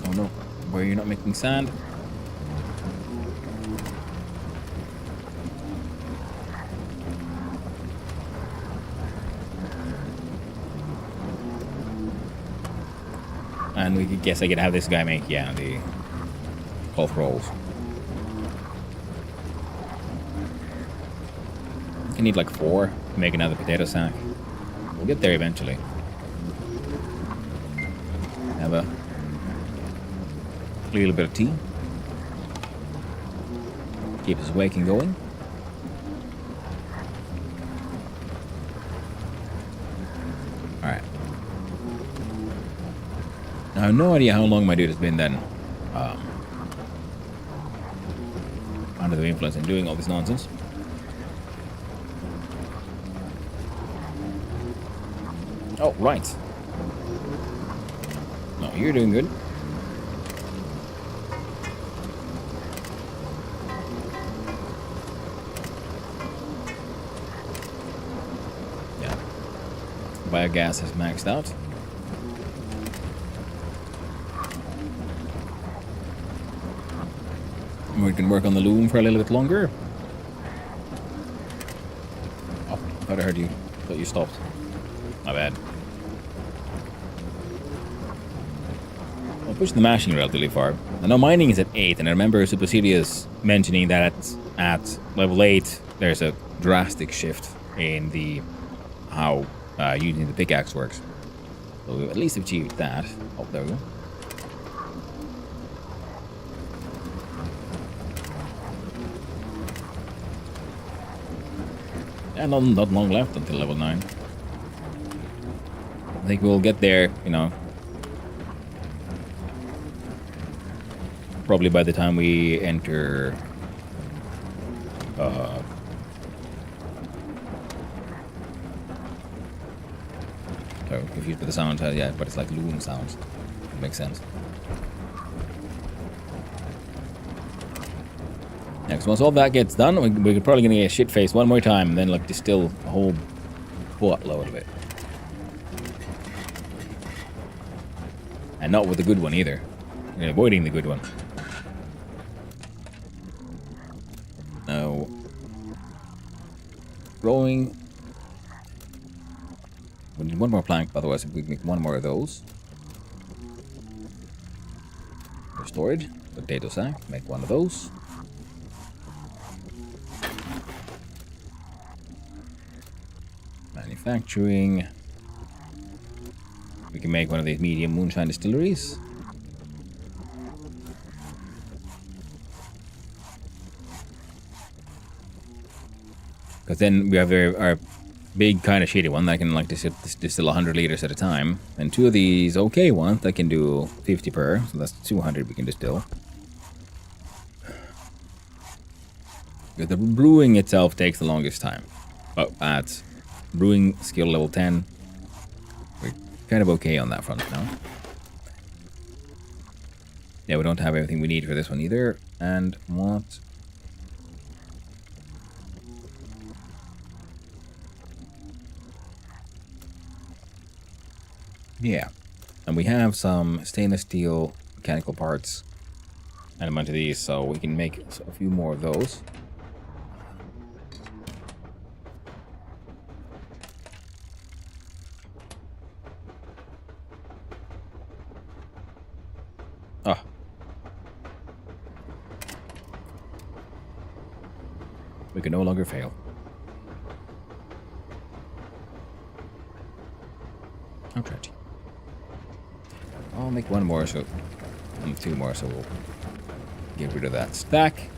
Oh no. Why are you not making sand? And we could guess I could have this guy make, yeah, the cloth rolls. I need like 4 to make another potato sack. We'll get there eventually. Have a little bit of tea. Keep us awake and going. Alright. Now, I have no idea how long my dude has been then. Under the influence and doing all this nonsense. Oh, right. No, you're doing good. Yeah. Biogas has maxed out. We can work on the loom for a little bit longer. Oh, I thought I heard you. I thought you stopped. My bad. I'll push the mashing relatively far. I know mining is at 8, and I remember Supercilious mentioning that at level 8 there's a drastic shift in the how using the pickaxe works. So we've at least achieved that. Oh, there we go. And not long left until level 9. I think we'll get there, you know, probably by the time we enter so confused with the sound, yeah, but it's like loom sounds. It makes sense. Next, once all that gets done, we're probably gonna get shit faced one more time, and then like distill a whole buttload of it. And not with the good one either. We're avoiding the good one. Now, growing. We need one more plank, otherwise we can make one more of those. For storage, potato sack, make one of those. Manufacturing. We can make one of these medium moonshine distilleries. Because then we have our big kind of shitty one that can like distill 100 liters at a time. And 2 of these okay ones that can do 50 per. So that's 200 we can distill. Because the brewing itself takes the longest time. But at brewing skill level 10, we're kind of okay on that front now. Yeah, we don't have everything we need for this one either. And what? Yeah. And we have some stainless steel mechanical parts and a bunch of these, so we can make a few more of those. Ah. We can no longer fail. How tragic. I'll make one more, so... and 2 more, so we'll get rid of that stack.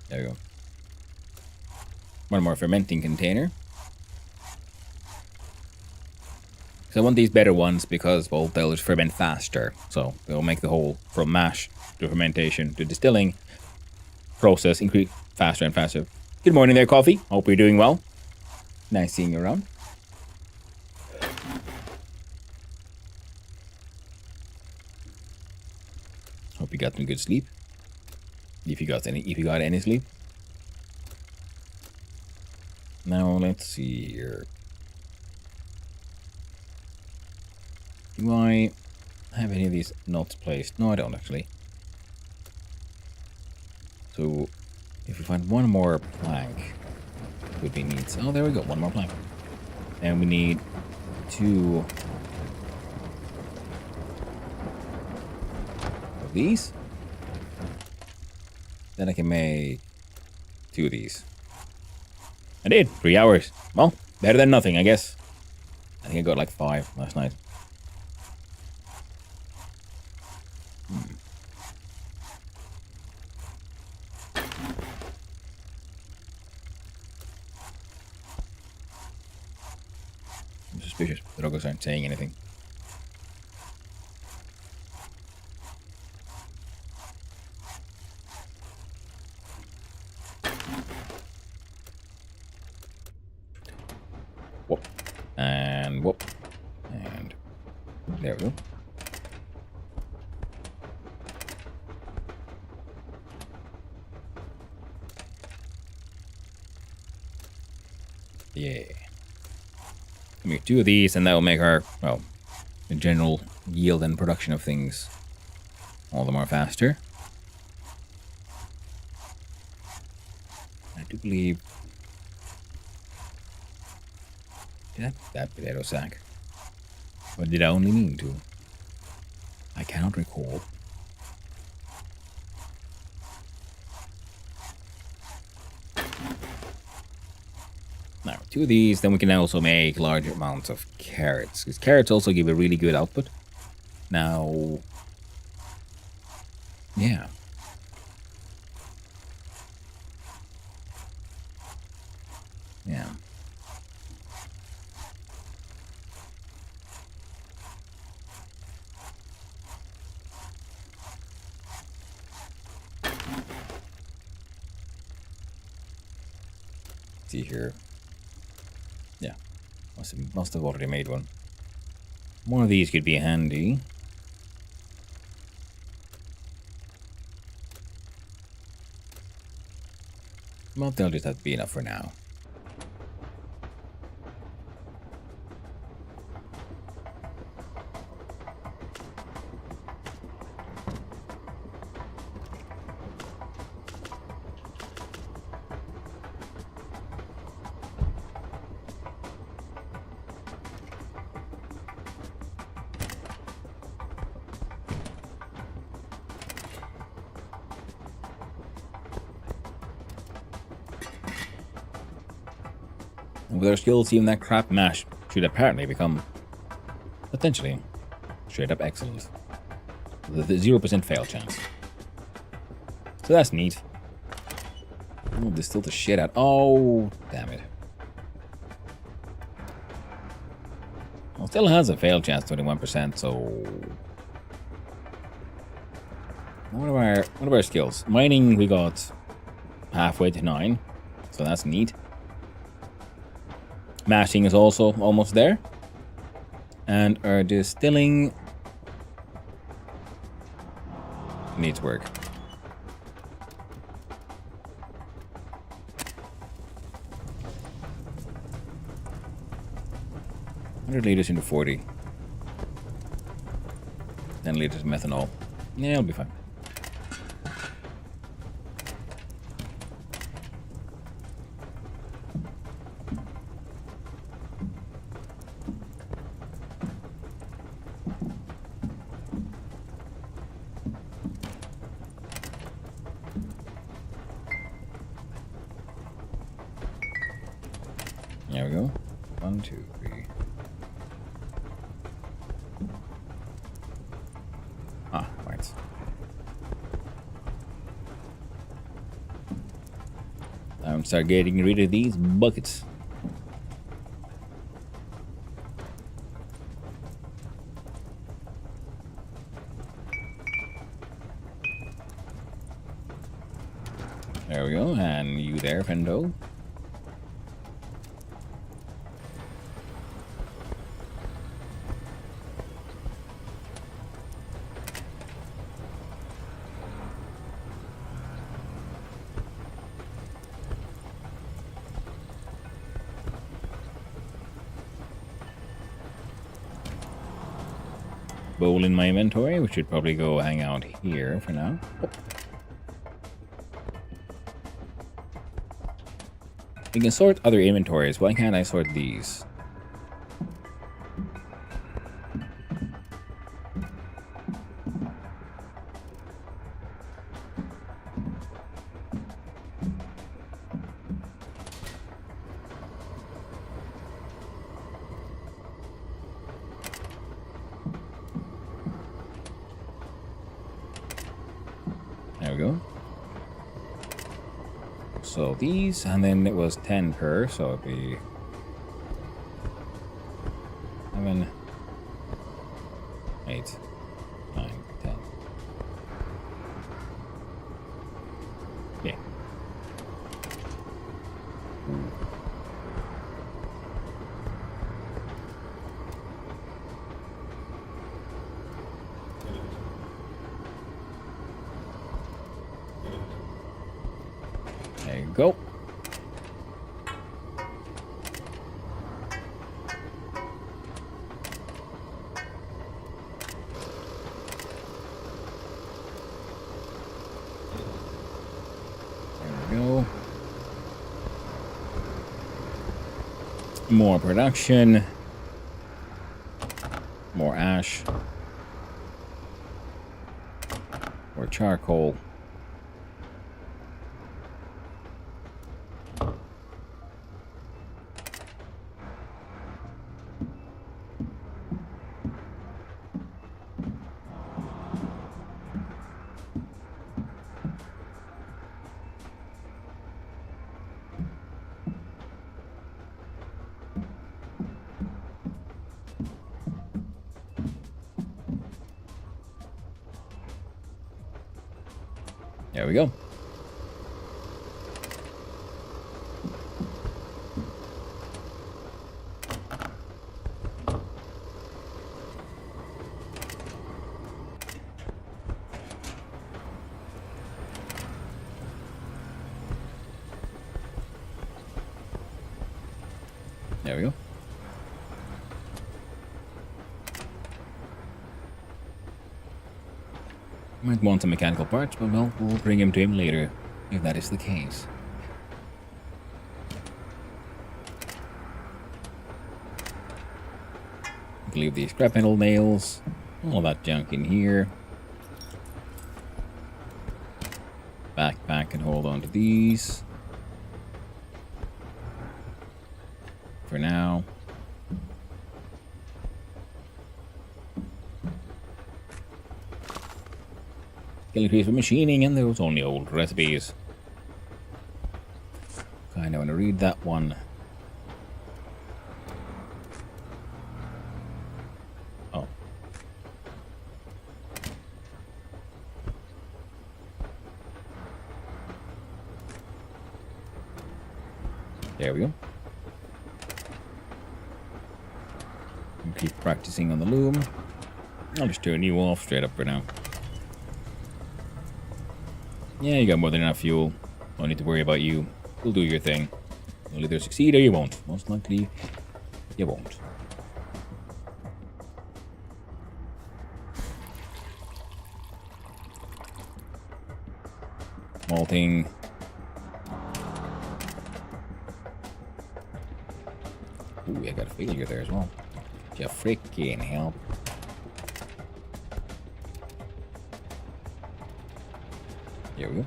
There we go. One more fermenting container. So I want these better ones because, well, they'll just ferment faster. So they'll make the whole, from mash to fermentation to distilling process increase faster and faster. Good morning there, Coffee. Hope you're doing well. Nice seeing you around. Hope you got some good sleep. If you got any sleep. Now let's see here. Do I have any of these knots placed? No, I don't actually. So if we find one more plank, would be neat. Oh, there we go, one more plank. And we need 2 of these. Then I can make 2 of these. I did. 3 hours. Well, better than nothing, I guess. I think I got like 5 last night. I'm suspicious. The doggos aren't saying anything. Whoop. And whoop. And there we go. Yeah. Make 2 of these, and that will make our, well, the general yield and production of things all the more faster. I do believe... Did I put that potato sack? Or did I only mean to? I cannot recall. Now, 2 of these, then we can also make large amounts of carrots. Because carrots also give a really good output. Now... Yeah. Yeah. See here. Yeah. Must have already made one. More of these could be handy. Well, they'll just have to be enough for now. And with our skills, even that crap mash should apparently become potentially straight up excellent. With a 0% fail chance. So that's neat. Oh, distill the shit out. Oh, damn it. Well, still has a fail chance, 21%, so... What are our skills? Mining, we got halfway to 9, so that's neat. Mashing is also almost there. And our distilling needs work. 100 liters into 40. 10 liters of methanol. Yeah, it'll be fine. There we go. 1, 2, 3. Ah, right. I'm start getting rid of these buckets. There we go, and you there, Fendo. Bowl in my inventory. We should probably go hang out here for now. Oh. We can sort other inventories. Why can't I sort these? we go. So these, and then it was 10 per, so it'd be 7, 8, 9, 10. Okay. There you go. There we go. More production. More ash. More charcoal. There we go. There we go. Might want some mechanical parts, but well, we'll bring him to him later, if that is the case. Leave these scrap metal nails, all that junk in here. Backpack and hold on to these. For now. Killing trees for machining, and there was only old recipes. Kinda want to read that one. Oh. There we go. Keep practicing on the loom. I'll just turn you off straight up for now. Yeah, you got more than enough fuel. Don't need to worry about you. You'll do your thing. You'll either succeed or you won't. Most likely, you won't. Malting. Ooh, I got a failure there as well. You freaking help. Here we go.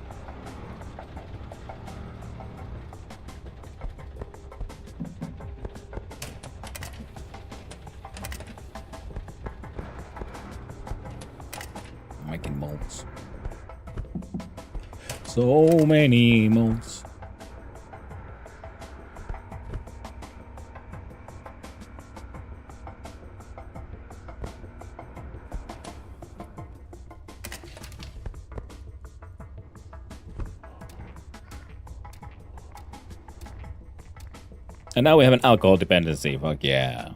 Making molds. So many molds. And now we have an alcohol dependency. Fuck yeah.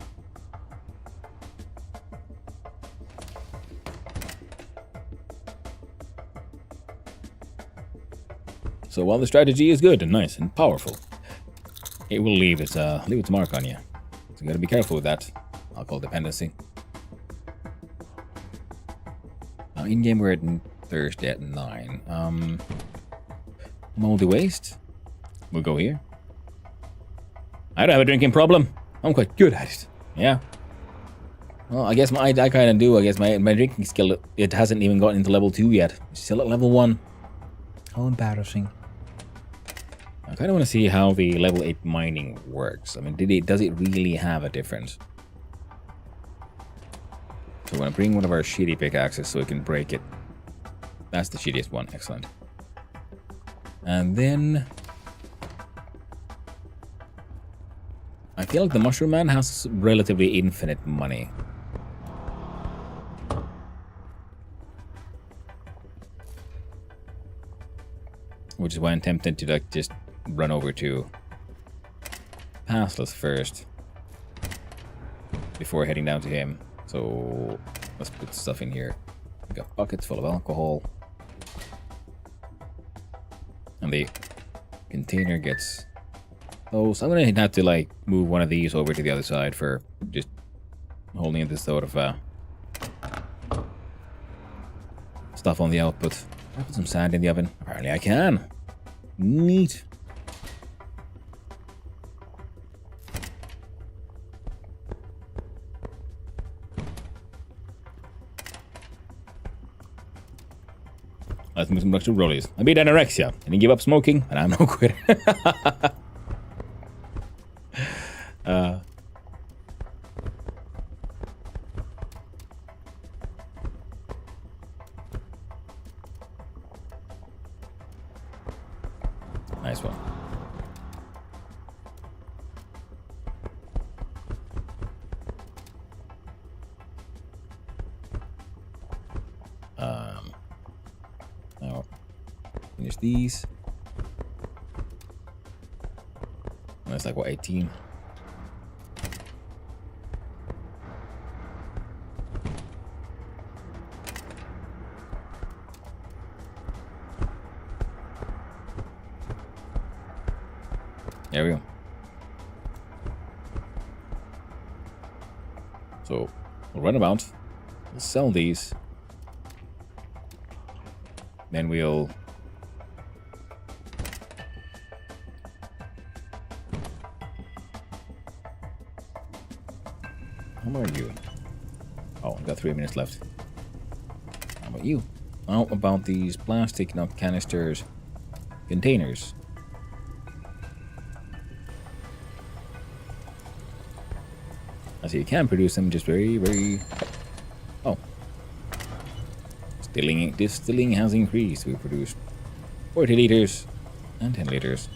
So while the strategy is good and nice and powerful, it will leave its mark on you. So you gotta be careful with that alcohol dependency. Now in game we're at Thursday at 9. Moldy waste. We'll go here. I don't have a drinking problem. I'm quite good at it. Yeah. Well, I guess I kind of do. I guess my drinking skill, it hasn't even gotten into level 2 yet. It's still at level 1. How embarrassing. I kind of want to see how the level 8 mining works. I mean, does it really have a difference? So we're going to bring one of our shitty pickaxes so we can break it. That's the shittiest one. Excellent. And then I feel like the Mushroom Man has relatively infinite money. Which is why I'm tempted to like just run over to Passless first before heading down to him. So let's put stuff in here. We got buckets full of alcohol. And the container gets those. I'm gonna have to like move one of these over to the other side for just holding this sort of stuff on the output. Can I put some sand in the oven? Apparently I can. Neat. Let's move some mushroom rollies. I beat anorexia. I didn't give up smoking, and I'm no quitter. Nice one. Now finish these. That's like what, 18? There we go. So we'll run about. We'll sell these. Then we'll how are you? Oh, I've got 3 minutes left. How about you? How about these plastic, not canisters, containers? I see you can produce them just very... Oh. Distilling has increased. We produced 40 liters and 10 liters.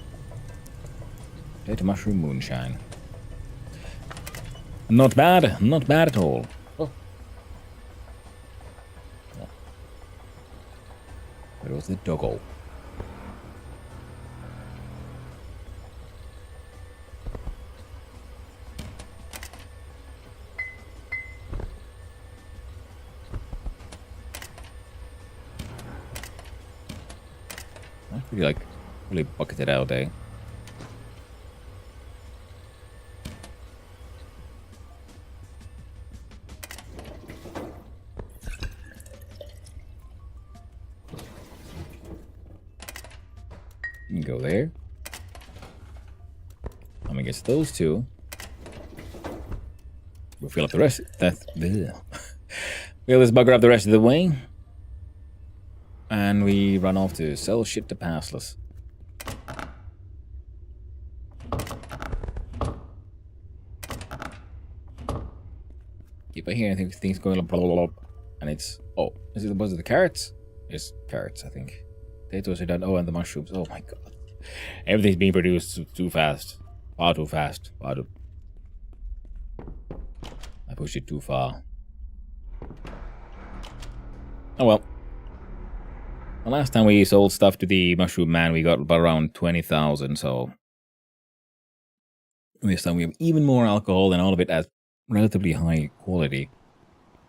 Potato mushroom moonshine. Not bad at all. Oh. Where was the doggo? That's pretty like really bucketed out, eh? You can go there. I'm gonna get those two. We'll fill up the rest. That's fill this bugger up the rest of the way. And we run off to sell shit to Passless. If I hear anything, things going blah, blah, blah, and it's was it the carrots? It's carrots, I think. Potatoes are done. Oh, and the mushrooms. Oh my god, everything's being produced too fast. Far too fast. I pushed it too far. Oh well. The last time we sold stuff to the Mushroom Man, we got about around 20,000, so this time we have even more alcohol and all of it at relatively high quality.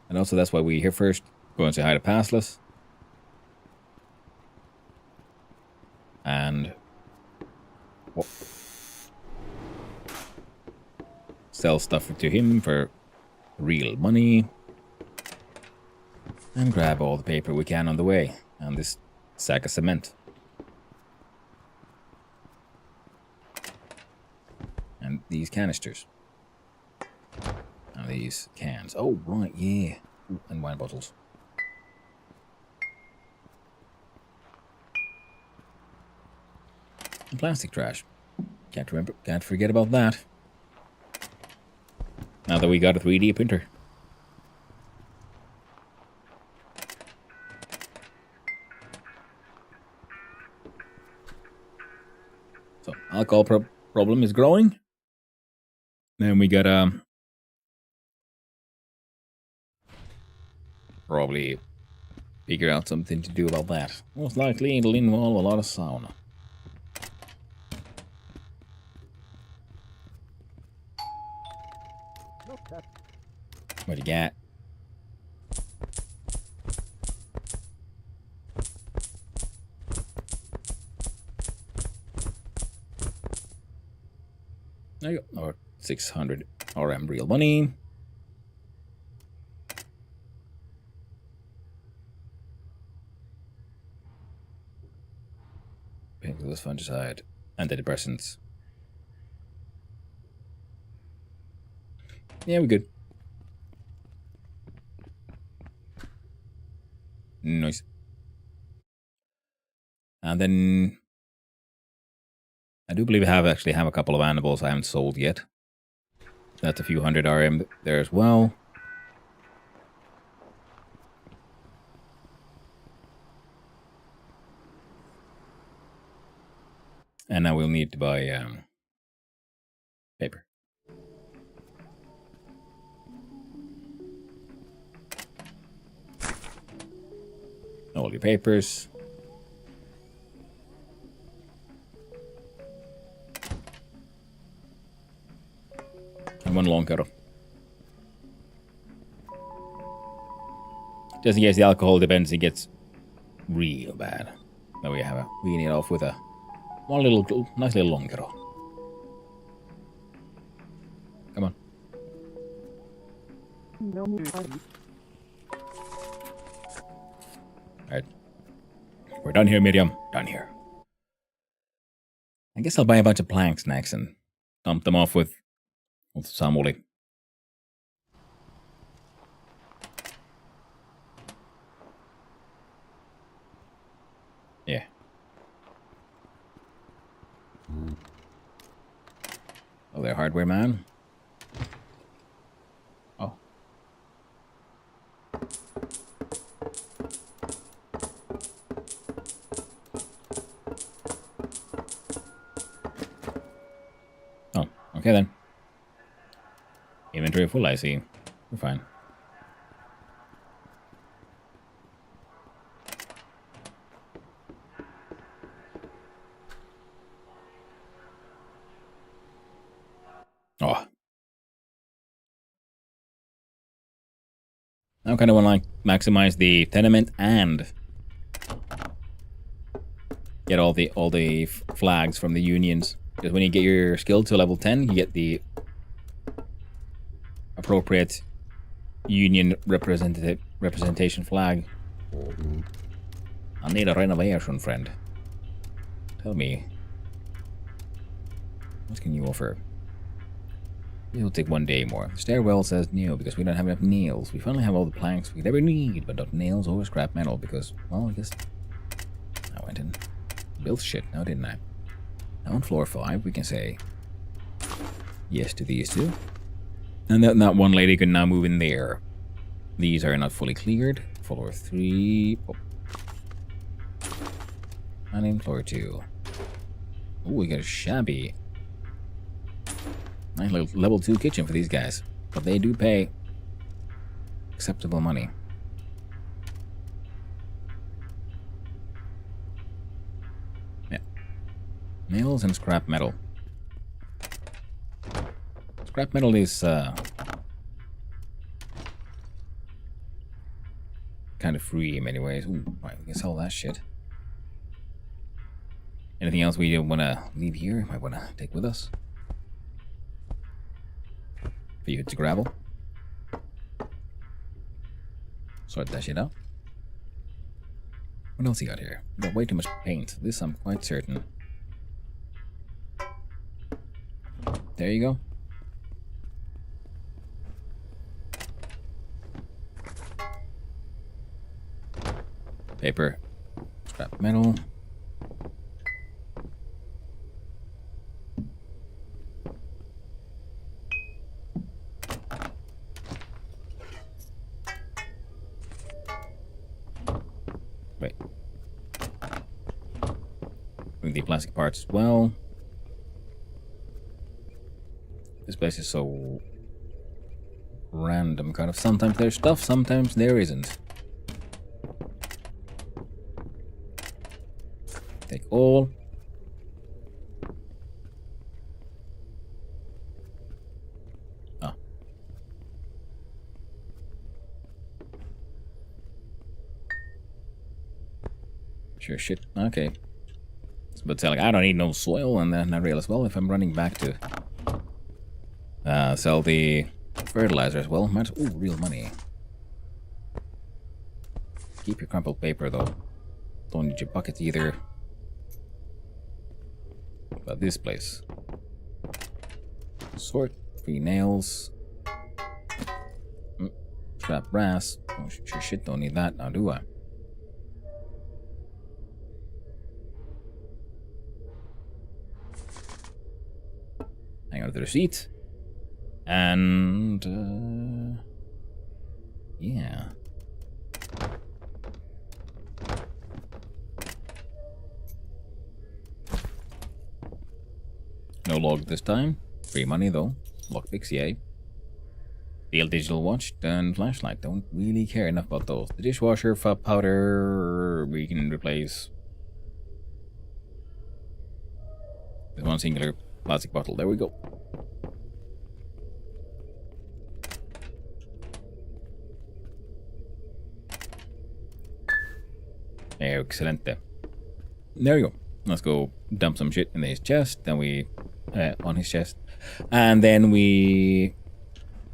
And also that's why we're here first. Go and say hi to Passless. And sell stuff to him for real money. And grab all the paper we can on the way. And this sack of cement. And these canisters. And these cans. Oh, right, yeah. Ooh, and wine bottles. And plastic trash. Can't forget about that. Now that we got a 3D printer. alcohol problem is growing. Then we gotta probably figure out something to do about that. Most likely it'll involve a lot of sauna. What you got? There you go. Or 600 RM real money. Painkillers, fungicide, antidepressants. Yeah, we're good. Nice. And then I do believe I actually have a couple of animals I haven't sold yet. That's a few hundred RM there as well. And now we'll need to buy paper. All your papers. And one long kettle. Just in case the alcohol dependency gets real bad. Then we have a wean it off with a nice little long kettle. Come on. Alright. We're done here, Miriam. Done here. I guess I'll buy a bunch of planks next and dump them off with Samuli. Yeah. Oh, they're hardware man. Oh. Oh, okay then. Inventory full, I see. We're fine. Oh. I kind of want to maximize the tenement and get all the flags from the unions. Because when you get your skill to level 10, you get the appropriate union representation flag. I need a renovation, friend. Tell me, what can you offer? It'll take 1 day more. Stairwell says no, because we don't have enough nails. We finally have all the planks we ever need, but not nails or scrap metal, because, well, I guess I went and built shit now, didn't I? Now on floor 5, we can say yes to these two. And that one lady can now move in there. These are not fully cleared. Floor 3. Oh. And in floor 2. Oh, we got a shabby. Nice little level 2 kitchen for these guys. But they do pay acceptable money. Yeah. Nails and scrap metal. Scrap metal is kind of free in many ways. Ooh, right, we can sell that shit. Anything else we want to leave here? Might want to take with us? For you to gravel. Sort that shit out. What else you got here? We got way too much paint. This I'm quite certain. There you go. Paper. Scrap metal. Wait. Bring the plastic parts as well. This place is so random, kind of. Sometimes there's stuff, sometimes there isn't. Take all. Ah. Sure shit. Okay. But like, I don't need no soil and then not real as well if I'm running back to sell the fertilizer as well. Might, ooh, real money. Keep your crumpled paper though. Don't need your bucket either. About this place. Sort. 3 nails. Scrap brass. Oh sure shit, don't need that now, do I? Hang on to the receipt. And yeah. No log this time. Free money though. Lockpicks, yay. Steel digital watch and flashlight. Don't really care enough about those. The dishwasher, powder, we can replace with one singular plastic bottle. There we go. Excellent. There we go. Let's go dump some shit in his chest. Then we on his chest, and then we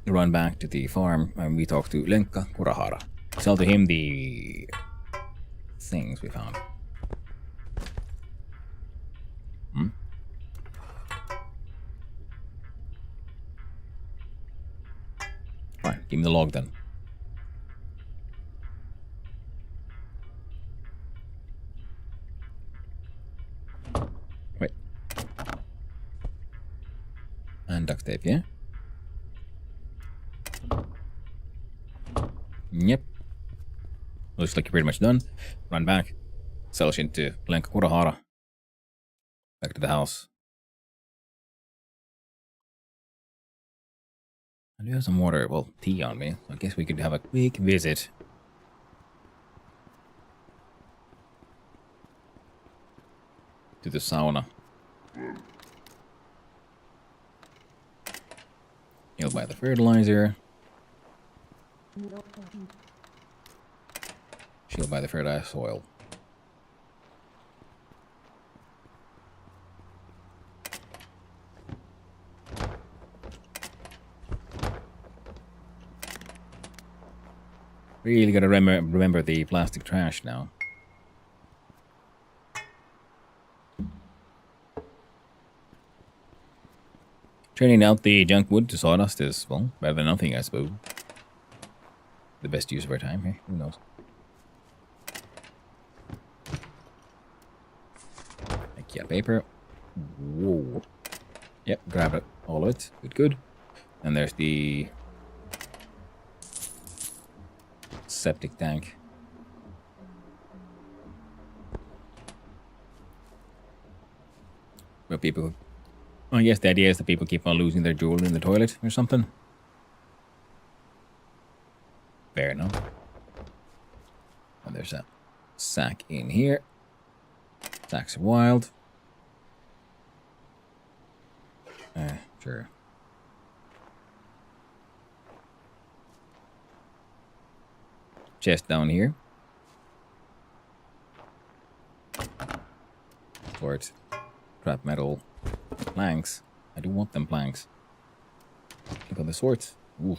run back to the farm and we talk to Lenka Kurahara. Sell to him the things we found. Fine, give me the log then. Wait. And duct tape, yeah? Yep. Looks like you're pretty much done. Run back. Sell shit to Lenka Kurahara. Back to the house. I do have some water, well, tea on me. So I guess we could have a quick visit to the sauna. He'll buy the fertilizer. She'll buy the fertilizer soil. Really gotta remember the plastic trash now. Turning out the junk wood to sawdust is, well, better than nothing, I suppose. The best use of our time here, who knows. IKEA paper. Whoa. Yep, grab it, all of it. Good, good. And there's the septic tank. Where people... I guess the idea is that people keep on losing their jewelry in the toilet or something. Fair enough. And there's a sack in here. Sacks are wild. Sure. Chest down here. Swords. Scrap metal. Planks. I do want them planks. Look at the swords. Ooh.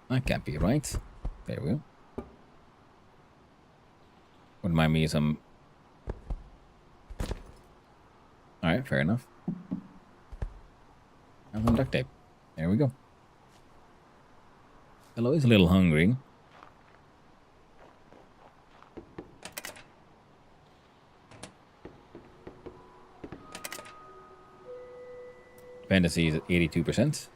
That can't be right. There we go. Wouldn't mind me some... Alright, fair enough. And some duct tape. There we go. Hello is a little hungry. Dependency is at 82%.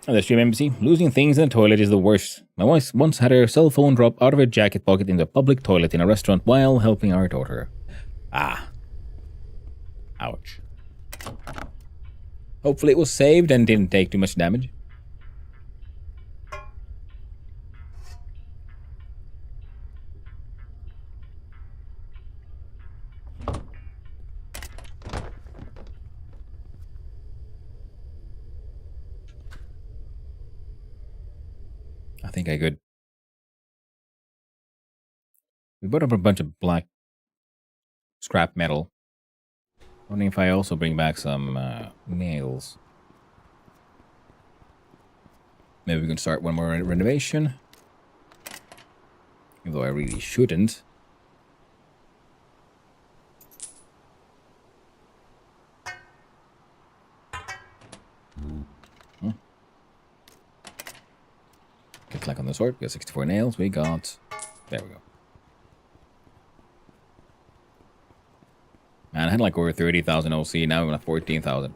The stream embassy. Losing things in the toilet is the worst. My wife once had her cell phone drop out of her jacket pocket into a public toilet in a restaurant while helping our daughter. Ah. Ouch. Hopefully it was saved and didn't take too much damage. I think I could. We brought up a bunch of black scrap metal. Wondering if I also bring back some nails. Maybe we can start one more renovation. Even though I really shouldn't. Click on the sword. We got 64 nails. We got... There we go. Man, I had like over 30,000 OC. Now I'm at 14,000.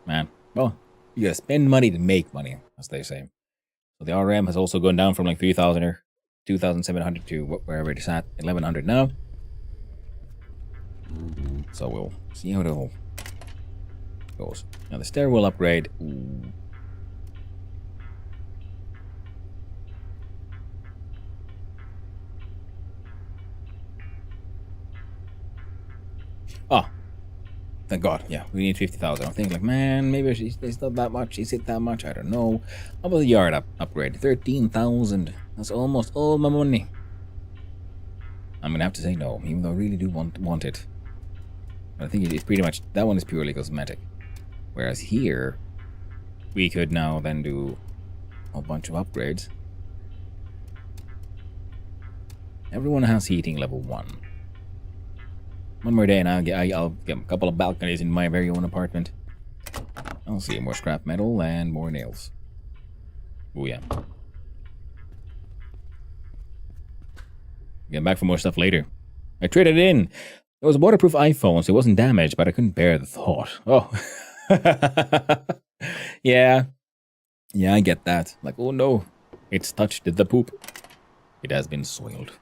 Man, well, you gotta spend money to make money, as they say. So the RM has also gone down from like 3,000 or 2,700 to wherever it's at, 1,100 now. So we'll see how it all goes. Now the stairwell upgrade. Ooh. Oh, thank God. Yeah, we need 50,000. I think like, man, maybe it's not that much. Is it that much? I don't know. How about the yard upgrade? 13,000. That's almost all my money. I'm gonna have to say no, even though I really do want it. But I think it's pretty much, that one is purely cosmetic. Whereas here, we could now then do a bunch of upgrades. Everyone has heating level 1. One more day and I'll get a couple of balconies in my very own apartment. I'll see more scrap metal and more nails. Oh yeah. Get back for more stuff later. I traded it in. It was a waterproof iPhone, so it wasn't damaged, but I couldn't bear the thought. Oh. Yeah. Yeah, I get that. Like, oh no. It's touched the poop. It has been soiled.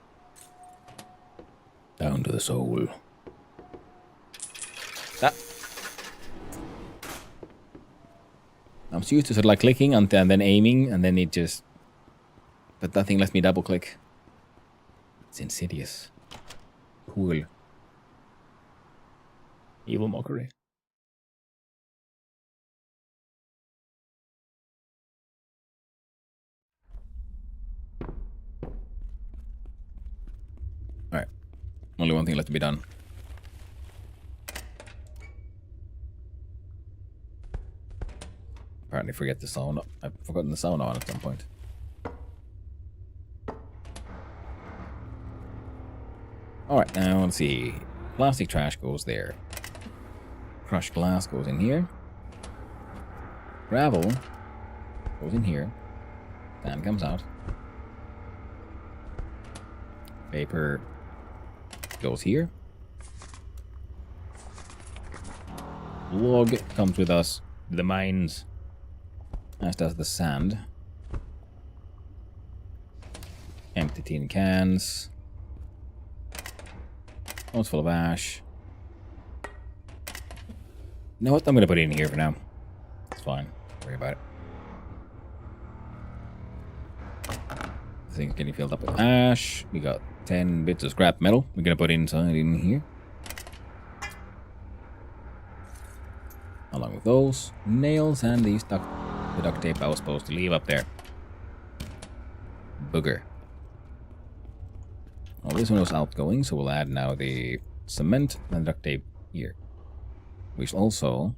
Down to the soul. Ah. I'm so used to sort of like clicking and then aiming, and then it just... But nothing lets me double click. It's insidious. Cool. Evil mockery. Alright. Only one thing left to be done. Apparently forget the sauna. I've forgotten the sauna on at some point. Alright, now let's see. Plastic trash goes there. Crushed glass goes in here. Gravel goes in here. Sand comes out. Paper goes here. Log comes with us to the mines. As does the sand. Empty tin cans. One's full of ash. You know what? I'm going to put it in here for now. It's fine. Don't worry about it. This thing's getting filled up with ash. We got 10 bits of scrap metal. We're going to put inside in here. Along with those nails and these the duct tape I was supposed to leave up there. Booger. Well, this one was outgoing, so we'll add now the cement and duct tape here. Which also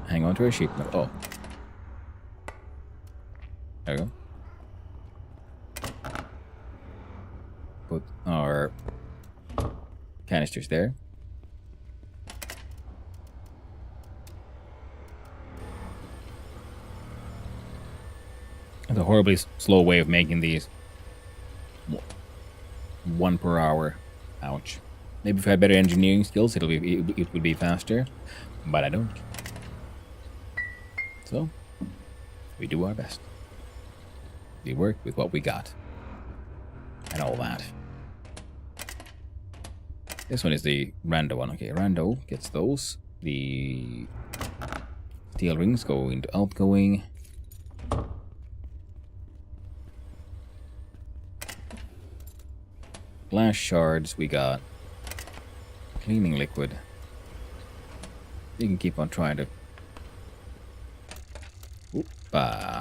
hang on to our sheet metal. Oh. There we go. Put our canisters there. It's a horribly slow way of making these. 1 per hour. Ouch. Maybe if I had better engineering skills, it would be faster. But I don't. So, we do our best. We work with what we got. And all that. This one is the rando one. Okay, rando gets those. The steel rings go into outgoing. Glass shards, we got cleaning liquid. You can keep on trying to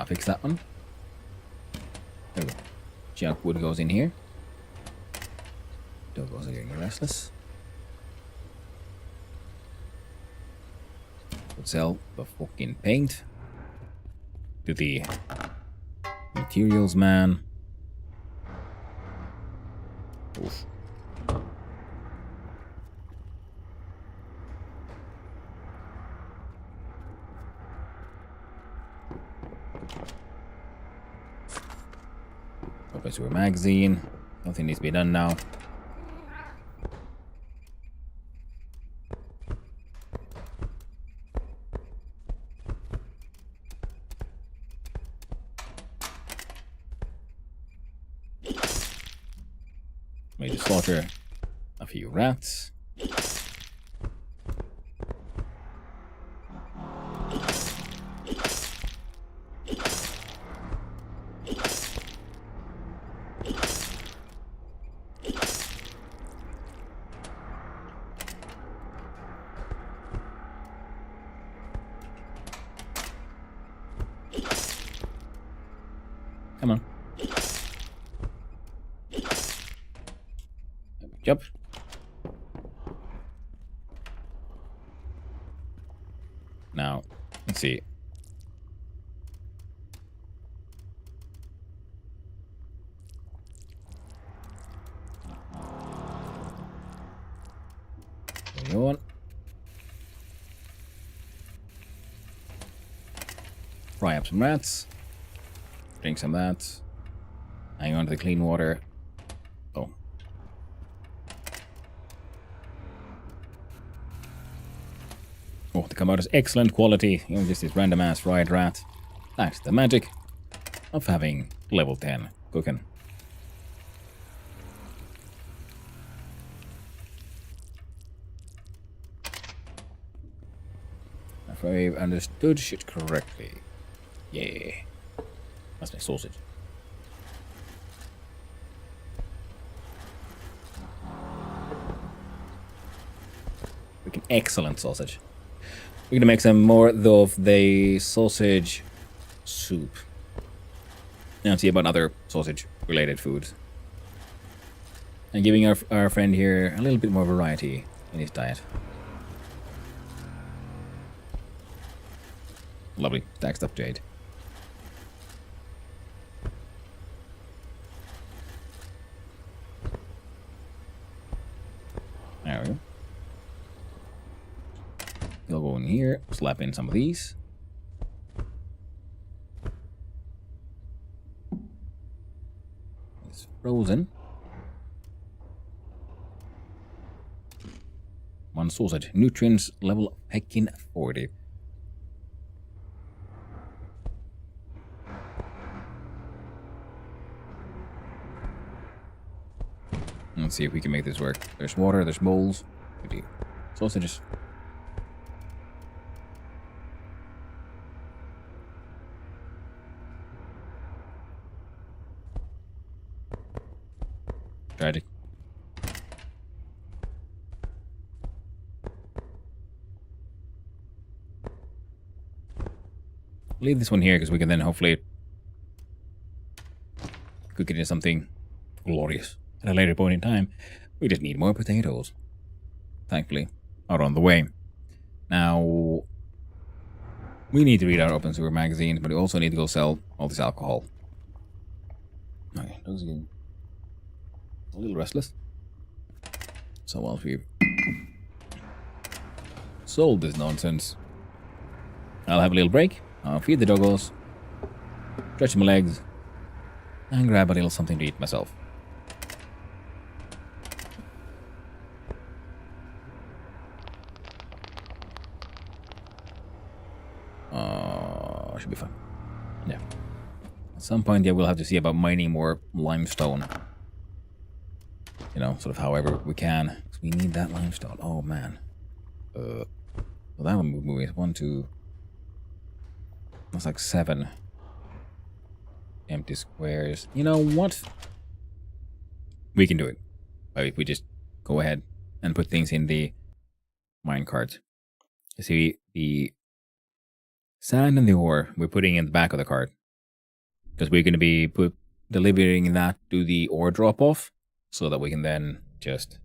fix that one. There we go. Junk wood goes in here. Doggos are getting restless. We'll sell the fucking paint to the materials man. Oof. Open to a magazine. Nothing needs to be done now. Made to slaughter a few rats. Come on. Yep. Now, let's see. There you go. Fry up some rats. Drink some of that. Hang on to the clean water. Oh. Oh, the come out is excellent quality. You know, just this random ass fried rat. That's the magic of having level 10 cooking. If I've understood shit correctly. Yeah. That's my sausage. Freaking excellent sausage. We're gonna make some more of the sausage soup. Now see about other sausage related foods. And giving our friend here a little bit more variety in his diet. Lovely. Stacked up jade. There we go. You'll go in here, slap in some of these. It's frozen. One sausage. Nutrients level heckin' 40. Let's see if we can make this work. There's water, there's bowls. We do sausages. Tragic. Leave this one here because we can then hopefully cook it into something glorious at a later point in time. We just need more potatoes. Thankfully, are on the way. Now, we need to read our open sewer magazines, but we also need to go sell all this alcohol. Okay, those are a little restless. So while we've sold this nonsense, I'll have a little break. I'll feed the doggos, stretch my legs, and grab a little something to eat myself. I should be fine. Yeah. At some point, yeah, we'll have to see about mining more limestone. You know, sort of however we can. So we need that limestone. Oh, man. Well, that one moving. 1, 2... That's like 7 empty squares. You know what? We can do it. If we just go ahead and put things in the minecart. You see, the sand and the ore we're putting in the back of the cart. Because we're going to be delivering that to the ore drop-off. So that we can then just...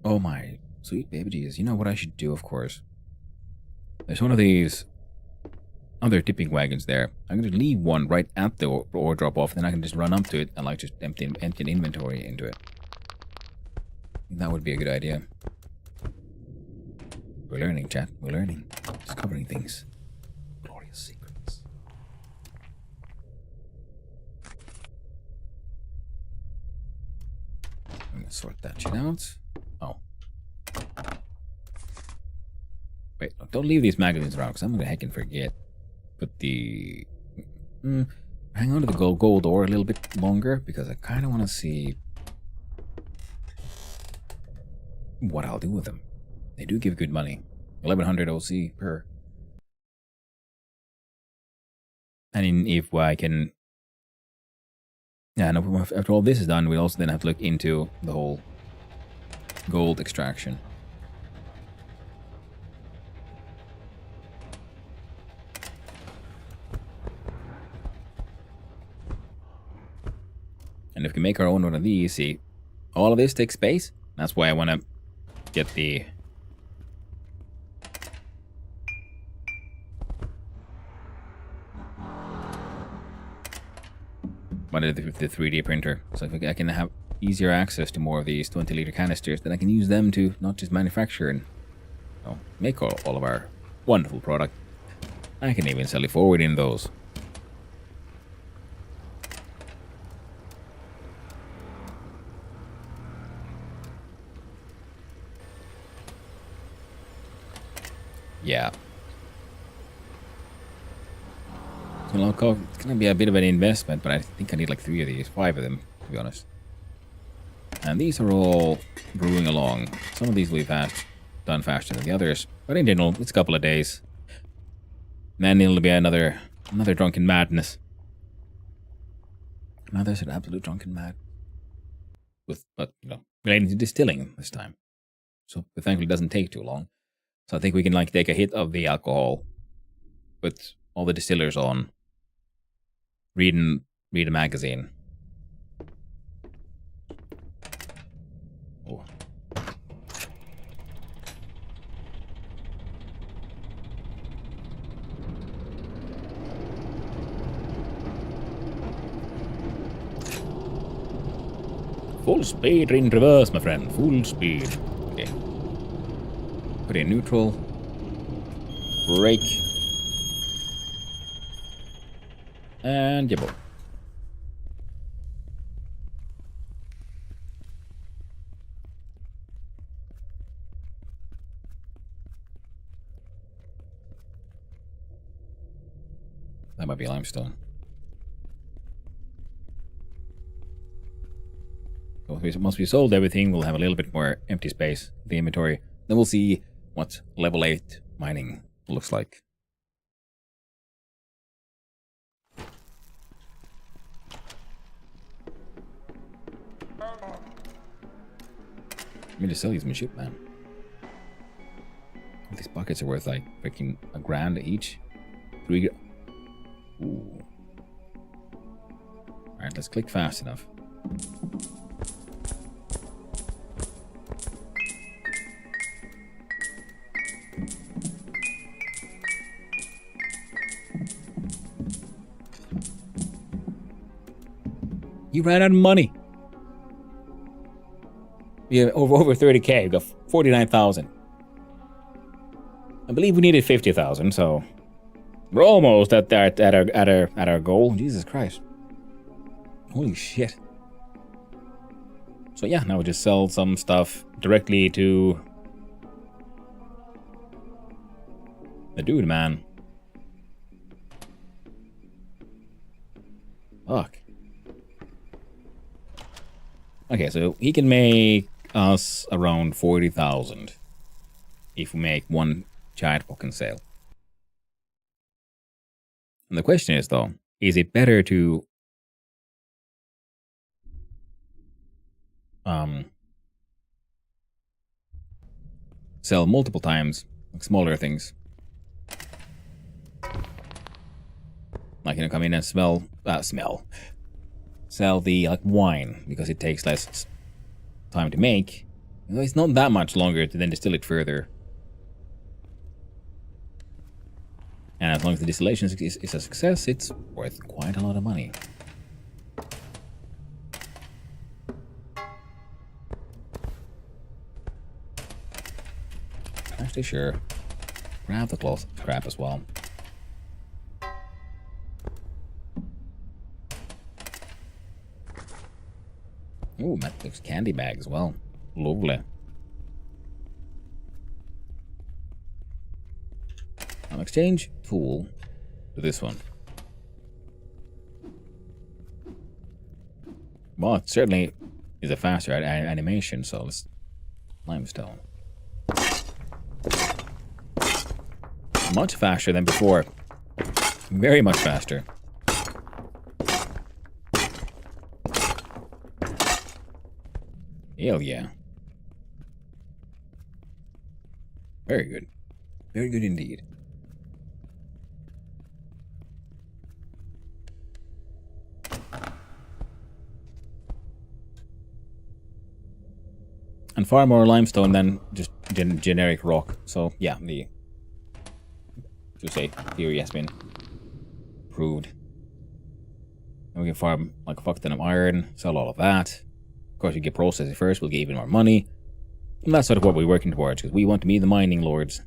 Oh my sweet baby Jesus. You know what I should do, of course? There's one of these other tipping wagons there. I'm going to leave one right at the ore drop-off, then I can just run up to it and like just empty an inventory into it. That would be a good idea. We're learning, chat. We're learning. Discovering things. Glorious secrets. I'm going to sort that shit out. Oh. Wait, don't leave these magazines around, because I'm going to heckin' forget. Put the... hang on to the gold ore a little bit longer, because I kind of want to see what I'll do with them. They do give good money. 1100 OC per. And if I can... Yeah, no, after all this is done, we also then have to look into the whole gold extraction. And if we can make our own one of these, see, all of this takes space. That's why I want to get the... the 3D printer. So if I can have easier access to more of these 20-liter canisters, then I can use them to not just manufacture and make all of our wonderful product. I can even sell it forward in those. Yeah. It's going to be a bit of an investment, but I think I need like 3 of these, 5 of them, to be honest. And these are all brewing along. Some of these we've done faster than the others, but in general, it's a couple of days. Then it'll be another drunken madness. Another sort of absolute drunken mad. But relating to distilling this time. So thankfully it doesn't take too long. So I think we can like take a hit of the alcohol, put all the distillers on, read a magazine. Oh. Full speed in reverse, my friend. Full speed. Okay. Put in neutral. Brake. And jibble. That might be limestone. So once we sold everything, we'll have a little bit more empty space in the inventory. Then we'll see what level 8 mining looks like. I mean, to sell these shit, man. These buckets are worth like freaking $1,000 each. 3. Ooh. Alright, let's click fast enough. You ran out of money. Yeah, over 30k. We got 49,000. I believe we needed 50,000, so we're almost at our goal. Jesus Christ! Holy shit! So yeah, now we just sell some stuff directly to The dude, man. Fuck. Okay, so he can make us around 40,000 if we make one giant fucking sale. And the question is, though, is it better to sell multiple times, like smaller things? Like, come in and sell the like wine, because it takes less time to make. It's not that much longer to then distill it further. And as long as the distillation is a success, it's worth quite a lot of money. Actually, sure. Grab the cloth scrap as well. Ooh, Matrix candy bag as well. Lovely. I'll exchange tool to this one. Well, it certainly is a faster animation, so let's limestone. Much faster than before. Very much faster. Hell yeah. Very good. Very good indeed. And far more limestone than just generic rock. So yeah, the theory has been proved. And we can farm like a fuck ton of iron, sell all of that. Of course, you get process it first, we'll get even more money. And that's sort of what we're working towards, because we want to be the mining lords.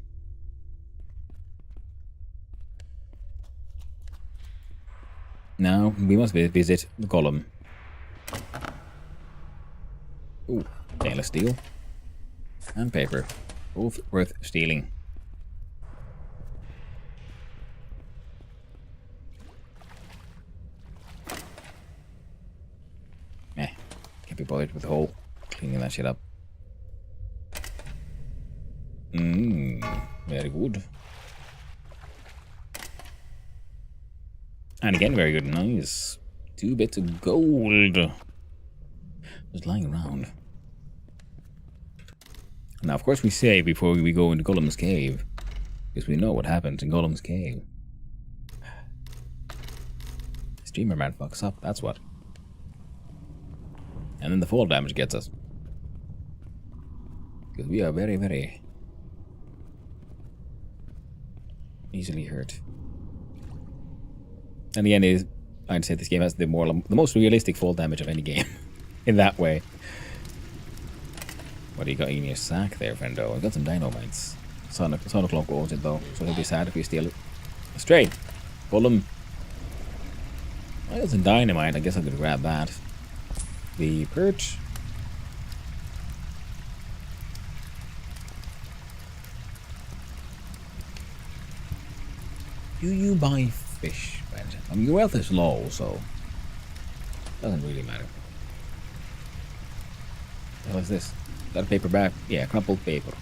Now, we must visit the golem. Ooh, stainless steel. And paper. Both worth stealing. Can't be bothered with the whole cleaning that shit up. Very good. And again, very good. Nice. 2 bits of gold. Just lying around. Now, of course, we save before we go into Golem's cave. Because we know what happens in Golem's cave. Streamer man fucks up, that's what. And then the fall damage gets us. Because we are very, very easily hurt. And the end is, I'd say this game has the most realistic fall damage of any game. In that way. What do you got in your sack there, friendo? I got some dynamites. Sonic Clock owns it though, so he'll be sad if we steal it. Straight! Golem. I got some dynamite, I guess I could grab that. The perch. Do you buy fish? I mean, your wealth is low, so doesn't really matter. What the hell is this? Is that a paper bag? Yeah, crumpled paper.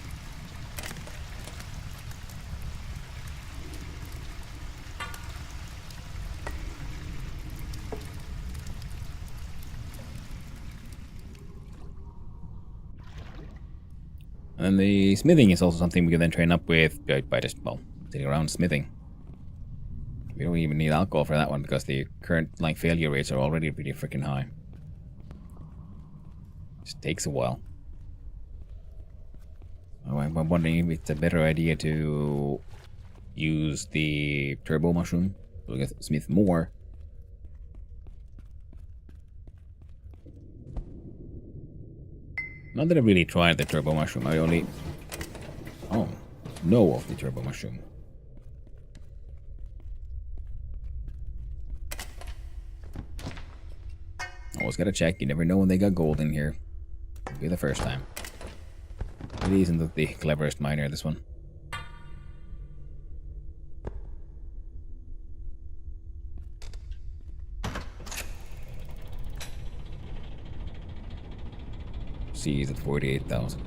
And the smithing is also something we can then train up with by just, well, sitting around smithing. We don't even need alcohol for that one because the current like failure rates are already pretty freaking high. Just takes a while. Oh, I'm wondering if it's a better idea to use the turbo mushroom so we can smith more. Not that I really tried the turbo mushroom, I only know of the turbo mushroom. Always gotta check, you never know when they got gold in here. It'll be the first time. It isn't the cleverest miner, this one. overseas at 48,000.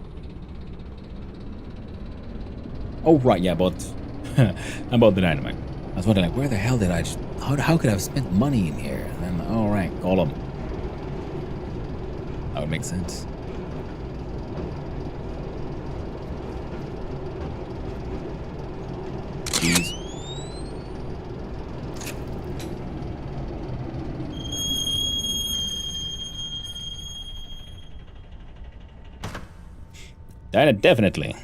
Oh, right, yeah, but I bought the dynamite. I was wondering, like, where the hell did I just... How could I have spent money in here? And then, all right, call them. That would make sense. Jeez. Definitely.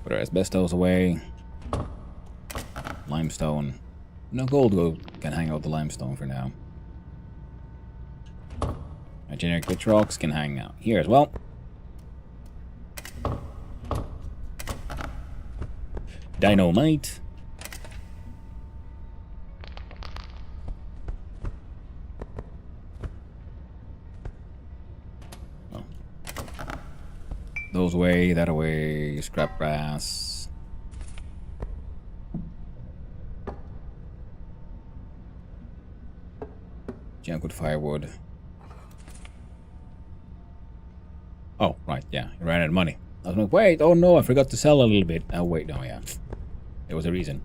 Put our asbestos away. Limestone. No, gold can hang out the limestone for now. Our generic pitch rocks can hang out here as well. Dynamite. Oh. Those away, that away, scrap brass. Junk with firewood. Oh, right, yeah, you ran out of money. I was like, wait, oh no, I forgot to sell a little bit. Oh, wait, no, yeah. There was a reason.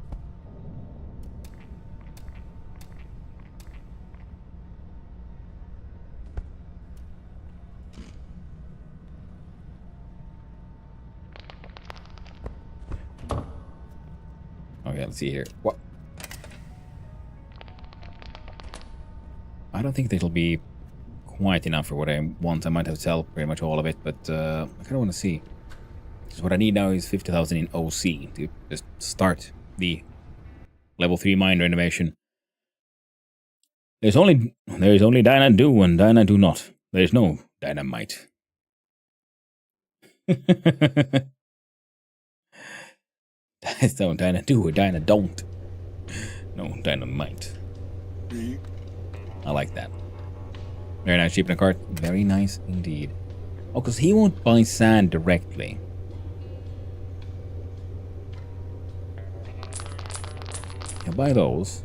Okay, let's see here. What? I don't think that'll be quite enough for what I want. I might have to sell pretty much all of it, but I kind of want to see. So what I need now is 50,000 in OC to just start the level 3 mine renovation. There's only Dyna do and Dyna do not. There's no dynamite. So Dyna do or Dyna don't. No dynamite. I like that. Very nice, cheap in a cart. Very nice indeed. Oh, because he won't buy sand directly. He'll buy those.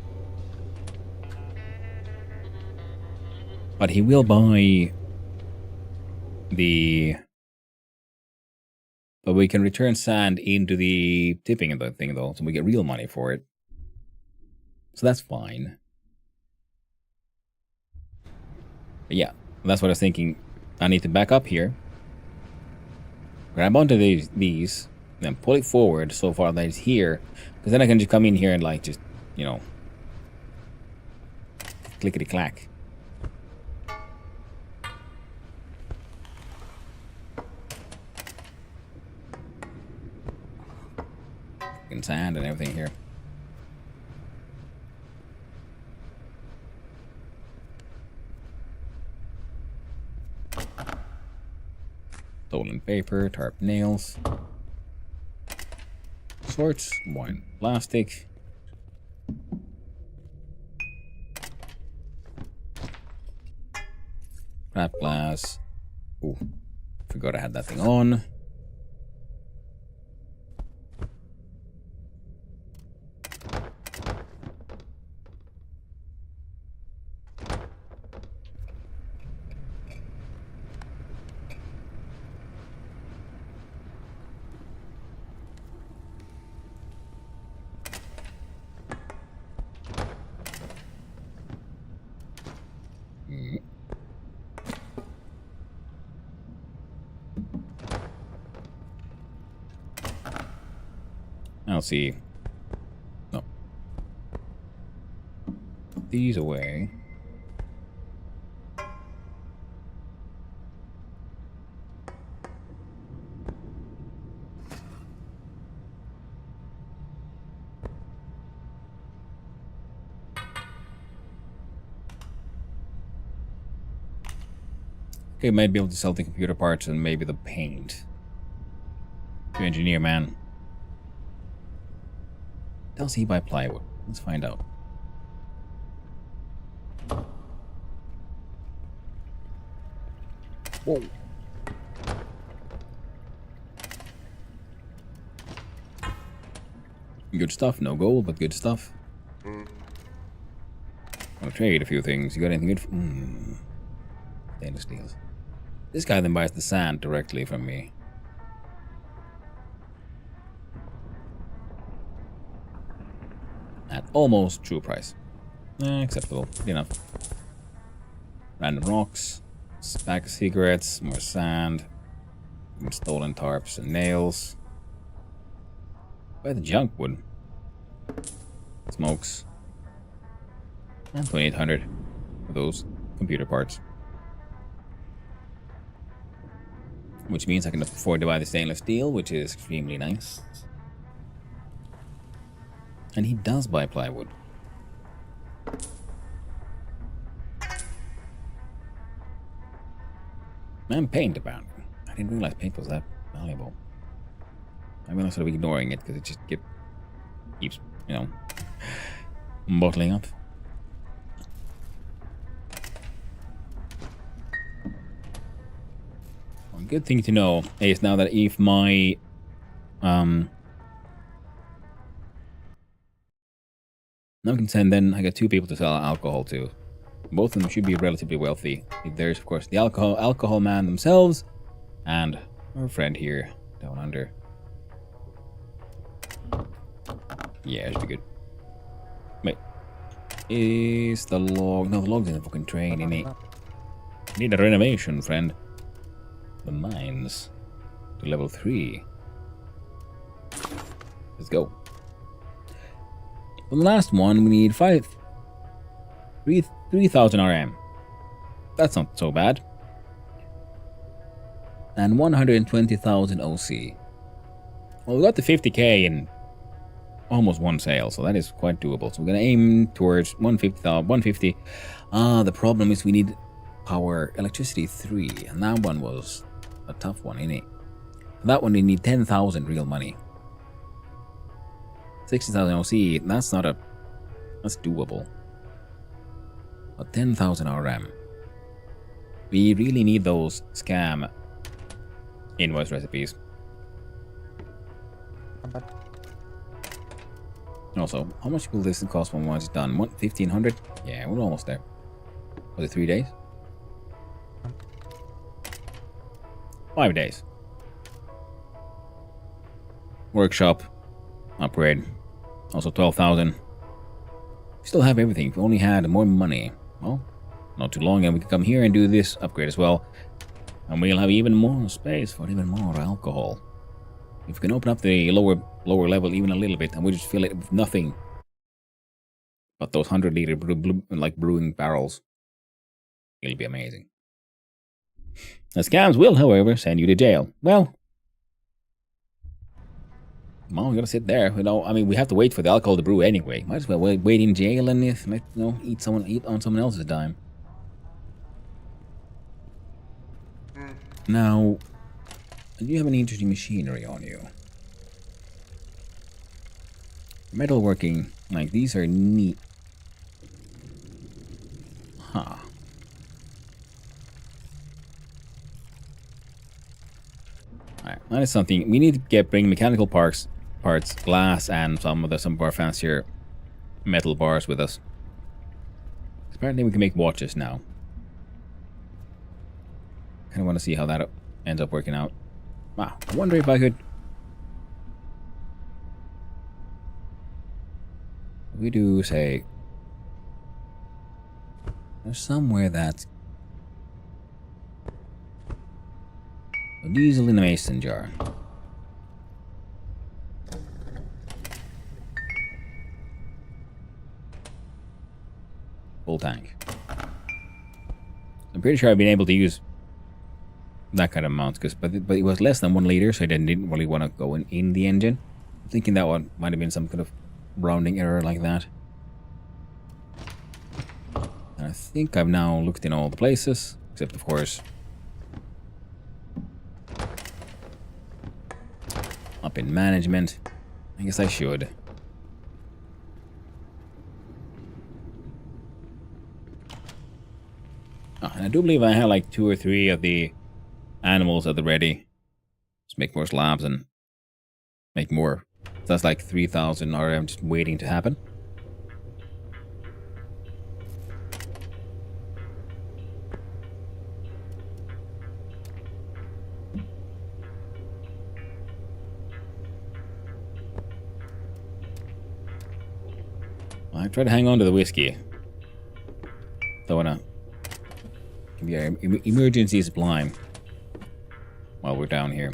But he will buy the... But we can return sand into the tipping of the thing, though, so we get real money for it. So that's fine. But yeah, that's what I was thinking. I need to back up here. Grab onto these, then pull it forward so far that it's here. Because then I can just come in here and, like, just, you know, clickety-clack. And sand and everything here. Stolen paper, tarp nails, sorts, wine, plastic. Crap glass. Ooh, forgot I had that thing on. I'll see. No. Put these away. Okay, might be able to sell the computer parts and maybe the paint. You engineer, man. Does he buy plywood? Let's find out. Whoa. Good stuff. No gold, but good stuff. I'll trade a few things. You got anything good? Stainless steels. This guy then buys the sand directly from me. At almost true price. Acceptable. Good enough. Random rocks. Pack of cigarettes. More sand. More stolen tarps and nails. Buy the junk wood. Smokes. And 2,800 for those computer parts. Which means I can afford to buy the stainless steel, which is extremely nice. And he does buy plywood. And paint, apparently. I didn't realize paint was that valuable. I'm gonna sort of ignoring it because it just keeps, you know, bottling up. One good thing to know is now that if my now I can send, then I got 2 people to sell alcohol to. Both of them should be relatively wealthy. There's of course the alcohol man themselves, and our friend here down under. Yeah, it should be good. Wait, is the log? No, the log's in the fucking train, innit? Need a renovation, friend. The mines to level 3. Let's go. For the last one, we need 3,000 RM. That's not so bad. And 120,000 OC. Well, we got the 50k in almost one sale, so that is quite doable. So we're gonna aim towards 150. The problem is we need power electricity 3, and that one was a tough one, innit? For that one, we need 10,000 real money. 60,000 OC, that's doable. But 10,000 RM. We really need those scam invoice recipes. Also, how much will this cost when once it's done? 1,500? Yeah, we're almost there. Was it 3 days? 5 days. Workshop. Upgrade. Also 12,000. We still have everything. If we only had more money. Well, not too long and we can come here and do this upgrade as well. And we'll have even more space for even more alcohol. If we can open up the lower level even a little bit and we just fill it with nothing but those 100-liter brewing barrels, it'll be amazing. The scams will, however, send you to jail. Well, we're gonna sit there. You know, I mean, we have to wait for the alcohol to brew anyway. Might as well wait in jail and eat on someone else's dime. Now, do you have any interesting machinery on you? Metalworking, like these are neat. Huh. Alright, that is something. We need to bring mechanical parts, glass, and some of our fancier metal bars with us. Apparently we can make watches now. Kind of want to see how that ends up working out. Wow, I wonder if I could... We do, say... There's somewhere that's... A diesel in a mason jar. Full tank. I'm pretty sure I've been able to use that kind of amount, but it was less than 1 liter, so I didn't really want to go in the engine. I'm thinking that one might have been some kind of rounding error like that. And I think I've now looked in all the places, except of course up in management. I guess I should. Oh, and I do believe I have like 2 or 3 of the animals at the ready. Let's make more slabs and make more. That's like 3,000 RM just waiting to happen. I try to hang on to the whiskey. Don't wanna give you an emergency supply while we're down here.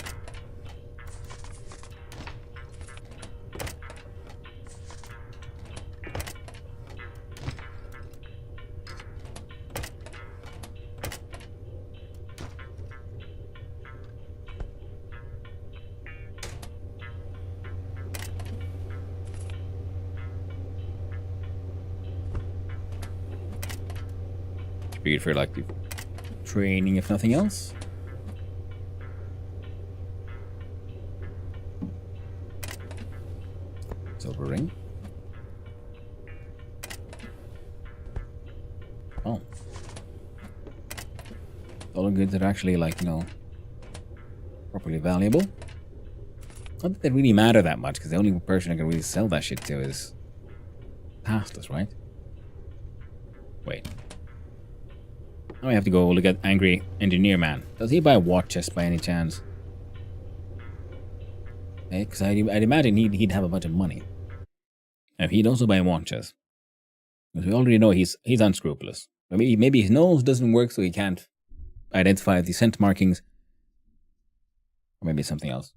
Be for like training, if nothing else. Silver ring. Oh, all goods that are actually, like, you know, properly valuable. Not that they really matter that much, because the only person I can really sell that shit to is past us, right? Wait. Now I have to go look at Angry Engineer Man. Does he buy watches by any chance? Because I'd imagine he'd have a bunch of money. And he'd also buy watches. Because we already know he's unscrupulous. Maybe his nose doesn't work, so he can't identify the scent markings. Or maybe something else.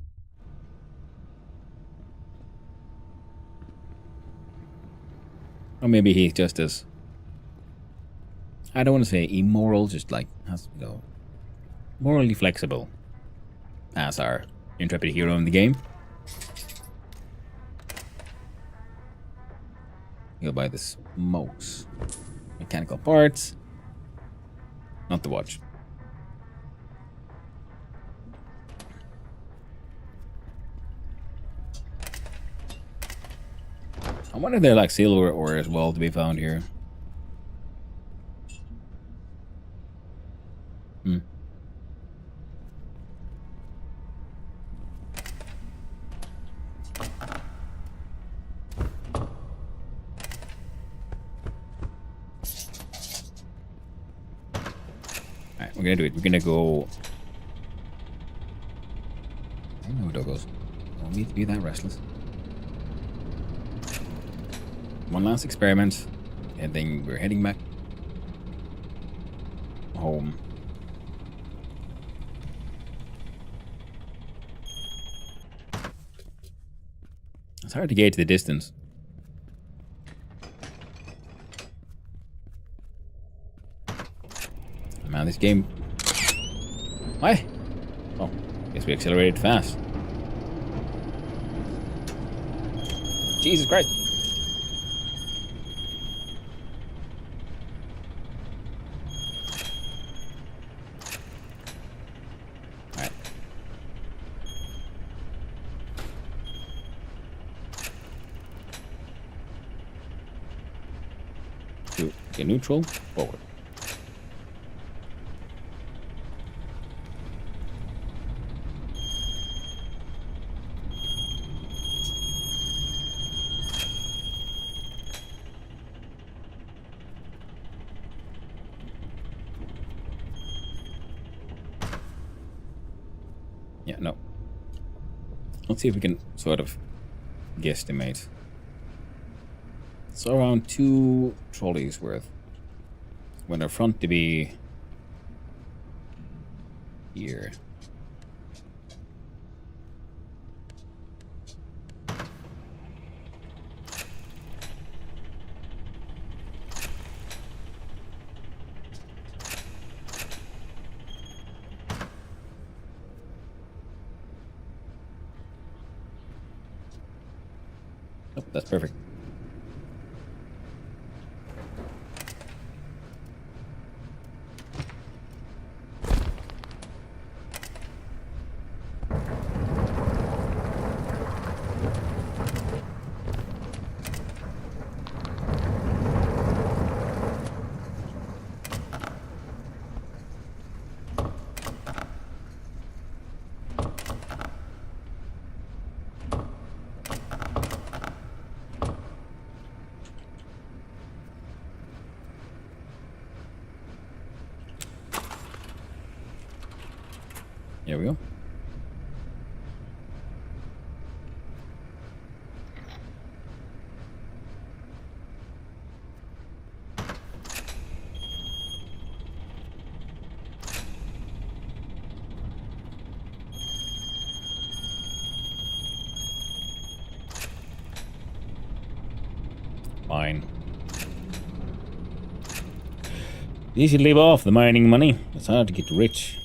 Or maybe he's just as... I don't want to say immoral, just like, has, you know, morally flexible as our intrepid hero in the game. He'll buy the smokes. Mechanical parts. Not the watch. I wonder if they're like silver ore as well to be found here. Alright, we're gonna do it. We're gonna go... I know where goes. Don't need to be that restless. One last experiment, and then we're heading back home. It's hard to gauge the distance. Man, this game... Why? Oh, guess we accelerated fast. Jesus Christ. Alright. Get neutral, forward. Yeah, no. Let's see if we can sort of guesstimate. It's around 2 trolleys worth. When our front to be here. Oh, that's perfect. There we go. You should live off the mining money. It's hard to get rich.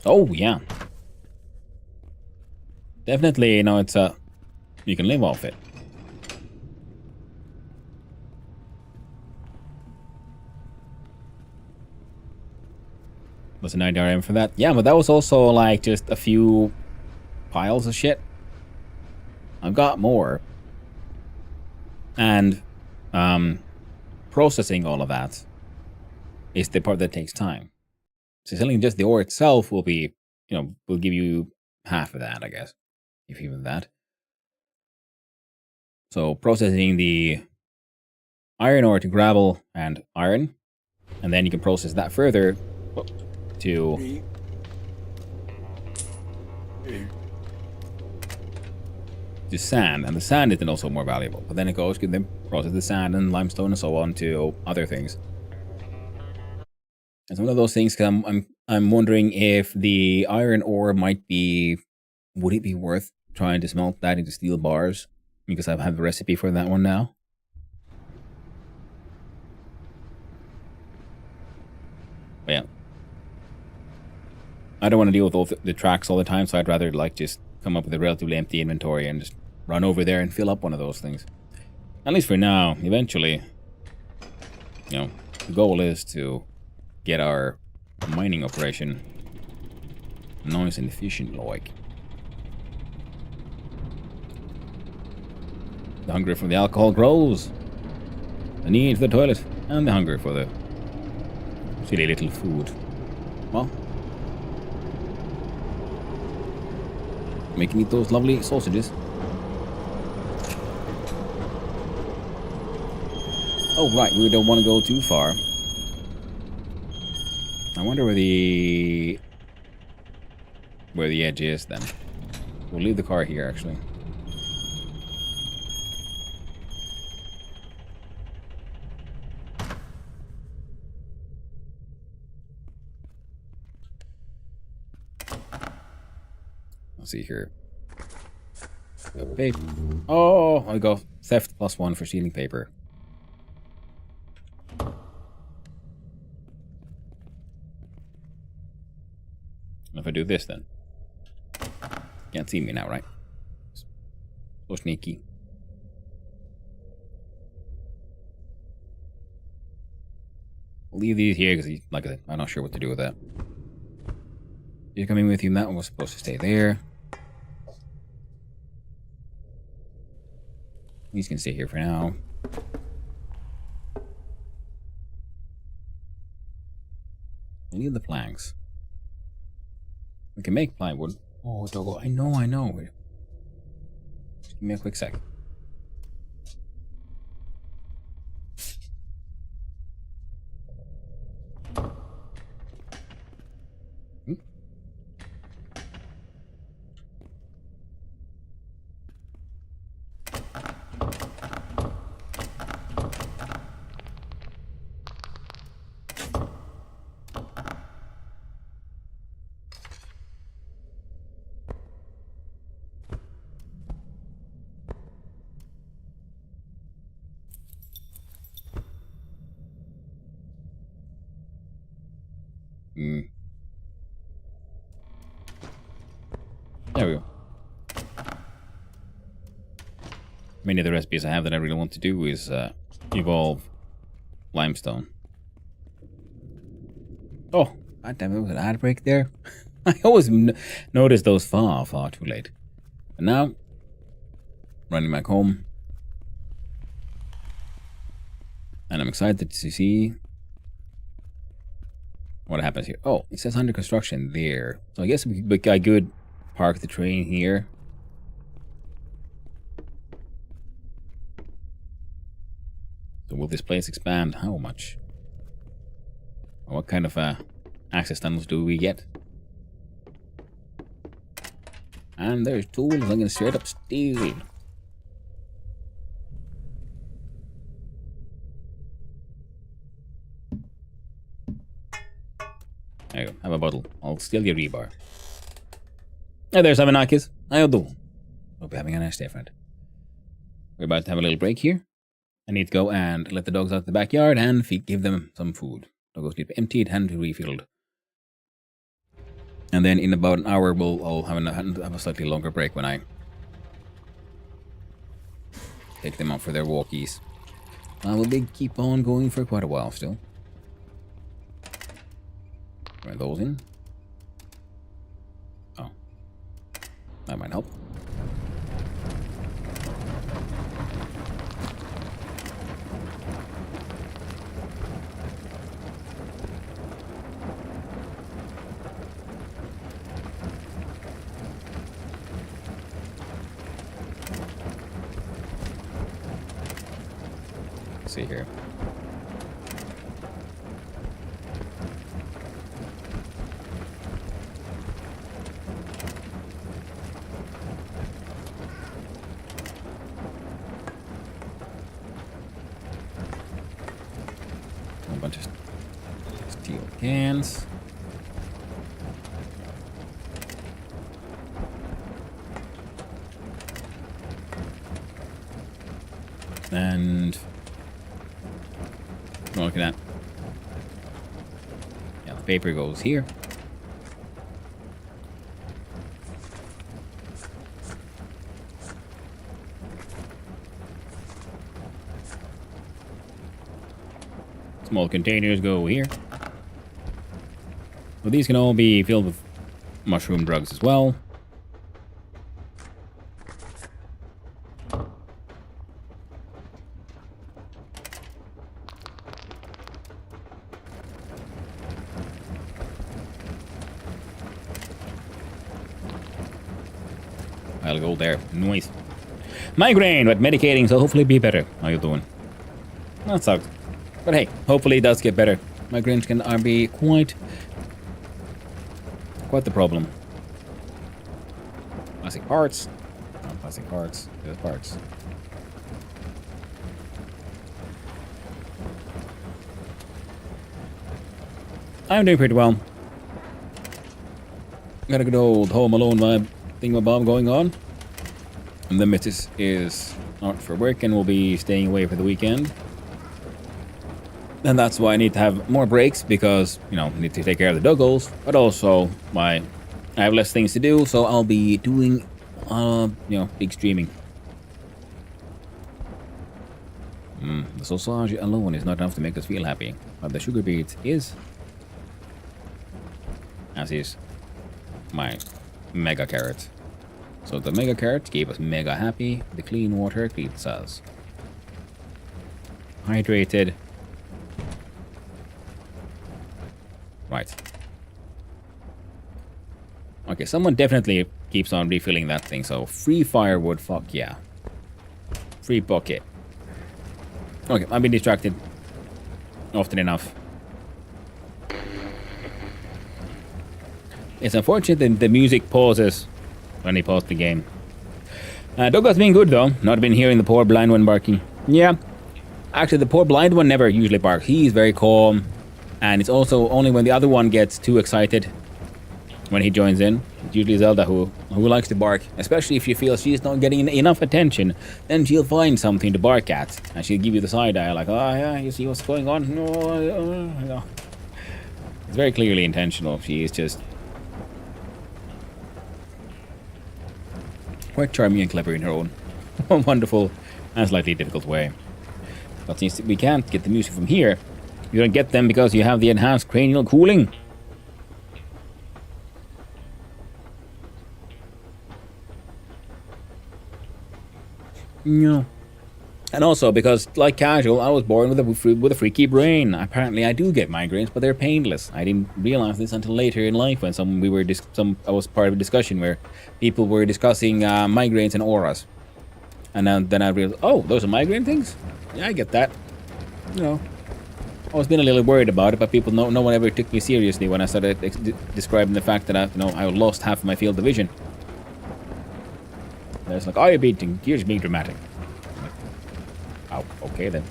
Oh, yeah. Definitely, it's you can live off it. Was a 90 RM for that? Yeah, but that was also like just a few piles of shit. I've got more. And processing all of that is the part that takes time. So selling just the ore itself will be, will give you half of that, I guess. If even that. So processing the iron ore to gravel and iron, and then you can process that further to sand, and the sand is then also more valuable. But then it goes, you can then process the sand and limestone and so on to other things. It's one of those things. I'm wondering if the iron ore might be, would it be worth trying to smelt that into steel bars? Because I have a recipe for that one now. But yeah. I don't want to deal with all the tracks all the time, so I'd rather like just come up with a relatively empty inventory and just run over there and fill up one of those things. At least for now. Eventually, the goal is to get our mining operation nice and efficient like. The hunger for the alcohol grows. The need for the toilet and the hunger for the silly little food. Well, we can eat those lovely sausages. Oh, right, we don't want to go too far. I wonder where the edge is then. We'll leave the car here, actually. Let's see here. Oh, I go theft +1 for stealing paper. If I do this, then can't see me now, right? So sneaky. I'll leave these here because, like I said, I'm not sure what to do with that. You're coming with you, and that one was supposed to stay there. These can stay here for now. I need the planks. We can make plywood. Oh, doggo. I know. Just give me a quick sec. There we go. Many of the recipes I have that I really want to do is evolve limestone. Oh, god damn it, was an ad break there? I always notice those far too late. But now, running back home. And I'm excited to see what happens here. Oh, it says under construction there. So I guess we could park the train here. So will this place expand? How much? What kind of access tunnels do we get? And there's tools I'm gonna straight up steal. There you go, have a bottle. I'll steal your rebar. Hey there, Samanakis. How you doing? Hope you're having a nice day, friend. We're about to have a little break here. I need to go and let the dogs out the backyard and give them some food. Doggos need to be emptied and refilled. And then in about an hour, I'll have a slightly longer break when I take them out for their walkies. I will keep on going for quite a while still. Throw those in. Oh. That might help. See here. A bunch of steel cans. And look at that. Yeah, the paper goes here. Small containers go here. Well, these can all be filled with mushroom drugs as well. I'll go there. Nice. Migraine, but medicating, so hopefully be better. How you doing? That sucks. But hey, hopefully it does get better. Migraines can be quite the problem. Plastic parts. Not plastic parts. There's parts. I'm doing pretty well. Got a good old Home Alone vibe thingamabob going on. And the missus is out for work and will be staying away for the weekend. And that's why I need to have more breaks because, you know, I need to take care of the doggos. But also, I have less things to do, so I'll be doing, big streaming. The sausage alone is not enough to make us feel happy. But the sugar beet is. As is my mega carrot. So the mega carrot gave us mega happy. The clean water keeps us hydrated. Right. Okay, someone definitely keeps on refilling that thing. So free firewood, fuck yeah. Free bucket. Okay, I've been distracted often enough. It's unfortunate that the music pauses when they pause the game. Douglas been good though. Not been hearing the poor blind one barking. Yeah. Actually, the poor blind one never usually barks. He's very calm. And it's also only when the other one gets too excited when he joins in. It's usually Zelda who likes to bark. Especially if she feels she's not getting enough attention. Then she'll find something to bark at. And she'll give you the side eye like, oh yeah, you see what's going on? No. It's very clearly intentional. She is just quite charming and clever in her own wonderful and slightly difficult way. But since we can't get the music from here, you don't get them because you have the enhanced cranial cooling. No. And also because, like Casual, I was born with a freaky brain. Apparently I do get migraines, but they're painless. I didn't realize this until later in life when I was part of a discussion where people were discussing migraines and auras. And then I realized, oh, those are migraine things? Yeah, I get that. You know, I was being a little worried about it, but no one ever took me seriously when I started describing the fact that I lost half of my field of vision. They're like, oh, you're just being dramatic. Oh, okay then.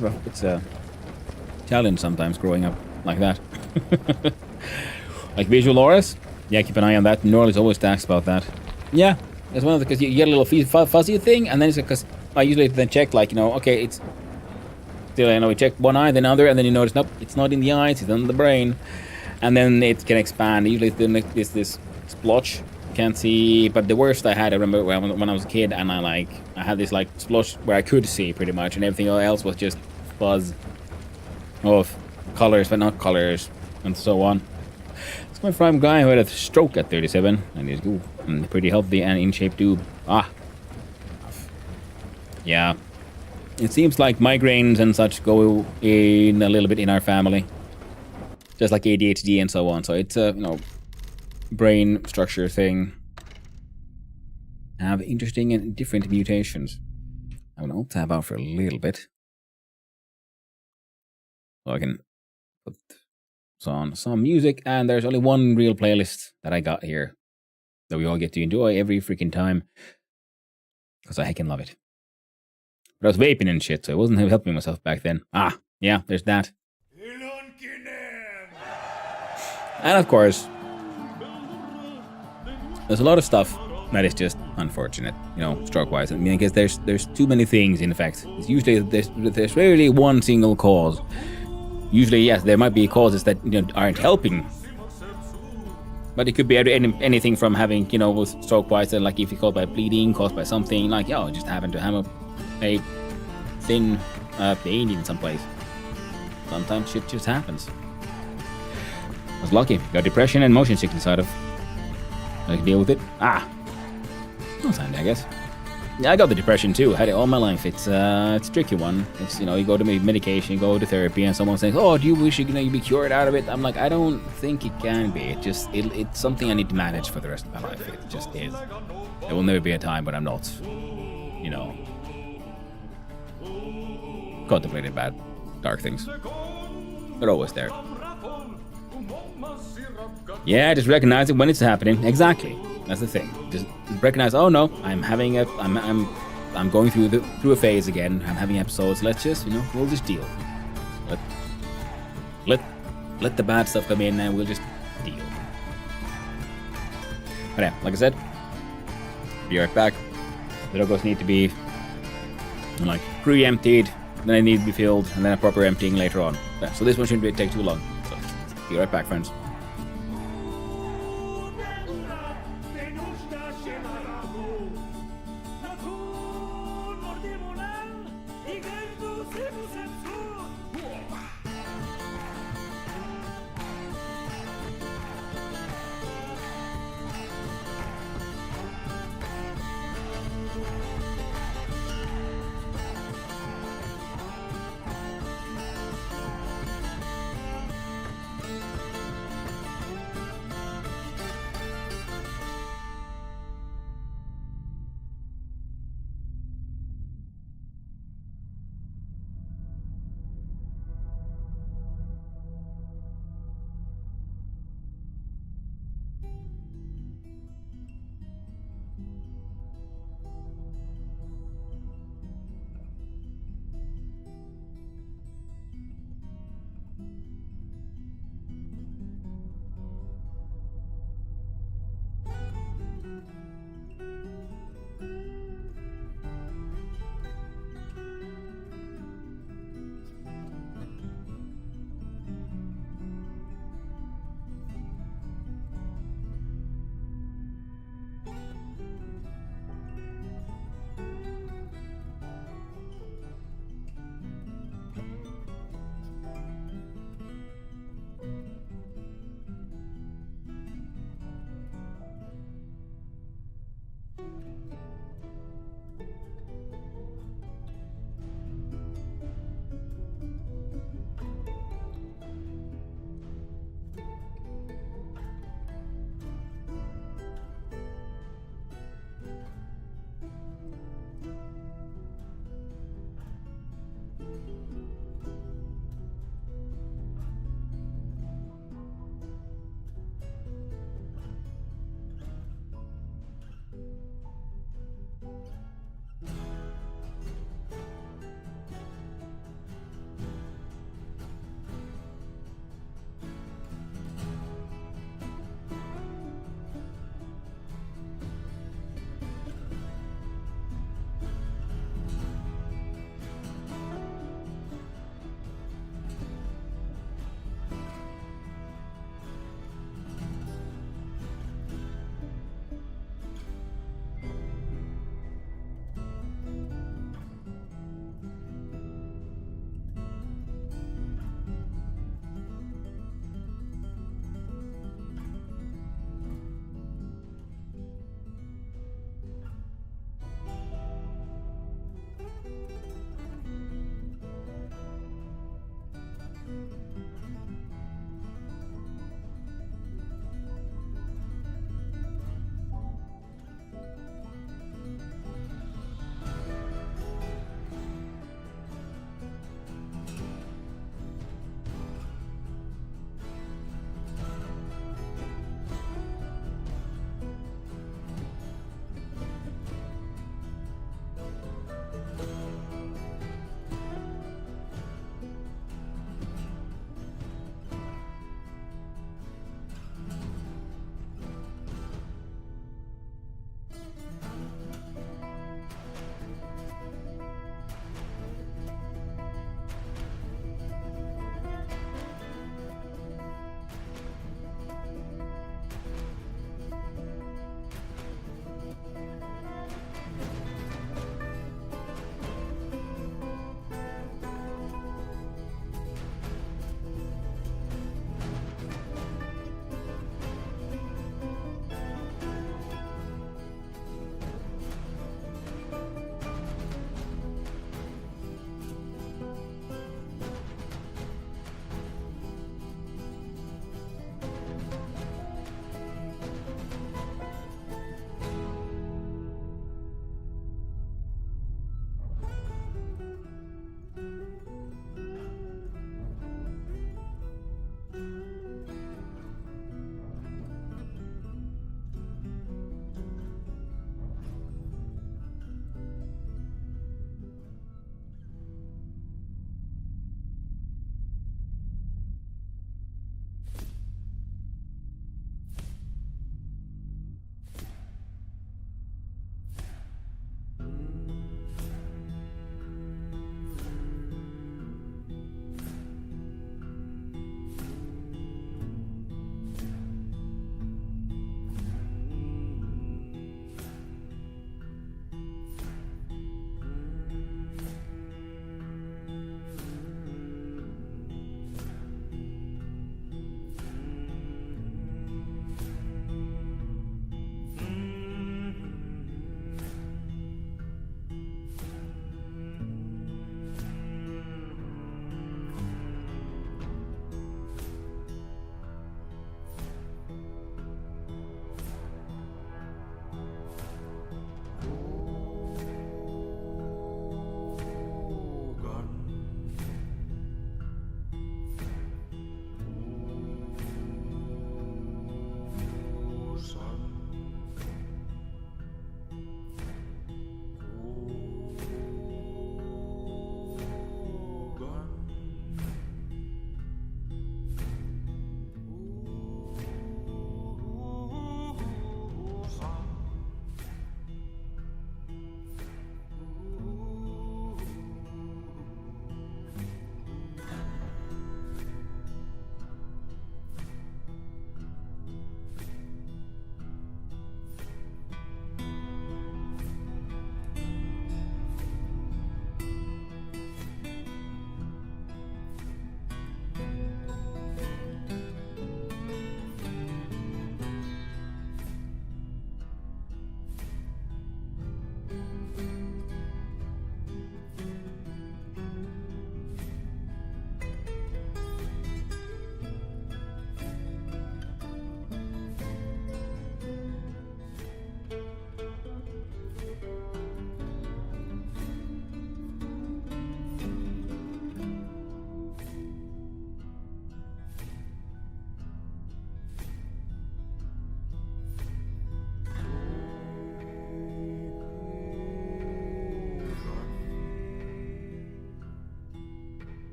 Well, it's a challenge sometimes growing up like that. Like visual auras? Yeah, keep an eye on that. Norley's always asks about that. Yeah, it's one of the, because you get a little fuzzy thing, and then it's because I usually then check, like, okay, it's still, you know, we check one eye, then another, and then you notice, nope, it's not in the eyes, it's in the brain. And then it can expand. Usually it's this splotch. Can't see, but the worst I had, I remember when I was a kid, and I had this like splotch where I could see pretty much, and everything else was just fuzz of colors, but not colors, and so on. It's coming from a guy who had a stroke at 37, and he's good, and pretty healthy and in shape too. Yeah. It seems like migraines and such go in a little bit in our family, just like ADHD and so on. So it's a, you know, brain structure thing. Have interesting and different mutations. I will alt tab out for a little bit, so I can put on some music. And there's only one real playlist that I got here that we all get to enjoy every freaking time, because I heckin' love it. But I was vaping and shit, so I wasn't helping myself back then. Yeah, there's that. And of course, there's a lot of stuff that is just unfortunate, you know, stroke-wise. I mean, I guess there's too many things in effect. It's usually there's rarely one single cause. Usually, yes, there might be causes that, you know, aren't helping, but it could be anything from having, you know, with stroke-wise, like if it's caused by bleeding, caused by something, like, yo, just happen to have a thin vein in some place. Sometimes shit just happens. I was lucky. Got depression and motion sickness out of. I can deal with it. That's handy, I guess. Yeah, I got the depression too. Had it all my life. It's a tricky one. It's, you know, you go to medication, you go to therapy, and someone says, "Oh, do you wish you'd be cured out of it?" I'm like, I don't think it can be. It's something I need to manage for the rest of my life. It just is. There will never be a time when I'm not, you know, contemplating bad, dark things. They're always there. Yeah, just recognize it when it's happening. Exactly. That's the thing. Just recognize, oh no, I'm going through a phase again. I'm having episodes. Let's just, you know, we'll just deal. Let the bad stuff come in and we'll just deal. But yeah, like I said, be right back. The logos need to be like pre-emptied, then they need to be filled, and then a proper emptying later on. Yeah, so this one shouldn't take too long. So be right back, friends.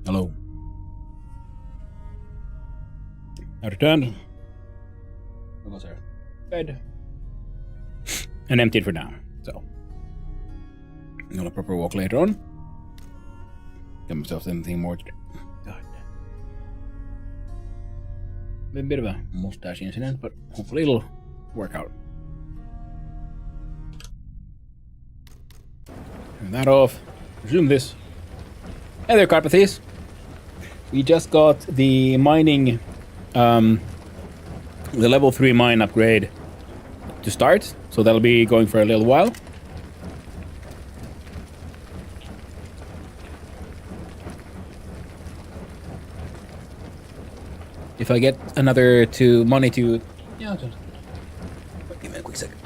Hello. I returned. I was there. Bed. And emptied for now. So. I'm gonna proper walk later on. Get myself something more to do. God. Been a bit of a mustache incident, but hopefully it'll work out. Turn that off. Resume this. Hey there, Carpathies. We just got the mining, the level 3 mine upgrade to start, so that'll be going for a little while. If I get another money to... Yeah, just... Give me a quick second.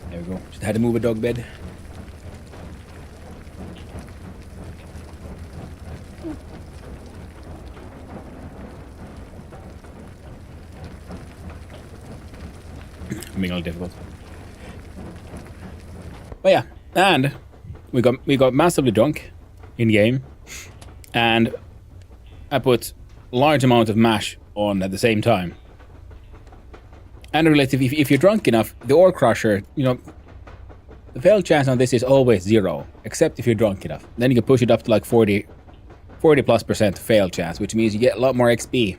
There we go. Just had to move a dog bed. Being a little difficult. But yeah, and we got massively drunk in game, and I put large amounts of mash on at the same time. And relative, if you're drunk enough, the ore crusher, you know, the fail chance on this is always 0, except if you're drunk enough. Then you can push it up to like 40+% fail chance, which means you get a lot more XP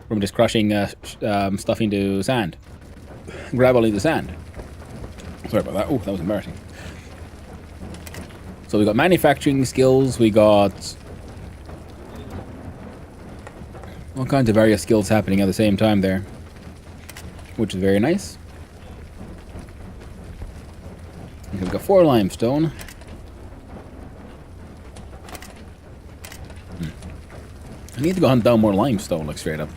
from just crushing stuff into sand. Gravel into sand. Sorry about that. Oh, that was embarrassing. So we got manufacturing skills, we got all kinds of various skills happening at the same time there, which is very nice. Okay, we've got 4 limestone. I need to go hunt down more limestone, like straight up.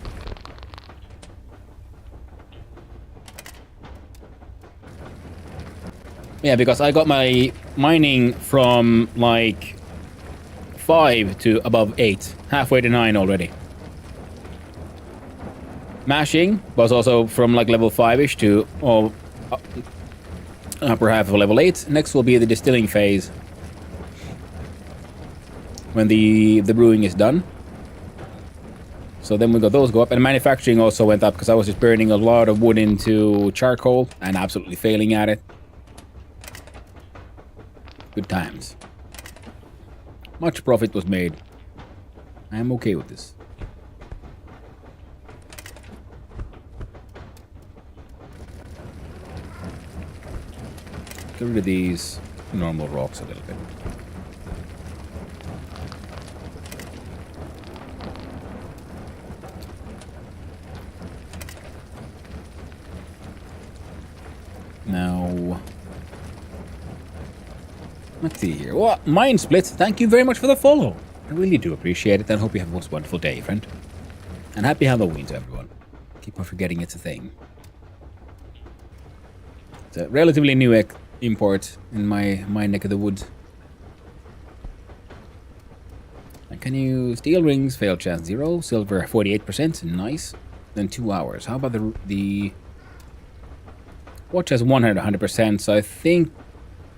Yeah, because I got my mining from like 5 to above 8, halfway to 9 already. Mashing was also from like level 5-ish to upper half of level 8. Next will be the distilling phase. When the brewing is done. So then we got those go up. And manufacturing also went up because I was just burning a lot of wood into charcoal and absolutely failing at it. Good times. Much profit was made. I am okay with this. Get rid of these normal rocks a little bit. Now, let's see here. Well, Mind Splits, thank you very much for the follow. I really do appreciate it, and hope you have a most wonderful day, friend. And happy Halloween to everyone. Keep on forgetting it's a thing. It's a relatively new import in my neck of the woods. And can you steel rings? Fail chance 0. Silver 48%. Nice. Then 2 hours. How about the watch has 100%, so I think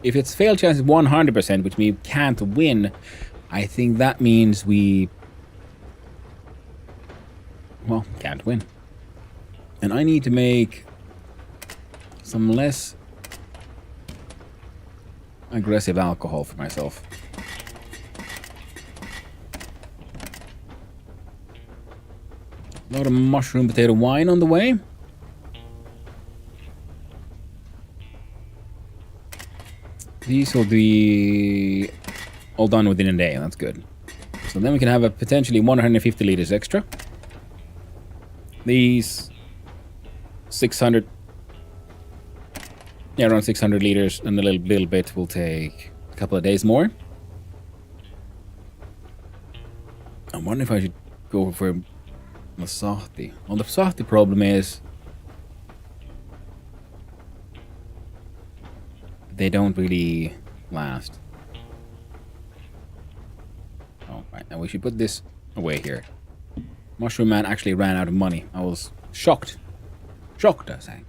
if its fail chance is 100%, which means we can't win, I think that means we, well, can't win. And I need to make some less aggressive alcohol for myself. A lot of mushroom potato wine on the way. These will be all done within a day. That's good. So then we can have a potentially 150 liters extra. These 600, yeah, around 600 liters and a little bit will take a couple of days more. I wonder if I should go for Masahti. Well, the Masahti problem is they don't really last. Oh, right. Now we should put this away here. Mushroom Man actually ran out of money. I was shocked. Shocked, I say.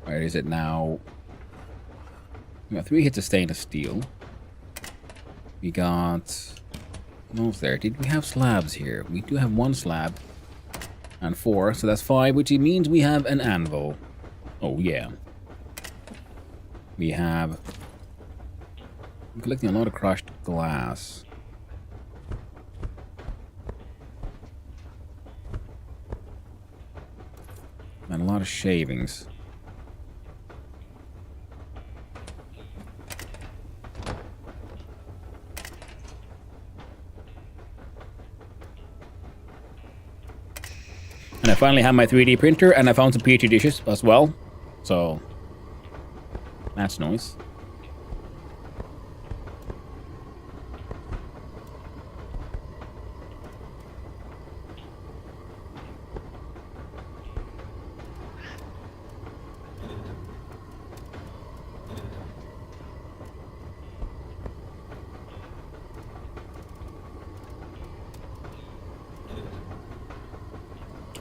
Where is it now? We got 3 hits of stainless steel. We got... Almost there. Did we have slabs here? We do have 1 slab. And 4, so that's 5, which means we have an anvil. Oh, yeah. We have... I'm collecting a lot of crushed glass. And a lot of shavings. And I finally have my 3D printer, and I found some petri dishes as well. So, that's nice.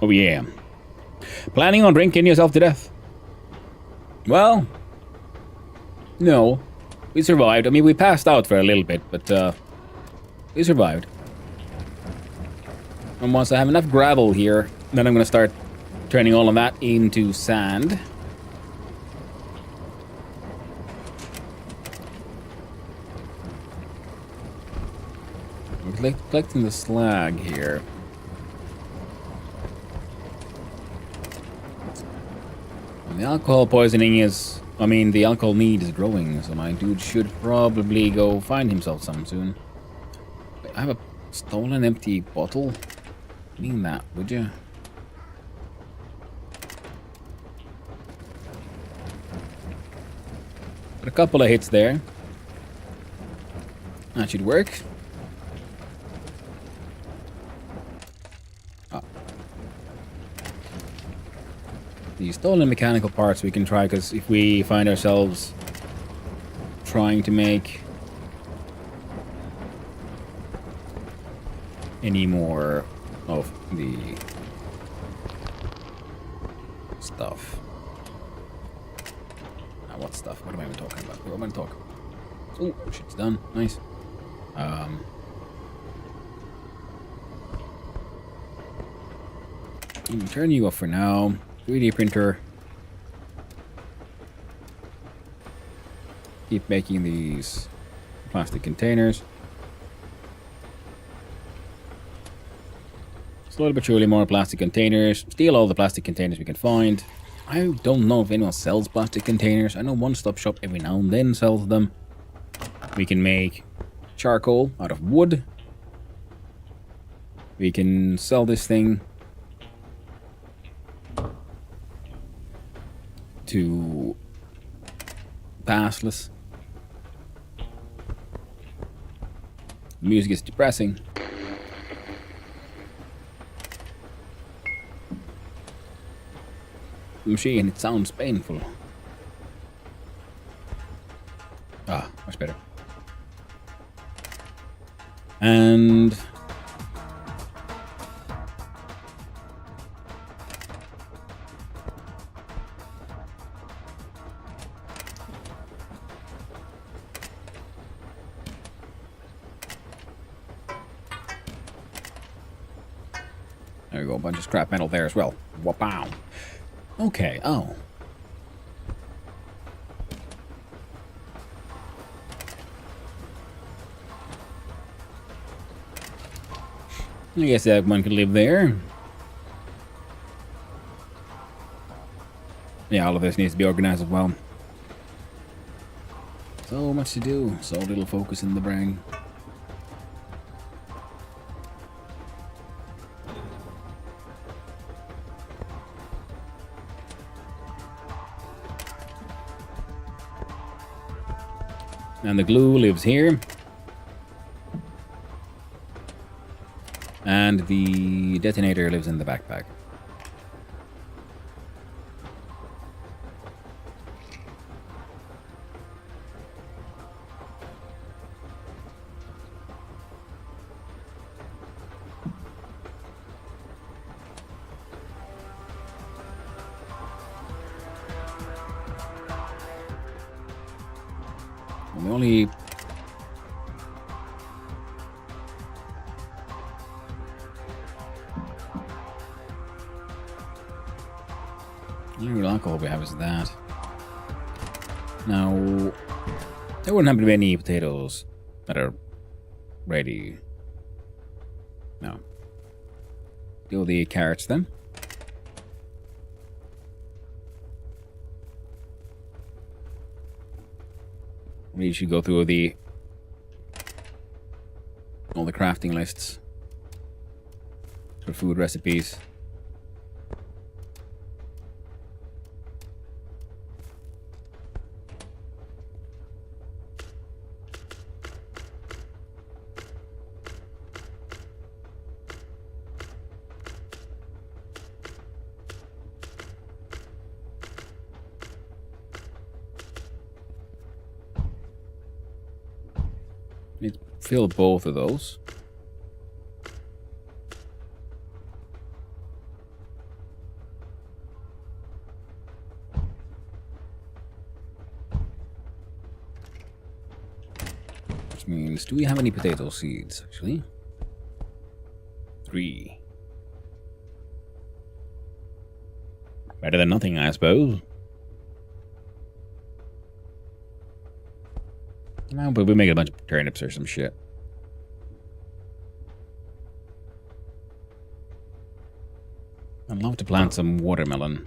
Oh yeah. Planning on drinking yourself to death? Well, no. We survived. I mean, we passed out for a little bit, but we survived. And once I have enough gravel here, then I'm going to start turning all of that into sand. We're collecting the slag here. The alcohol poisoning is... I mean, the alcohol need is growing, so my dude should probably go find himself some soon. I have a stolen empty bottle. Mean that, would you? Got a couple of hits there. That should work. The stolen mechanical parts we can try, because if we find ourselves trying to make any more of the stuff. Now, what stuff? What am I even talking about? What am I talking about? Oh, shit's done. Nice. Turn you off for now. 3D printer. Keep making these plastic containers. Slowly but surely more plastic containers. Steal all the plastic containers we can find. I don't know if anyone sells plastic containers. I know One Stop Shop every now and then sells them. We can make charcoal out of wood. We can sell this thing to passless. The music is depressing. Machine, it sounds painful. Ah, much better. And there we go, a bunch of scrap metal there as well. Wow. Okay, oh. I guess that one could live there. Yeah, all of this needs to be organized as well. So much to do, so little focus in the brain. And the glue lives here. And the detonator lives in the backpack. And the only real alcohol we have is that. Now, there wouldn't happen to be any potatoes that are ready. No. Do the carrots then. We should go through all the crafting lists for food recipes. Need to fill both of those. Which means, do we have any potato seeds, actually? 3. Better than nothing, I suppose. No, but we make a bunch of turnips or some shit. I'd love to plant some watermelon.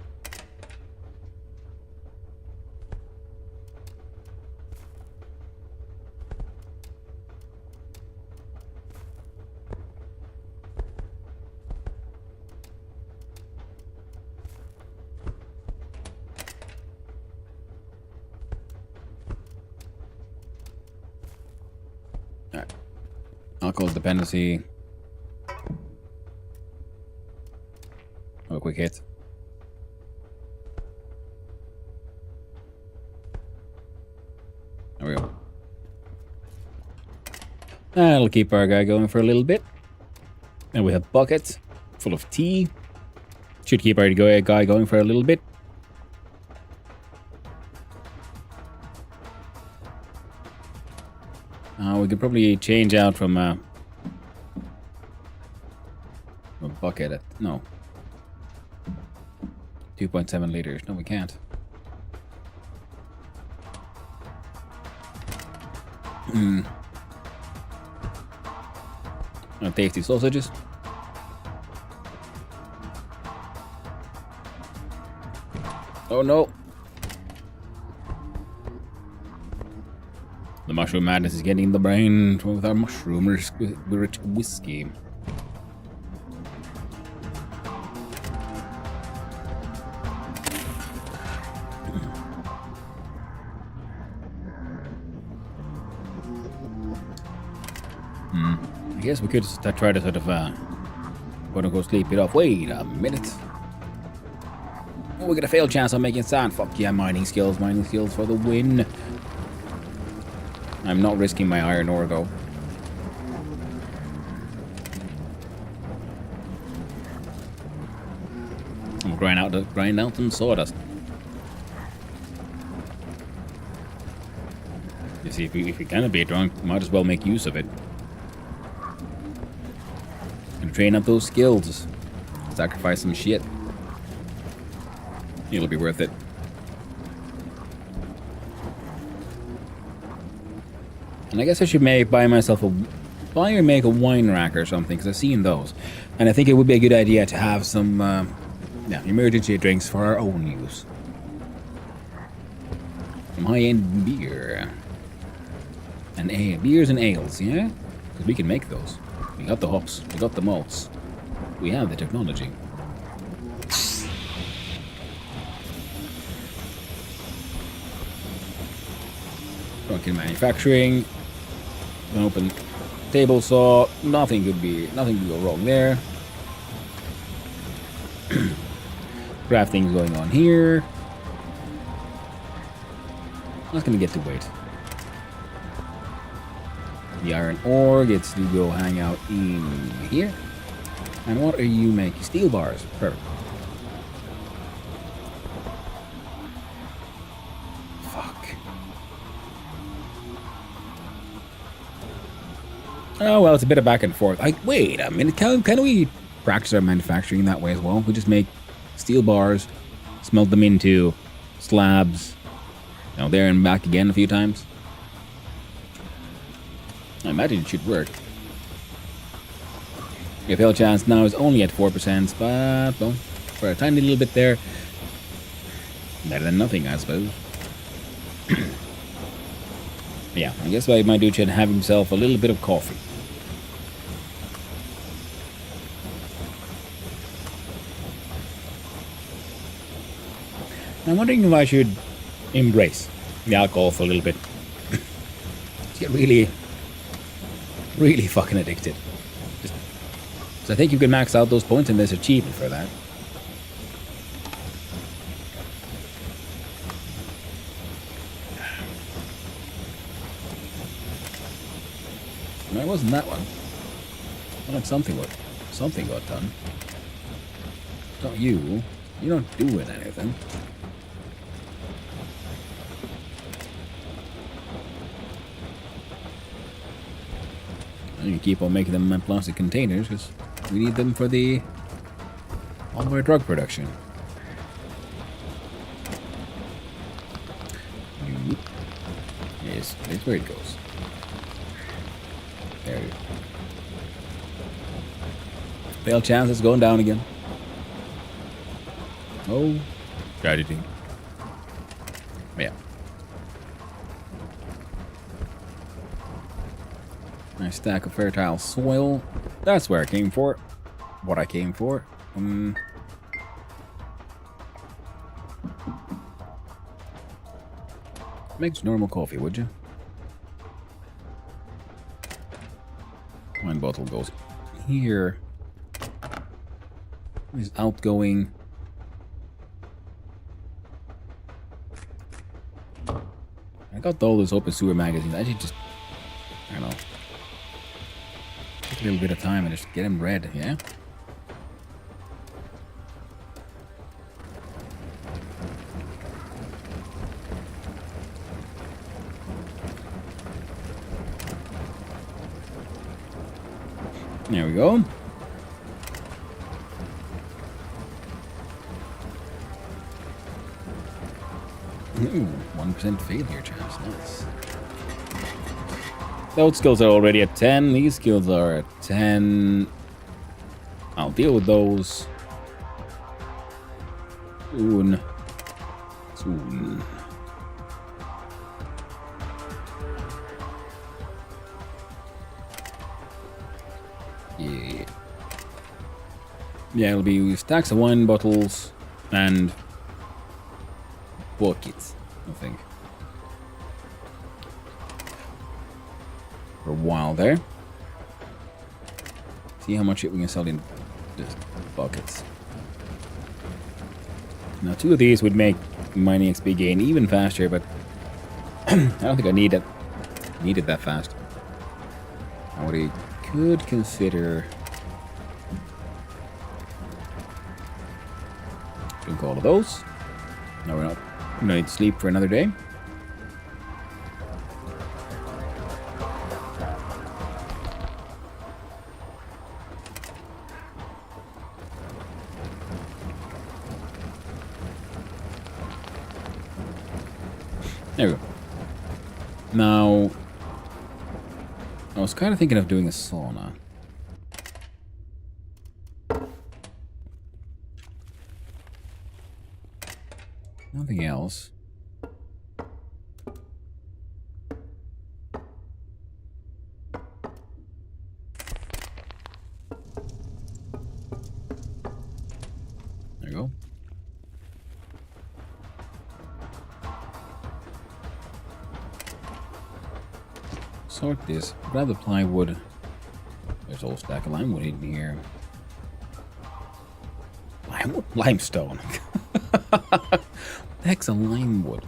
Alright. Alcohol dependency. Oh, quick hit. There we go. That'll keep our guy going for a little bit. And we have buckets. full of tea. Should keep our guy going for a little bit. We could probably change out from a bucket. No. 2.7 liters. No, we can't. Tasty sausages. Oh no. The mushroom madness is getting in the brain with our mushroom-rich whiskey. I guess we could try to sort of, quote-unquote, sleep it off. Wait a minute. Oh, we got a fail chance on making sand. Fuck yeah, mining skills for the win. I'm not risking my iron ore, though. I'm gonna grind out some sawdust. You see, if you're gonna be drunk, might as well make use of it. And train up those skills. Sacrifice some shit. It'll be worth it. And I guess I should buy myself buy or make a wine rack or something, because I've seen those. And I think it would be a good idea to have some emergency drinks for our own use. Some high-end beer. And beers and ales, yeah? Because we can make those. We got the hops, we got the malts. We have the technology. Drunken manufacturing. An open table saw. Nothing could go wrong there. Crafting's going on here. That's gonna get to wait. The iron ore gets to go hang out in here. And what are you making? Steel bars. Perfect. Fuck. Oh, well, it's a bit of back and forth. Wait a minute. Can we practice our manufacturing that way as well? We just make steel bars, smelt them into slabs, there and back again a few times. I imagine it should work. Your fail chance now is only at 4%, but well, for a tiny little bit there, better than nothing, I suppose. Yeah, I guess my dude should have himself a little bit of coffee. I'm wondering if I should embrace the alcohol for a little bit. Get really fucking addicted. So I think you can max out those points, and there's achievement for that. No, it wasn't that one. Well, like something got done. Not you. You're not doing anything. You keep on making them in plastic containers because we need them for all of our drug production. Yes, that's where it goes. There it is. Fail chance is going down again. Oh, tragedy. Yeah. Nice stack of fertile soil. That's where I came for. What I came for. Make normal coffee, would you? Wine bottle goes here. Is outgoing. I got all those open sewer magazines. I should just, I don't know, take a little bit of time and just get them read, yeah? we go. Ooh, 1% failure chance. Nice. Those skills are already at 10. These skills are at 10. I'll deal with those soon. Soon. Yeah. Yeah, it'll be stacks of wine bottles and buckets, I think. For a while there. See how much we can sell in just buckets. Now 2 of these would make mining XP gain even faster, but I don't think I need it. Need it that fast. Now what I could consider drink all of those. No, we're not. We don't need to sleep for another day. There we go. Now, I was kind of thinking of doing a sauna. Nothing else. There you go. Sort this. Grab the plywood. There's a whole stack of limewood in here. Limestone. What the heck's a limewood?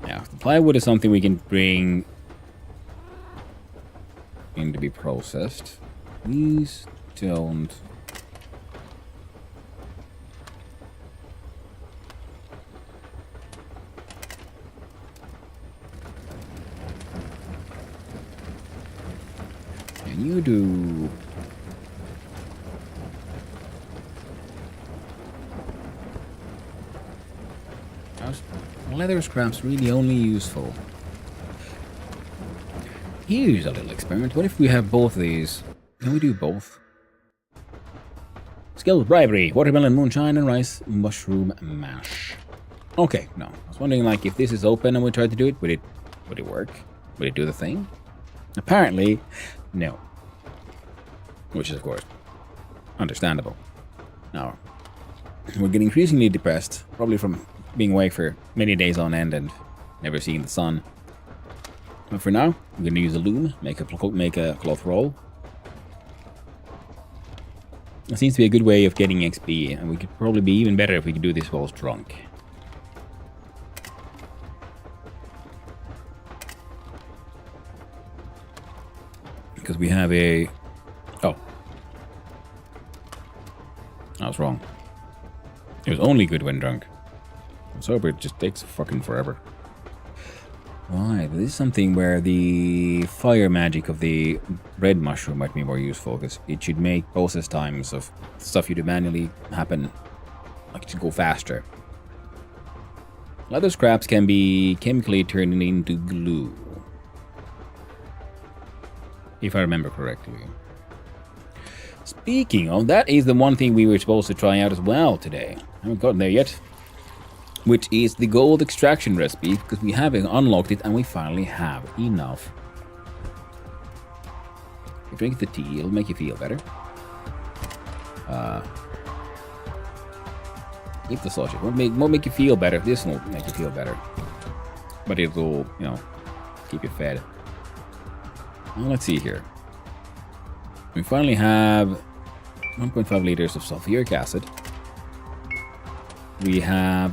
Now, the plywood is something we can bring in to be processed. These don't. Can you do? Leather scraps really only useful. Here's a little experiment. What if we have both of these? Can we do both? Skill bribery, watermelon, moonshine, and rice, mushroom mash. Okay, no. I was wondering, like, if this is open and we tried to do it, would it work? Would it do the thing? Apparently, no. Which is, of course, understandable. Now, we're getting increasingly depressed, probably from being awake for many days on end and never seeing the sun. But for now, we're going to use a loom, make a cloth roll. It seems to be a good way of getting XP, and we could probably be even better if we could do this whilst drunk. Because we have a... Oh. I was wrong. It was only good when drunk. Sober, it just takes fucking forever. Why? This is something where the fire magic of the red mushroom might be more useful, because it should make process times of stuff you do manually happen, like, to go faster. Leather scraps can be chemically turned into glue, if I remember correctly. Speaking of, that is the one thing we were supposed to try out as well today. I haven't gotten there yet. Which is the gold extraction recipe, because we haven't unlocked it and we finally have enough. If you drink the tea, it'll make you feel better. Eat the sausage. Won't make you feel better. This won't make you feel better. But it'll, you know, keep you fed. Well, let's see here. We finally have 1.5 liters of sulfuric acid. We have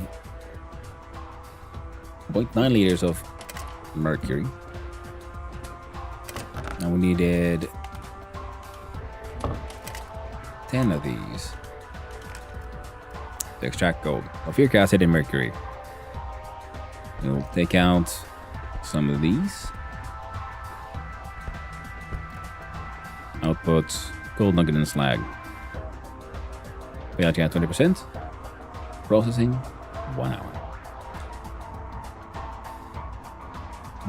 0.9 liters of mercury. And we needed 10 of these to extract gold. Sulfuric acid and mercury. We'll take out some of these. output, gold nugget and slag. Reality at 20%. Processing, 1 hour.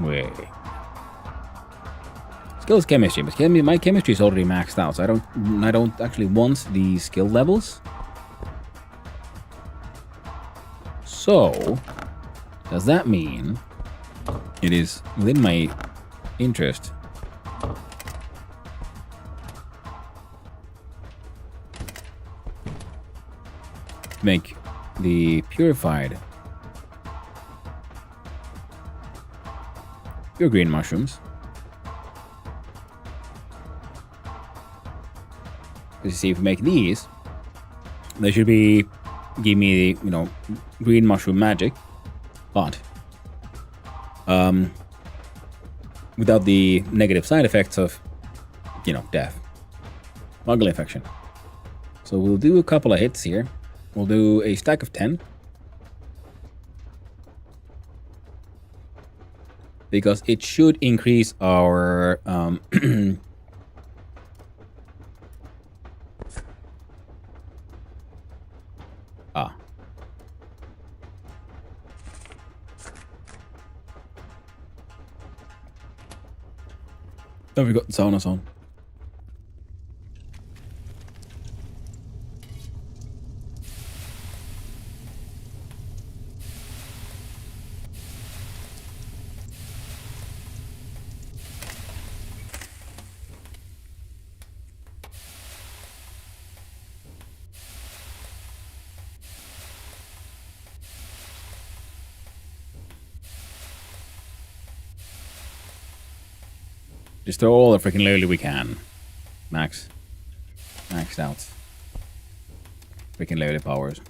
Wait. Skills chemistry, but my chemistry is already maxed out, so I don't actually want the skill levels. So, does that mean it is within my interest to make the purified pure green mushrooms? Because you see, if we make these, they should be give me the, green mushroom magic, but without the negative side effects of, death, fungal infection. So we'll do a couple of hits here. We'll do a stack of 10. Because it should increase our Have we got the saunas on? Just throw all the freaking lily we can. Maxed out. Freaking lily powers.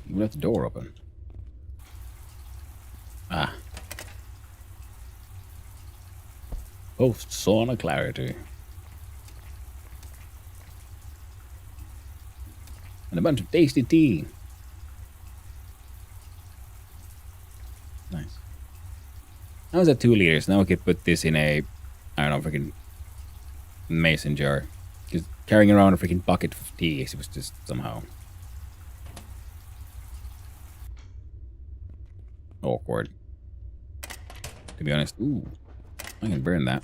You left the door open. Post sauna clarity. And a bunch of tasty tea. Nice. I was at 2 liters. Now I could put this in a, I don't know, freaking mason jar. Because carrying around a freaking bucket of tea, it was just somehow awkward. To be honest. Ooh, I can burn that.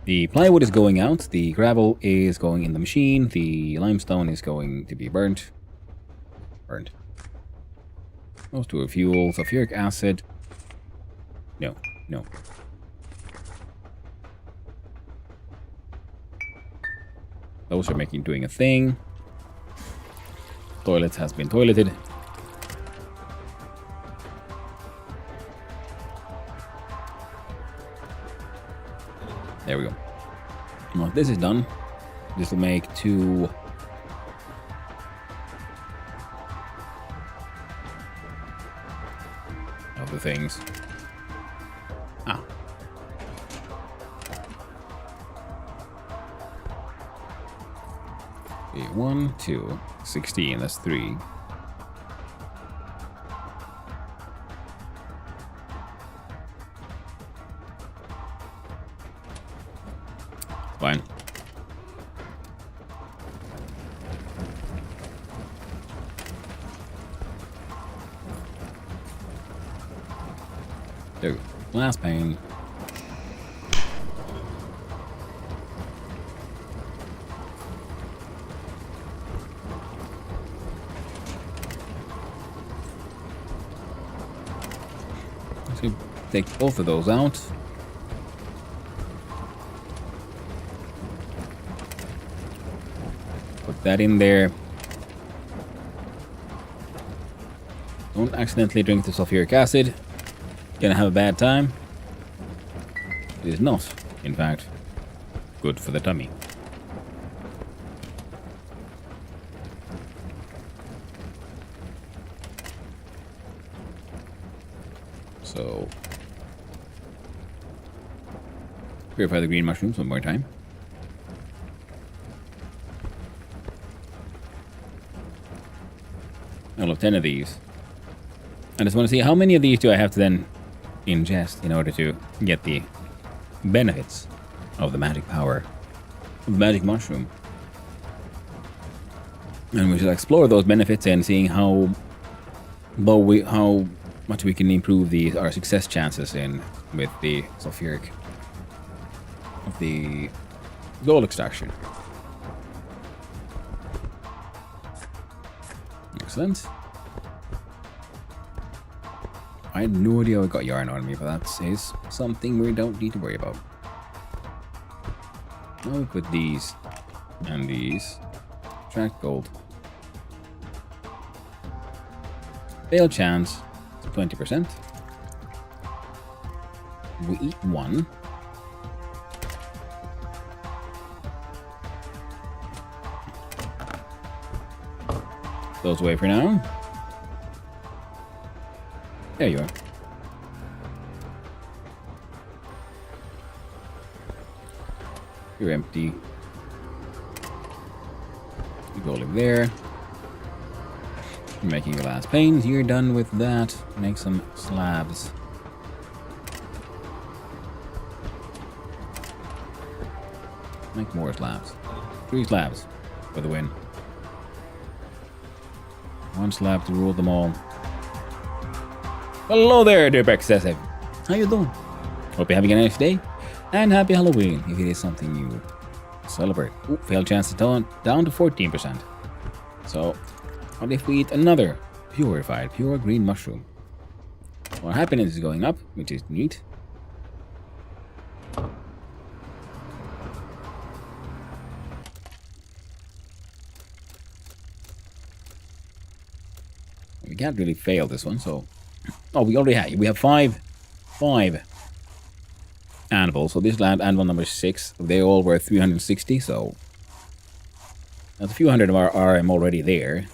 The plywood is going out. The gravel is going in the machine. The limestone is going to be burnt. Goes to a fuel. Sulfuric acid. No. Those are doing a thing. Toilet has been toileted. There we go. Once this is done, this will make 2 of the things. Okay, 1, 2, 16, that's 3. Fine. There we go. Last pane. Let's take both of those out. That in there. Don't accidentally drink the sulfuric acid. Gonna have a bad time. It is not, in fact, good for the tummy. So purify the green mushrooms one more time. I'll have 10 of these. I just want to see how many of these do I have to then ingest in order to get the benefits of the magic power of the magic mushroom. And we should explore those benefits and seeing how much we can improve our success chances with the sulfuric of the gold extraction. Excellent. I had no idea I got yarn on me, but that is something we don't need to worry about. Now we put these and these. Track gold. Fail chance, 20%. We eat one. Those away for now. There you are. You're empty. You go live there. You're making your last panes. You're done with that. Make some slabs. Make more slabs. 3 slabs for the win. 1 slab to rule them all. Hello there, dear Excessive. How you doing? Hope you're having a nice day. And happy Halloween, if it is something you celebrate. Ooh, failed chance to down to 14%. So, what if we eat another purified, pure green mushroom? Well, happiness is going up, which is neat. We can't really fail this one, so... Oh, we already have. We have five animals. So this land, animal number 6, they all were 360, so... That's a few hundred of our RM already there.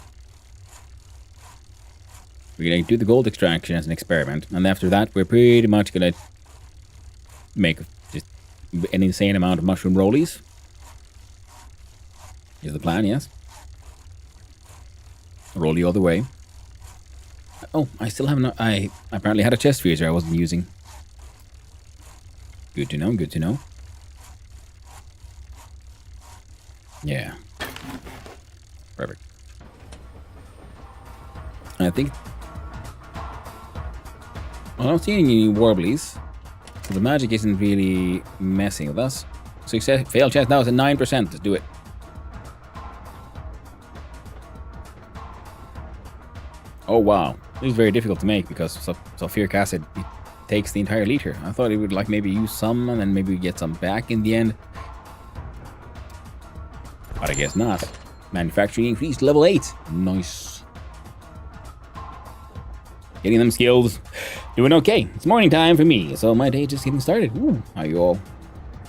We're going to do the gold extraction as an experiment, and after that, we're pretty much going to make just an insane amount of mushroom rollies. Is the plan, yes? Rollie all the way. Oh, I still have not. I apparently had a chest freezer I wasn't using. Good to know, good to know. Yeah. Perfect. I think... Well, I don't see any warblies. So the magic isn't really messing with us. Success, fail chance now is at 9%. Let's do it. Oh, wow. This is very difficult to make because sulfuric acid takes the entire liter. I thought it would like maybe use some and then maybe get some back in the end. But I guess not. Manufacturing increased level 8. Nice. Getting them skills. Doing okay. It's morning time for me, so my day just getting started. Ooh, how you all?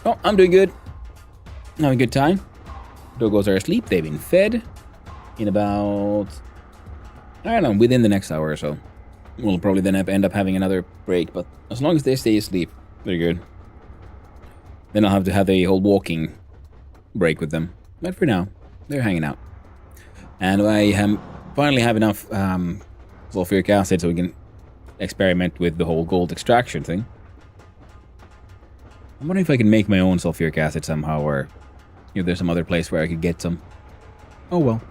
Oh, I'm doing good. Having a good time. Doggos are asleep. They've been fed in about... I don't know, within the next hour or so. We'll probably then end up having another break, but as long as they stay asleep, they're good. Then I'll have to have the whole walking break with them. But for now, they're hanging out. And I finally have enough sulfuric acid so we can experiment with the whole gold extraction thing. I'm wondering if I can make my own sulfuric acid somehow, or if there's some other place where I could get some. Oh well.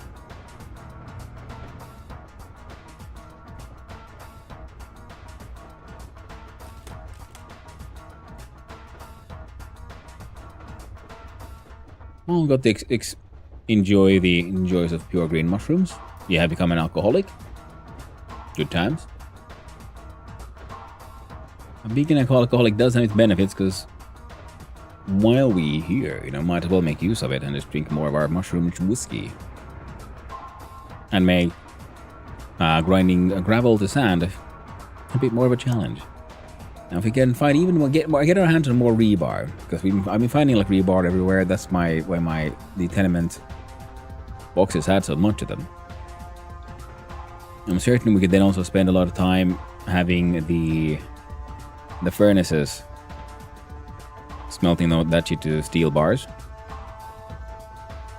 Well, got to enjoy the joys of pure green mushrooms. You have become an alcoholic. Good times. Being an alcoholic does have its benefits, because while we here, might as well make use of it and just drink more of our mushroom whiskey. And make grinding gravel to sand a bit more of a challenge. Now, if we can find get our hands on more rebar, because I've been finding like rebar everywhere. That's why the tenement boxes had so much of them. I'm certain we could then also spend a lot of time having the the furnaces. Smelting that shit to steel bars.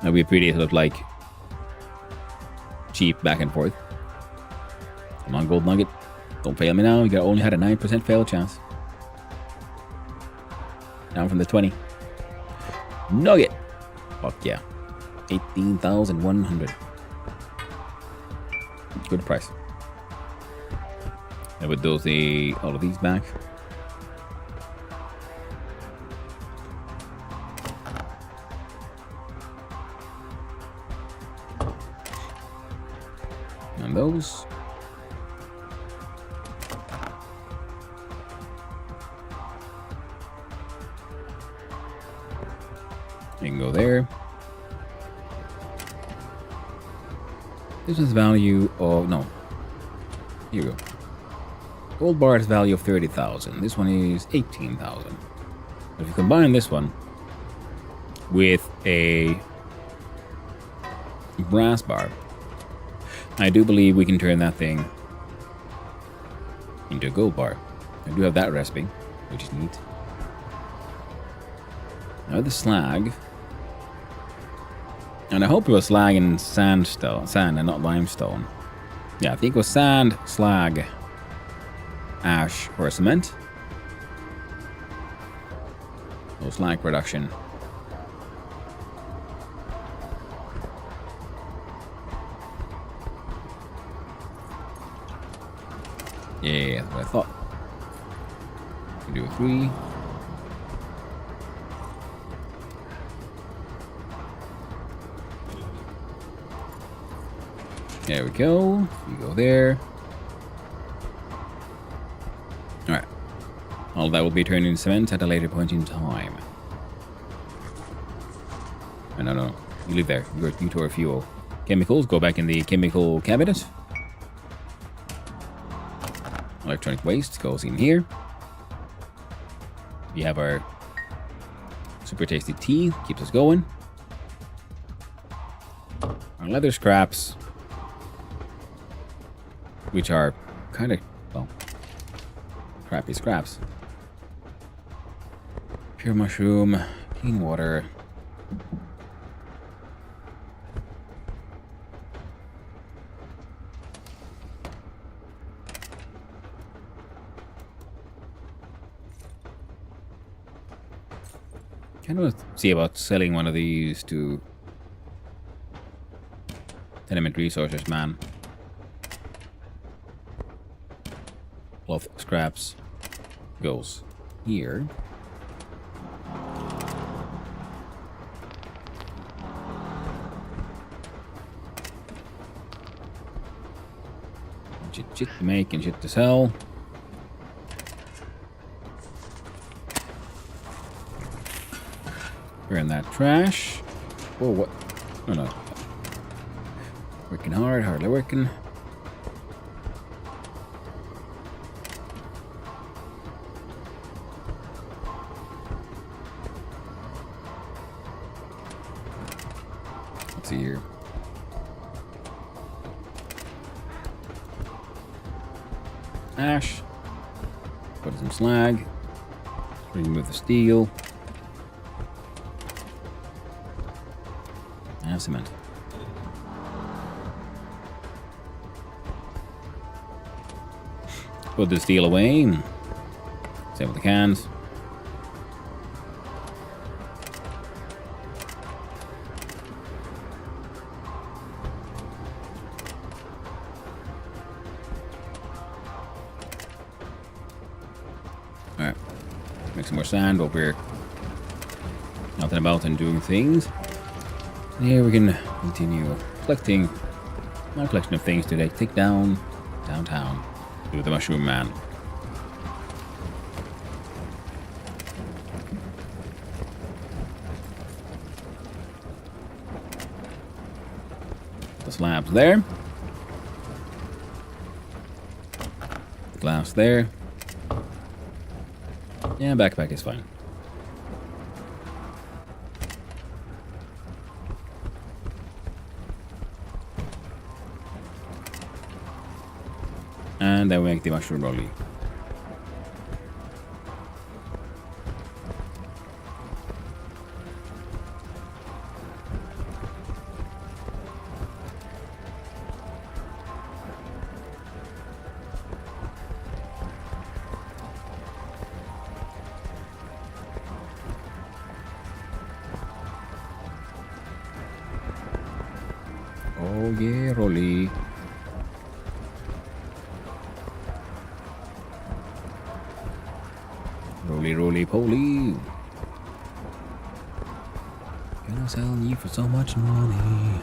That'd be pretty sort of like cheap back and forth. Come on, gold nugget. Don't fail me now. You only had a 9% fail chance. Down from the 20. Nugget. Fuck yeah. 18,100. Good price. I would dose all of these back. And those. You can go there. This is value of no. Here you go. Gold bar is value of 30,000. This one is 18,000. If you combine this one with a brass bar, I do believe we can turn that thing into a gold bar. I do have that recipe, which is neat. Now the slag. And I hope it was slag and sandstone, sand and not limestone. Yeah, I think it was sand, slag, ash, or cement. No slag production. Yeah, that's what I thought. We do a 3. There we go. You go there. Alright. All of that will be turned into cement at a later point in time. No. You leave there. You to our fuel. Chemicals go back in the chemical cabinet. Electronic waste goes in here. We have our super tasty tea. Keeps us going. Our leather scraps, which are kind of, well, crappy scraps. Pure mushroom, clean water. Kind of see about selling one of these to Tenement Resources, man. Cloth scraps goes here. Shit to make and shit to sell. Burn that trash. Oh, what? Oh, no. Working hard, hardly working. Let's see here. Ash. Put some slag. Remove the steel. And cement. Put the steel away. Same with the cans. Alright. Make some more sand over here. Nothing about and doing things. Here we can continue collecting my collection of things today. Take down downtown. Do the Mushroom Man. The slabs there. Glass there. Yeah, backpack is fine. And then we make the mushroom rolly. Oh yeah, Rolly. Roly, roly, poly. Gonna sell you for so much money.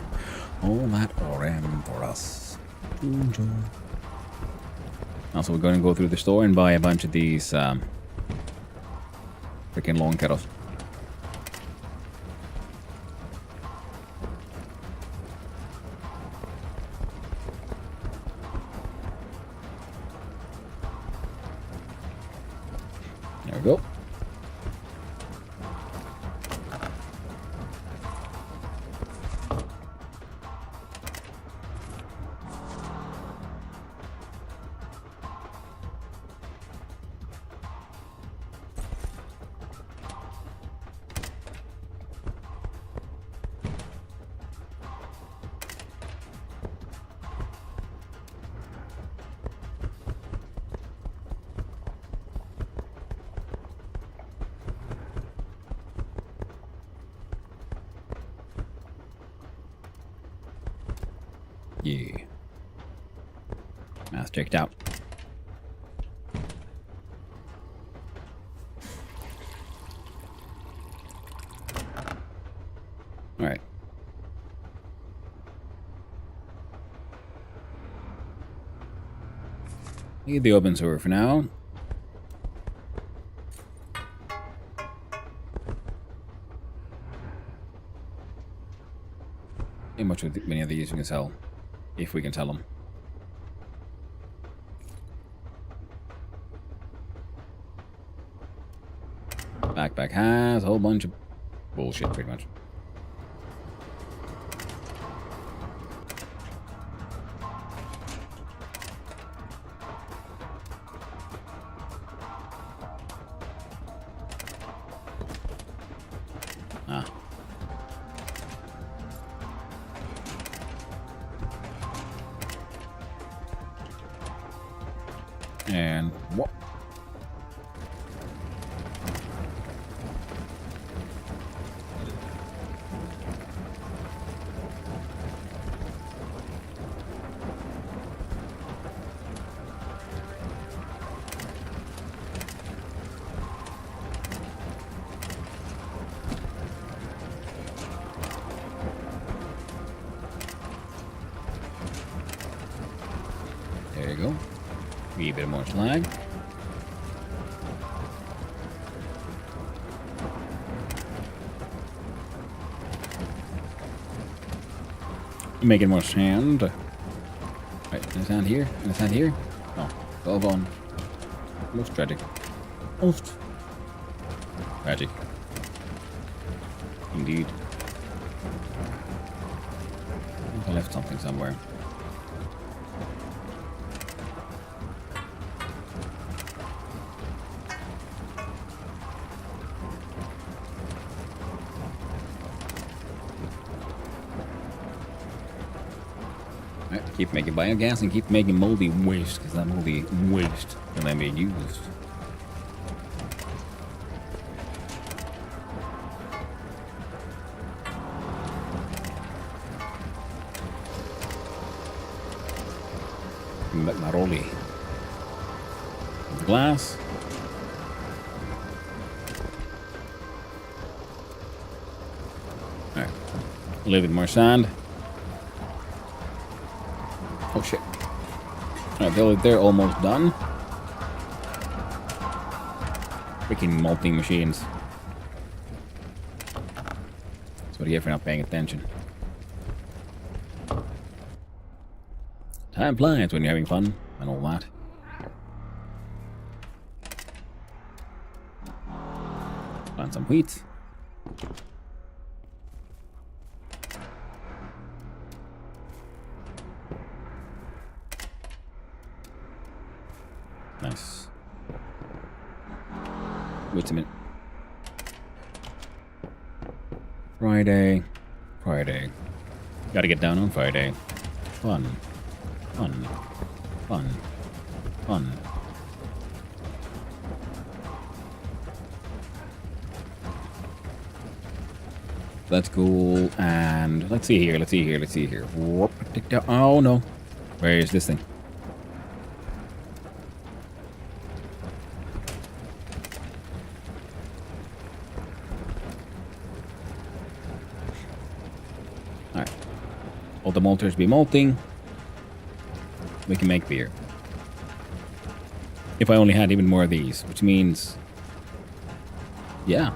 All that RM for us. Enjoy. Also, we're going to go through the store and buy a bunch of these freaking lawn kettles. There we go. Yeah. That's checked out. Alright. Leave the open sewer for now. How much of many of these we can sell? If we can sell them. Backpack has a whole bunch of bullshit, pretty much. Ah. And what? There you go. Wee bit more slag. Making more sand. Right, is sand here? Is sand here? No. 12 on. Most tragic. Most tragic. Indeed. I think I left something somewhere. Keep making biogas and keep making moldy waste, because that moldy waste can then be used. Back my rolly. The glass. Alright. A little bit more sand. Oh shit. Alright, they're almost done. Freaking melting machines. That's what you get for not paying attention. Time flies when you're having fun and all that. Plant some wheat. Nice. Wait a minute. Friday. Gotta get down on Friday. Fun. That's cool. And let's see here. Whoop, oh no. Where is this thing? Alright. All the malters be malting. We can make beer. If I only had even more of these, which means... Yeah.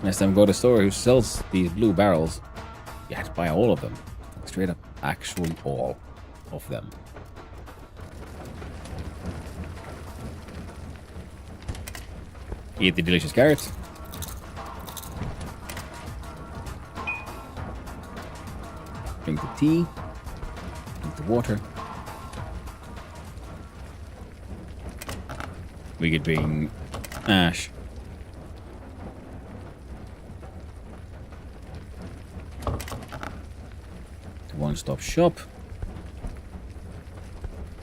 Next time I go to the store who sells these blue barrels, you have to buy all of them. Straight up, actually all of them. Eat the delicious carrots. Drink the tea. Drink the water. We could bring ash. The one-stop shop.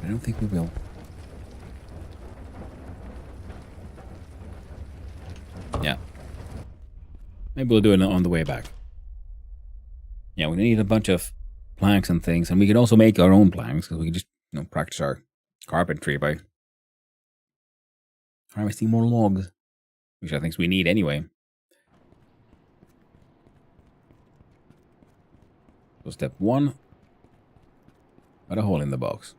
I don't think we will. Yeah. Maybe we'll do it on the way back. Yeah, we need a bunch of planks and things, and we can also make our own planks because we can just, practice our carpentry by harvesting more logs, which I think we need anyway. So step 1, cut a hole in the box.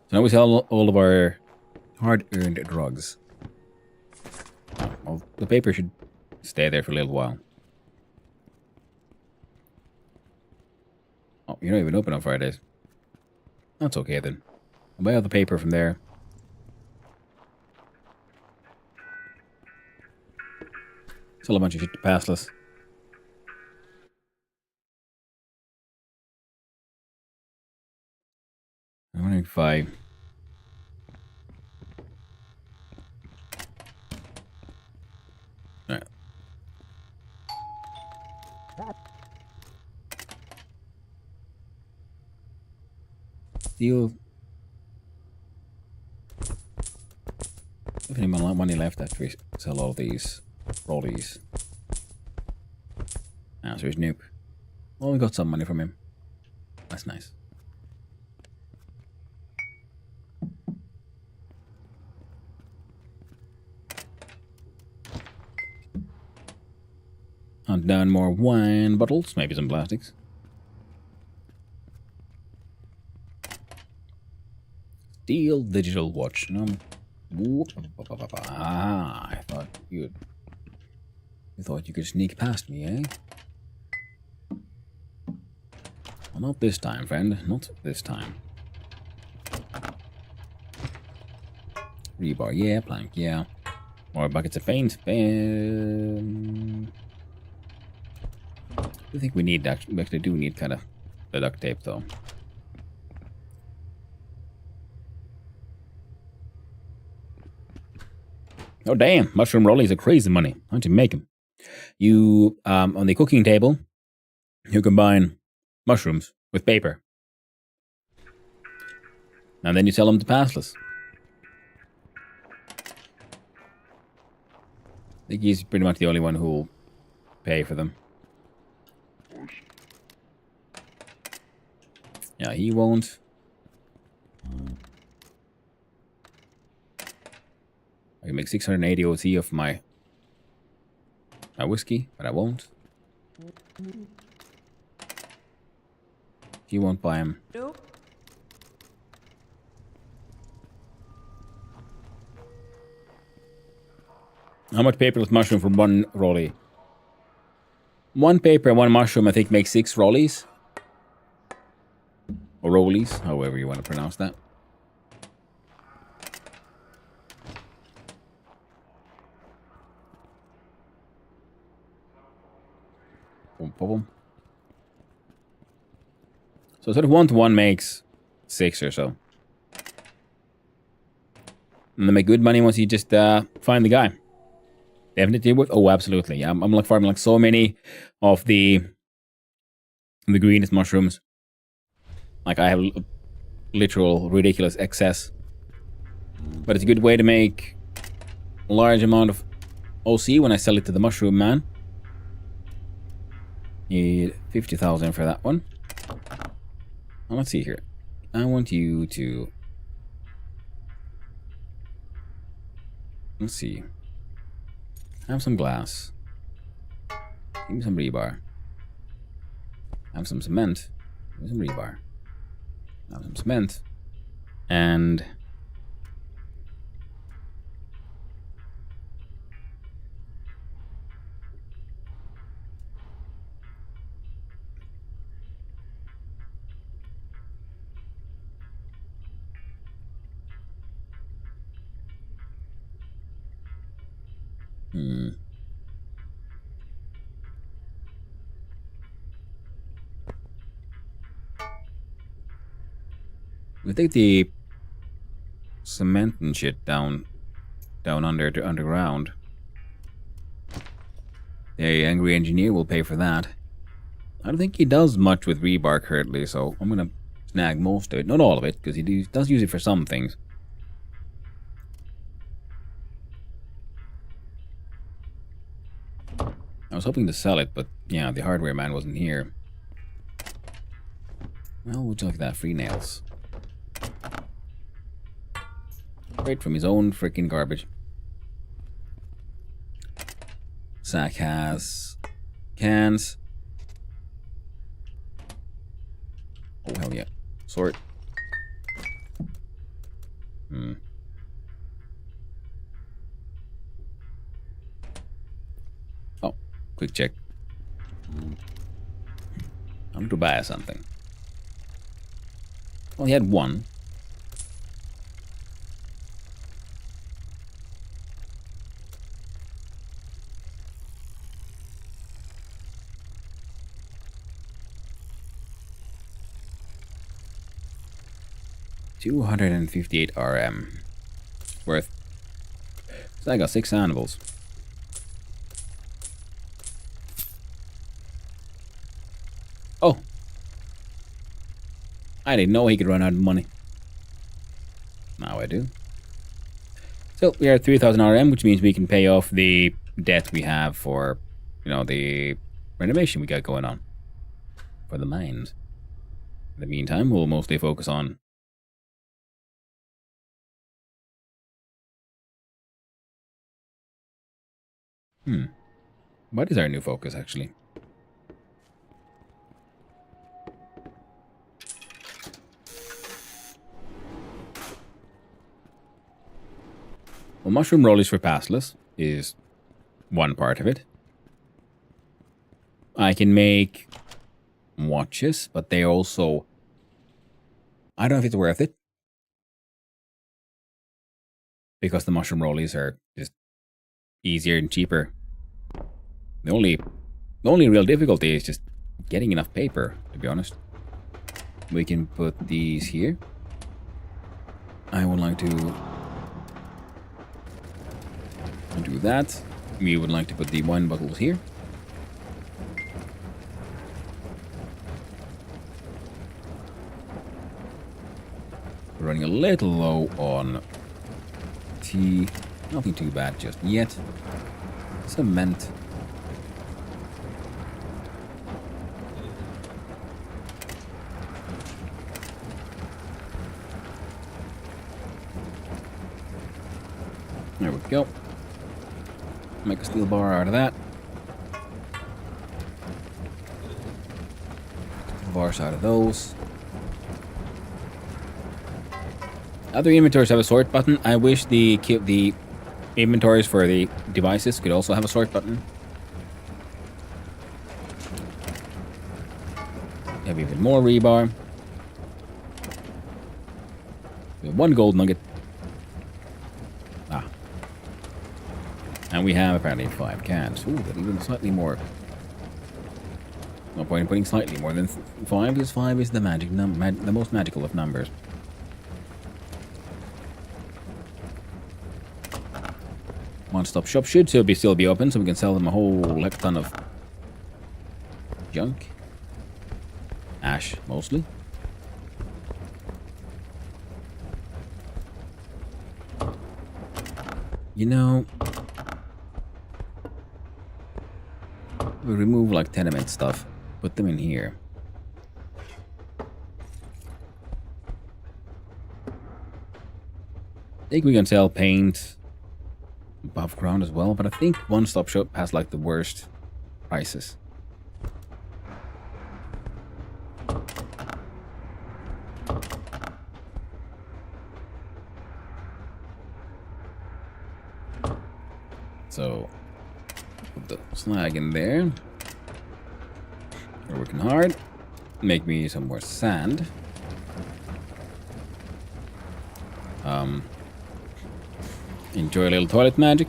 So now we sell all of our hard-earned drugs. Well, the paper should stay there for a little while. Oh, you're not even open on Fridays. That's okay then. I'll buy all the paper from there. Sell a bunch of shit to Passless. I'm wondering if I... Alright. Deal. If any money left after we sell all these rollies. Ah, so here's Noop. Well, we got some money from him. That's nice. Hunt down more wine bottles, maybe some plastics. Steel digital watch. No. Ah, I thought you could sneak past me, eh? Well, not this time, friend. Not this time. Rebar, yeah. Plank, yeah. More buckets of paint. I think we actually do need kind of the duct tape, though. Oh, damn. Mushroom rollies are crazy money. How'd you make them? You, on the cooking table, you combine mushrooms with paper. And then you sell them to Passless. I think he's pretty much the only one who will pay for them. Yeah, he won't. I can make 680 OT of my whiskey, but I won't. He won't buy him. Nope. How much paper is mushroom for one rollie? One paper and one mushroom, I think, makes 6 rollies. Or rollies, however you want to pronounce that. Boom, boom, boom. So sort of 1 to 1 makes 6 or so. And they make good money once you just find the guy. Definitely worth. Oh, absolutely. I'm like farming like so many of the greenest mushrooms. Like I have literal ridiculous excess. But it's a good way to make a large amount of OC when I sell it to the mushroom man. Need 50,000 for that one. Now, let's see here. I want you to... Let's see. Have some glass. Give me some rebar. Have some cement. Give me some rebar. Have some cement. And... we take the cement and shit down under to underground. The angry engineer will pay for that. I don't think he does much with rebar currently, so I'm gonna snag most of it. Not all of it, because he does use it for some things. I was hoping to sell it, but yeah, the hardware man wasn't here. Well, would you like that? Free nails. Right from his own freaking garbage. Sack has cans. Oh, hell yeah. Sort. Oh, quick check. I want to buy something. Well, he had one. $258 RM worth. So I got 6 animals. Oh, I didn't know he could run out of money. Now I do. So we are at 3,000 RM, which means we can pay off the debt we have for, you know, the renovation we got going on for the mines. In the meantime, we'll mostly focus on what is our new focus, actually? Well, mushroom rollies for passless is one part of it. I can make watches, but they also... I don't know if it's worth it. Because the mushroom rollies are just easier and cheaper. The only real difficulty is just getting enough paper, to be honest. We can put these here. I would like to do that. We would like to put the wine bottles here. We're running a little low on tea. Nothing too bad just yet. Cement. There we go. Make a steel bar out of that. Bars out of those. Other inventories have a sort button. I wish the inventories for the devices could also have a sort button. Have even more rebar. We have 1 gold nugget. And we have apparently 5 cans. Ooh, that's even slightly more. No point in putting slightly more than 5, because 5 is the magic number, the most magical of numbers. One-stop shop should still be open, so we can sell them a whole heck ton of junk. Ash, mostly. You know, we remove like tenement stuff, put them in here. I think we can sell paint above ground as well, but I think One Stop Shop has like the worst prices. So, put the slag in there. We're working hard. Make me some more sand. Enjoy a little toilet magic.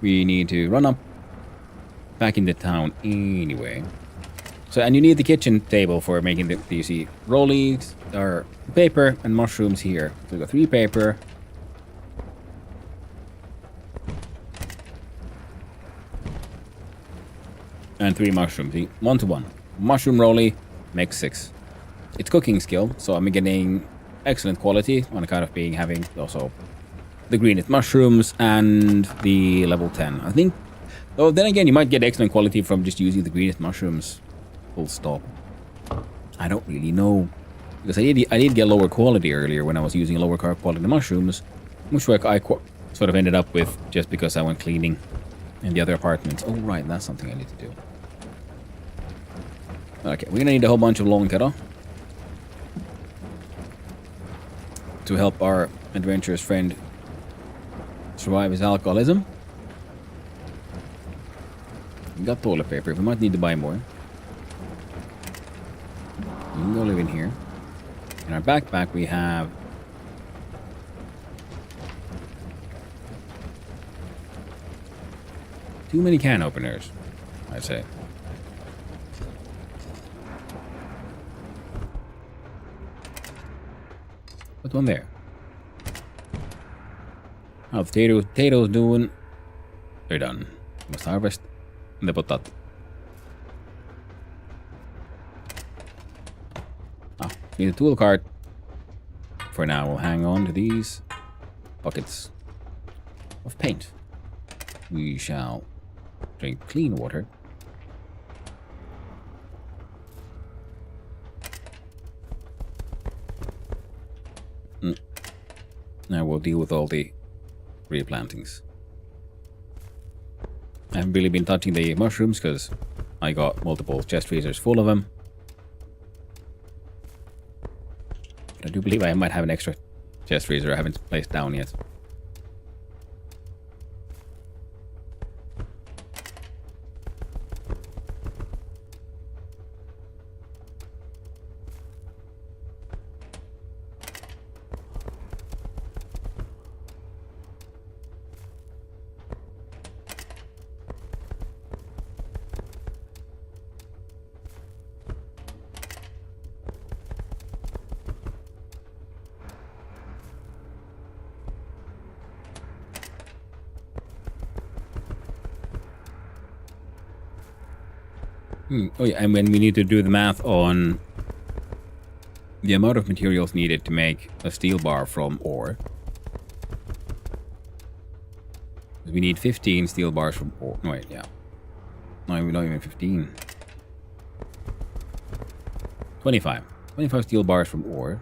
We need to run up back into town anyway. So, and you need the kitchen table for making the, you see, rollies, or paper and mushrooms here. So we got 3 paper. And 3 mushrooms, 1 to 1. Mushroom rolly makes 6. It's cooking skill, so I'm getting excellent quality on account of having also the greenest mushrooms and the level 10. I think, though then again, you might get excellent quality from just using the greenest mushrooms. Full stop. I don't really know, because I did get lower quality earlier when I was using lower quality mushrooms, which I sort of ended up with just because I went cleaning in the other apartments. Oh right, that's something I need to do. Okay, we're gonna need a whole bunch of long kettle to help our adventurous friend survive his alcoholism. We got toilet paper. We might need to buy more. You can go live in here. In our backpack we have too many can openers, I'd say. Put one there. How the potatoes doing? They're done. Must harvest the potato. Need a tool cart. For now, we'll hang on to these buckets of paint. We shall drink clean water. Now we'll deal with all the replantings. I haven't really been touching the mushrooms because I got multiple chest freezers full of them. I do believe I might have an extra chest freezer I haven't placed down yet. Oh yeah, and when we need to do the math on the amount of materials needed to make a steel bar from ore. We need 15 steel bars from ore. No, wait, yeah. No, not even 15. 25. 25 steel bars from ore.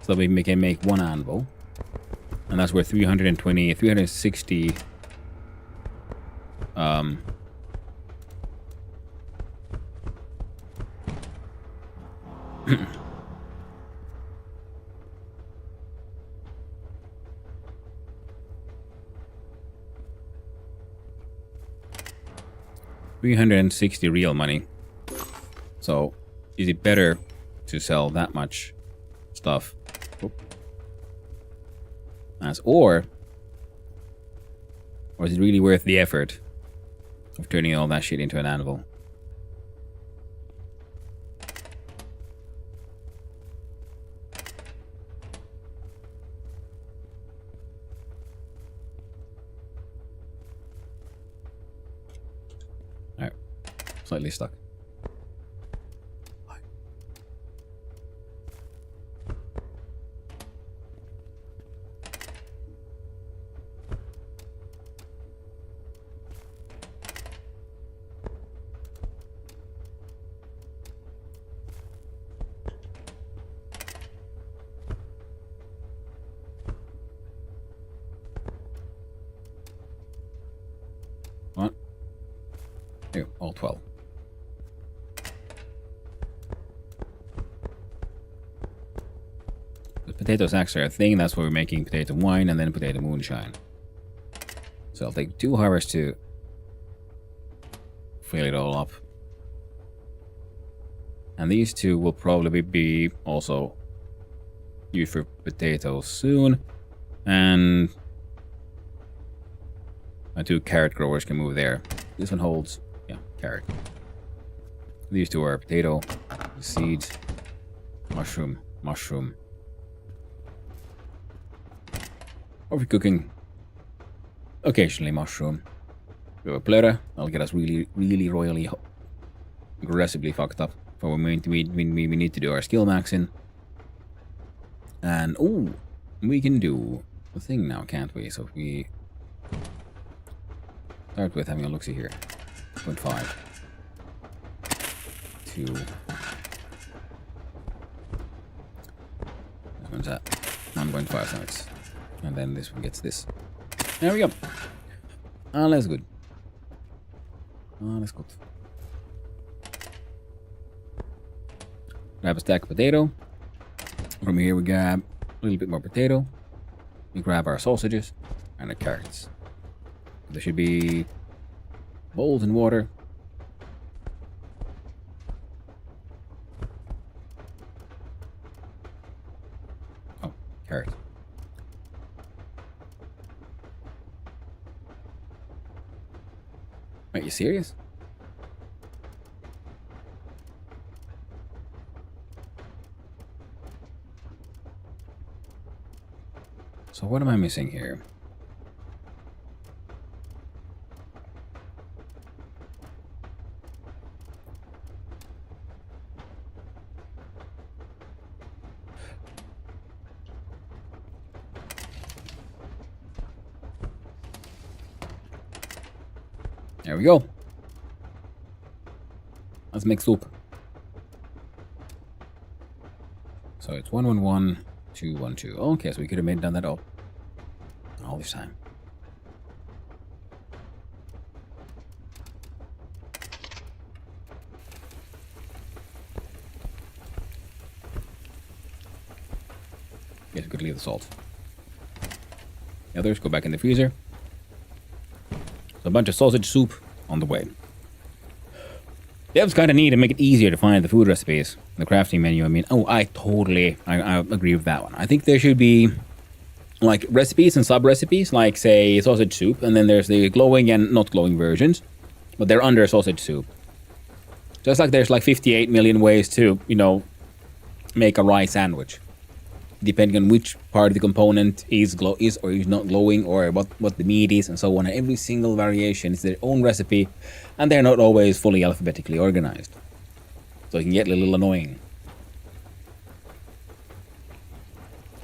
So that we can make 1 anvil. And that's worth 360... 360 real money. So, is it better to sell that much stuff as ore? Or is it really worth the effort of turning all that shit into an anvil? Slightly stuck. Here, all 12. The potatoes actually are a thing. That's why we're making potato wine and then potato moonshine. So I'll take 2 harvests to fill it all up. And these 2 will probably be also used for potatoes soon. And my 2 carrot growers can move there. This one holds, yeah, carrot. These 2 are potato, seeds, mushroom. Or for cooking, occasionally mushroom. We have a Plese. That'll get us really royally, aggressively fucked up for when we need to do our skill maxing. And, oh, we can do a thing now, can't we? So if we start with having a look-see here. 0.5. 2. This one's at 1.5 now. And then this one gets this. There we go. Alles good. Alles gut. Grab a stack of potato. From here we grab a little bit more potato. We grab our sausages and the carrots. There should be bowls and water. Oh, carrots. Are you serious? So what am I missing here? There we go. Let's make soup. So it's 111, 212. Okay, so we could have done that all this time. Guess we could leave the salt. The others go back in the freezer. So a bunch of sausage soup on the way. Devs kind of need to make it easier to find the food recipes, the crafting menu. I mean, I agree with that one. I think there should be like recipes and sub-recipes, like say sausage soup, and then there's the glowing and not glowing versions, but they're under sausage soup. Just like there's like 58 million ways to, you know, make a rye sandwich, depending on which part of the component is or is not glowing, or what the meat is, and so on. And every single variation is their own recipe, and they're not always fully alphabetically organized. So it can get a little annoying.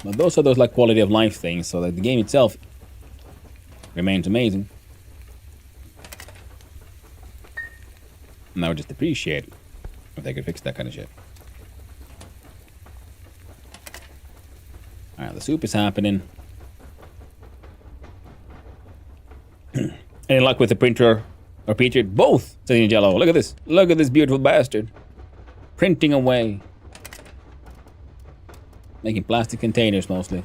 But those are those like quality of life things, so that the game itself remains amazing. And I would just appreciate if they could fix that kind of shit. Alright, the soup is happening. Any luck with the printer or Peter? Both! Says in yellow. Look at this. Look at this beautiful bastard. Printing away. Making plastic containers mostly.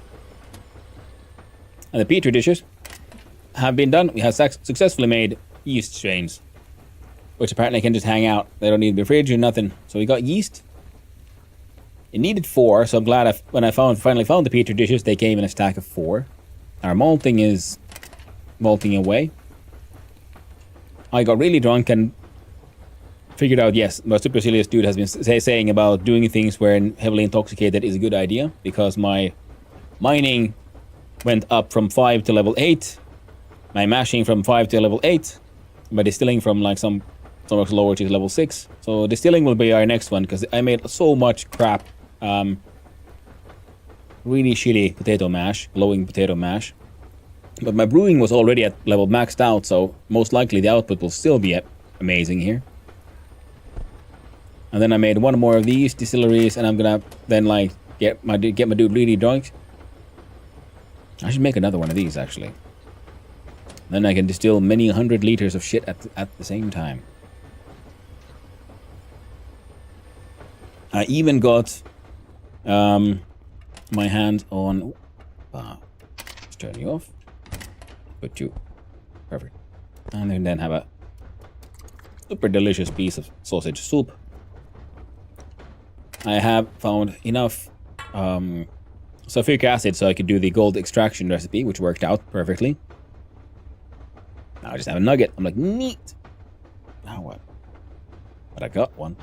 And the Petri dishes have been done. We have successfully made yeast strains, which apparently can just hang out. They don't need to be fridged or nothing. So we got yeast. It needed 4, so I'm glad when I finally found the Petri dishes, they came in a stack of 4. Our malting is malting away. I got really drunk and figured out, yes, my supercilious dude has been saying about doing things when heavily intoxicated is a good idea, because my mining went up from 5 to level 8, my mashing from 5 to level 8, my distilling from like some much lower to level 6. So distilling will be our next one, because I made so much crap. Really shitty potato mash, glowing potato mash. But my brewing was already at level maxed out, so most likely the output will still be amazing here. And then I made one more of these distilleries, and I'm gonna then like get my dude really drunk. I should make another one of these actually. Then I can distill many 100 liters of shit at the same time. I even got my hand on... let's turn you off. Put you... Perfect. And then have a super delicious piece of sausage soup. I have found enough sulfuric acid so I could do the gold extraction recipe, which worked out perfectly. Now I just have a nugget. I'm like, neat. Now what? But I got one.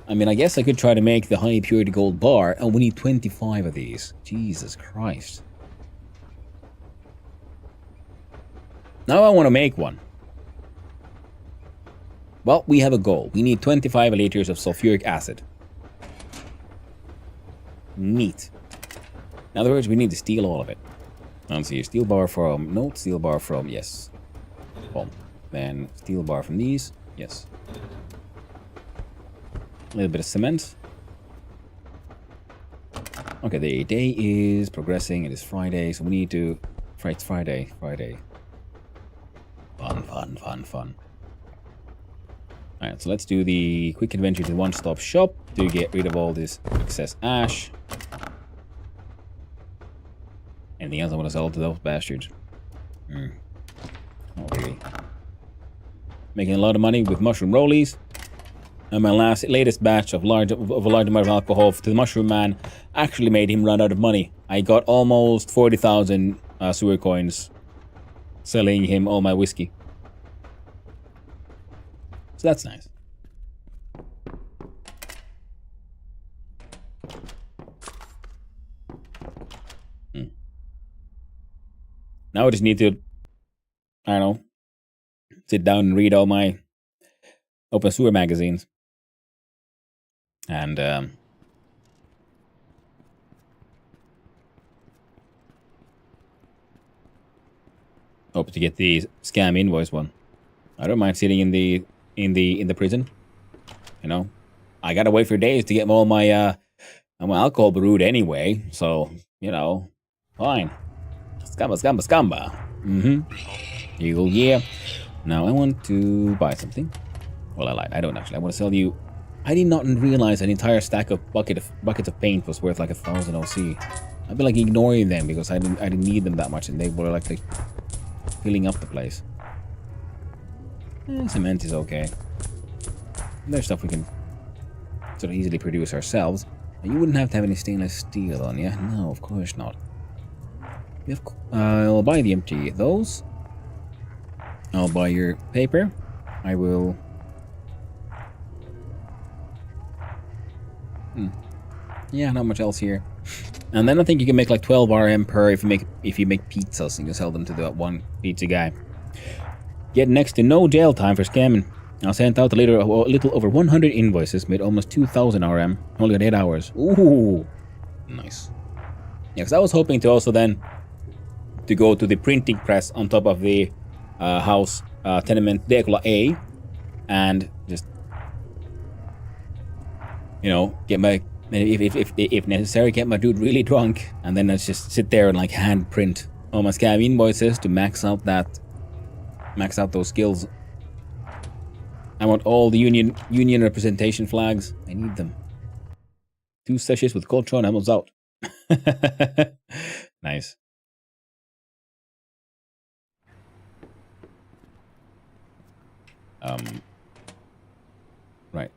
I mean, I guess I could try to make the high purity gold bar. Oh, we need 25 of these. Jesus Christ. Now I want to make one. Well, we have a goal. We need 25 liters of sulfuric acid. Neat. In other words, we need to steal all of it. Let's see, steel bar from... No, steel bar from... Yes. Boom. Then steel bar from these. Yes. A little bit of cement. Okay, the day is progressing. It is Friday, so we need to... It's Friday. Fun. Alright, so let's do the quick adventure to the one-stop shop to get rid of all this excess ash. Anything else I want to sell to those bastards? Not really. Making a lot of money with mushroom rollies. And my latest batch of a large amount of alcohol to the mushroom man actually made him run out of money. I got almost 40,000 sewer coins selling him all my whiskey. So that's nice. Now I just need to, I don't know, sit down and read all my open sewer magazines. And, hope to get the scam invoice one. I don't mind sitting in the prison. You know, I gotta wait for days to get all my alcohol brewed anyway. So, you know, fine. Scamba. Yeah. Now I want to buy something. Well, I lied. I don't actually. I want to sell you. I did not realize an entire stack of buckets of paint was worth like 1,000 OC. I've been like ignoring them because I didn't need them that much, and they were like filling up the place. Cement is okay. There's stuff we can sort of easily produce ourselves. You wouldn't have to have any stainless steel on you. No, of course not. I'll buy the empty those. I'll buy your paper. I will... Yeah, not much else here. And then I think you can make like 12 RM per if you make pizzas and you sell them to that one pizza guy. Get next to no jail time for scamming. I sent out a little over 100 invoices, made almost 2,000 RM. Only got 8 hours. Ooh, nice. Yeah, because I was hoping to also then to go to the printing press on top of the house tenement Decola A, and just, you know, get my, if necessary, get my dude really drunk, and then let's just sit there and like hand print all my scam invoices to max out those skills. I want all the union representation flags. I need them. 2 sessions with Coltron, I'm out. Nice. Right.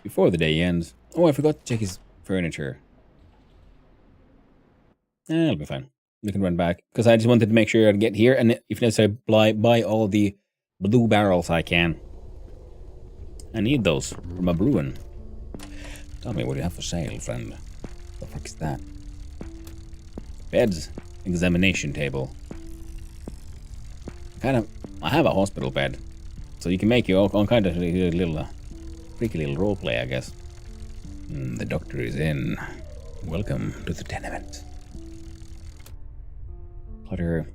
Before the day ends. Oh, I forgot to check his furniture. It'll be fine. We can run back. Because I just wanted to make sure I'd get here, and if necessary, buy all the blue barrels I can. I need those for my brewing. Tell me what you have for sale, friend. What the fuck is that? Beds. Examination table. I have a hospital bed. So you can make your own kind of little, freaky little roleplay, I guess. The doctor is in. Welcome to the tenement. Clutter.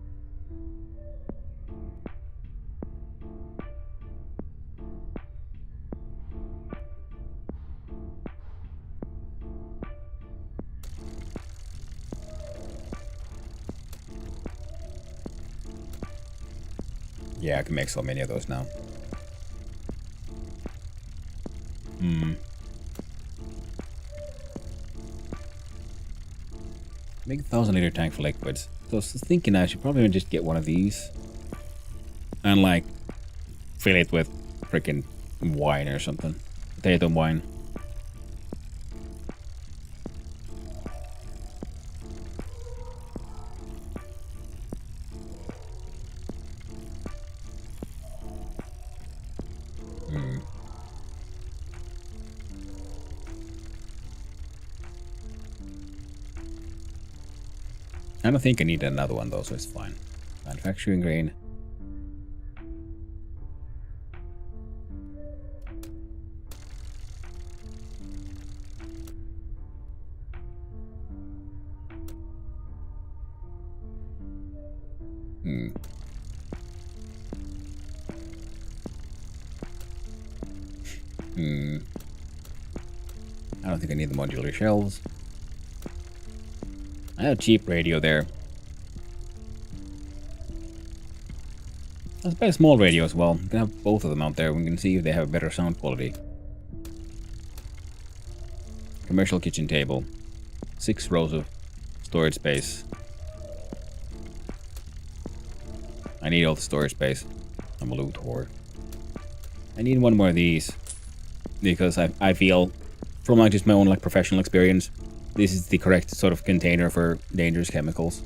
Yeah, I can make so many of those now. Make a 1,000-liter tank for liquids. So I was thinking I should probably just get one of these. And like, fill it with freaking wine or something. Potato wine. I don't think I need another one though, so it's fine. Manufacturing grain. I don't think I need the modular shelves. I have a cheap radio there. Let's buy a small radio as well. We can have both of them out there. We can see if they have better sound quality. Commercial kitchen table. 6 rows of storage space. I need all the storage space. I'm a loot whore. I need one more of these. Because I feel, from like just my own like professional experience, this is the correct sort of container for dangerous chemicals.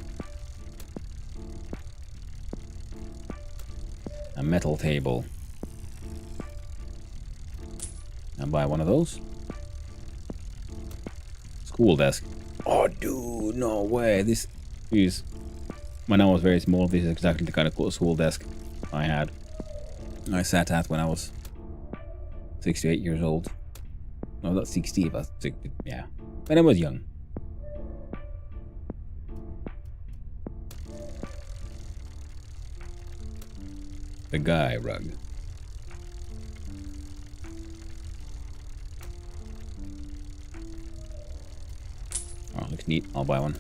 A metal table. I'll buy one of those. School desk. Oh, dude, no way. This is, when I was very small, this is exactly the kind of cool school desk I had. I sat at when I was 6 to 8 years old. No, not 60, but 60, yeah. When I was young. The guy rug. Oh, looks neat. I'll buy one.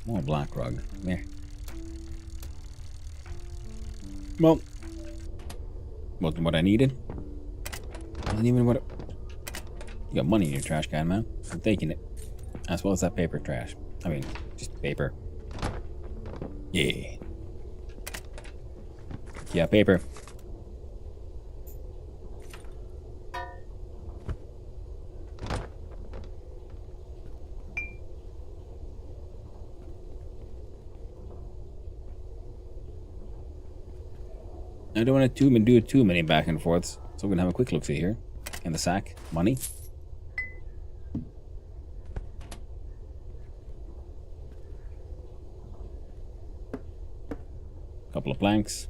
More black rug. There. Well, wasn't what I needed. Wasn't even what it... You got money in your trash can, man. I'm taking it. As well as that paper trash. I mean, just paper. Yeah. Yeah, paper. I don't want to do too many back and forths, so we're gonna have a quick look see here. In the sack, money. Couple of blanks.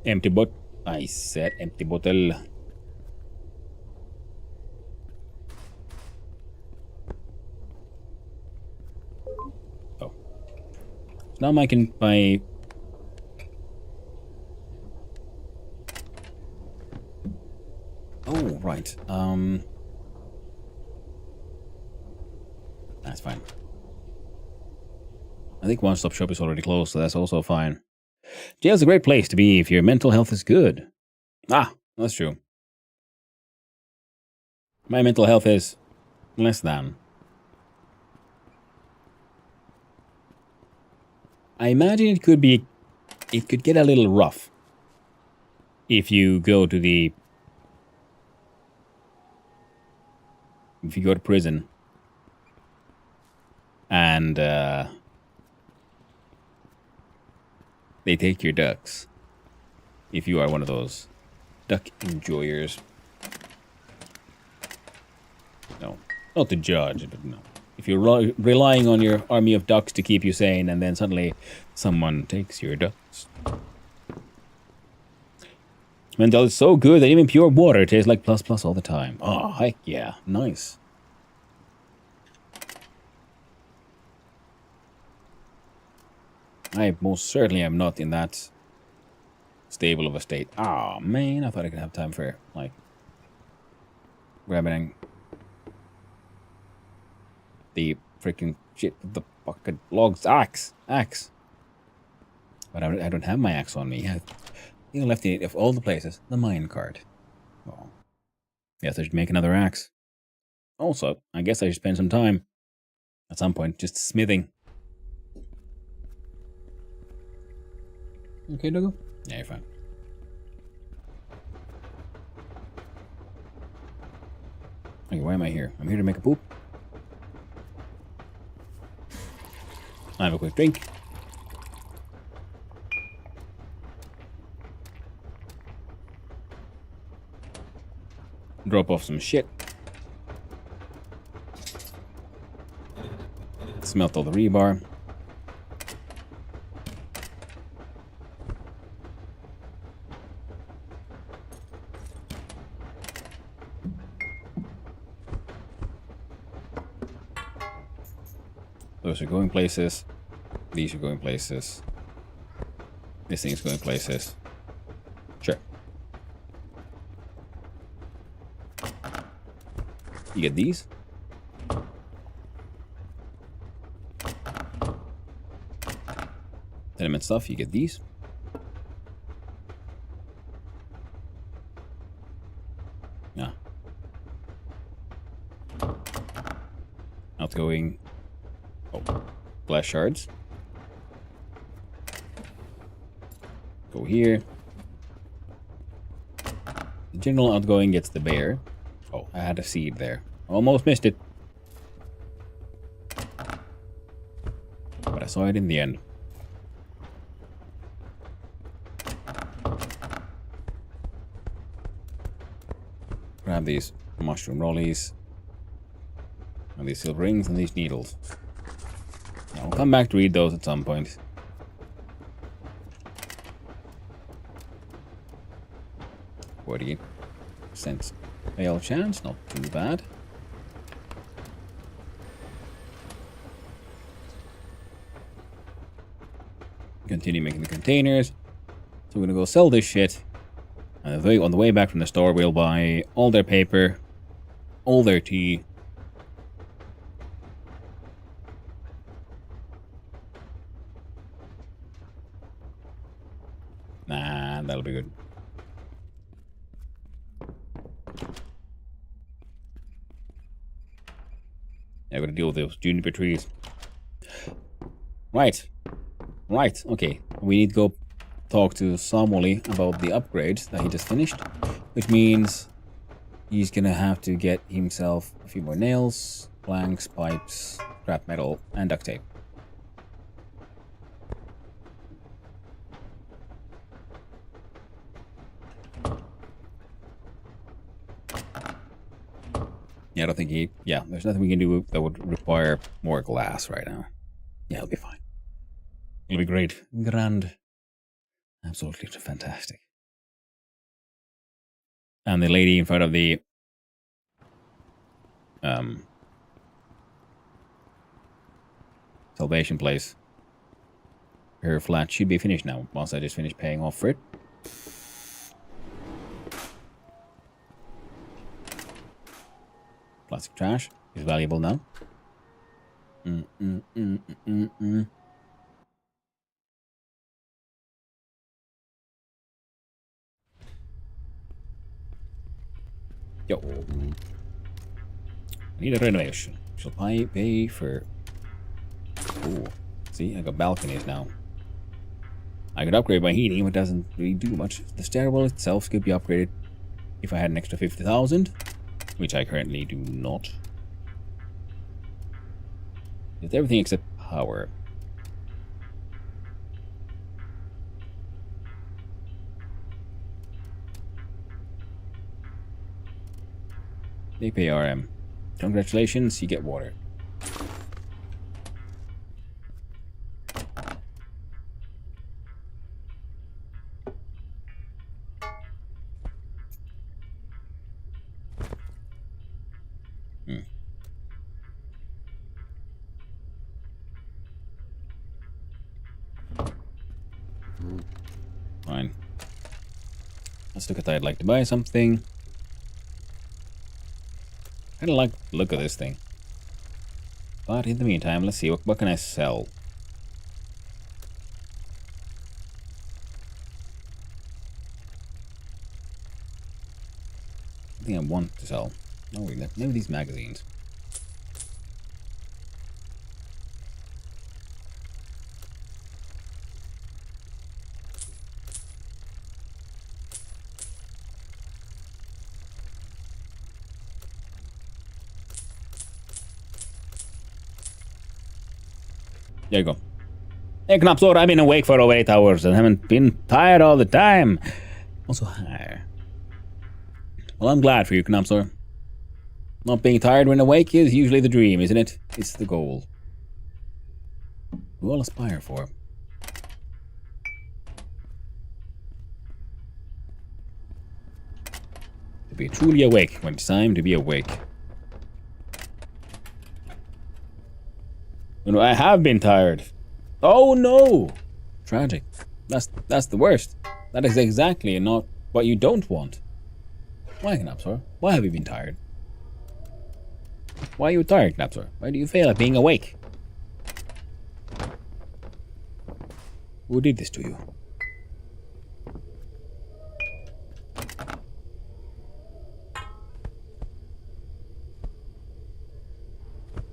Empty bottle. I said empty bottle. Oh. Now I can buy... Oh, right. That's fine. I think One Stop Shop is already closed, so that's also fine. Jail's a great place to be if your mental health is good. Ah, that's true. My mental health is less than. I imagine it could get a little rough if you go to prison and they take your ducks. If you are one of those duck enjoyers. No, not to judge, but no. If you're relying on your army of ducks to keep you sane and then suddenly someone takes your ducks. Mental is so good that even pure water tastes like plus plus all the time. Oh, heck yeah. Nice. I most certainly am not in that stable of a state. Ah, man, I thought I could have time for, like, grabbing the freaking shit with the Fucking logs. Axe. Axe. But I don't have my axe on me. You left it of all the places. The mine cart. Oh. Yes, I should make another axe. Also, I guess I should spend some time at some point just smithing. Okay, Dougal? Yeah, you're fine. Okay, why am I here? I'm here to make a poop. I have a quick drink. Drop off some shit. Smelt all the rebar. Those are going places. These are going places. This thing is going places. Sure. You get these. Tenement stuff, you get these. Yeah. Outgoing. Oh, glass shards. Go here. The general outgoing gets the bear. Oh, I had a seed there. Almost missed it. But I saw it in the end. Grab these mushroom rollies. And these silver rings and these needles. I'll come back to read those at some point. 48% fail chance, not too bad. Continue making the containers. So we're gonna go sell this shit. And on the way back from the store, we'll buy all their paper, all their tea. Nah, that'll be good. Yeah, I gotta deal with those juniper trees. Right. Right, okay. We need to go talk to Samuli about the upgrades that he just finished. Which means he's gonna have to get himself a few more nails, planks, pipes, scrap metal, and duct tape. Yeah, I don't think he... Yeah, there's nothing we can do that would require more glass right now. Yeah, it'll be fine. It'll be great. Grand. Absolutely fantastic. And the lady in front of the... Salvation place. Her flat should be finished now, once I just finished paying off for it. Plastic trash is valuable now. Yo. I need a renovation. Shall I pay for... Ooh. See, I got balconies now. I could upgrade my heating, but it doesn't really do much. The stairwell itself could be upgraded if I had an extra 50,000. Which I currently do not. It's everything except power. They pay RM. Congratulations, you get water. Fine. Let's look at that. I'd like to buy something. I don't like the look of this thing. But in the meantime, let's see, what can I sell? I think I want to sell. Oh, maybe these magazines. There you go. Hey, Knopsor, I've been awake for over 8 hours and haven't been tired all the time. Also, hi. Well, I'm glad for you, Knopsor. Not being tired when awake is usually the dream, isn't it? It's the goal. We all aspire for. To be truly awake when it's time to be awake. When I have been tired. Oh no! Tragic. That's the worst. That is exactly not what you don't want. Why, Knapsor? Why have you been tired? Why are you tired, Knapsor? Why do you fail at being awake? Who did this to you?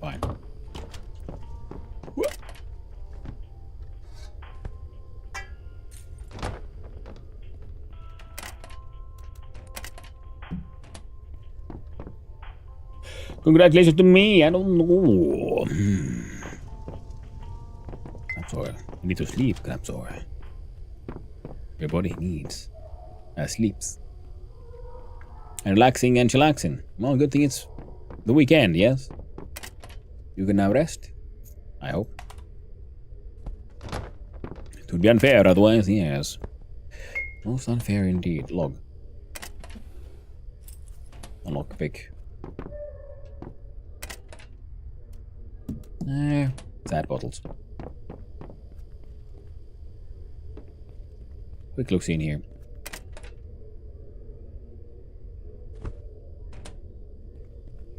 Fine. Congratulations to me. I don't know. Knapsor, you need to sleep, Knapsor. Your body needs sleeps. And relaxing and chillaxing. Well, good thing it's the weekend, yes? You can now rest. I hope. It would be unfair otherwise, yes. Most unfair indeed. Log. A lockpick. Sad bottles. Quick look see in here.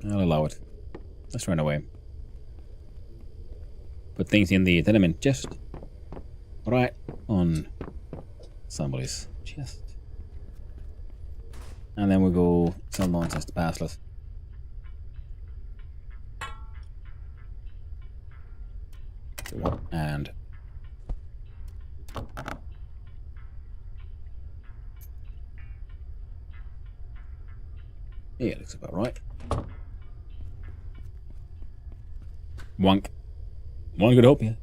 I'll allow it. Let's run away. Put things in the tenement chest. Right on somebody's chest. And then we'll go sell nonsense to Passless. And yeah, it looks about right. Wonk. One could hope, yeah.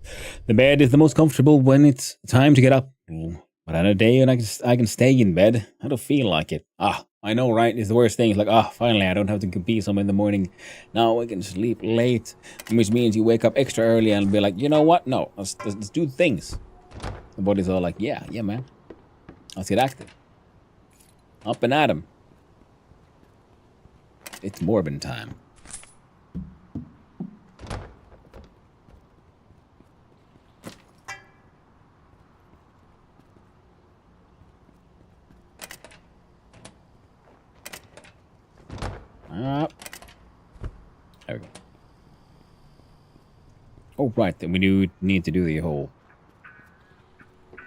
The bed is the most comfortable when it's time to get up. But on a day when I can stay in bed, I don't feel like it. I know, right? It's the worst thing. It's like, finally, I don't have to compete somewhere in the morning. Now I can sleep late, which means you wake up extra early and be like, you know what? No, let's do things. The body's all like, yeah, man. Let's get active. Up and at 'em. It's Morbin time. There we go. Oh, right. Then we do need to do the whole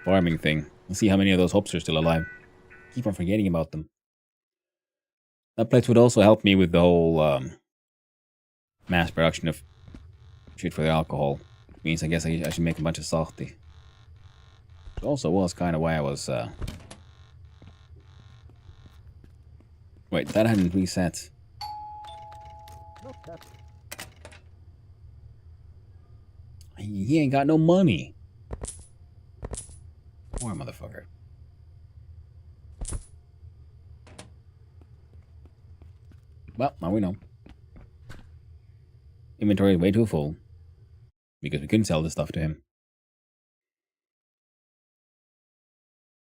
farming thing. Let's see how many of those hops are still alive. Keep on forgetting about them. That place would also help me with the whole mass production of shit for the alcohol. Which means I guess I should make a bunch of salty. Which also was kind of why I was... Wait, that hadn't reset. He ain't got no money. Poor motherfucker. Well, now we know. Inventory is way too full. Because we couldn't sell this stuff to him.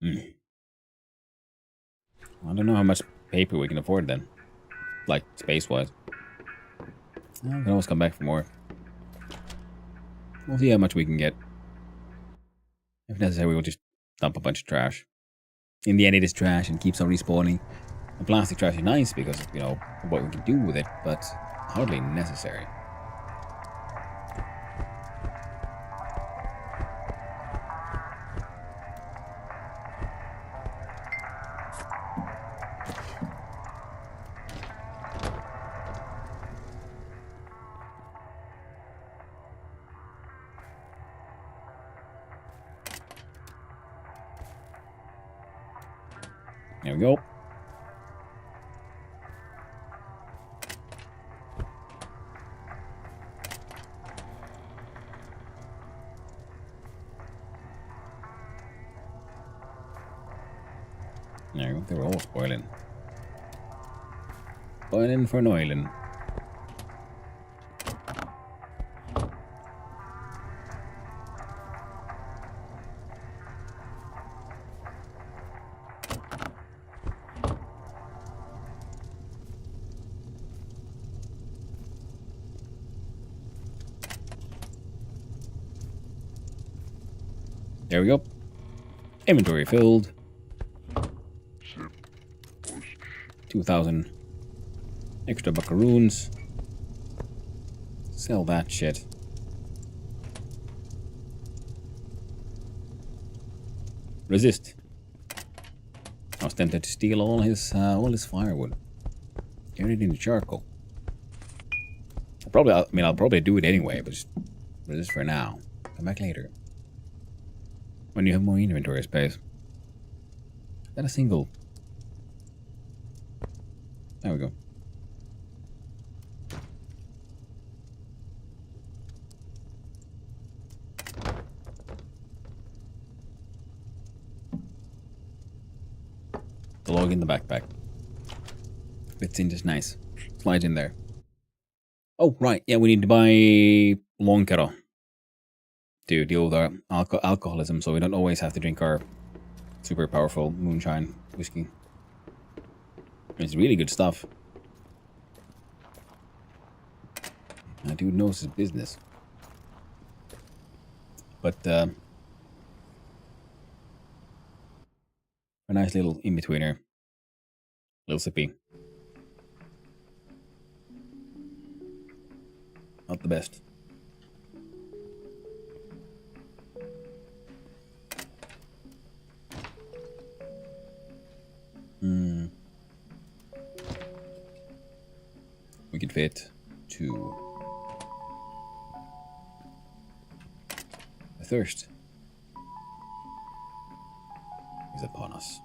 I don't know how much paper we can afford then. Like, space-wise. We can always come back for more. We'll see how much we can get. If necessary, we'll just dump a bunch of trash. In the end, it is trash and keeps on respawning. The plastic trash is nice because, you know, what we can do with it, but hardly necessary. There we go. There you go. They were all spoiling. Spoiling for Noilin. There we go. Inventory filled. 2,000 extra buckaroons. Sell that shit. Resist. I was tempted to steal all his firewood. Turn it into charcoal. I'll probably do it anyway, but just resist for now. Come back later. When you have more inventory space. Is that a single? There we go. The log in the backpack. Fits in just nice. Slides in there. Oh, right. Yeah, we need to buy Lonkero to deal with our alcoholism, so we don't always have to drink our super powerful moonshine whiskey. It's really good stuff. That dude knows his business. But a nice little in-betweener. Little sippy. Not the best. We can fit 2. The thirst is upon us.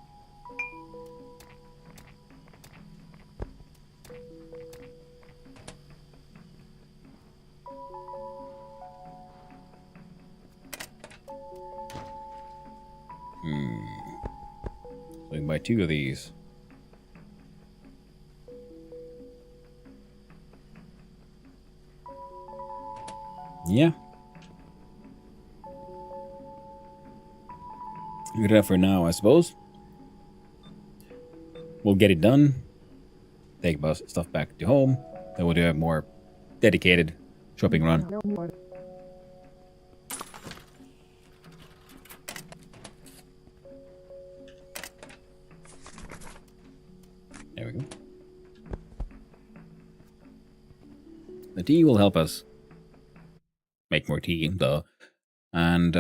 So we can buy 2 of these. Yeah. Good enough for now, I suppose. We'll get it done. Take stuff back to home. Then we'll do a more dedicated shopping run. There we go. The tea will help us make more tea, duh. And,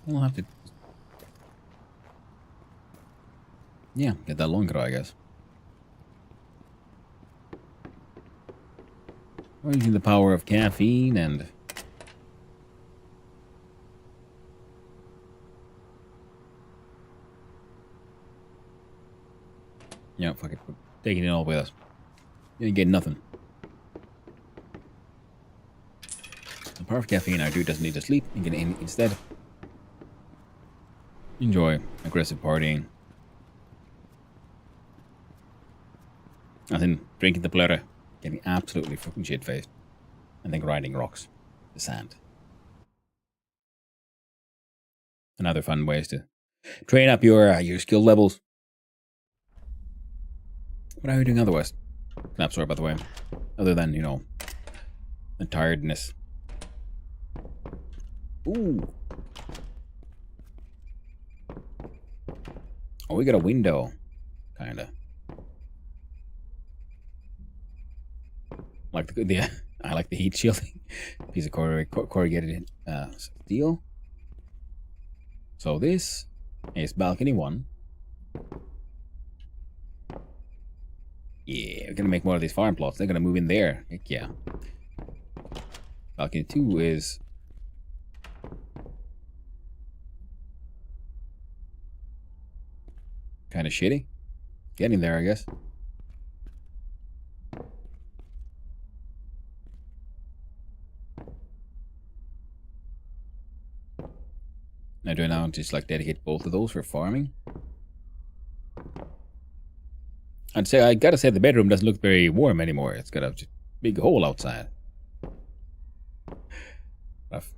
we'll have to... Yeah, get that longer, I guess. We're using the power of caffeine and... Yeah, fuck it. We're taking it all with us. You ain't getting nothing. The power of caffeine, our dude doesn't need to sleep. You can instead enjoy aggressive partying. As in drinking the blurre, getting absolutely fucking shit-faced, and then grinding rocks to sand. Another fun ways to train up your skill levels. What are you doing otherwise? Snap sword, by the way. Other than, you know, the tiredness. Ooh. Oh, we got a window. Kinda. Like the I like the heat shielding. Piece of corrugated steel. So this is balcony 1. Yeah, we're gonna make more of these farm plots. They're gonna move in there. Heck yeah. Balcony 2 is... kind of shitty. Getting there, I guess. I do now just like dedicate both of those for farming. I'd say I gotta say the bedroom doesn't look very warm anymore. It's got a big hole outside. Rough.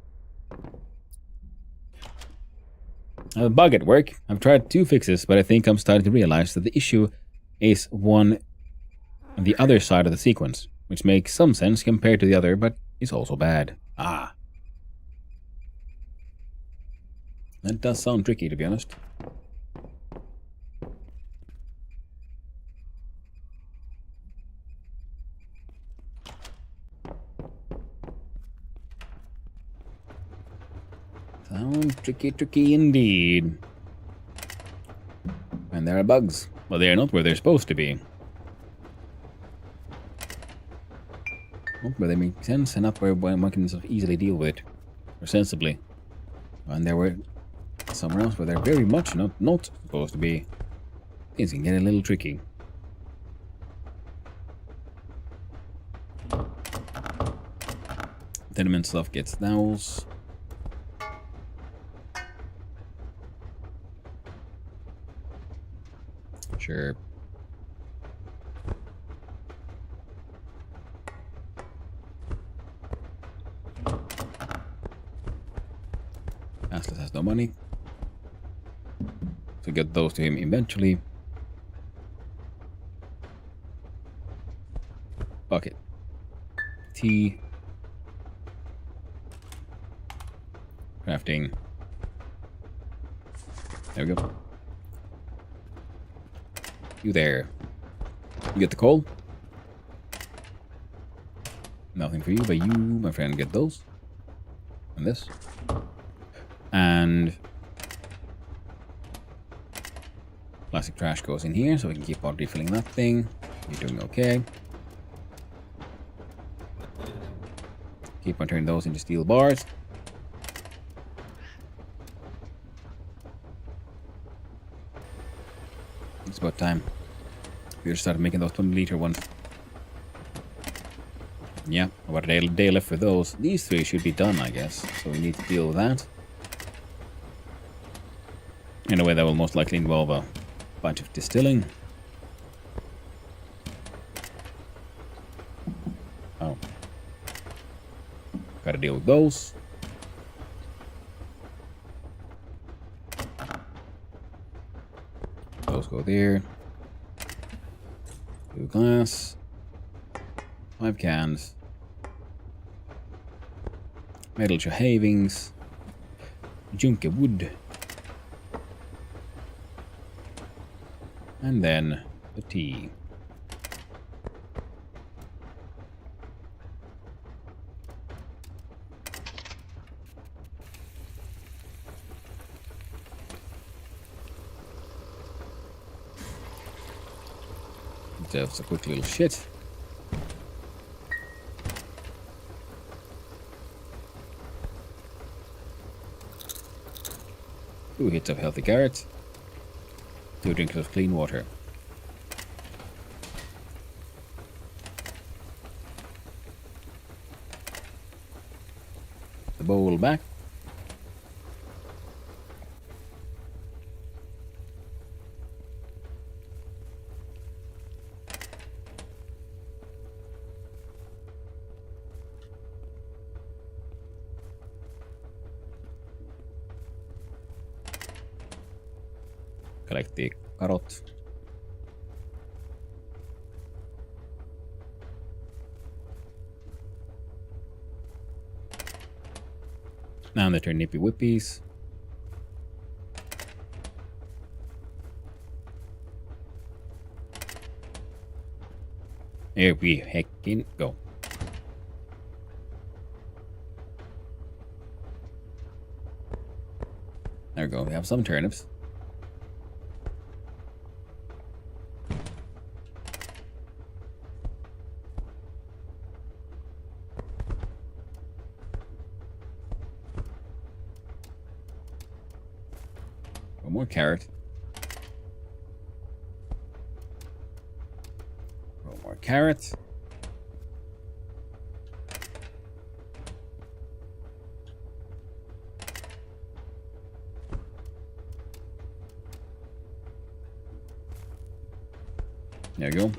I have a bug at work. I've tried 2 fixes, but I think I'm starting to realize that the issue is on the other side of the sequence, which makes some sense compared to the other, but is also bad. Ah. That does sound tricky, to be honest. Sound tricky indeed. And there are bugs. Well, they are not where they're supposed to be. Not where they make sense, and not where one can sort of easily deal with it. Or sensibly. And there were somewhere else where they're very much not supposed to be. Things can get a little tricky. Tenement stuff gets those. Sure. Astless has no money. So get those to him eventually. Bucket. Tea. Crafting. There we go. You there. You get the coal? Nothing for you, but you, my friend, get those. And this. And plastic trash goes in here, so we can keep on refilling that thing. You're doing okay. Keep on turning those into steel bars. It's about time. We just started making those 20-liter ones. Yeah, about a day left for those. These 3 should be done, I guess. So we need to deal with that. In a way that will most likely involve a bunch of distilling. Oh. Gotta deal with those. Those go there. 2 glass. 5 cans. Metal shavings. Junke wood. And then the tea. Just a quick little shit. Two hits of healthy carrots. 2 drinks of clean water. The bowl back. Collect the carrot. Now they turn nippy whippies. Here we heckin' go. There we go. We have some turnips. One more carrot. carrot. There we go.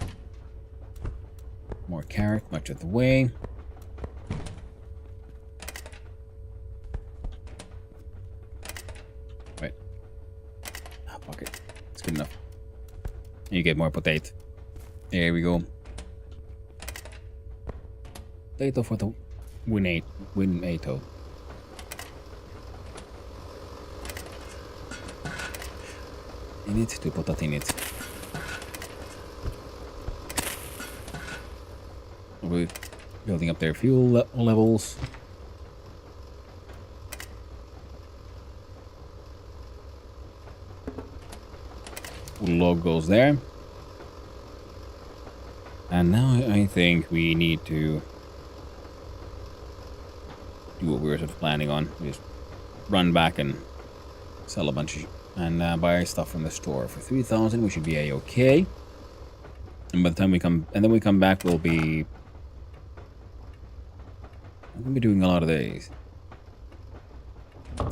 More carrot, much of the way. Right. Ah, fuck it. It's good enough. You get more potato. There we go. Potato for the winato. In it to put that in it. We're building up their fuel levels. Log goes there. And now I think we need to do what we were sort of planning on. Just run back and sell a bunch of and buy stuff from the store for 3,000. We should be a-okay. And by the time we come back, we'll be doing a lot of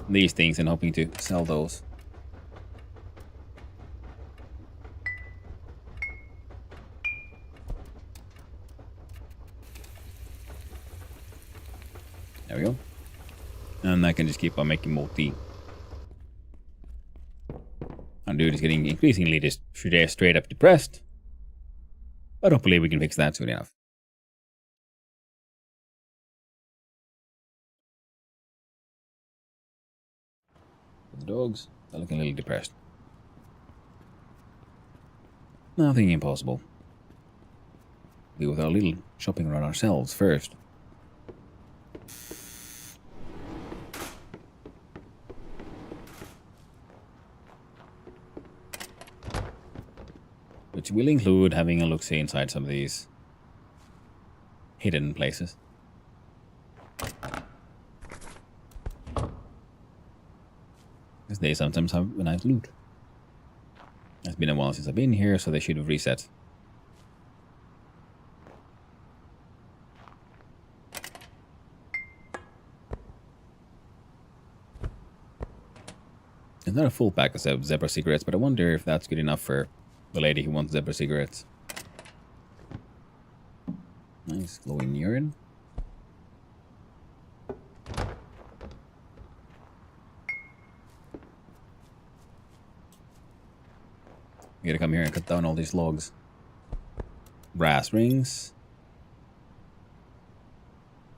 these things and hoping to sell those. There we go. And I can just keep on making more tea. Our dude is getting increasingly just straight up depressed. But hopefully we can fix that soon enough. The dogs are looking a little depressed. Nothing impossible. Deal with our little shopping around ourselves first. Which will include having a look-see inside some of these hidden places. Because they sometimes have a nice loot. It's been a while since I've been here, so they should have reset. It's not a full pack of zebra cigarettes, but I wonder if that's good enough for the lady who wants zebra cigarettes. Nice glowing urine. We gotta come here and cut down all these logs. Brass rings.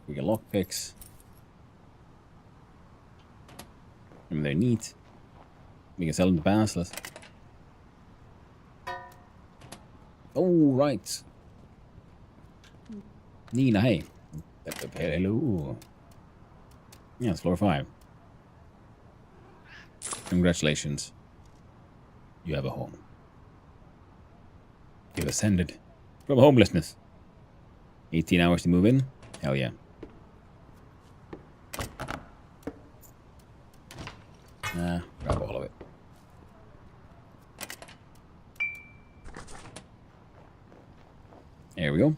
We get lockpicks. And they're neat. We can sell them to passless. Oh, right. Nina, hey. Hello. Yeah, it's floor 5. Congratulations. You have a home. You've ascended from homelessness. 18 hours to move in? Hell yeah. Grab all of it. There we go.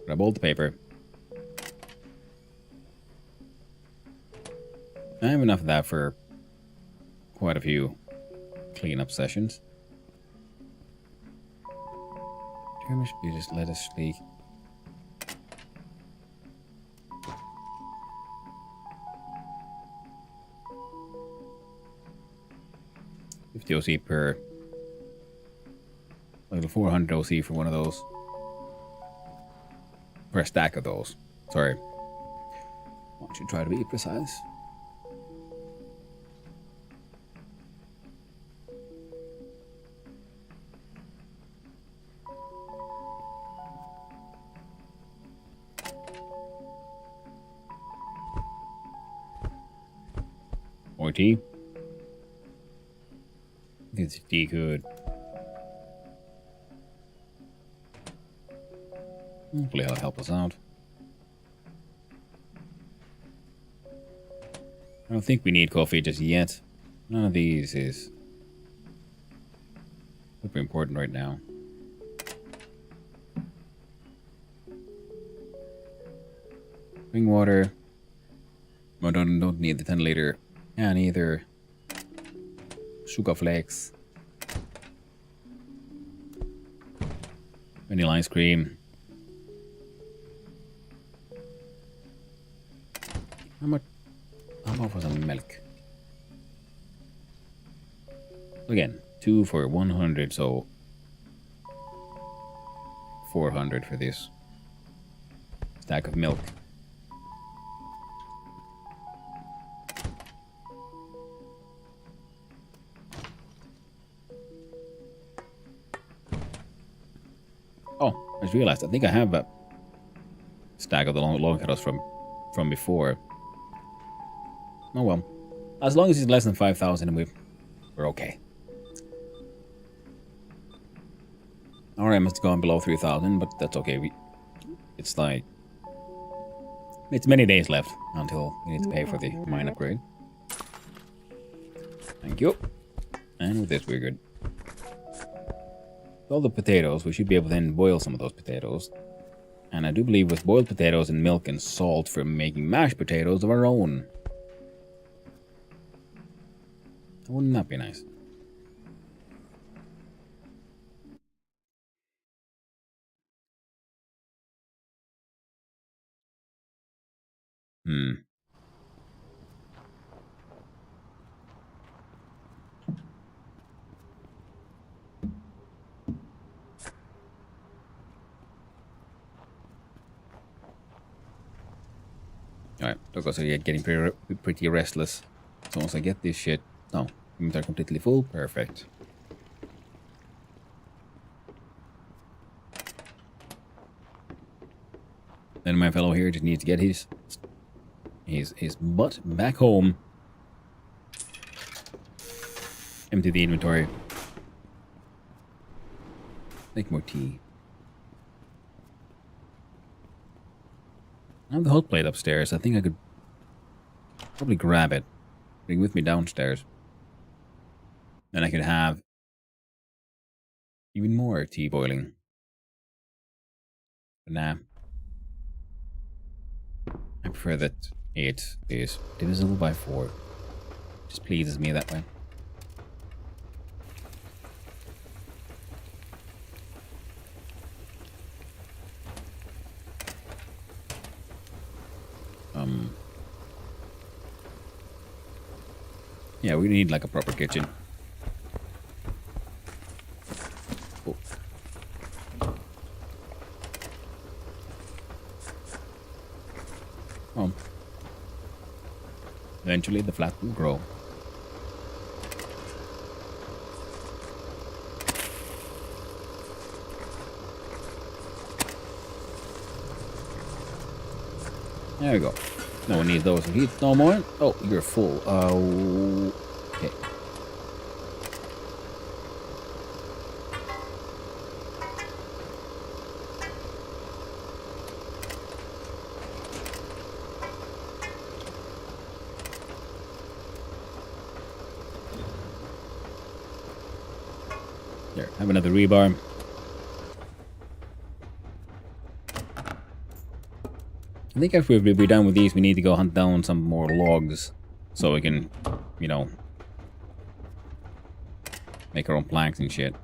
Grab all the paper. I have enough of that for quite a few cleanup sessions. Dermish, you just let us speak. $50 OC per. Like 400 OC for one of those. For a stack of those. Sorry. Why don't you try to be precise? More tea. It's tea good. Hopefully that'll help us out. I don't think we need coffee just yet. None of these is super important right now. Spring water. I don't need the 10 liter. And either sugar flakes. Vanilla ice cream. How much was the milk? Again, 2 for 100, so 400 for this stack of milk. Oh, I just realized I think I have a stack of the long kettlers from before. Oh well. As long as it's less than 5,000 we're okay. Alright, must have gone below 3,000, but that's okay. It's like... It's many days left until we need to pay for the mine upgrade. Thank you. And with this we're good. All the potatoes, we should be able to then boil some of those potatoes. And I do believe with boiled potatoes and milk and salt for making mashed potatoes of our own. Wouldn't that be nice? Alright, because I getting pretty restless. So once I get this shit... No, inventory completely full. Perfect. Then my fellow here just needs to get his butt back home. Empty the inventory. Make more tea. I have the hot plate upstairs. I think I could probably grab it. Bring it with me downstairs. Then I could have even more tea boiling. But nah. I prefer that it is divisible by 4. Just pleases me that way. Yeah, we need like a proper kitchen. Oh. Eventually the flat will grow. There we go. No one needs those heat no more. Oh, you're full. Okay. There, have another rebar. I think after we're done with these, we need to go hunt down some more logs so we can, you know, make our own planks and shit.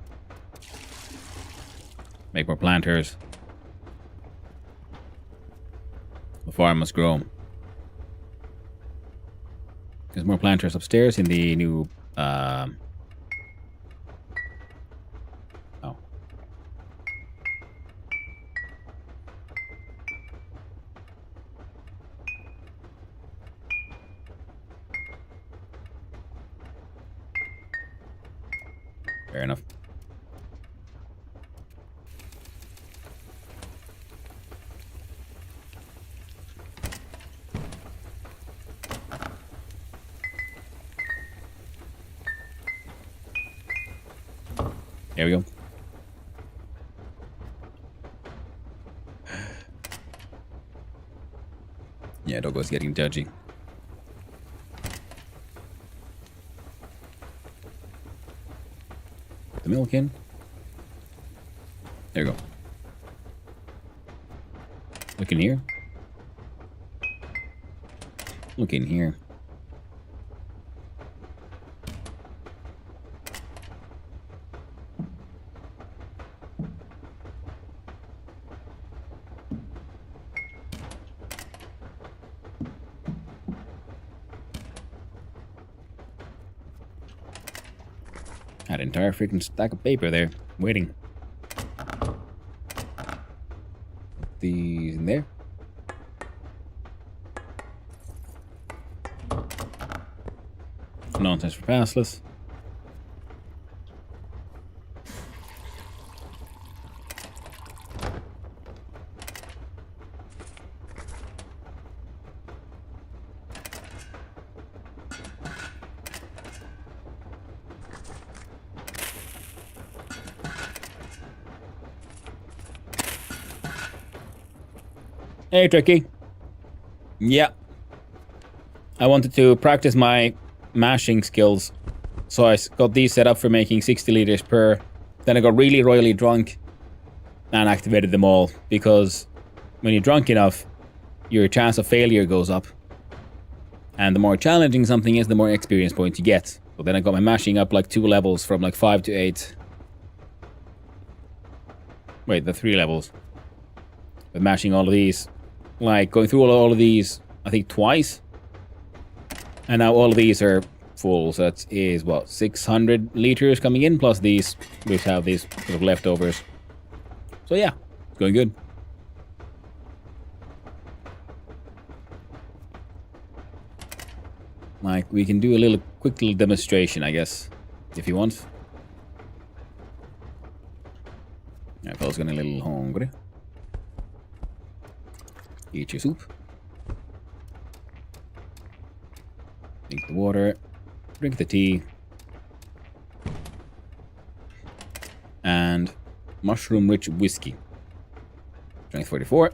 Make more planters. The farm must grow. There's more planters upstairs in the new, oh. Fair enough. There we go. Yeah, Doggo's getting judgy. Put the milk in. There you go. Look in here. Look in here. Had an entire freaking stack of paper there, waiting. Put these in there. Nonsense for passless. Hey, Tricky. Yeah. I wanted to practice my mashing skills. So I got these set up for making 60 liters per. Then I got really royally drunk and activated them all. Because when you're drunk enough, your chance of failure goes up. And the more challenging something is, the more experience points you get. So then I got my mashing up like 2 levels from like 5 to 8. Wait, the 3 levels. With mashing all of these. Like going through all of these, I think twice. And now all of these are full. So that is what, 600 liters coming in, plus these, which have these sort of leftovers. So yeah, it's going good. Like, we can do a little quick little demonstration, I guess, if you want. Yeah, fella's getting a little hungry. Eat your soup. Drink the water. Drink the tea. And mushroom-rich whiskey. Strength 44.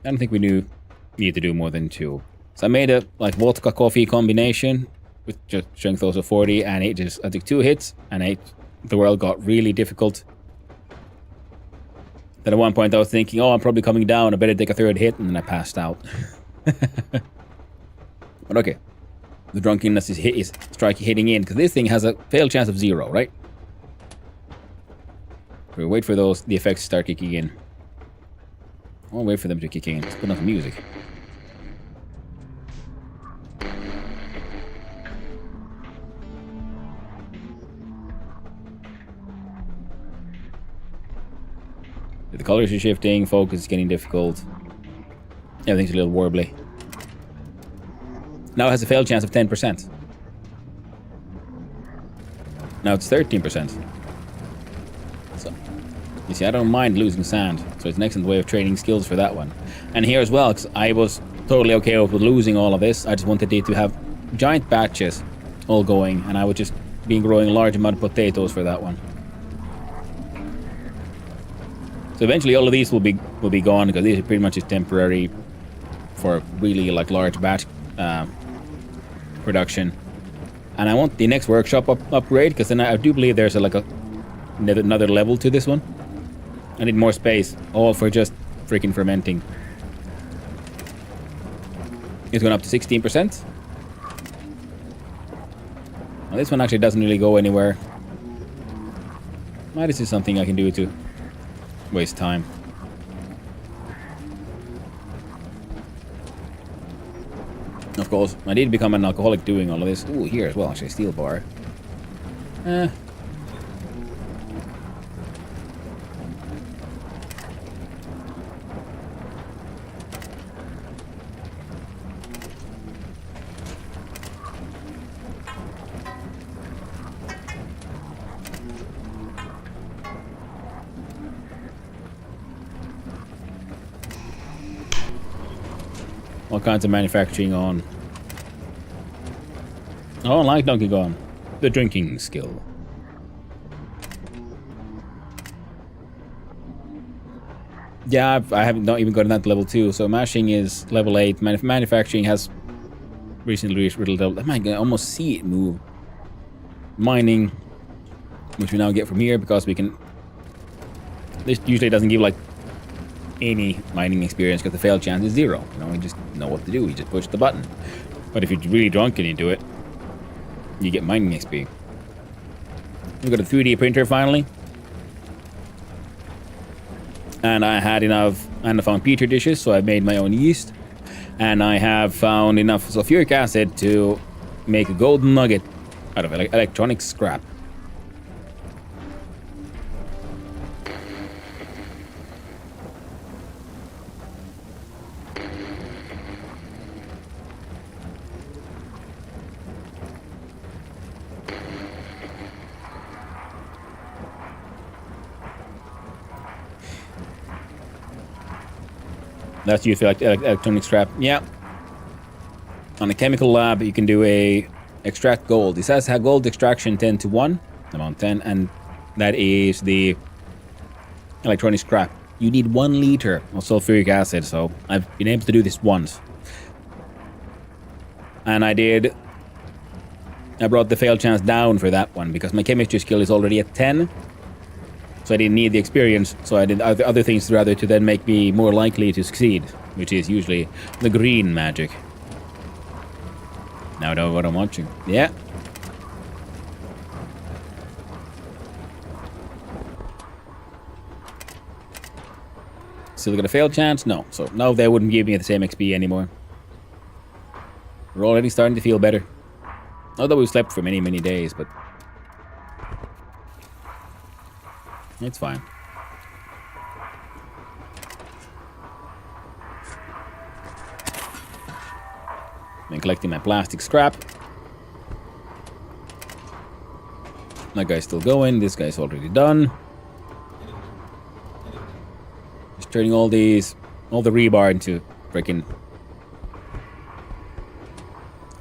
I don't think we need to do more than 2. So I made a like vodka coffee combination with just strength also 40, and it just, I took 2 hits, and the world got really difficult. Then at one point I was thinking, oh, I'm probably coming down, I better take a 3rd hit, and then I passed out. But okay. The drunkenness is hitting in, because this thing has a fail chance of 0, right? We'll wait for the effects to start kicking in. I'll wait for them to kick in. Let's put on some music. The colors are shifting, focus is getting difficult. Everything's a little warbly. Now it has a fail chance of 10%. Now it's 13%. So, you see, I don't mind losing sand. So it's an excellent way of training skills for that one. And here as well, because I was totally okay with losing all of this. I just wanted it to have giant batches all going. And I would just be growing a large amount of potatoes for that one. So eventually all of these will be gone, because these are pretty much just temporary for really like large batch production. And I want the next workshop upgrade, because then I do believe there's another level to this one. I need more space, all for just freaking fermenting. It's going up to 16%. Well, this one actually doesn't really go anywhere. Might this is something I can do to waste time. Of course, I did become an alcoholic doing all of this. Ooh, here as well, actually, steel bar. All kinds of manufacturing on. Oh, I like Donkey Kong. The drinking skill. Yeah, I haven't not even gotten that to level 2. So mashing is level 8. Manufacturing has recently reached level. I might almost see it move. Mining, which we now get from here because we can. This usually doesn't give like any mining experience because the fail chance is 0. You know, you just know what to do. You just push the button. But if you're really drunk and you do it, you get mining XP. We got a 3D printer finally. And I had enough, and I found petri dishes, so I made my own yeast. And I have found enough sulfuric acid to make a golden nugget out of electronic scrap. That's used for electronic scrap. Yeah. On a chemical lab, you can do a extract gold. It says gold extraction 10 to 1, amount 10, and that is the electronic scrap. You need 1 liter of sulfuric acid, so I've been able to do this once. And I brought the fail chance down for that one because my chemistry skill is already at 10. So I didn't need the experience, so I did other things rather to then make me more likely to succeed, which is usually the green magic. Now I know what I'm watching. Yeah. Still got a fail chance? No. So no, they wouldn't give me the same XP anymore. We're already starting to feel better. Although we slept for many, many days, but it's fine. Been collecting my plastic scrap. That guy's still going. This guy's already done. Just turning all the rebar into freaking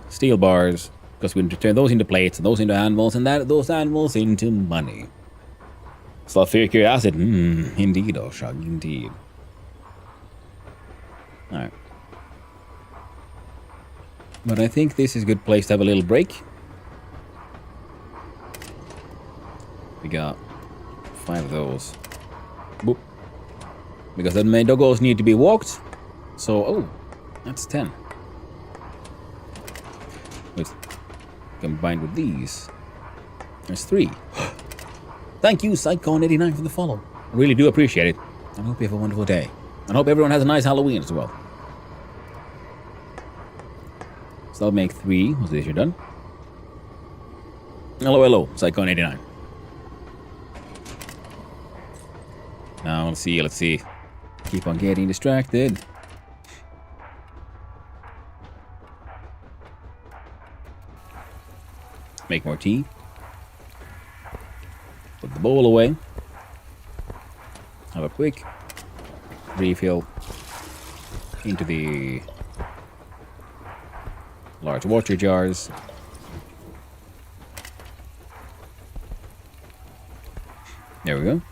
steel bars. Because we need to turn those into plates, and those into animals, and those animals into money. Sulfuric acid, indeed, Oshag, indeed. Alright. But I think this is a good place to have a little break. We got 5 of those. Boop. Because the main doggos need to be walked. So, oh, that's 10. Wait. Combined with these. There's 3. Thank you, Psychon89, for the follow. I really do appreciate it. I hope you have a wonderful day. And I hope everyone has a nice Halloween as well. So I'll make 3. Was this you're done? Hello, Psychon89. Now, let's see. Keep on getting distracted. Make more tea. Put the bowl away. Have a quick refill into the large water jars. There we go.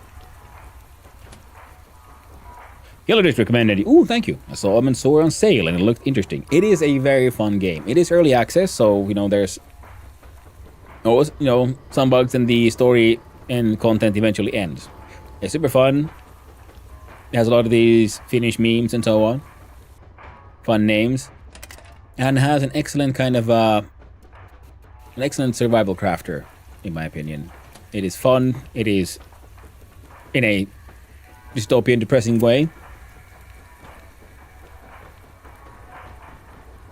Yellow Disc recommended. Ooh, thank you. I saw Almond Soar on sale and it looked interesting. It is a very fun game. It is early access, so there's some bugs in the story and content eventually ends. It's super fun. It has a lot of these Finnish memes and so on. Fun names. And has an excellent kind of an excellent survival crafter, in my opinion. It is fun. It is in a dystopian, depressing way.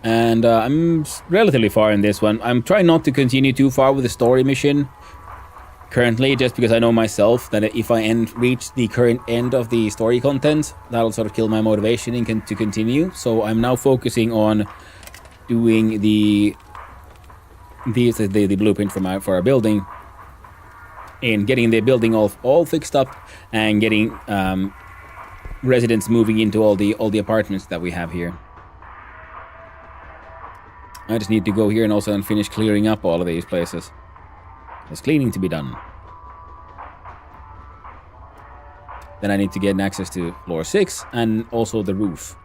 And I'm relatively far in this one. I'm trying not to continue too far with the story mission currently, just because I know myself that if I reach the current end of the story content, that'll sort of kill my motivation to continue. So I'm now focusing on doing the blueprint for our building, and getting the building all fixed up, and getting residents moving into all the apartments that we have here. I just need to go here and also finish clearing up all of these places. There's cleaning to be done. Then I need to get access to floor 6 and also the roof.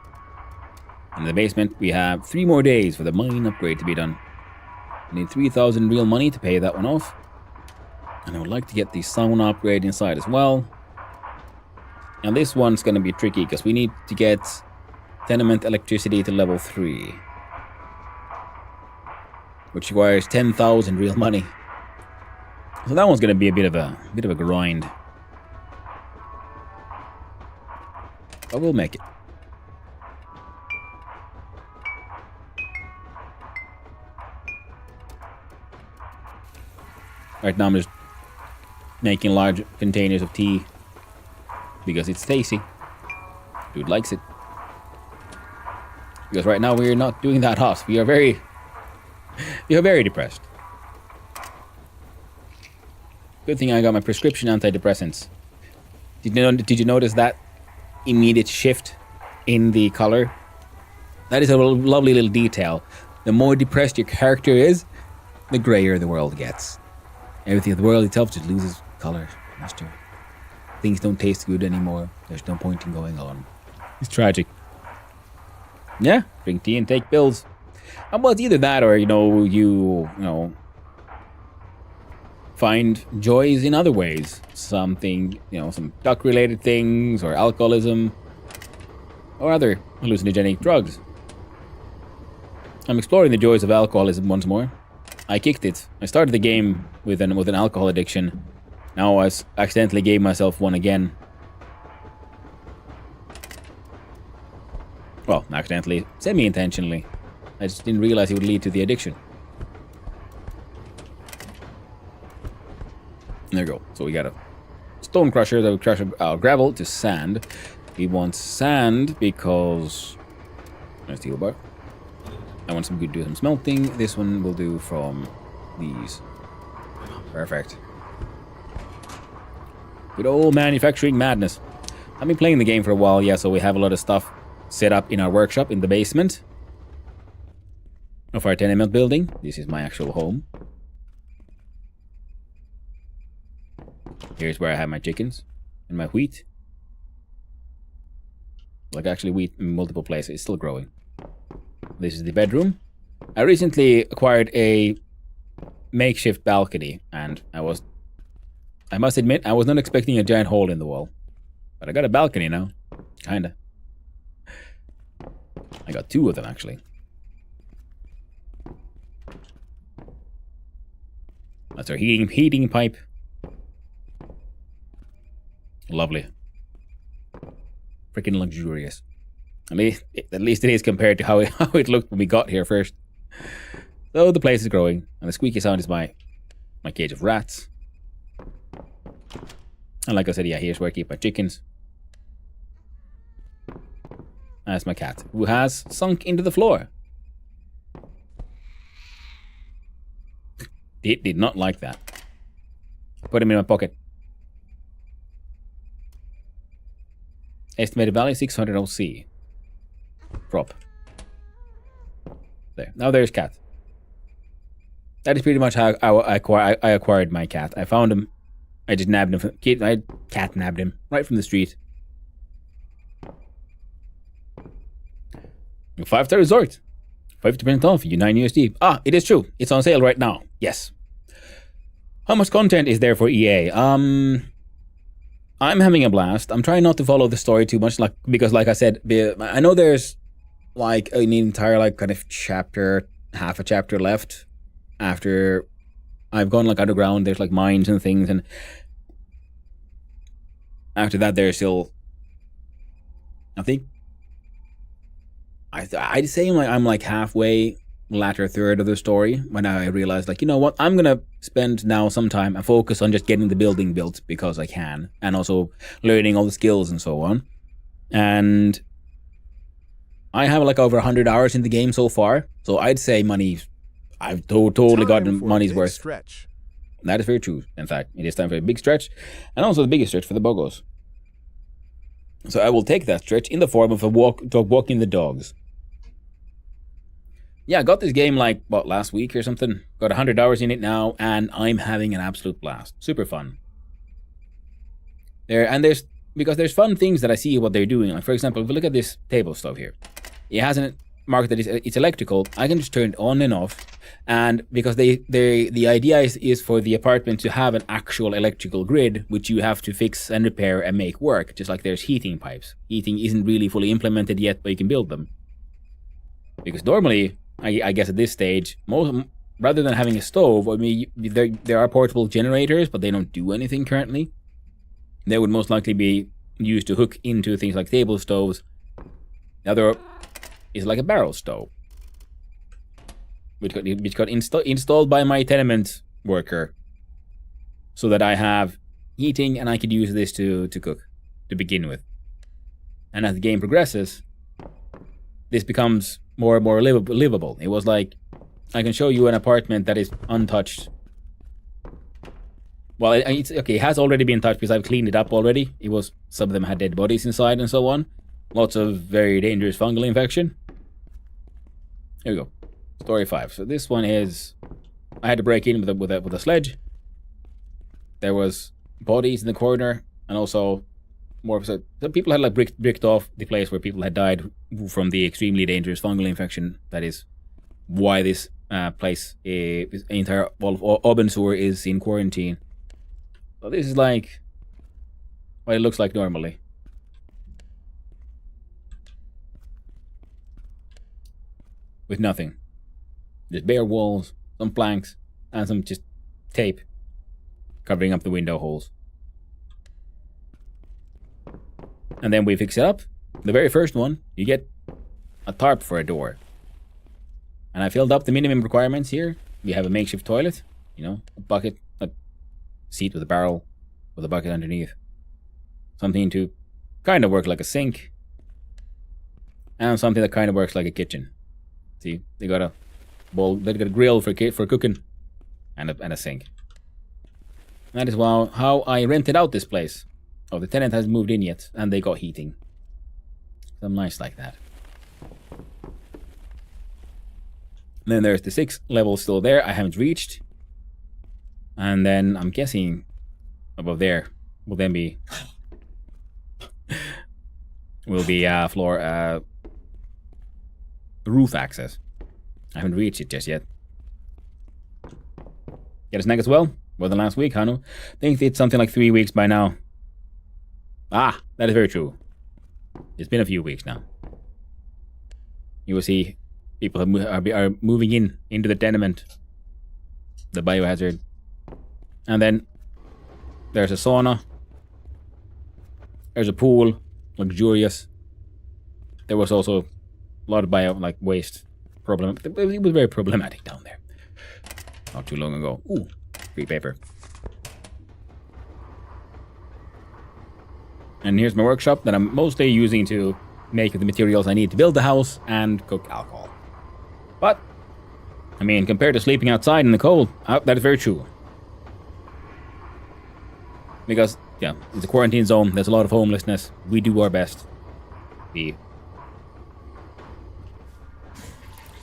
In the basement, we have 3 more days for the mine upgrade to be done. I need 3,000 real money to pay that one off. And I would like to get the sauna upgrade inside as well. And this one's going to be tricky because we need to get tenement electricity to level 3. Which requires 10,000 real money. So that one's going to be a bit of a grind. But we'll make it. Right now I'm just making large containers of tea because it's tasty. Dude likes it. Because right now we're not doing that hot. We are very depressed. Good thing I got my prescription antidepressants. Did you notice that immediate shift in the color? That is a lovely little detail. The more depressed your character is, the grayer the world gets. Everything in the world itself just loses color. Master. Things don't taste good anymore. There's no point in going on. It's tragic. Yeah, drink tea and take pills. Well, it's either that or, you find joys in other ways. Something, some duck-related things or alcoholism or other hallucinogenic drugs. I'm exploring the joys of alcoholism once more. I kicked it. I started the game with an alcohol addiction. Now I accidentally gave myself one again. Well, accidentally, semi-intentionally. I just didn't realize it would lead to the addiction. There you go. So we got a stone crusher that will crush gravel to sand. We want sand because... Nice steel bar. I want some good do some smelting. This one will do from these. Perfect. Good old manufacturing madness. I've been playing the game for a while, yeah, so we have a lot of stuff set up in our workshop in the basement of our tenement building. This is my actual home. Here's where I have my chickens and my wheat. Like actually wheat in multiple places. It's still growing. This is the bedroom. I recently acquired a makeshift balcony, and I must admit, I was not expecting a giant hole in the wall. But I got a balcony now. Kinda. I got 2 of them, actually. That's our heating pipe. Lovely. Freaking luxurious. At least it is compared to how it looked when we got here first. So the place is growing, and the squeaky sound is my cage of rats. And like I said, yeah, here's where I keep my chickens. That's my cat, who has sunk into the floor. It did not like that. Put him in my pocket. Estimated value 600 OC. Prop. There. Now there's cat. That is pretty much how I acquired my cat. I found him. I just nabbed him. I cat nabbed him right from the street. 5-star resort. 50% off. You 9 USD. Ah, it is true. It's on sale right now. Yes. How much content is there for EA? I'm having a blast. I'm trying not to follow the story too much, because like I said, I know there's like an entire kind of chapter, half a chapter left after I've gone underground. There's mines and things, and after that there's still, I think, I'd say I'm halfway, latter third of the story when I realized you know what, I'm gonna spend now some time and focus on just getting the building built because I can, and also learning all the skills and so on. And I have over 100 hours in the game so far, so I'd say I've totally gotten money's worth. Stretch. That is very true. In fact, it is time for a big stretch, and also the biggest stretch for the boggos. So I will take that stretch in the form of walking the dogs. Yeah, I got this game last week or something. Got 100 hours in it now, and I'm having an absolute blast. Super fun. There's because there's fun things that I see what they're doing. Like, for example, if we look at this table stove here, it has a mark that it's electrical. I can just turn it on and off. And because the idea is for the apartment to have an actual electrical grid, which you have to fix and repair and make work, just like there's heating pipes. Heating isn't really fully implemented yet, but you can build them. Because normally, I guess at this stage, rather than having a stove, I mean, there are portable generators, but they don't do anything currently. They would most likely be used to hook into things like table stoves. The other is like a barrel stove, which got installed by my tenement worker, so that I have heating and I could use this to cook to begin with. And as the game progresses, this becomes more and more livable. It was like, I can show you an apartment that is untouched. Well, it's okay. It has already been touched because I've cleaned it up already. Some of them had dead bodies inside and so on. Lots of very dangerous fungal infection. Here we go. Story 5. So this one is, I had to break in with a sledge. There was bodies in the corner, and also some people had like bricked off the place where people had died from the extremely dangerous fungal infection. That is why this place, this entire all of Obensur is in quarantine. So this is like what it looks like normally. With nothing. Just bare walls, some planks, and some just tape covering up the window holes. And then we fix it up. The very first one, you get a tarp for a door. And I filled up the minimum requirements here. We have a makeshift toilet, a bucket, a seat with a barrel with a bucket underneath. Something to kind of work like a sink. And something that kind of works like a kitchen. See, they got a grill for cooking and a sink. That is how I rented out this place. Oh, the tenant hasn't moved in yet, and they got heating. Something nice like that. And then there's the 6th level still there, I haven't reached. And then I'm guessing above there will then be floor roof access. I haven't reached it just yet. Get a snack as well? More than last week, Hanu. I think it's something like 3 weeks by now. Ah, that is very true. It's been a few weeks now. You will see people are moving into the tenement. The biohazard. And then there's a sauna. There's a pool. Luxurious. There was also a lot of waste problem. It was very problematic down there. Not too long ago. Ooh, free paper. And here's my workshop that I'm mostly using to make the materials I need to build the house and cook alcohol. But, I mean, compared to sleeping outside in the cold, that is very true. Because, yeah, it's a quarantine zone, there's a lot of homelessness. We do our best. We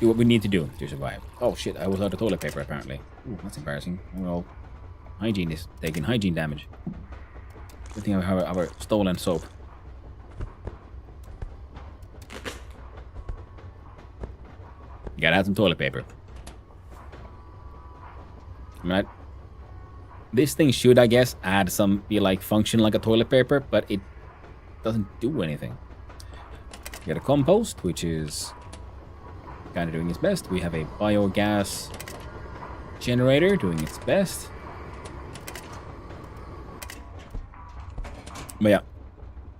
do what we need to do to survive. Oh shit, I was out of toilet paper apparently. Ooh, that's embarrassing. Well, hygiene is taking hygiene damage. Good thing I have our stolen soap. You gotta add some toilet paper. This thing should, I guess, function like a toilet paper, but it doesn't do anything. You got a compost, which is kind of doing its best. We have a biogas generator doing its best. But yeah,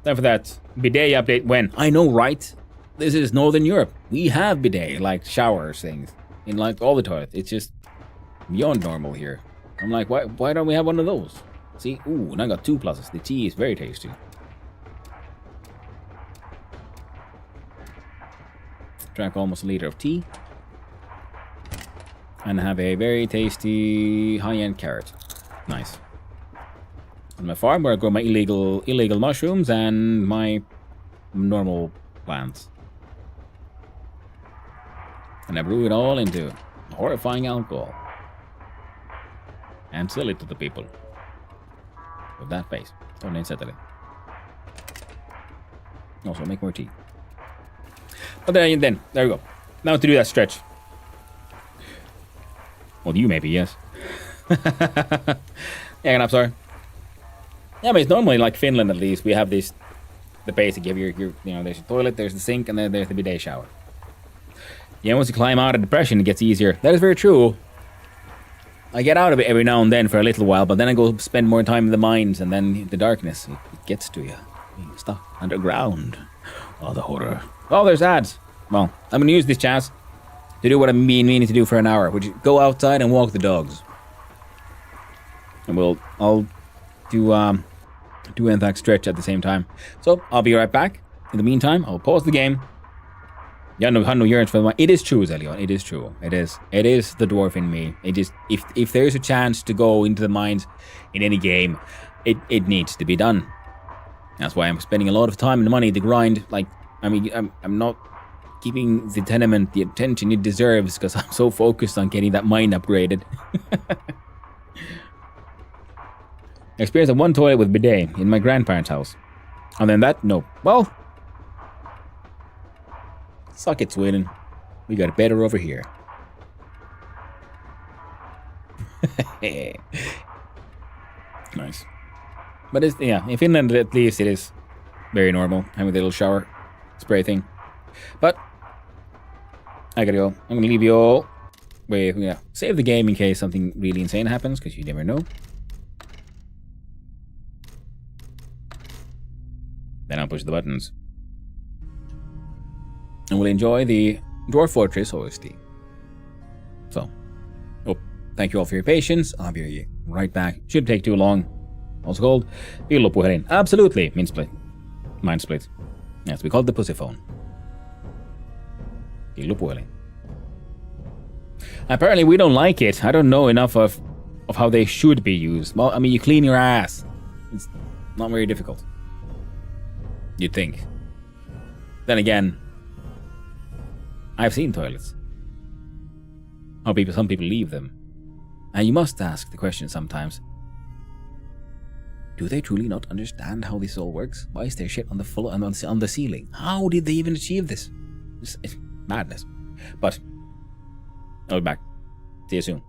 time for that bidet update when? I know, right? This is Northern Europe. We have bidet, like showers things, in like all the toilets. It's just beyond normal here. I'm like, why don't we have one of those? See? Ooh, and I got 2 pluses. The tea is very tasty. Drank almost a liter of tea. And have a very tasty high-end carrot. Nice. On my farm where I grow my illegal mushrooms and my normal plants. And I brew it all into horrifying alcohol. And sell it to the people. With that face. Don't insettle it. Also, make more tea. But then there we go. Now to do that stretch. Well, you maybe, yes. Yeah, I'm sorry. Yeah, but it's normally like Finland at least. We have this, the basic. You have your there's your toilet, there's the sink, and then there's the bidet shower. Yeah, once you climb out of depression, it gets easier. That is very true. I get out of it every now and then for a little while, but then I go spend more time in the mines, and then the darkness, it gets to you. You're stuck underground. Oh, the horror. Oh, there's ads. Well, I'm going to use this chance to do what I've been meaning to do for an hour, which is go outside and walk the dogs. And I'll do Anthrax stretch at the same time. So, I'll be right back. In the meantime, I'll pause the game. Yeah, no, yearns for the mind. It is true, Zelion. It is true. It is the dwarf in me. It is, if there's a chance to go into the mines in any game, it needs to be done. That's why I'm spending a lot of time and money to grind. Like, I mean, I'm not giving the tenement the attention it deserves because I'm so focused on getting that mine upgraded. I experienced one toilet with bidet in my grandparents' house. And then that, no. Well, suck it, Sweden. We got it better over here. Nice. But it's, yeah, in Finland at least it is very normal, having the little shower spray thing. But I gotta go. I'm gonna leave you all. Wait, yeah. Save the game in case something really insane happens, because you never know. Then I'll push the buttons. And we'll enjoy the Dwarf Fortress OST. So, thank you all for your patience. I'll be right back. Shouldn't take too long. Also called Pillopuhelin. Absolutely. Mind split. Yes, we call it the pussy phone. Pillopuhelin. Apparently we don't like it. I don't know enough of how they should be used. Well, I mean, you clean your ass. It's not very difficult. You'd think. Then again, I've seen toilets. Some people leave them. And you must ask the question sometimes. Do they truly not understand how this all works? Why is there shit on the floor and on the ceiling? How did they even achieve this? It's madness. But I'll be back. See you soon.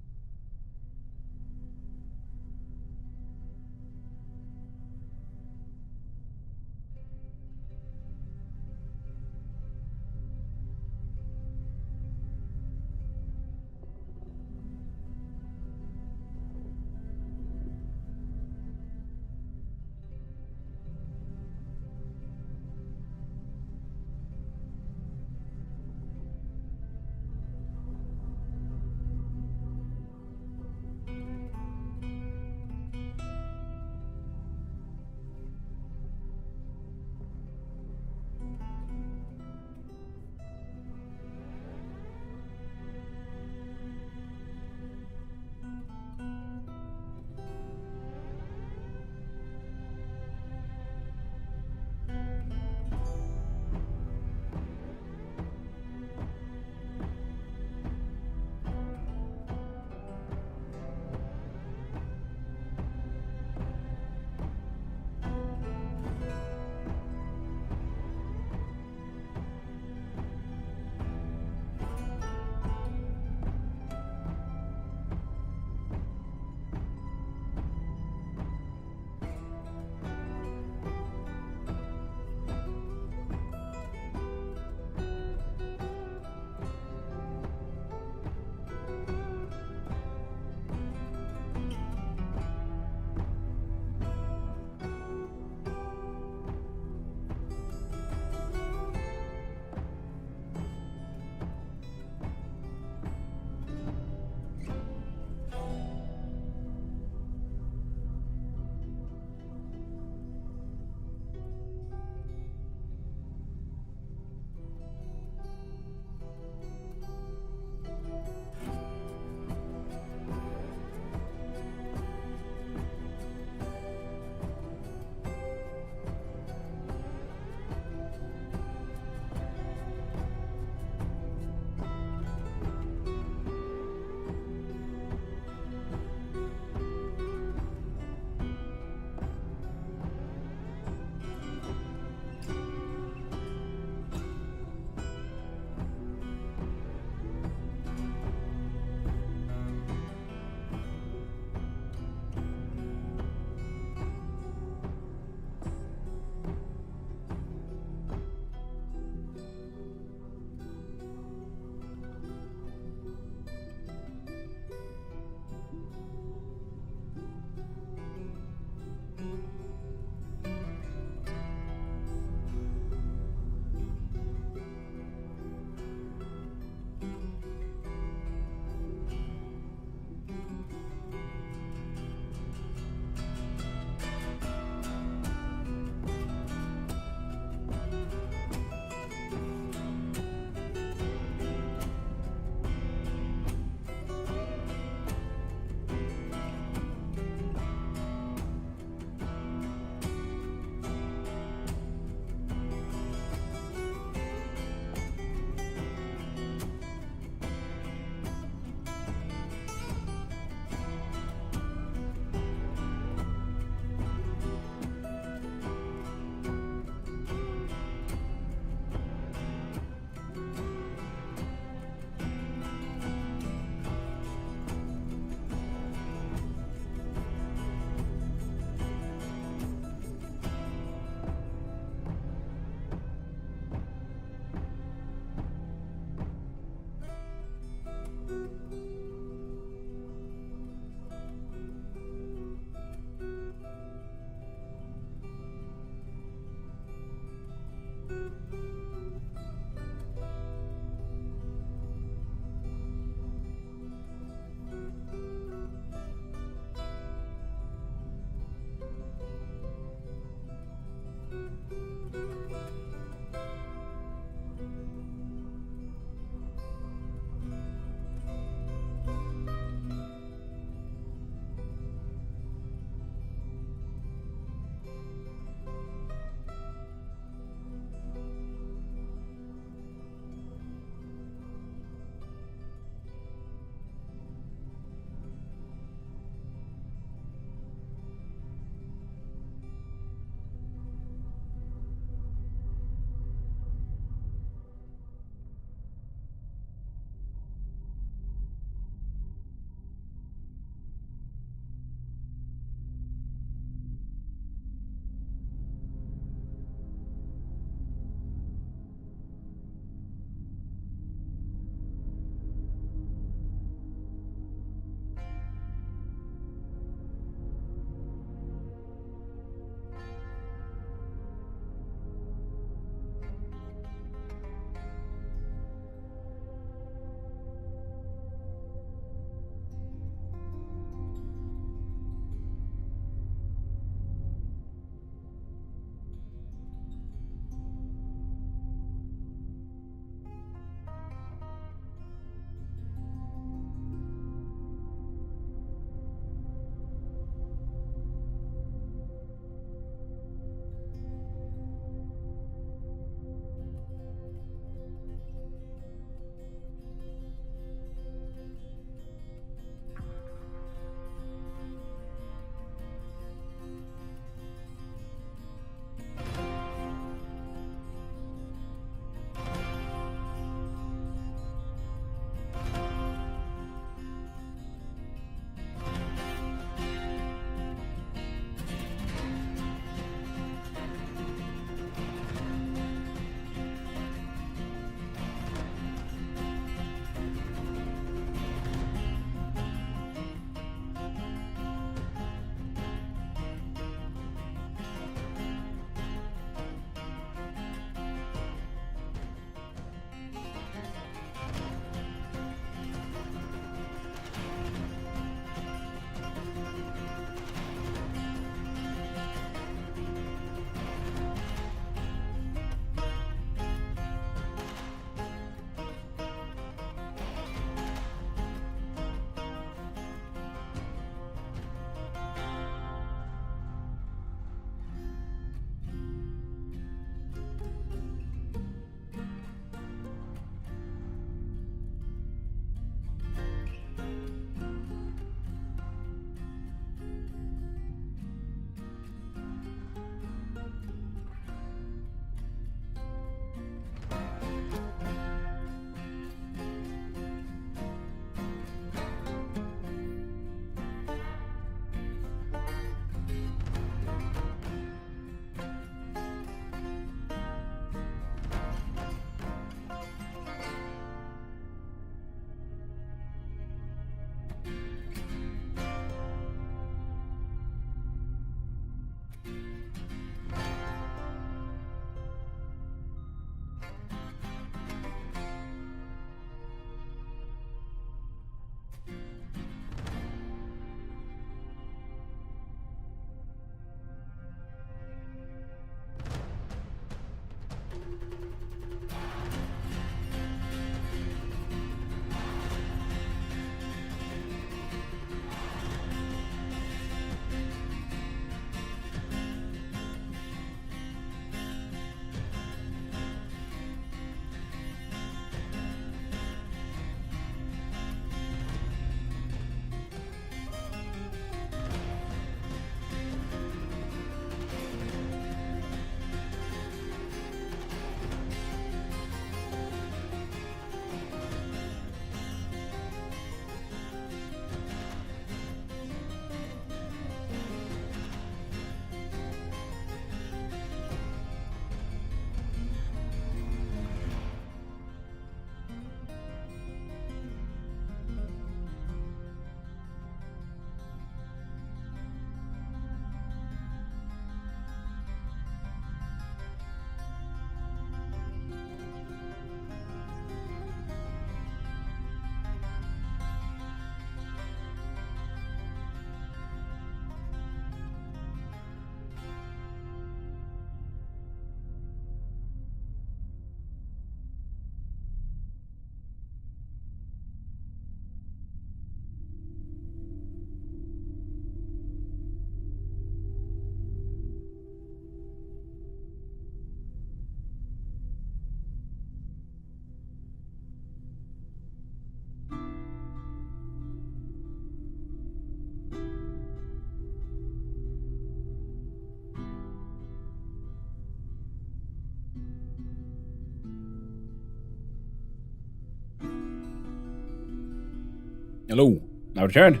Hello. I returned.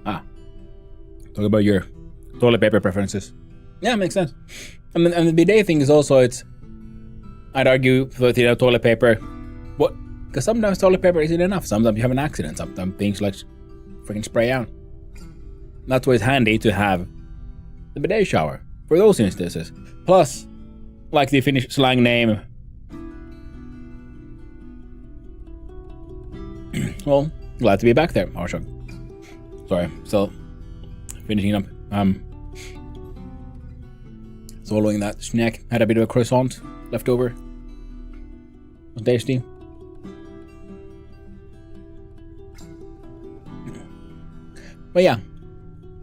Ah. Talk about your toilet paper preferences. Yeah, makes sense. And the bidet thing is also, I'd argue that, toilet paper, because sometimes toilet paper isn't enough. Sometimes you have an accident. Sometimes things like freaking spray out. That's why it's handy to have the bidet shower for those instances. Plus, like the Finnish slang name, well, glad to be back there, Arshak. Sorry, still finishing up. Swallowing that snack. Had a bit of a croissant left over. It was tasty. But yeah,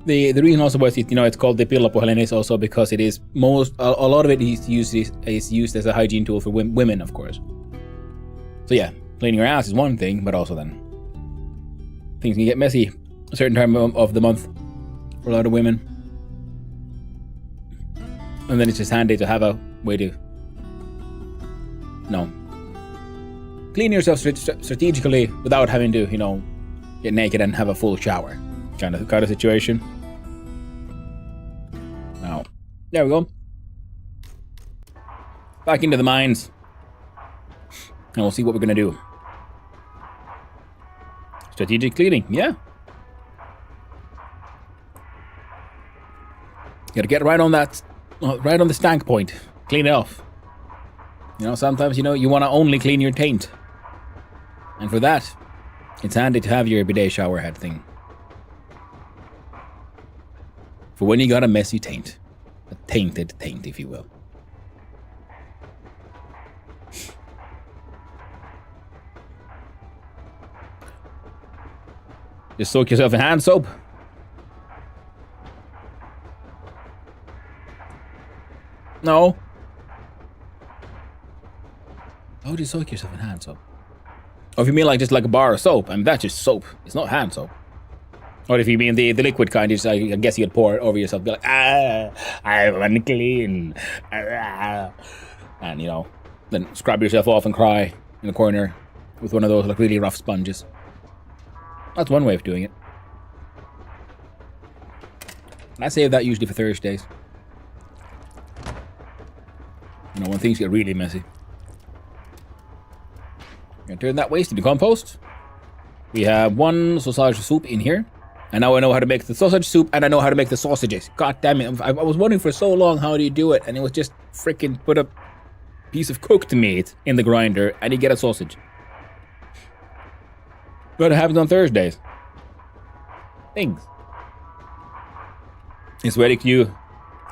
the reason also was it's called the pillapuhelin is also because it is a lot of it is used as a hygiene tool for women, of course. So yeah, cleaning your ass is one thing, but also then things can get messy a certain time of the month for a lot of women. And then it's just handy to have a way to clean yourself strategically without having to, get naked and have a full shower. Kind of situation. Now, there we go. Back into the mines. And we'll see what we're going to do. Strategic cleaning, yeah. Gotta get right on that, right on the stank point. Clean it off. Sometimes, you want to only clean your taint. And for that, it's handy to have your bidet shower head thing. For when you got a messy taint. A tainted taint, if you will. Just soak yourself in hand soap. No. How would you soak yourself in hand soap? Or if you mean like just like a bar of soap, that's just soap. It's not hand soap. Or if you mean the liquid kind, I guess you'd pour it over yourself, be like, I'm unclean. And, then scrub yourself off and cry in the corner with one of those like really rough sponges. That's one way of doing it. And I save that usually for Thursdays. When things get really messy. Gonna turn that waste into compost. We have one sausage soup in here. And now I know how to make the sausage soup and I know how to make the sausages. God damn it. I was wondering for so long, how do you do it? And it was just freaking put a piece of cooked meat in the grinder and you get a sausage. But it happens on Thursdays. Things. It's ready to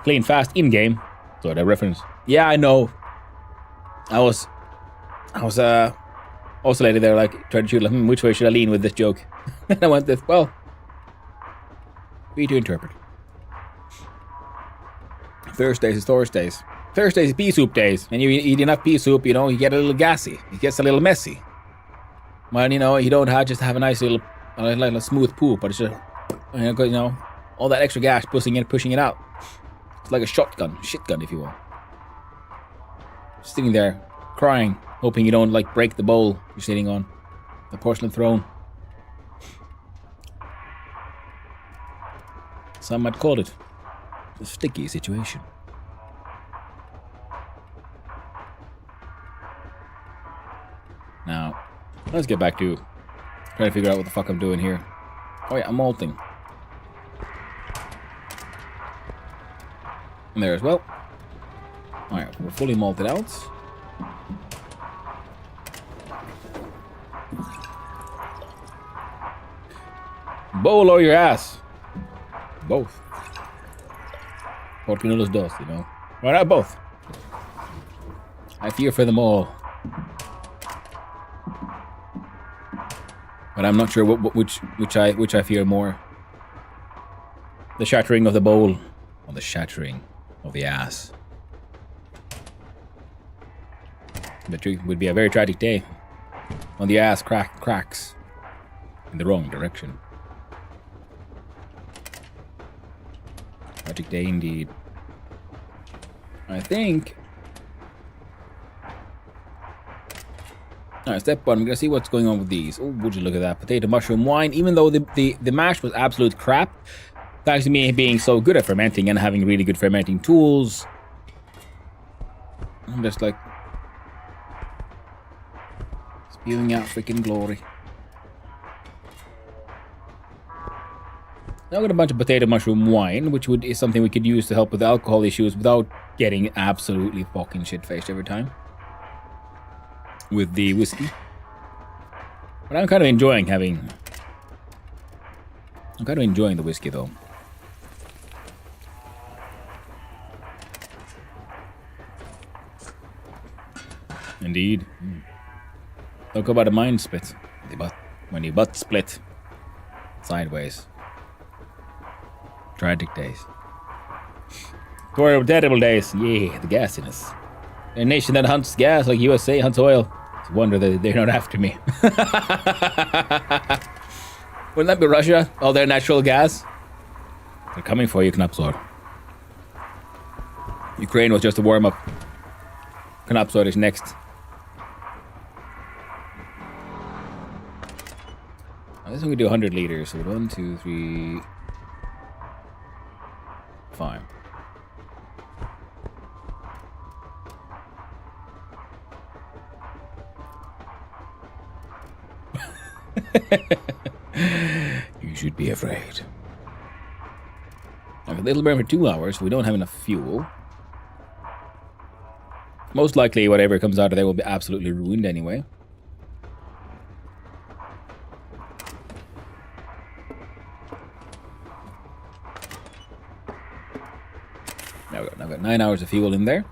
clean fast in game. So that reference. Yeah, I know. I was oscillated there, like trying to shoot like, which way should I lean with this joke? And I went this, well, for you to interpret. Thursdays is Thursdays. Thursdays is pea soup days. And you eat enough pea soup, you get a little gassy. It gets a little messy. Well, you don't just have a nice little, like a smooth poop, but it's just, all that extra gas pushing it out. It's like a shit gun, if you will. Just sitting there, crying, hoping you don't break the bowl you're sitting on, the porcelain throne. Some might call it a sticky situation. Now, let's get back to trying to figure out what the fuck I'm doing here. Oh yeah, I'm malting. And there as well. Alright, we're fully malted out. Bowl or your ass. Both. Porque no los dos, Why not both? I fear for them all. But I'm not sure which I fear more. The shattering of the bowl or the shattering of the ass. It would be a very tragic day when the ass cracks in the wrong direction. Tragic day indeed. I think Alright, step one. I'm gonna see what's going on with these. Oh, would you look at that? Potato mushroom wine. Even though the mash was absolute crap, thanks to me being so good at fermenting and having really good fermenting tools, I'm just like spewing out freaking glory. Now I got a bunch of potato mushroom wine, which is something we could use to help with alcohol issues without getting absolutely fucking shit-faced every time with the whiskey. But I'm kind of enjoying the whiskey though. Indeed. Talk about a mind split. When your butt split sideways. Tragic days. Terrible days. Yeah, the gassiness. A nation that hunts gas like USA hunts oil. It's a wonder that they're not after me. Wouldn't that be Russia? All their natural gas? They're coming for you, Knapsor. Ukraine was just a warm-up. Knapsor is next. I guess we do 100 liters. So 1, 2, 3... 5. You should be afraid. Okay, it'll burn for 2 hours, so we don't have enough fuel. Most likely, whatever comes out of there will be absolutely ruined anyway. Now I've got 9 hours of fuel in there.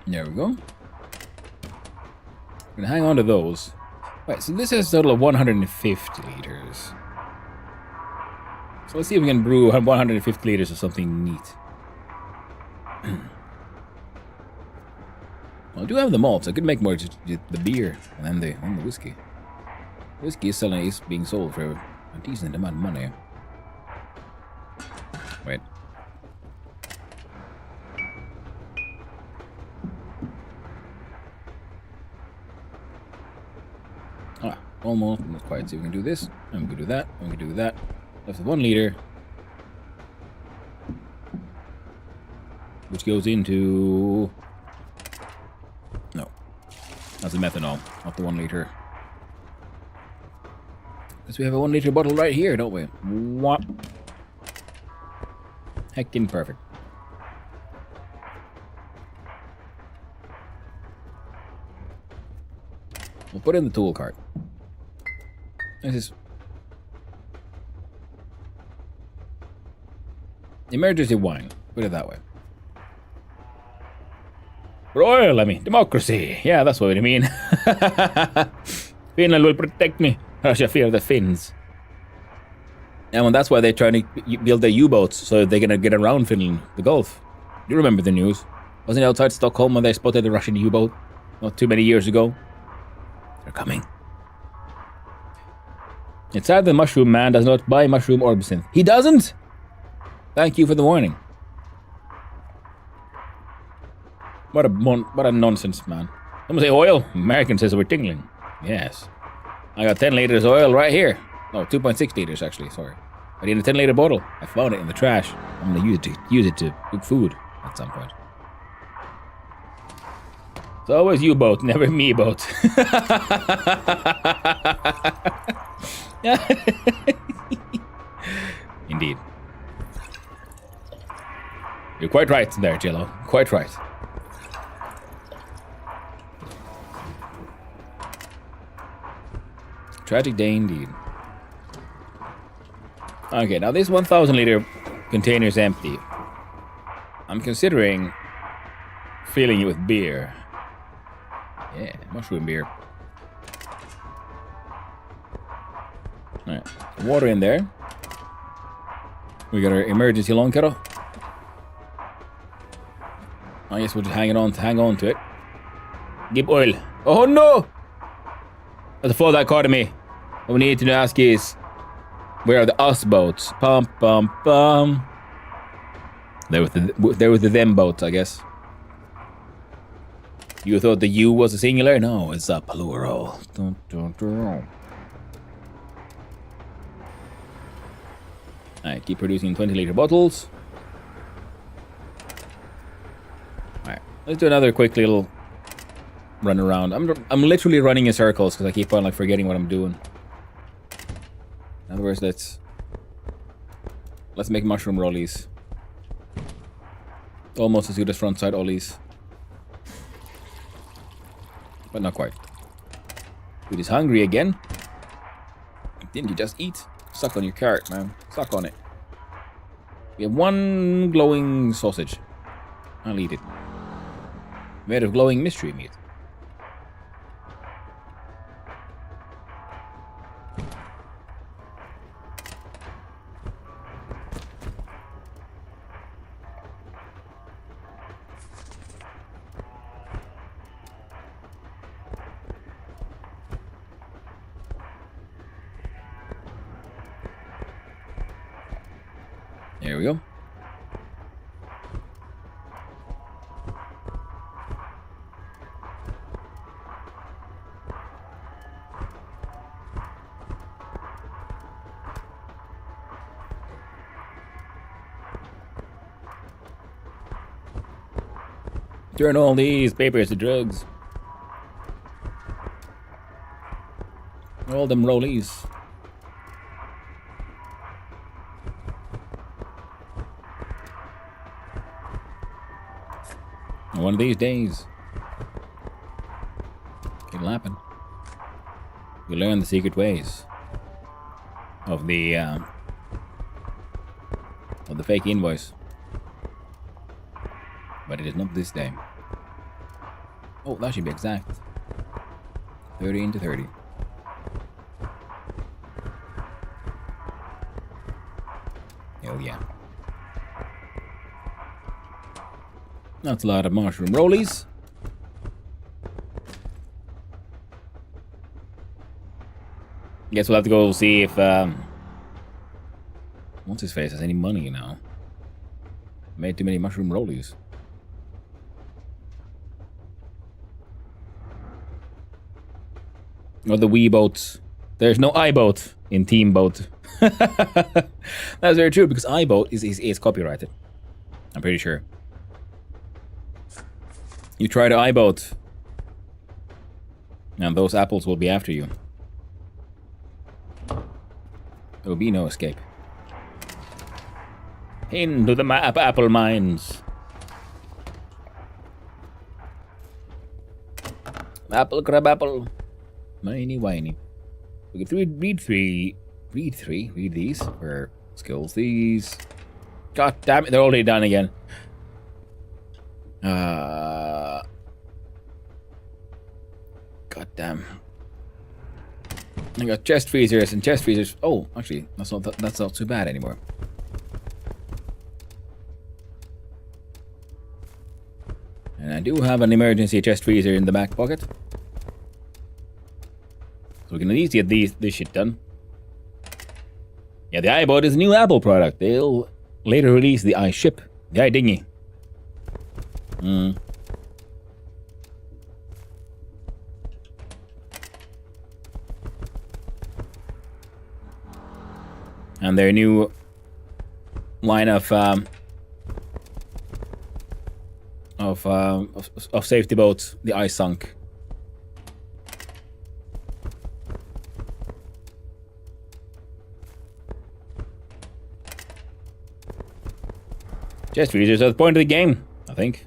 There we go. I'm gonna hang on to those. Right, so this has a total of 150 liters. So let's see if we can brew 150 liters of something neat. Well, I do have the malts. I could make more just the beer and then the whiskey. Whiskey is being sold for a decent amount of money. Wait. Almost. Not quite. So we can do this. And we can do that. And we can do that. Left with 1 liter. Which goes into... No. That's the methanol. Not the 1 liter. Because we have a 1 liter bottle right here, don't we? What? Heckin' perfect. We'll put it in the tool cart. This is emergency wine. Put it that way. Royal, I mean, democracy. Yeah, that's what I mean. Finland will protect me. Russia fear the Finns. And that's why they're trying to build their U-boats so they're gonna get around Finland, the Gulf. You remember the news? Wasn't it outside Stockholm when they spotted the Russian U-boat not too many years ago? They're coming. It's sad the mushroom man does not buy mushroom orbsynth. He doesn't? Thank you for the warning. What a nonsense, man. Someone say oil? American says we're tingling. Yes. I got 10 liters of oil right here. No, 2.6 liters actually, sorry. I need a 10 liter bottle. I found it in the trash. I'm gonna use it to cook food at some point. It's always you boat, never me boat. Indeed. You're quite right there, Jello. Quite right. Tragic day indeed. Okay, now this 1,000 liter container is empty. I'm considering filling it with beer. Yeah, mushroom beer. Alright, water in there. We got our emergency long kettle. I guess we'll just hang on to it. Give oil. Oh no! The flow dichotomy. What we need to ask is, where are the us boats? Pum pum pum. There was the them boats, I guess. You thought the U was a singular? No, it's a plural. Dun, dun, dun. Alright, keep producing 20-liter bottles. Alright, let's do another quick little run around. I'm literally running in circles because I keep on like forgetting what I'm doing. In other words, let's make mushroom rollies. Almost as good as front side ollies. But not quite. Dude is hungry again. Didn't you just eat? Suck on your carrot, man. Suck on it. We have one glowing sausage. I'll eat it. Made of glowing mystery meat. There we go. Turn all these papers to drugs. All them rollies. One of these days, it'll happen. You learn the secret ways of the fake invoice, but it is not this day. Oh, that should be exact. 30 into 30. Hell yeah. That's a lot of mushroom rollies. Guess we'll have to go see if what's his face has any money now. Made too many mushroom rollies. Or the Wii boats. There's no iBoat in Team Boat. That's very true because iBoat is copyrighted. I'm pretty sure. You try to iBoat, and those apples will be after you. There will be no escape. Into the apple mines. Apple, crab apple. Miney whiny. We can read these for skills. These. God damn it, they're already done again. God damn. I got chest freezers and chest freezers. Oh, actually, that's not too bad anymore. And I do have an emergency chest freezer in the back pocket. So we can at least get this shit done. Yeah, the iBoat is a new Apple product. They'll later release the iShip, the iDingy. And their new line of safety boats, the ice sunk. Chest freezers are the point of the game, I think.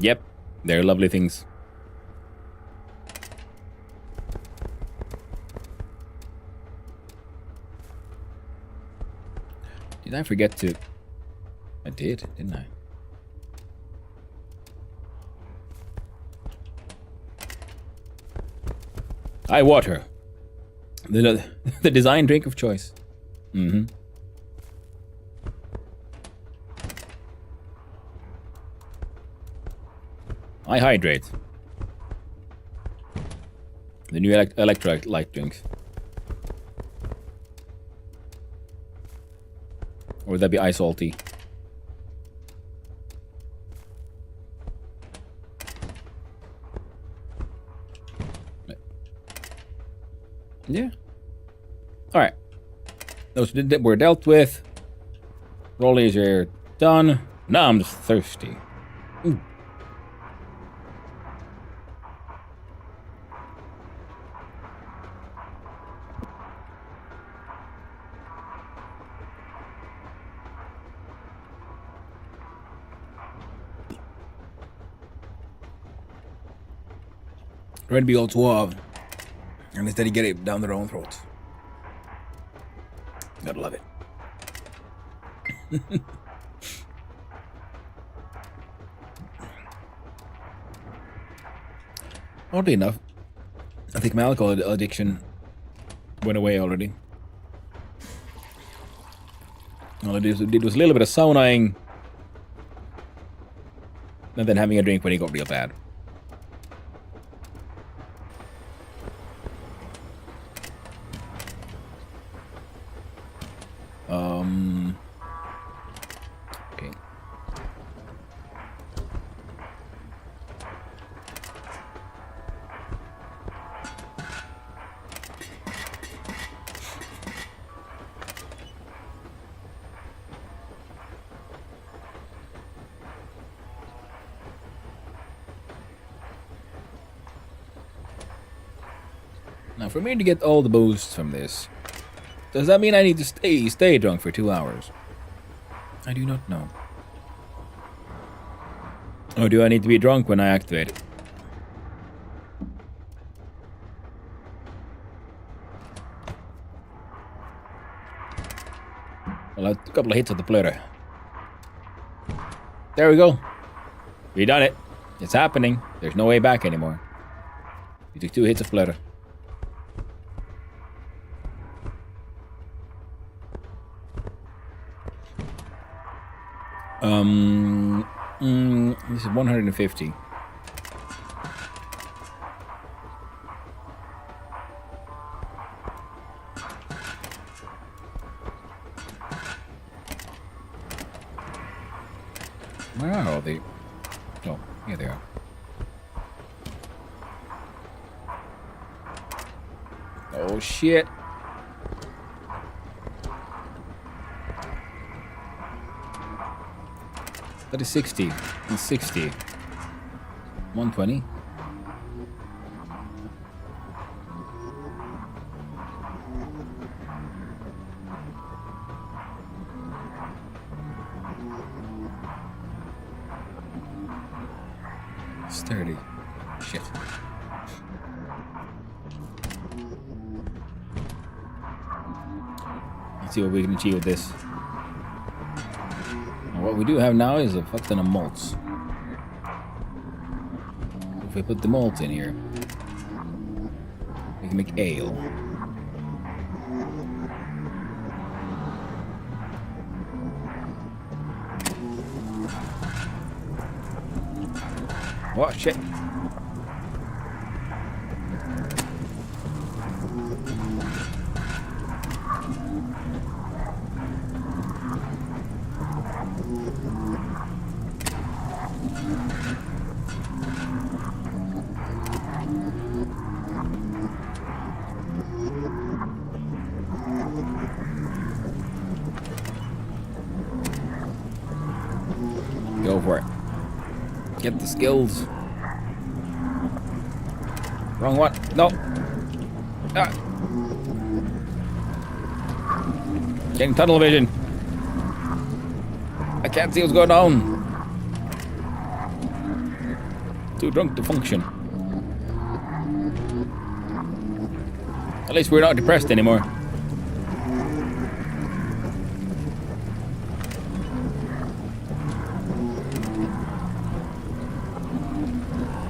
Yep, they're lovely things. Did I forget to... I did, didn't I? Water. The design drink of choice. I hydrate. The new electrolyte drinks. Or would that be ice salty? Yeah. Alright. Those were dealt with. Rollies are done. Now I'm just thirsty. Ooh. Ready to be all suave. And instead, get it down their own throats. Gotta love it. Oddly enough, I think my alcohol addiction went away already. All I did was a little bit of saunaing, and then having a drink when it got real bad. Okay. Now, for me to get all the boosts from this, does that mean I need to stay drunk for 2 hours? I do not know. Or do I need to be drunk when I activate it? Well, a couple of hits of the flutter. There we go. We done it. It's happening. There's no way back anymore. We took 2 hits of flutter. This is 150. Where are all the... Oh, here they are. Oh, shit. That is 60 and 60. 120. It's 30. Shit. Let's see what we can achieve with this. What we do have now is a fuck ton of malts. If we put the malt in here, we can make ale. What shit? Go for it. Get the skills. Wrong one. No. Ah. Getting tunnel vision. I can't see what's going on. Too drunk to function. At least we're not depressed anymore.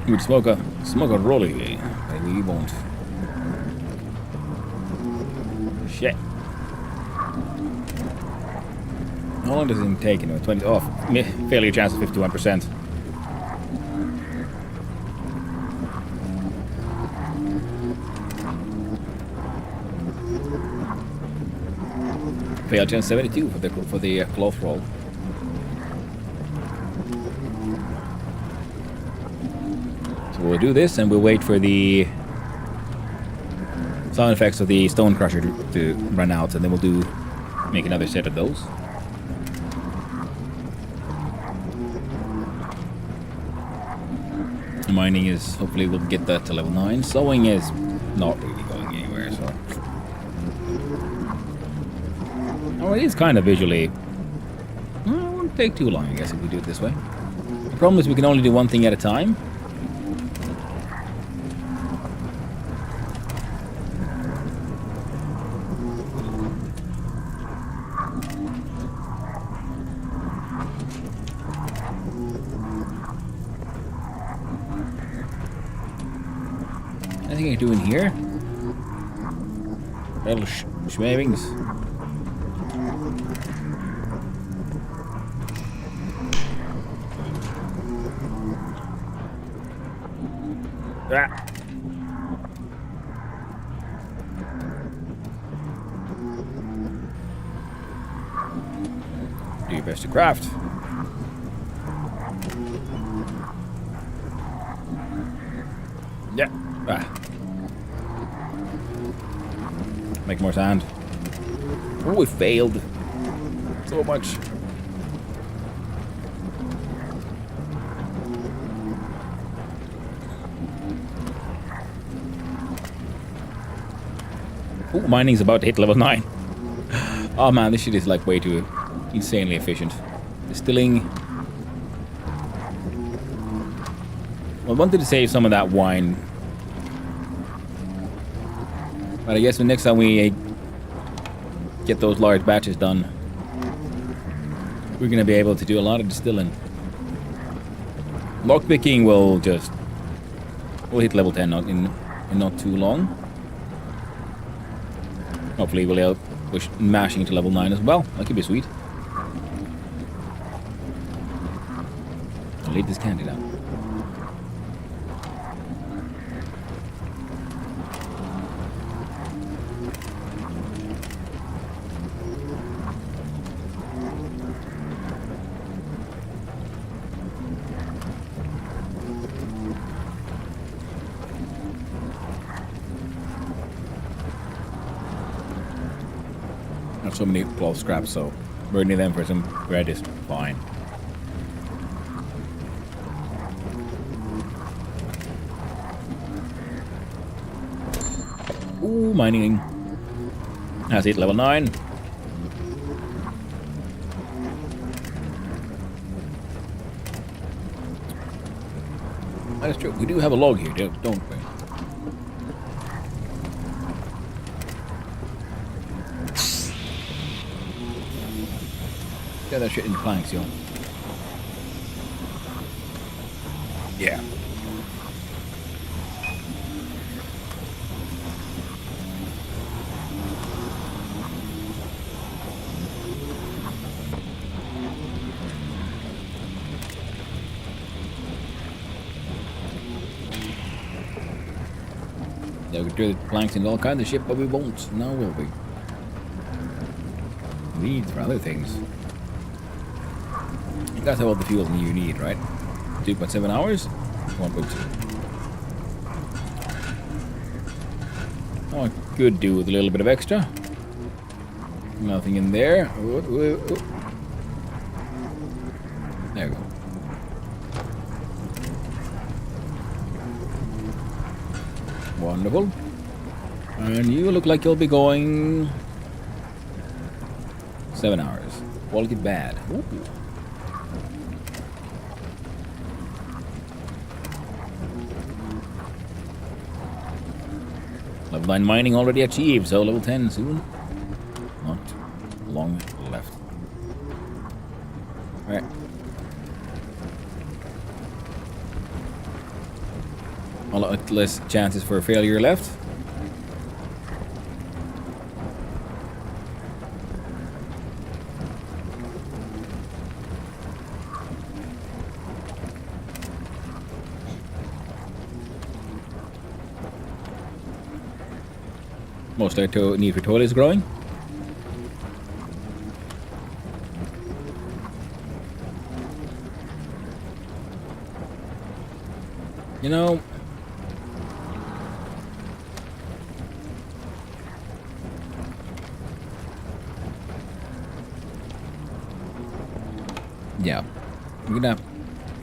You would smoke a rolly, maybe you won't. Shit. How long does it take? 20. Oh, failure chance of 51%. Fail chance 72 for the cloth roll. So we'll do this and we'll wait for the sound effects of the stone crusher to run out, and then we'll make another set of those. Mining is, hopefully we'll get that to level 9. Sewing is not really going anywhere, so. Oh, it is kind of visually. Well, it won't take too long, I guess, if we do it this way. The problem is we can only do one thing at a time. Anything I can do in here? Little schmavings. Ah. Do your best to craft. Yeah. Ah. Make more sand. Oh, we failed. So much. Oh, mining's about to hit level 9. Oh man, this shit is like way too insanely efficient. Distilling. I wanted to save some of that wine. But I guess the next time we get those large batches done, we're going to be able to do a lot of distilling. Lockpicking will just... We'll hit level 10 in not too long. Hopefully we'll push mashing to level 9 as well. That could be sweet. I'll leave this candy down. Not so many cloth scraps, so burning them for some bread is fine. Ooh, mining. That's it, level 9. That's true. We do have a log here, don't we? Get that shit in the planks, yo. Yeah. Yeah, we could do the planks and all kinds of shit, but we won't. Now will we? Needs for other things. You guys have all the fuels you need, right? 2.7 hours? 1.2. Oh, I could do with a little bit of extra. Nothing in there. Ooh, ooh, ooh. There we go. Wonderful. And you look like you'll be going 7 hours. Quality bad. Ooh. Level 9 mining already achieved, so level 10 soon. Not long left. Alright. A lot less chances for failure left. Most need for toil is growing. You know, yeah, we're gonna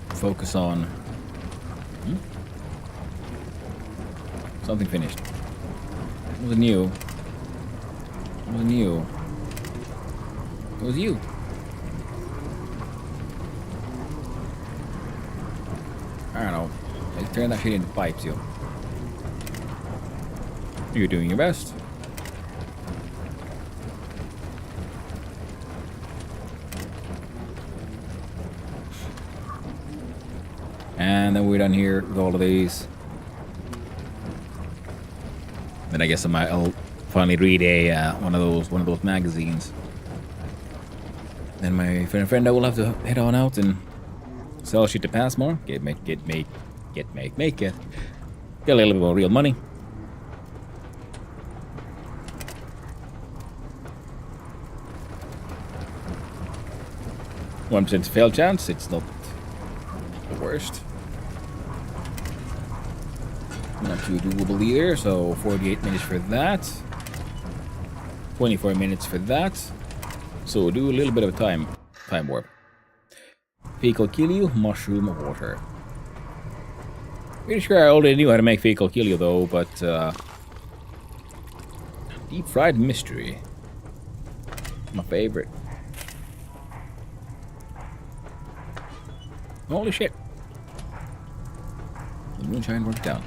focus on something finished. It wasn't you. It wasn't you. It was you. I don't know. Like, turn that shit into pipes, you. You're doing your best. And then we're done here with all of these. Then I guess I'll finally read a one of those magazines. Then my friend I will have to head on out and sell shit to Passmore. Get a little bit more real money. 1% fail chance. It's not the worst. Not too doable either. So 48 minutes for that. 24 minutes for that. So we'll do a little bit of a time warp. Fecal kill you, mushroom water. Pretty sure I already knew how to make fecal kill you though, but deep fried mystery. My favorite. Holy shit. The moonshine worked down.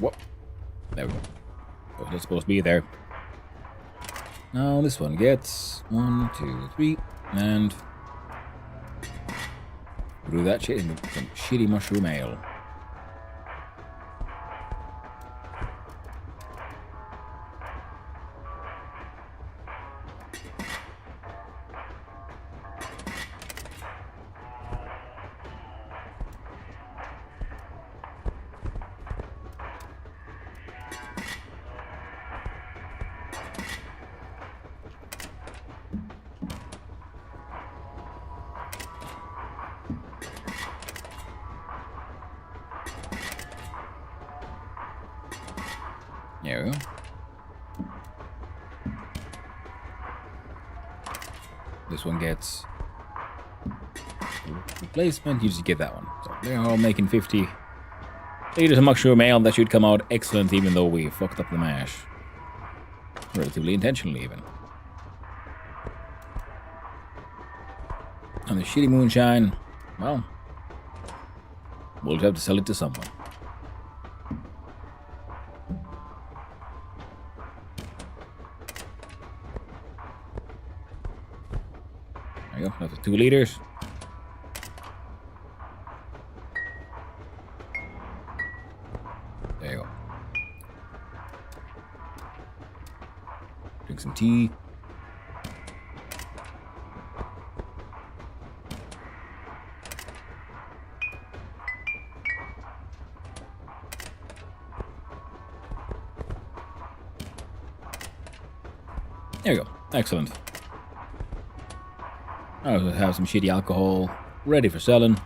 Whoop. There we go. Was not supposed to be there. Now this one gets 1, 2, 3, and brew that shit into some shitty mushroom ale. There we go. This one gets replacement. You just get that one. So they're all making 50 liters of mushroom ale. That should come out excellent, even though we fucked up the mash. Relatively intentionally, even. And the shitty moonshine, well, we'll have to sell it to someone. There you go, another 2 liters. There you go. Drink some tea. There you go. Excellent. I'll have some shitty alcohol ready for selling.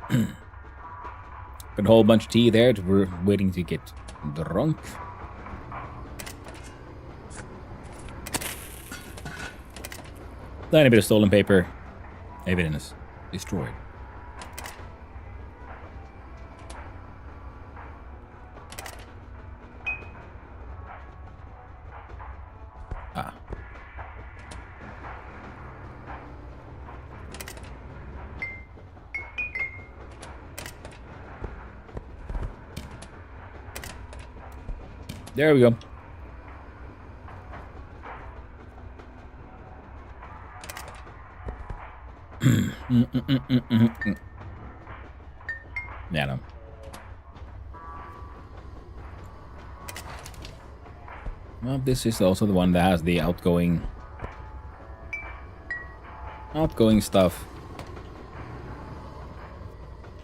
Got a whole bunch of tea there. We're waiting to get drunk. Tiny bit of stolen paper. Evidence destroyed. Ah. There we go. Yeah, no. Well, this is also the one that has the outgoing stuff.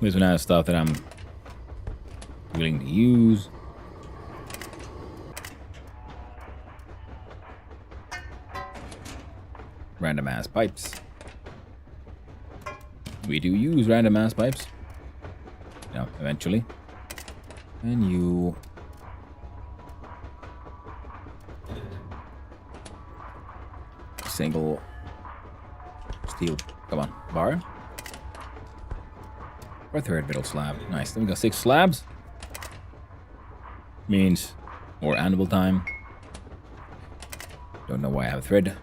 This one has stuff that I'm willing to use. Random ass pipes. We do use random ass pipes. Yeah, eventually. And you... Single steel, come on, bar. Or third middle slab. Nice, then we got 6 slabs. Means more animal time. Don't know why I have a thread.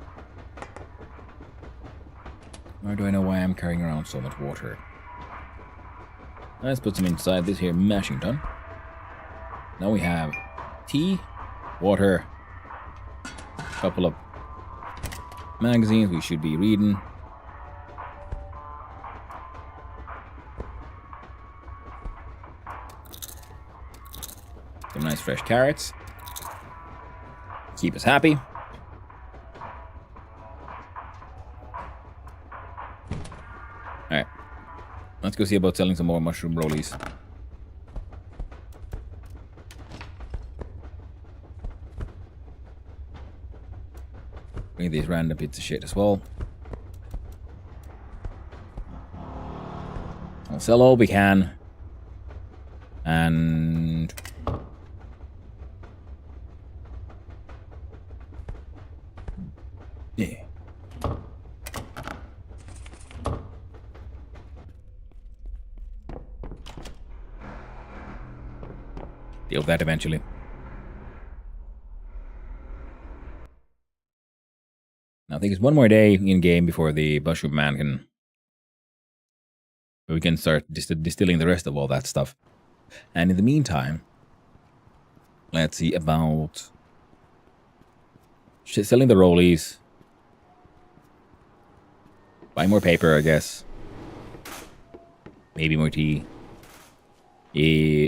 Nor do I know why I'm carrying around so much water. Let's put some inside this here mashing tun. Now we have tea, water, a couple of magazines we should be reading. Some nice fresh carrots. Keep us happy. Alright. Let's go see about selling some more mushroom rollies. Bring these random bits of shit as well. I'll sell all we can. And... yeah. Deal with that eventually. Now, I think it's one more day in game before the mushroom man can... we can start distilling the rest of all that stuff. And in the meantime, let's see about selling the rollies. Buy more paper, I guess. Maybe more tea.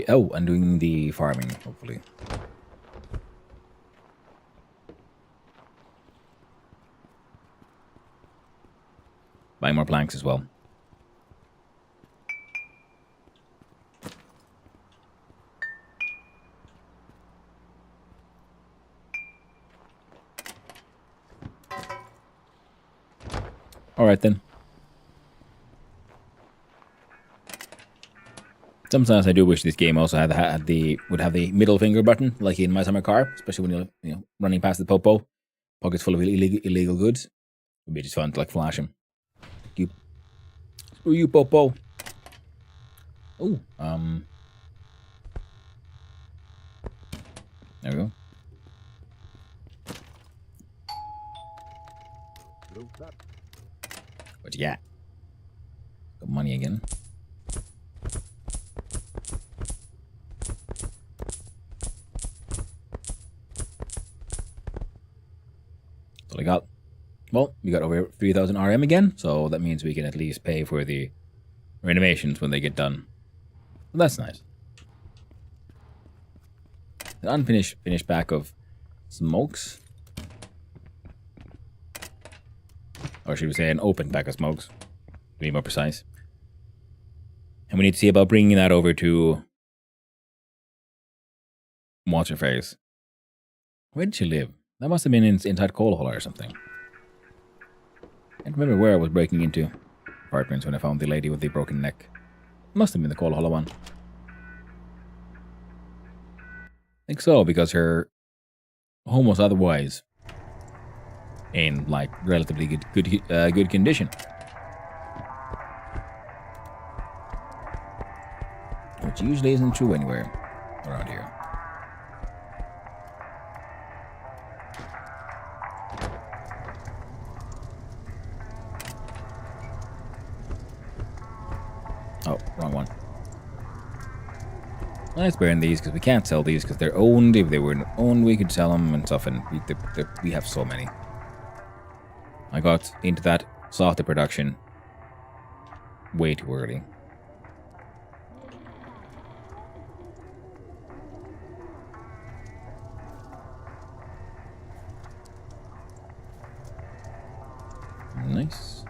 Oh, and doing the farming, hopefully. Buy more planks as well. Alright then. Sometimes I do wish this game also would have the middle finger button, like in My Summer Car, especially when you're running past the popo, pockets full of illegal goods. It would be just fun to like flash him. Screw you, popo. Oh, there we go. What you got? Got money again. That's all I got. Well, we got over 3,000 RM again, so that means we can at least pay for the renovations when they get done. Well, that's nice. An unfinished pack of smokes. Or should we say an open pack of smokes, to be more precise. And we need to see about bringing that over to Waterface. Where did she live? That must have been inside Coal Hall or something. I can't remember where I was breaking into apartments when I found the lady with the broken neck. Must have been the Coal Hall one. I think so, because her home was otherwise in like relatively good condition. Which usually isn't true anywhere around here. Oh, wrong one. Let's burn these because we can't sell these because they're owned. If they weren't owned, we could sell them and stuff, and we have so many. I got into that softer production way too early. nice.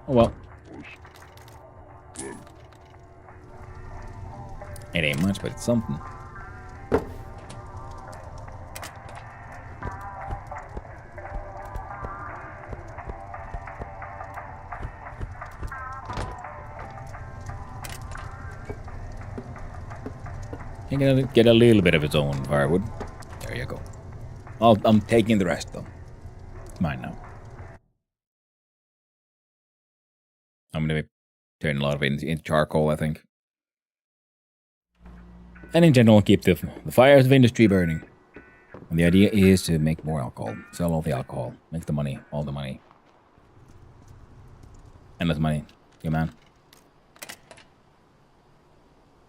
Oh well. It ain't much, but it's something. Get a little bit of its own firewood. There you go. I'm taking the rest though. It's mine now. I'm gonna be turning a lot of it into charcoal, I think. And in general, keep the fires of industry burning. And the idea is to make more alcohol. Sell all the alcohol. Make the money. All the money. Endless money. Yeah, man.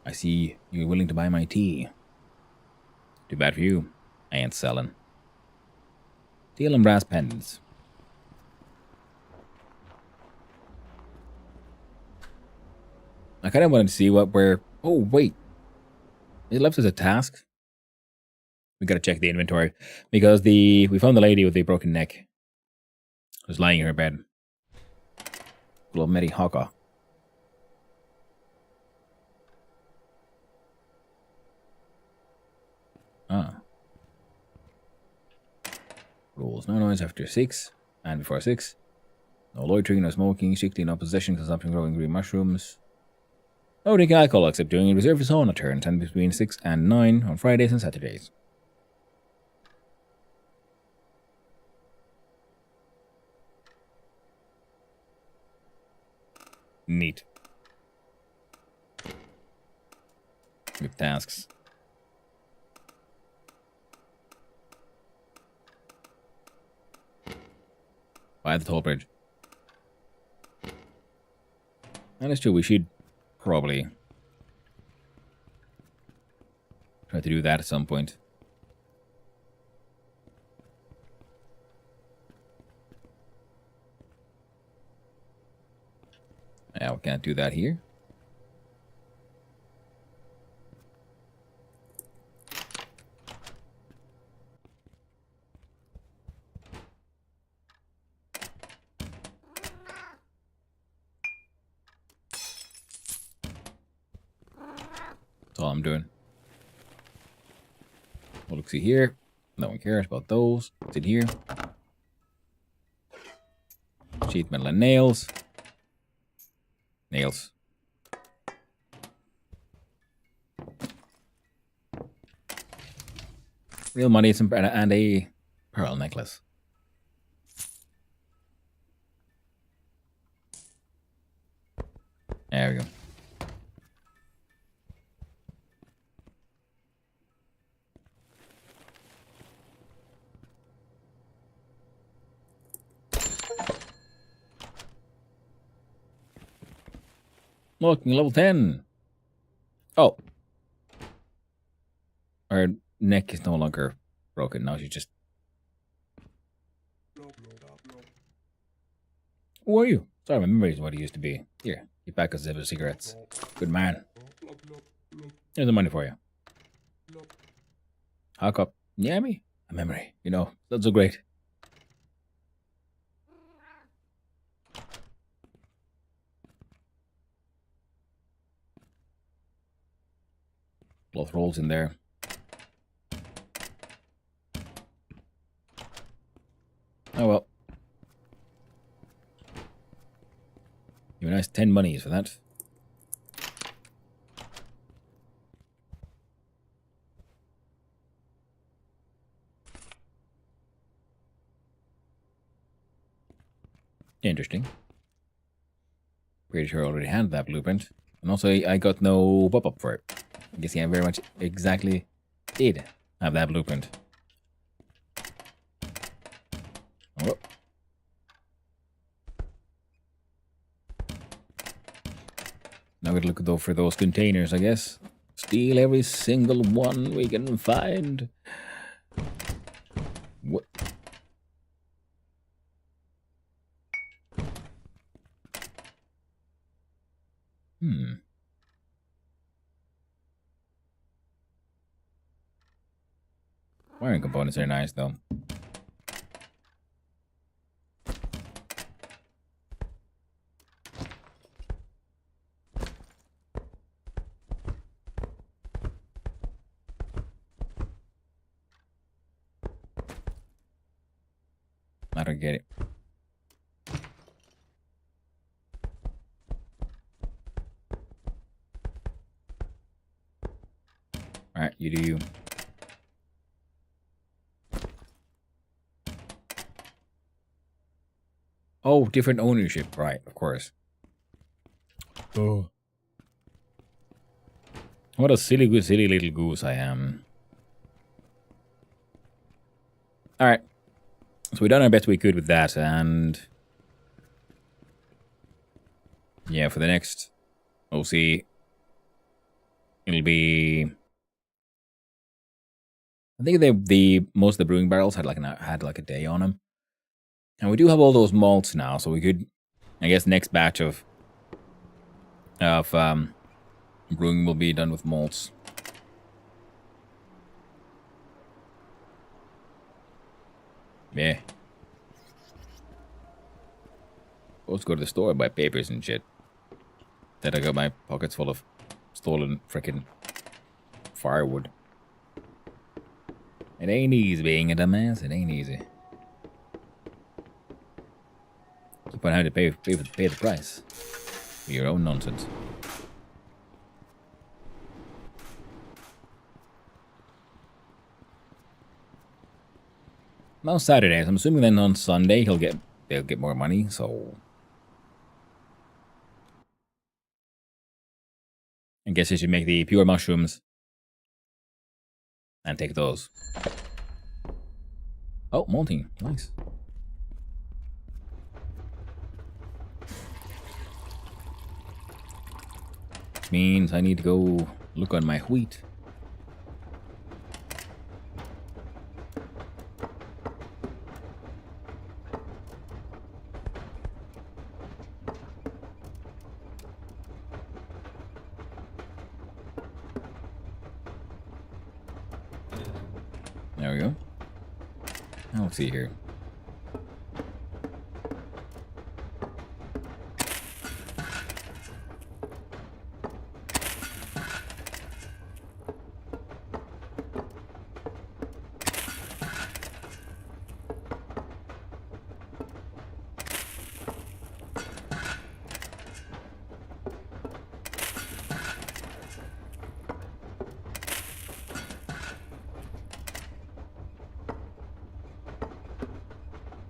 I see you're willing to buy my tea. Too bad for you. I ain't selling. Steel and brass pendants. I kind of wanted to see where... Oh, wait. It left us a task. We gotta check the inventory. Because we found the lady with the broken neck. Was lying in her bed. Little Mary Hawker. Ah. Rules. No noise after 6 and before 6. No loitering, no smoking, strictly no possession, consumption, growing green mushrooms. No drinking alcohol except during reserved sauna turns and between 6 and 9 on Fridays and Saturdays. Neat. With tasks. By the toll bridge. That is true. We should probably try to do that at some point. Yeah, we can't do that here. That's all I'm doing. Well, look, see here. No one cares about those. What's in here? Sheet metal and nails. Nails. Real money and a pearl necklace. There we go. Look, level 10. Oh. Her neck is no longer broken. Now she's just... Who are you? Sorry, my memory is what it used to be. Here, get back a zip of cigarettes. Good man. Here's the money for you. Hock up. Yeah, me? A memory. You know, that's so great. Cloth rolls in there. Oh well. Give a nice 10 monies for that. Interesting. Pretty sure I already had that blueprint. And also, I got no pop-up for it. I'm guessing I very much exactly did have that blueprint. Oh. Now we gotta look though for those containers, I guess. Steal every single one we can find. What? Wiring components are nice though. I don't get it. Alright, you do you. Oh, different ownership. Right, of course. Oh. What a silly little goose I am. Alright. So we done our best we could with that, and... yeah, for the next OC, it'll be... I think the most of the brewing barrels had like a day on them. And we do have all those malts now, so we could, I guess, next batch of brewing will be done with malts. Yeah. Let's go to the store and buy papers and shit. Then I got my pockets full of stolen frickin' firewood. It ain't easy being a dumbass. It ain't easy. Keep on having to pay the price for your own nonsense. Now Saturdays. I'm assuming then on Sunday they'll get more money. So I guess I should make the pure mushrooms and take those. Oh, malting. Nice. Which means I need to go look on my wheat. There we go. Now let's see here.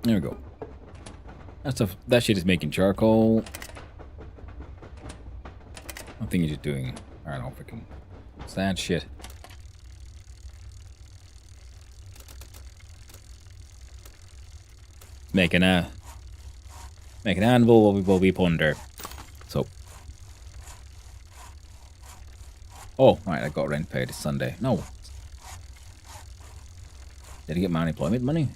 There we go. That shit is making charcoal. I think he's just doing, I don't know, freaking sad shit. Making an anvil will be ponder. So. Oh, right, I got rent paid this Sunday. No. Did I get my unemployment money?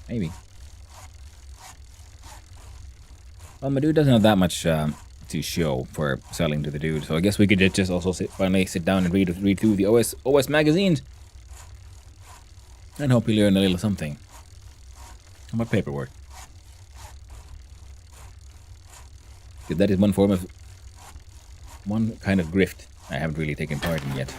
Maybe. Well, my dude doesn't have that much to show for selling to the dude, so I guess we could just also finally sit down and read through the OS magazines. And hope you learn a little something. How about paperwork? Because that is one kind of grift I haven't really taken part in yet.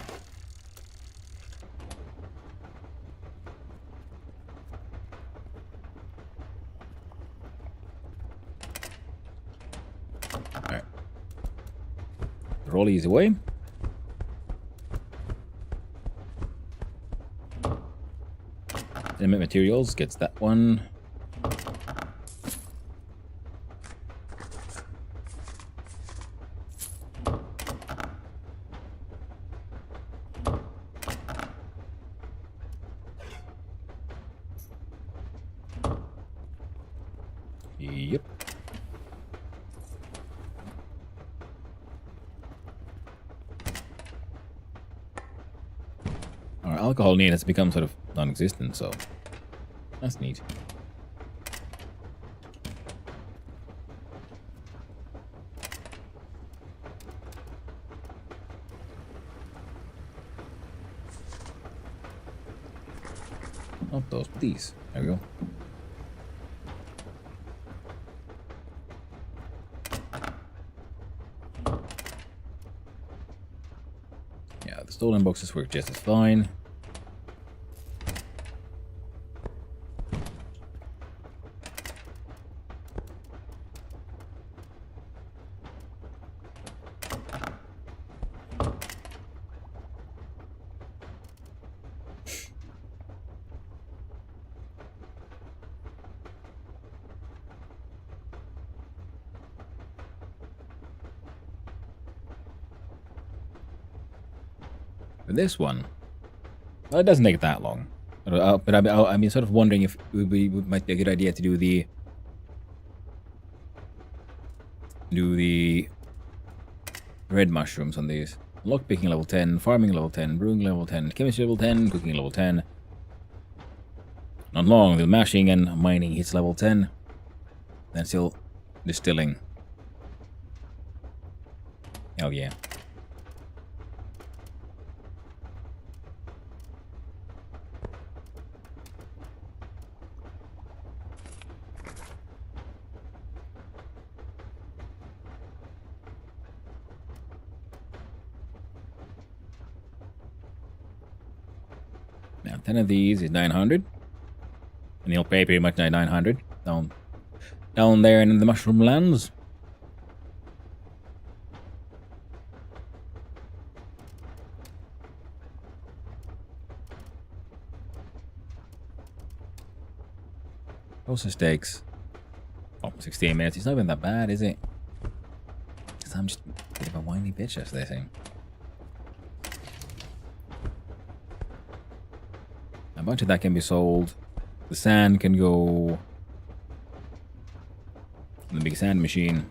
Alright. Roll these away. Element materials gets that one. Yep. Our alcohol need has become sort of non-existent, so that's neat. these. There we go. Yeah, the stolen boxes work just as fine. For this one, well, it doesn't take that long. But I'm sort of wondering if it might be a good idea to do the red mushrooms on these. Lockpicking level 10, farming level 10, brewing level 10, chemistry level 10, cooking level 10. Not long, the mashing and mining hits level 10. Then still distilling. Hell yeah. Now 10 of these is 900. And you'll pay pretty much 900 down there in the mushroom lands. Process takes 16 minutes. It's not even that bad, is it? Because I'm just a bit of a whiny bitch, as they say. A bunch of that can be sold. The sand can go in the big sand machine.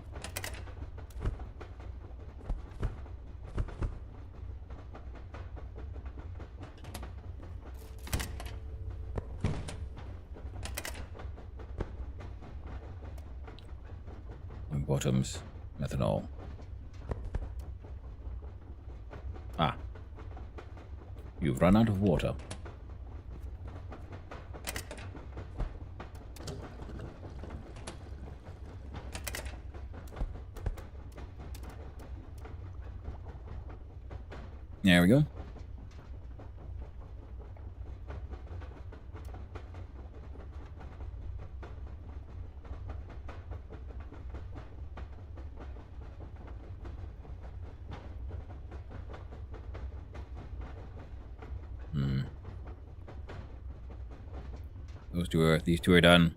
And bottoms, methanol. Ah. You've run out of water. There we go. These two are done.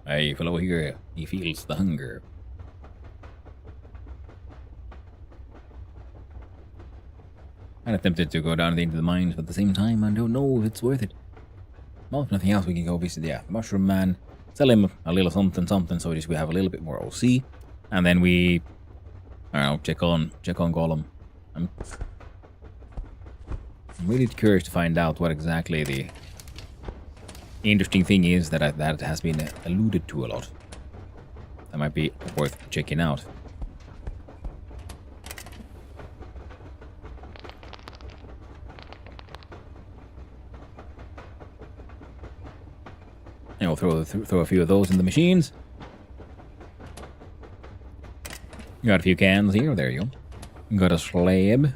Hey, fellow here, he feels the hunger. I'm tempted to go down into the mines, but at the same time, I don't know if it's worth it. Well, if nothing else, we can go visit the Mushroom Man, sell him a little something, so just we have a little bit more OC, and then we, I don't know, check on Golem. I'm really curious to find out what exactly the interesting thing is that has been alluded to a lot. That might be worth checking out. And we'll throw a few of those in the machines. You got a few cans here. There you go. You got a slab.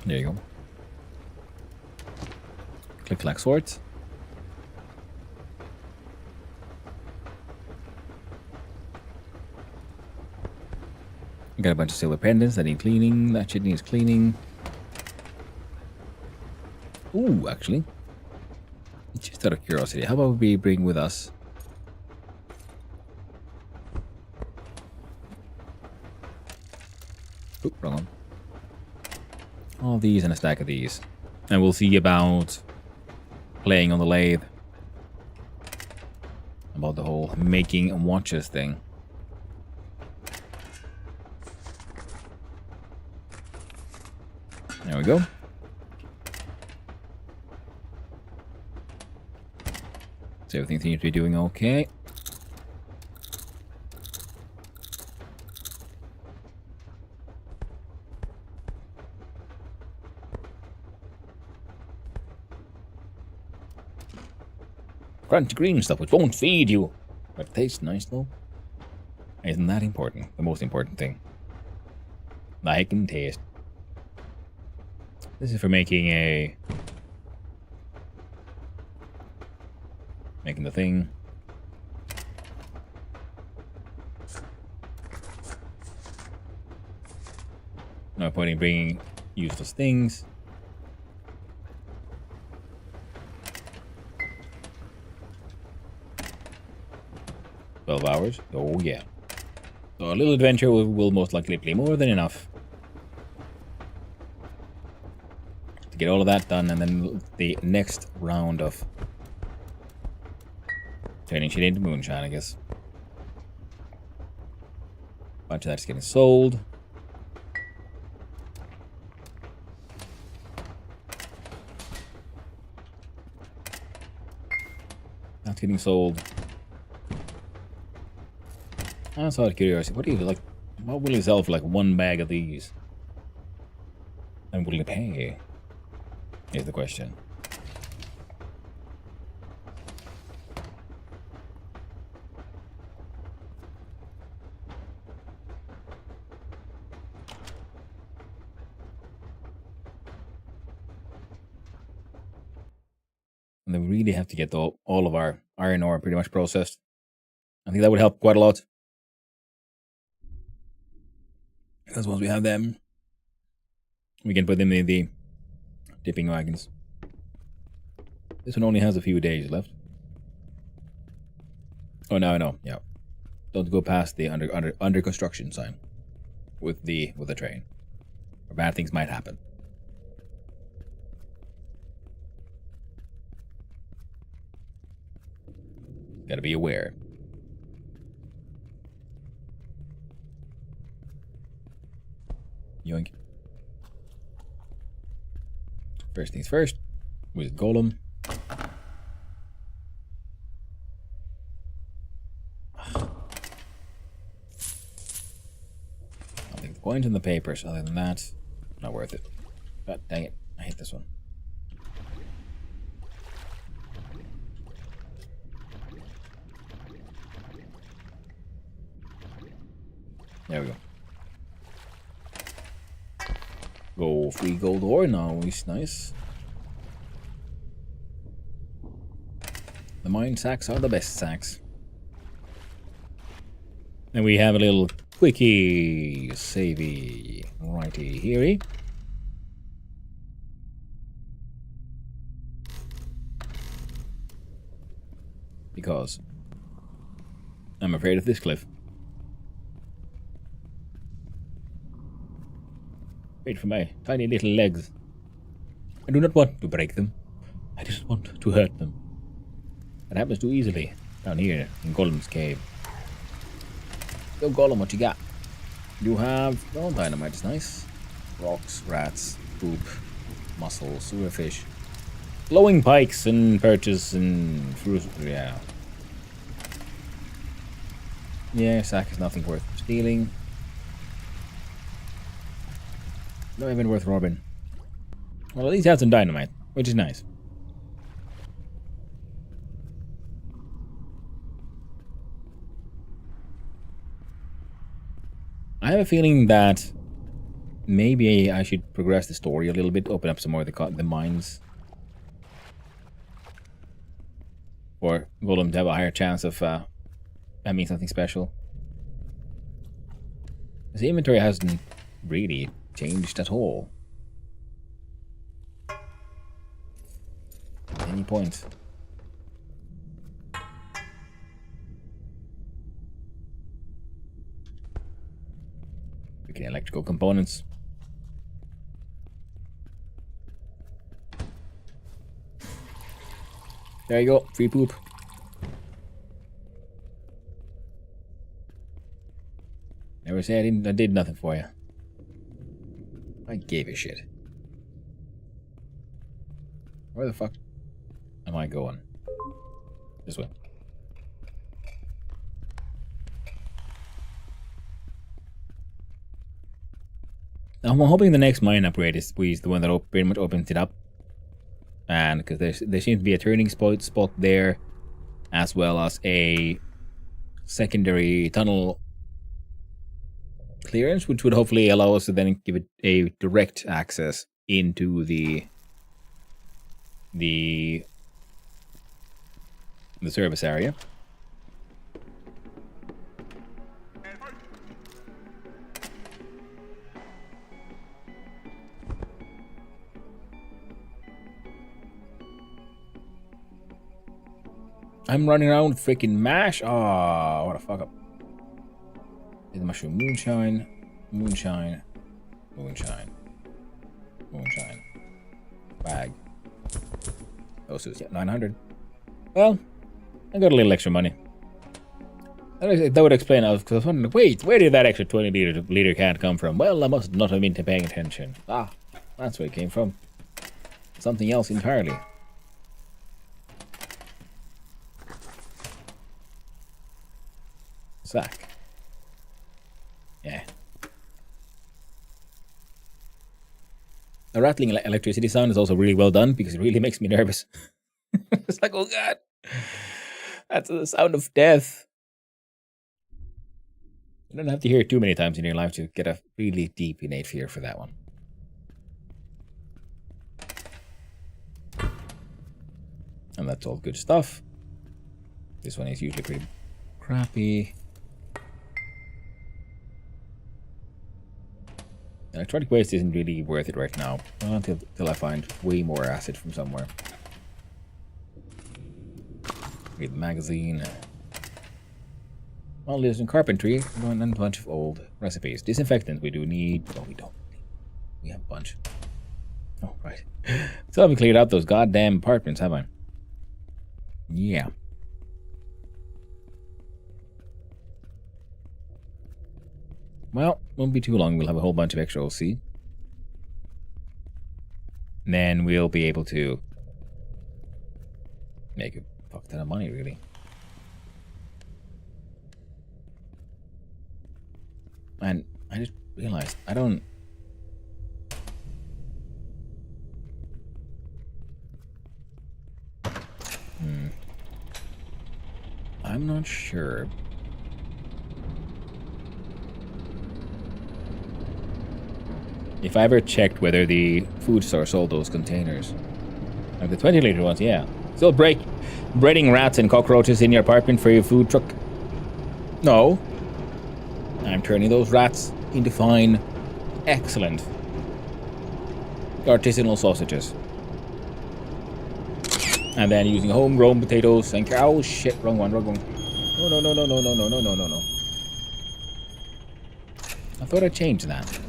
There you go. Click, clack, sort. Got a bunch of silver pendants that need cleaning. That shit needs cleaning. Ooh, actually. Just out of curiosity, how about we bring with us... Oop, wrong one. All these and a stack of these. And we'll see about playing on the lathe. About the whole making watches thing. go. So everything seems to be doing okay. Crunchy green stuff which won't feed you. But it tastes nice though. Isn't that important? The most important thing. Like and taste. This is for making the thing. No point in bringing useless things. $12 hours. Oh yeah. So a little adventure will most likely be more than enough to get all of that done, and then the next round of turning shit into moonshine, I guess. Bunch of that's getting sold. That's getting sold. That's out of curiosity. What do you like? What will you sell for like one bag of these? And will you pay? Is the question. And then we really have to get all of our iron ore pretty much processed. I think that would help quite a lot. Because once we have them, we can put them in the dipping wagons. This one only has a few days left. Oh, now I know. Yeah, don't go past the under construction sign with the train, or bad things might happen. Gotta be aware. Yoink. First things first. With Golem. I'll take the coins and the papers. Other than that, not worth it. God dang it. I hate this one. There we go. Go free gold ore now. It's nice. The mine sacks are the best sacks. And we have a little quickie savey righty here. Because I'm afraid of this cliff. Wait for my tiny little legs. I do not want to break them. I just want to hurt them. That happens too easily down here in Golem's cave. Yo, Golem, what you got? You have... oh, dynamite is nice. Rocks, rats, poop, mussels, sewer fish. Glowing pikes and perches and fruit. Yeah. Yeah, sack is nothing worth stealing. Not even worth robbing. Well, at least you have some dynamite, which is nice. I have a feeling that maybe I should progress the story a little bit, open up some more of the mines. For Golem to have a higher chance of having something special. The inventory hasn't really changed at all. At any point. We can electrical components. There you go, free poop. Never say I did nothing for you. I gave a shit. Where the fuck am I going? This way. I'm hoping the next mine upgrade is the one that pretty much opens it up. And because there seems to be a turning spot there, as well as a secondary tunnel clearance, which would hopefully allow us to then give it a direct access into the service area. I'm running around with freaking mash. Oh, what a fuck up. The mushroom moonshine, moonshine, moonshine, moonshine. Bag. Those is 900. Well, I got a little extra money. That would explain. I was wondering, wait, where did that extra 20 liter can come from? Well, I must not have been paying attention. Ah, that's where it came from. Something else entirely. Sack. Yeah. The rattling electricity sound is also really well done because it really makes me nervous. It's like, oh god. That's the sound of death. You don't have to hear it too many times in your life to get a really deep innate fear for that one. And that's all good stuff. This one is usually pretty crappy. Electronic waste isn't really worth it right now. Well, until I find way more acid from somewhere. Read the magazine. All lives in carpentry and a bunch of old recipes. Disinfectant we do need. Oh, we don't. We have a bunch. Oh, right. Still haven't cleared out those goddamn apartments, have I? Yeah. Well, won't be too long. We'll have a whole bunch of extra OC. And then we'll be able to make a fuck ton of money, really. And I just realized I don't... I'm not sure. If I ever checked whether the food store sold those containers. Like the 20 liter ones, yeah. Still breeding rats and cockroaches in your apartment for your food truck? No. I'm turning those rats into fine, excellent artisanal sausages. And then using homegrown potatoes and oh shit, wrong one. No. I thought I changed that.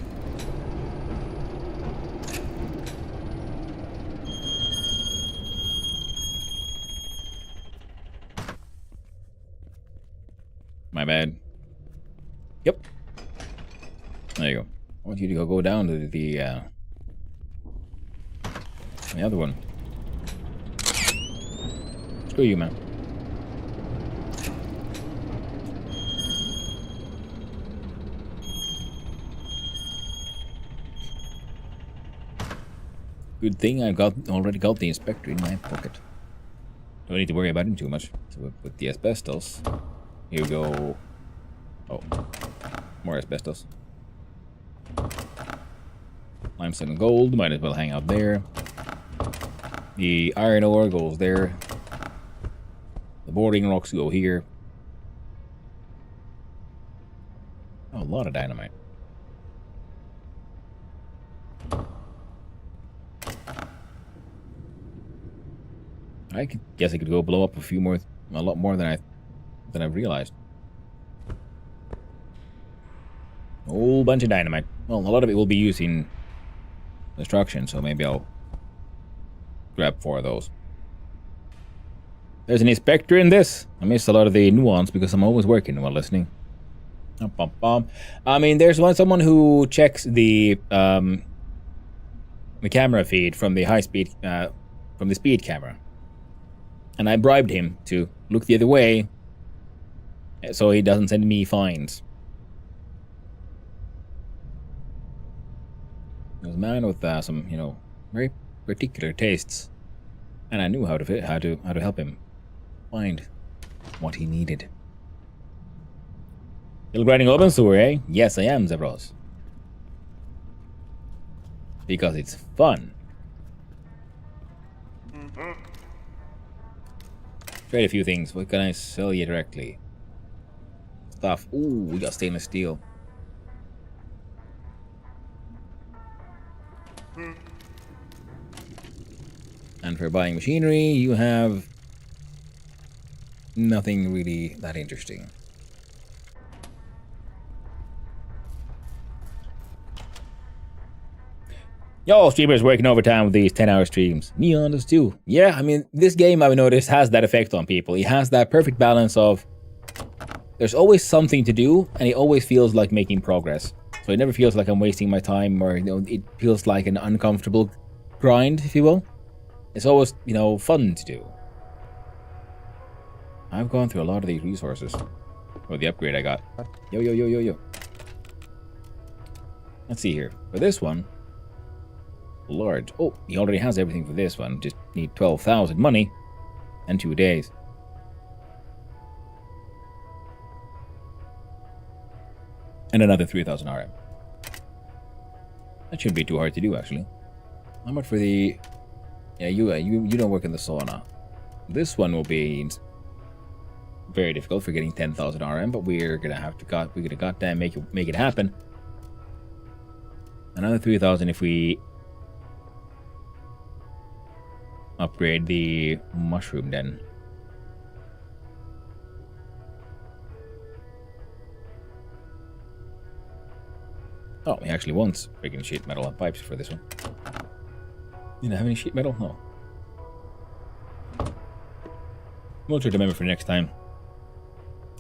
My bad. Yep. There you go. I want you to go down to the other one. Screw you, man. Good thing I already got the inspector in my pocket. Don't need to worry about him too much. So with the asbestos, here we go. Oh, more asbestos. Limestone and gold might as well hang out there. The iron ore goes there. The boarding rocks go here. Oh, a lot of dynamite. Guess I could go blow up a lot more than I've realized. A whole bunch of dynamite. Well, a lot of it will be used in destruction, so maybe I'll grab 4 of those. There's an inspector in this. I missed a lot of the nuance because I'm always working while listening. I mean, there's someone who checks the camera feed from the high-speed from the speed camera. And I bribed him to look the other way so he doesn't send me fines. He was a man with some, very particular tastes, and I knew how to help him find what he needed. Still grinding open sewer, eh? Yes, I am, Zebros. Because it's fun. Trade a few things. What can I sell you directly? Stuff. Ooh, we got stainless steel. And for buying machinery, you have nothing really that interesting. Yo, streamers working overtime with these 10-hour streams. Neon does too. Yeah, I mean, this game I've noticed has that effect on people. It has that perfect balance of there's always something to do, and it always feels like making progress. So it never feels like I'm wasting my time, or it feels like an uncomfortable grind, if you will. It's always, fun to do. I've gone through a lot of these resources. Or the upgrade I got. Yo. Let's see here. For this one, large. Oh, he already has everything for this one. Just need 12,000 money and 2 days. And another 3,000 RM. That shouldn't be too hard to do, actually. How much for the... Yeah, you don't work in the sauna. This one will be very difficult for getting 10,000 RM, but we're gonna goddamn make it happen. Another 3,000 if we upgrade the mushroom den. Oh, he actually wants freaking sheet metal and pipes for this one. You don't have any sheet metal? No. We'll try to remember for next time.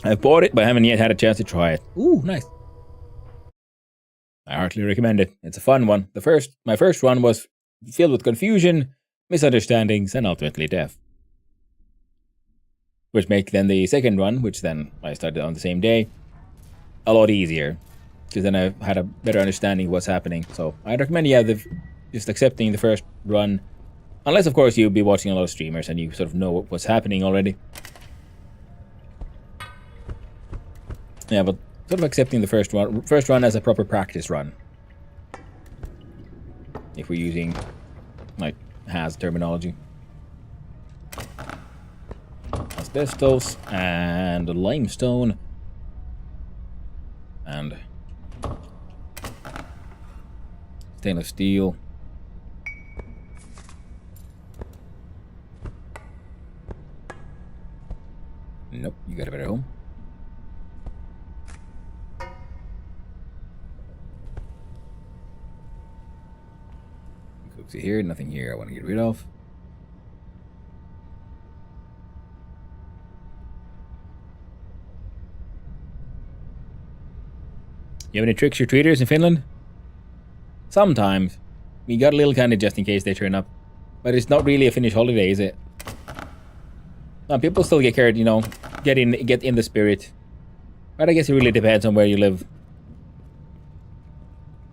I've bought it, but I haven't yet had a chance to try it. Ooh, nice. I heartily recommend it. It's a fun one. My first run was filled with confusion, misunderstandings, and ultimately death. Which make then the second run, which then I started on the same day, a lot easier. Because then I had a better understanding of what's happening. So I'd recommend, just accepting the first run. Unless, of course, you'll be watching a lot of streamers and you sort of know what's happening already. Yeah, but sort of accepting the first run as a proper practice run. If we're using, HAZ terminology. Asbestos and limestone. And stainless steel. Nope, you got a better home. Cooks it here, nothing here I want to get rid of. You have any tricks or treaters in Finland? Sometimes. We got a little candy just in case they turn up. But it's not really a Finnish holiday, is it? No, people still get carried, get in the spirit. But I guess it really depends on where you live.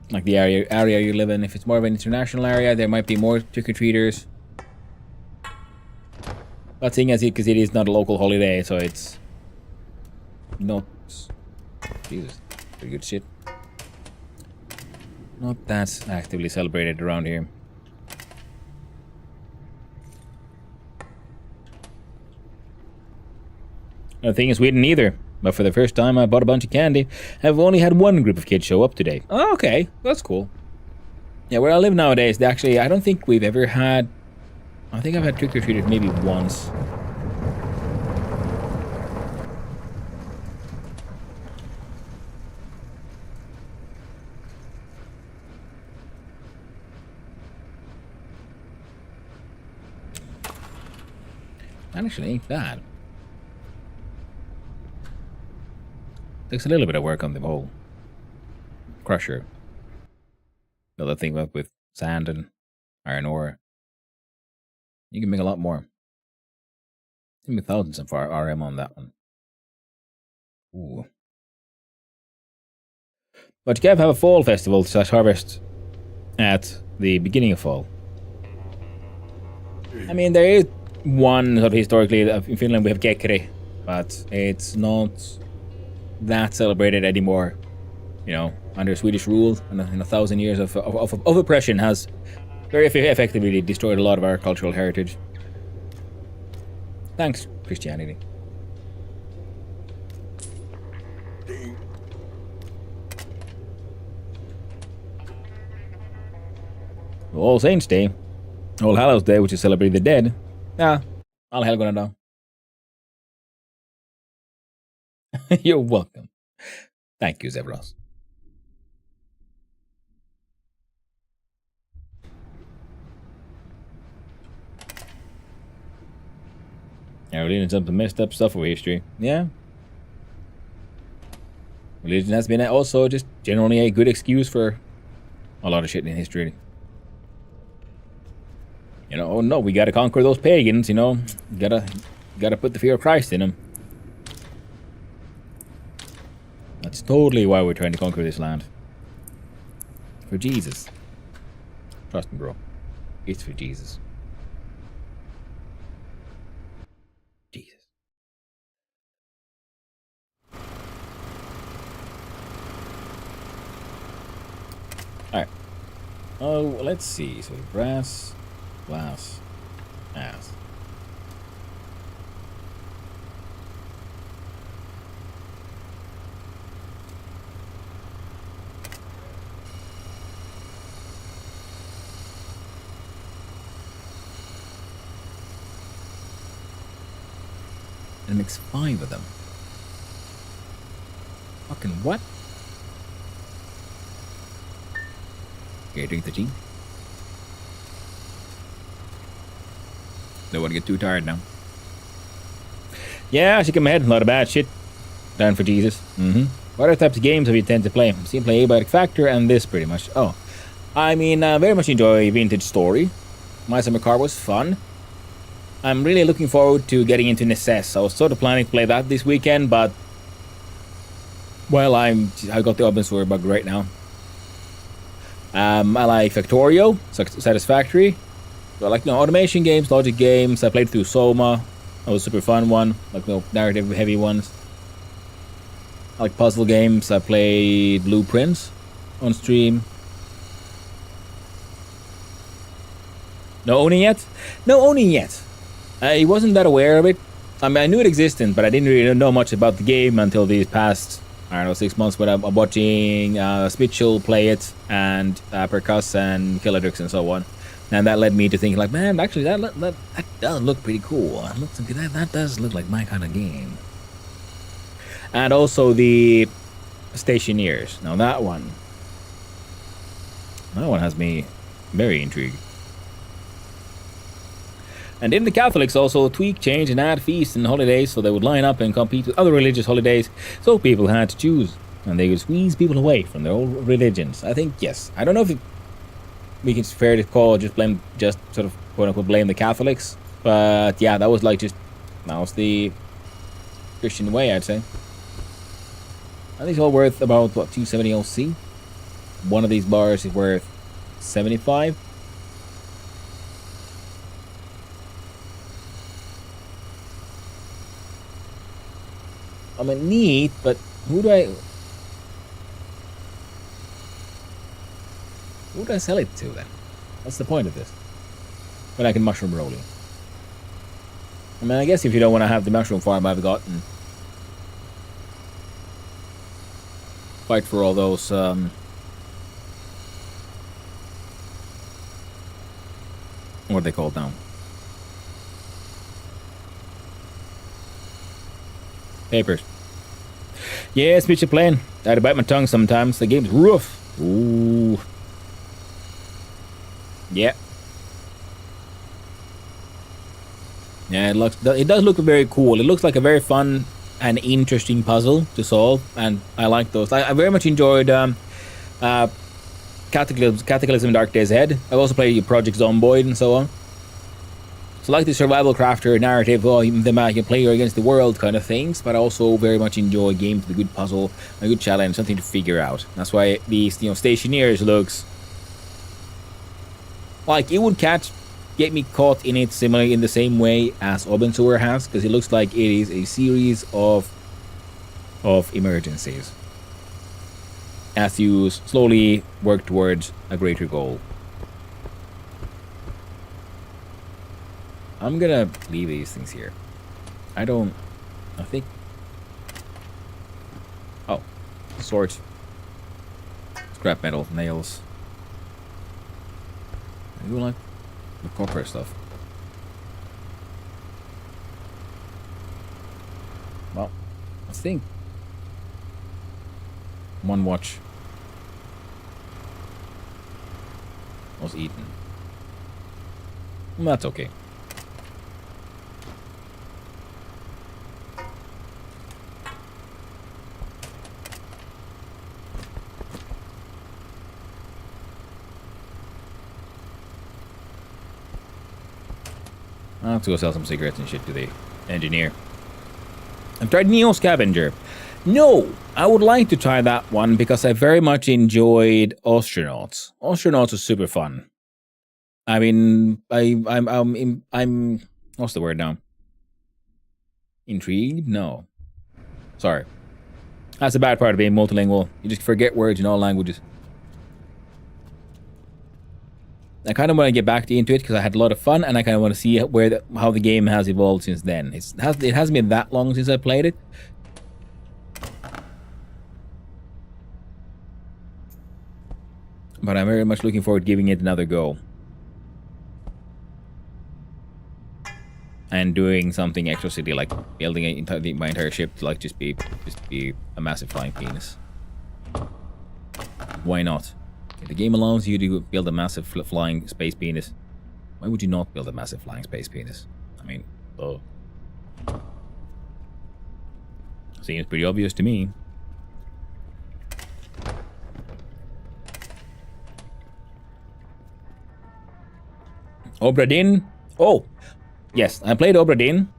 Like the area you live in. If it's more of an international area, there might be more trick-or-treaters. But seeing as because it is not a local holiday, so it's not... Jesus, pretty good shit. Not that actively celebrated around here. Nothing in Sweden either. But for the first time, I bought a bunch of candy. I've only had one group of kids show up today. Oh, okay. That's cool. Yeah, where I live nowadays, actually, I don't think we've ever had... I think I've had trick-or-treaters maybe once. That actually ain't bad. Takes a little bit of work on the whole crusher. Another thing up with sand and iron ore. You can make a lot more. Give me thousands of RM on that one. Ooh. But you can have a fall festival / harvest at the beginning of fall. I mean, there is one sort of historically in Finland we have Kekri, but it's not that celebrated anymore. You know, under Swedish rule and 1,000 years of oppression has very effectively destroyed a lot of our cultural heritage. Thanks, Christianity. All Saints Day, All Hallows Day, which is celebrating the dead. All Helgona Dag. You're welcome. Thank you, Zevros. Yeah, religion some messed up stuff with history. Yeah. Religion has been also just generally a good excuse for a lot of shit in history. You know, oh no, we gotta conquer those pagans, you know. Gotta put the fear of Christ in them. That's totally why we're trying to conquer this land. For Jesus. Trust me, bro. It's for Jesus. Jesus. Alright. Oh, let's see. So brass, glass, ass. And mix 5 of them. Fucking what? Okay, drink the tea. Don't want to get too tired now. Yeah, I should come ahead. A lot of bad shit. Down for Jesus. What other types of games have you tend to play? I've seen play Abiotic Factor and this pretty much. Oh. I mean, very much enjoy Vintage Story. My Summer Car was fun. I'm really looking forward to getting into Necessery. I was sort of planning to play that this weekend, but well, I got the open source bug right now. I like Factorio, Satisfactory. So I like automation games, logic games. I played through Soma. That was a super fun one. Like narrative heavy ones. I like puzzle games. I played Blueprints on stream. No owning yet? No owning yet. I wasn't that aware of it. I mean, I knew it existed, but I didn't really know much about the game until these past, I don't know, 6 months when I'm watching Spitchel play it, and Percuss and Killadrix and so on. And that led me to think, like, man, actually, that does look pretty cool. That does look like my kind of game. And also the Stationeers. Now that one has me very intrigued. And in the Catholics also tweak, change, and add feasts and holidays so they would line up and compete with other religious holidays, so people had to choose. And they would squeeze people away from their old religions. I think, yes. I don't know if we can fair to call just sort of quote unquote blame the Catholics. But yeah, that was the Christian way, I'd say. Are these all worth about, what, 270 OC? One of these bars is worth 75. I mean, neat, but who do I sell it to then? What's the point of this? When I can mushroom roll you. I mean, I guess if you don't want to have the mushroom farm I've got and fight for all those what are they called now? Papers. Yeah, speech of playing. I had to bite my tongue sometimes. The game's rough. Ooh. Yeah. Yeah, it does look very cool. It looks like a very fun and interesting puzzle to solve, and I like those. I very much enjoyed Cataclysm Dark Days Ahead. I've also played Project Zomboid and so on. So like the survival crafter narrative, the player against the world kind of things, but I also very much enjoy games with a good puzzle, a good challenge, something to figure out. That's why these, Stationeers looks like it would get me caught in it similarly in the same way as Obensewer has, because it looks like it is a series of emergencies as you slowly work towards a greater goal. I'm gonna leave these things here. I think... Oh. Swords. Scrap metal. Nails. I do like the copper stuff. Well, I think... one watch was eaten. Well, that's okay. I'll have to go sell some cigarettes and shit to the engineer. I've tried Neo Scavenger. No, I would like to try that one because I very much enjoyed Astronauts. Astronauts is super fun. I mean, I'm what's the word now? Intrigued? No. Sorry. That's the bad part of being multilingual. You just forget words in all languages. I kind of want to get back into it because I had a lot of fun, and I kind of want to see how the game has evolved since then. It hasn't been that long since I played it. But I'm very much looking forward to giving it another go. And doing something extra silly like building my entire ship to like just be a massive flying penis. Why not? If the game allows you to build a massive flying space penis, why would you not build a massive flying space penis? I mean, oh. Seems pretty obvious to me. Obra Dinn. Oh, yes, I played Obra Dinn.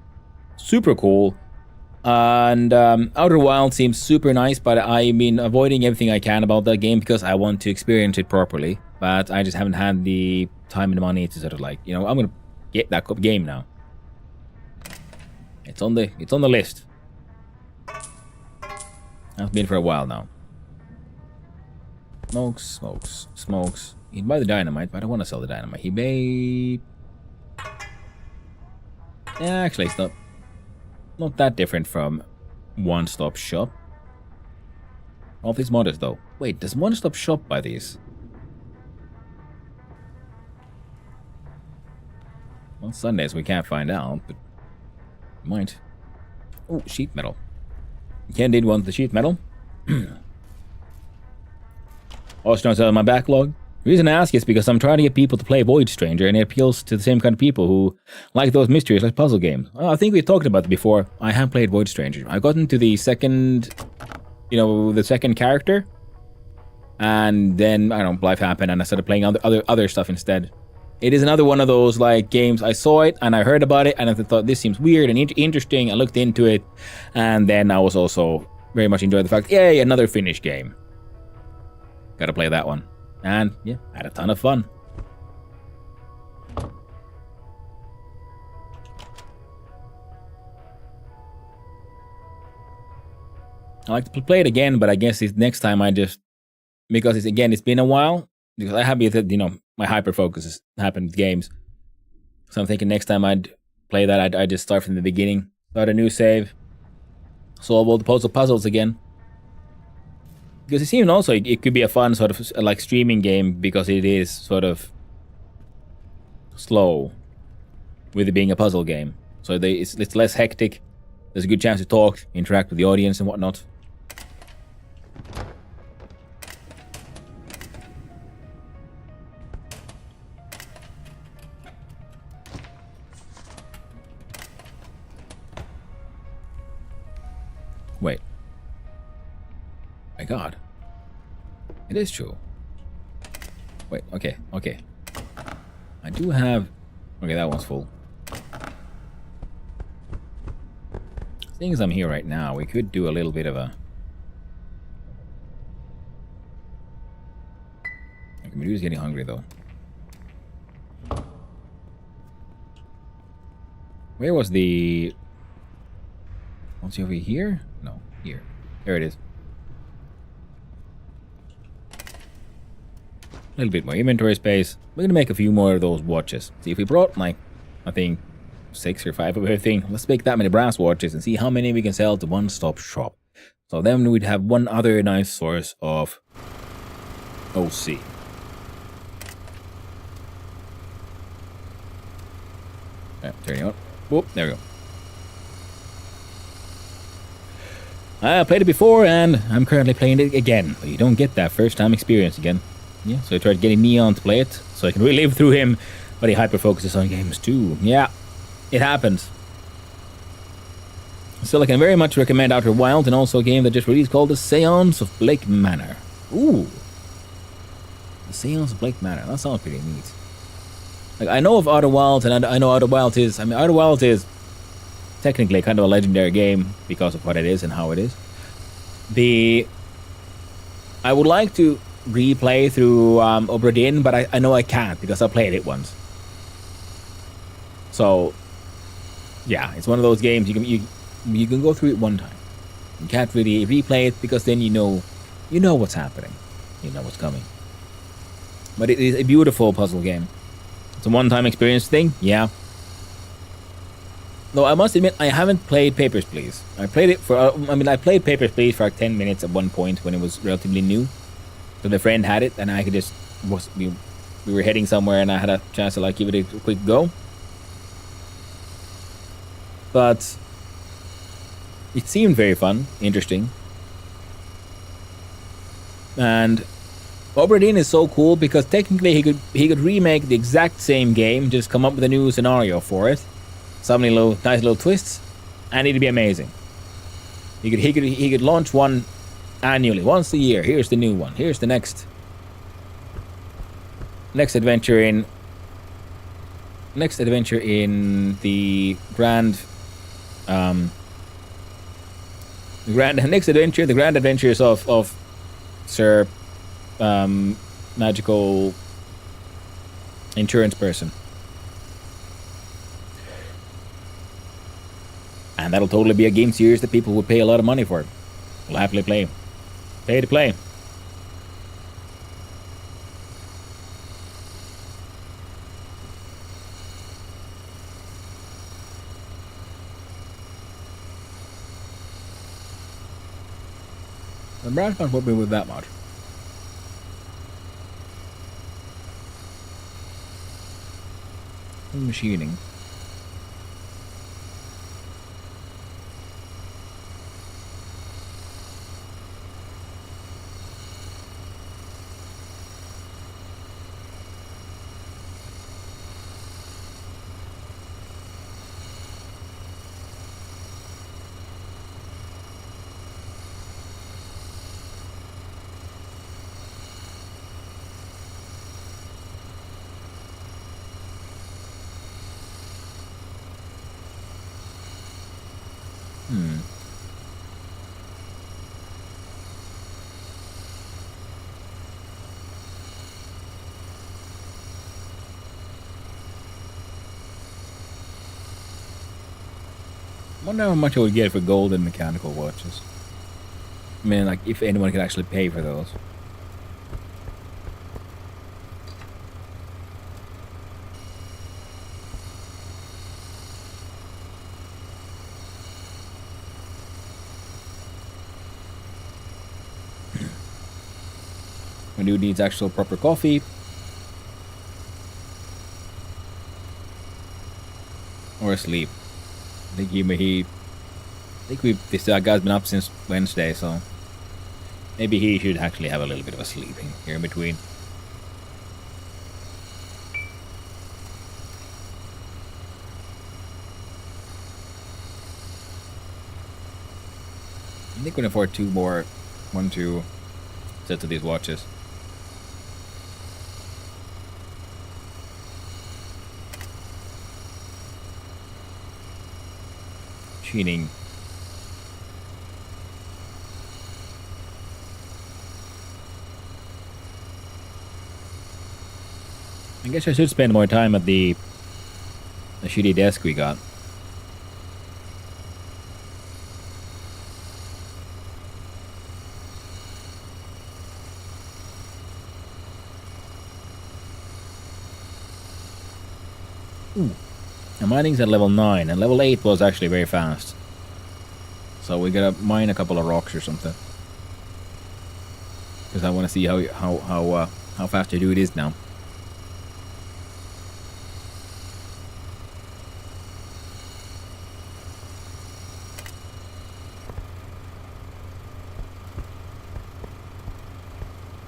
Super cool. And Outer Wilds seems super nice, but I've been avoiding everything I can about that game because I want to experience it properly. But I just haven't had the time and the money to sort of like, I'm gonna get that game now. It's on the list. I've been for a while now. Smokes. He'd buy the dynamite, but I don't want to sell the dynamite. He may... Yeah, actually, it's not that different from One Stop Shop. All these modders, though. Wait, does One Stop Shop buy these? On Sundays, we can't find out, but... might. Oh, sheet metal. Ken did want the sheet metal. Also, on my backlog. The reason I ask is because I'm trying to get people to play Void Stranger, and it appeals to the same kind of people who like those mysteries like puzzle games. Well, I think we talked about it before. I have played Void Stranger. I got into the second, the second character, and then I don't know, life happened, and I started playing other stuff instead. It is another one of those like games. I saw it and I heard about it, and I thought this seems weird and interesting. I looked into it, and then I was also very much enjoyed the fact, yay, another Finnish game. Gotta play that one. And, yeah, had a ton of fun. I like to play it again, but I guess next time because it's been a while, because I have, my hyper focus has happened with games. So I'm thinking next time I'd play that, I'd just start from the beginning, start a new save, solve all the puzzles again. Because it seems also it could be a fun sort of like streaming game because it is sort of slow with it being a puzzle game. So it's less hectic. There's a good chance to talk, interact with the audience and whatnot. Wait. My God. It is true. Wait, okay. I do have... Okay, that one's full. Seeing as I'm here right now, we could do a little bit of a... Okay, Medusa's getting hungry, though. Where was the... What's over here? No, here. There it is. A little bit more inventory space. We're gonna make a few more of those watches. See if we brought, like, I think 6 or 5 of everything. Let's make that many brass watches and see how many we can sell to one-stop shop. So then we'd have one other nice source of OC. Turning on. Whoop, there we go. I played it before and I'm currently playing it again. You don't get that first time experience again. Yeah, so I tried getting Neon to play it so I can relive through him, but he hyper-focuses on games too. Yeah, it happens. Still, I can very much recommend Outer Wild and also a game that just released called The Seance of Blake Manor. Ooh. The Seance of Blake Manor. That sounds pretty neat. Like, I know of Outer Wilds, and I know Outer Wilds is... I mean, Outer Wilds is technically kind of a legendary game because of what it is and how it is. I would like to replay through Obra Dinn, but I know I can't because I played it once. So, yeah, it's one of those games you can go through it one time. You can't really replay it because then you know what's happening. You know what's coming. But it is a beautiful puzzle game. It's a one-time experience thing, yeah. Though I must admit, I haven't played Papers, Please. I played it for... I played Papers, Please for like 10 minutes at one point when it was relatively new. So the friend had it, and I could just... We were heading somewhere, and I had a chance to like give it a quick go. But... it seemed very fun, interesting. And... Obra Dinn is so cool because technically he could remake the exact same game, just come up with a new scenario for it. Some nice little twists, and it'd be amazing. He could launch one annually, once a year. Here's the new one. Here's the next adventure in the grand adventures of Sir magical insurance person. And that'll totally be a game series that people would pay a lot of money for. We'll happily play. Pay to play. The brass can't put me with that much. Machining. I wonder how much I would get for gold and mechanical watches. I mean, like, if anyone could actually pay for those. My dude needs actual proper coffee. Or sleep. I think this guy's been up since Wednesday, so maybe he should actually have a little bit of a sleeping here in between. I think we can afford two sets of these watches. Cheating. I guess I should spend more time at the shitty desk we got. Ooh. And mining's at level 9, and level 8 was actually very fast. So we gotta mine a couple of rocks or something. Because I want to see how fast you do it is now.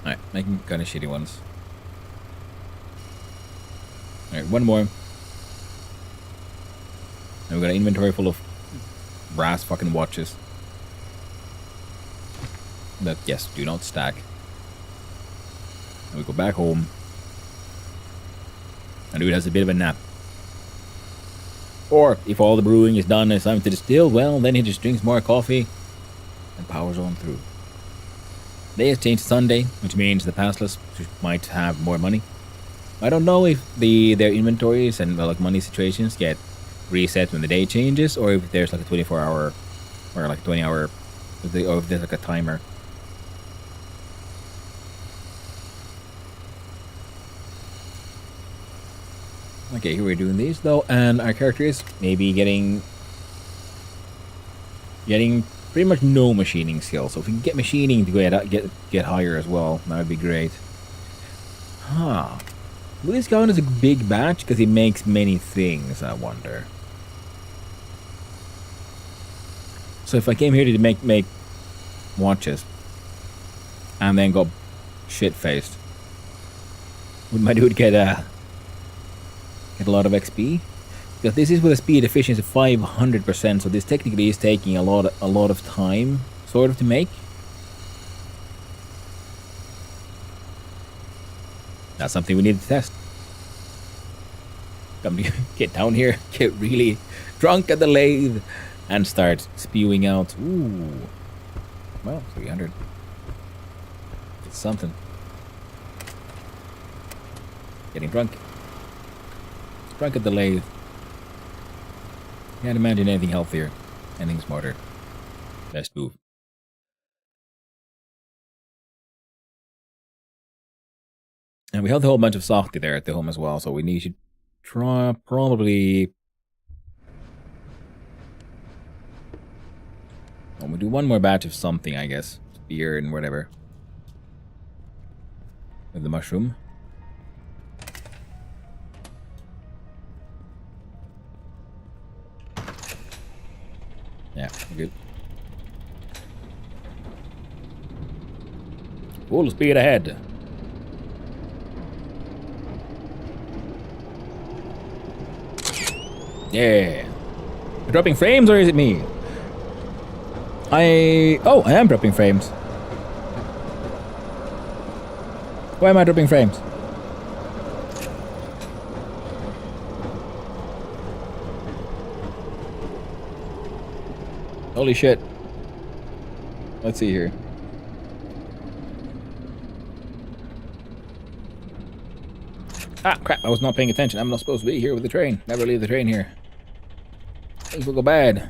Alright, making kind of shitty ones. Alright, one more. And we got an inventory full of brass fucking watches. That, yes, do not stack. And we go back home. And dude has a bit of a nap. Or, if all the brewing is done and it's time to distill, well, then he just drinks more coffee and powers on through. Day has changed to Sunday, which means the passless might have more money. I don't know if their inventories and like money situations get reset when the day changes, or if there's like a 24-hour or like 20-hour, or if there's like a timer. Okay, here we're doing these though, and our character is maybe getting pretty much no machining skill. So if we can get machining to get higher as well, that would be great. Huh. Will this count as a big batch? Because he makes many things, I wonder. So if I came here to make watches and then got shit-faced, would my dude get a lot of XP? Because this is with a speed efficiency of 500%, so this technically is taking a lot of time, sort of, to make. That's something we need to test. Come to get down here, get really drunk at the lathe, and start spewing out. Ooh. Well, 300. It's something. Getting drunk. Drunk at the lathe. Can't imagine anything healthier, anything smarter. Best move. And we have a whole bunch of Sakti there at the home as well, so we need to try probably. Well, we'll do one more batch of something, I guess. Beer and whatever. With the mushroom. Yeah, good. Full speed ahead. Yeah. You're dropping frames, or is it me? I am dropping frames. Why am I dropping frames? Holy shit. Let's see here. Ah, crap, I was not paying attention. I'm not supposed to be here with the train. Never leave the train here. Things will go bad.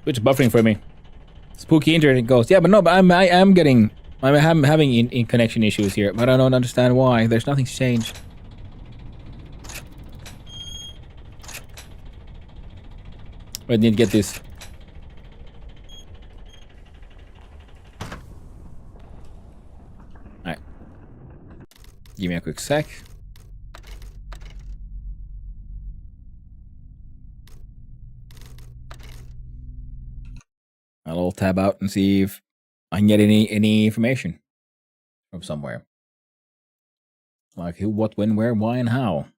Which buffering for me. Spooky internet goes, yeah, but no, but I'm having in connection issues here, but I don't understand why. There's nothing's changed. I need to get this. Alright. Give me a quick sec. I'll tab out and see if I can get any information from somewhere. Like who, what, when, where, why, and how.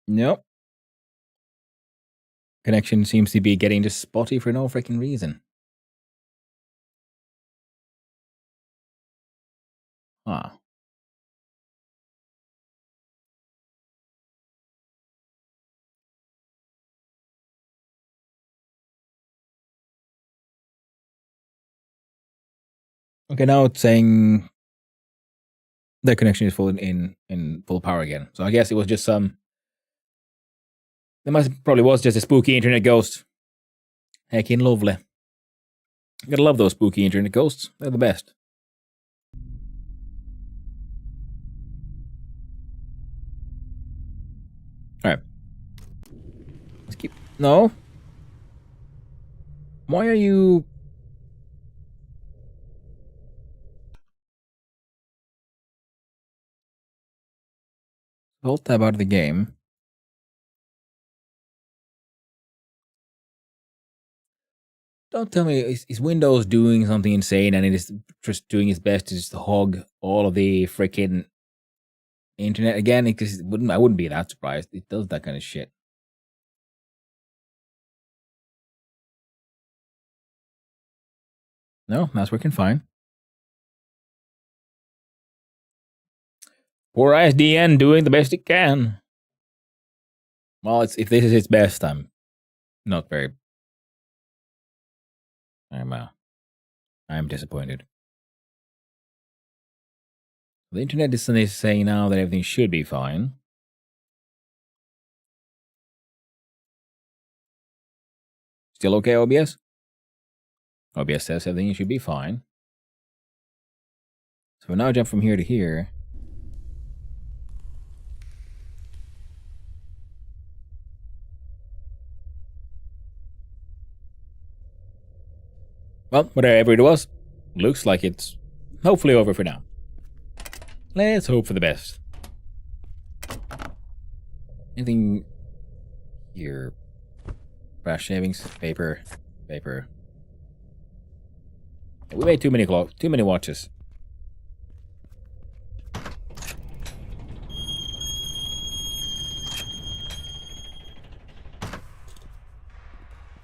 Nope. Connection seems to be getting just spotty for no freaking reason. Huh. Okay, now it's saying the connection is full in full power again. So I guess it was just some. It probably was just a spooky internet ghost. Heckin' lovely. Gotta love those spooky internet ghosts. They're the best. Alright. Let's keep. No. Why are you. Alt tab out of the game. Don't tell me, is Windows doing something insane and it is just doing its best to just hog all of the freaking internet again? Because I wouldn't be that surprised. It does that kind of shit. No, that's working fine. Poor ISDN doing the best it can. Well, if this is its best, I'm not very. I'm disappointed. The internet is saying now that everything should be fine. Still okay, OBS? OBS says everything should be fine. So we'll now jump from here to here. Well, whatever it was, looks like it's hopefully over for now. Let's hope for the best. Anything here? Crash shavings, paper. We made too many watches.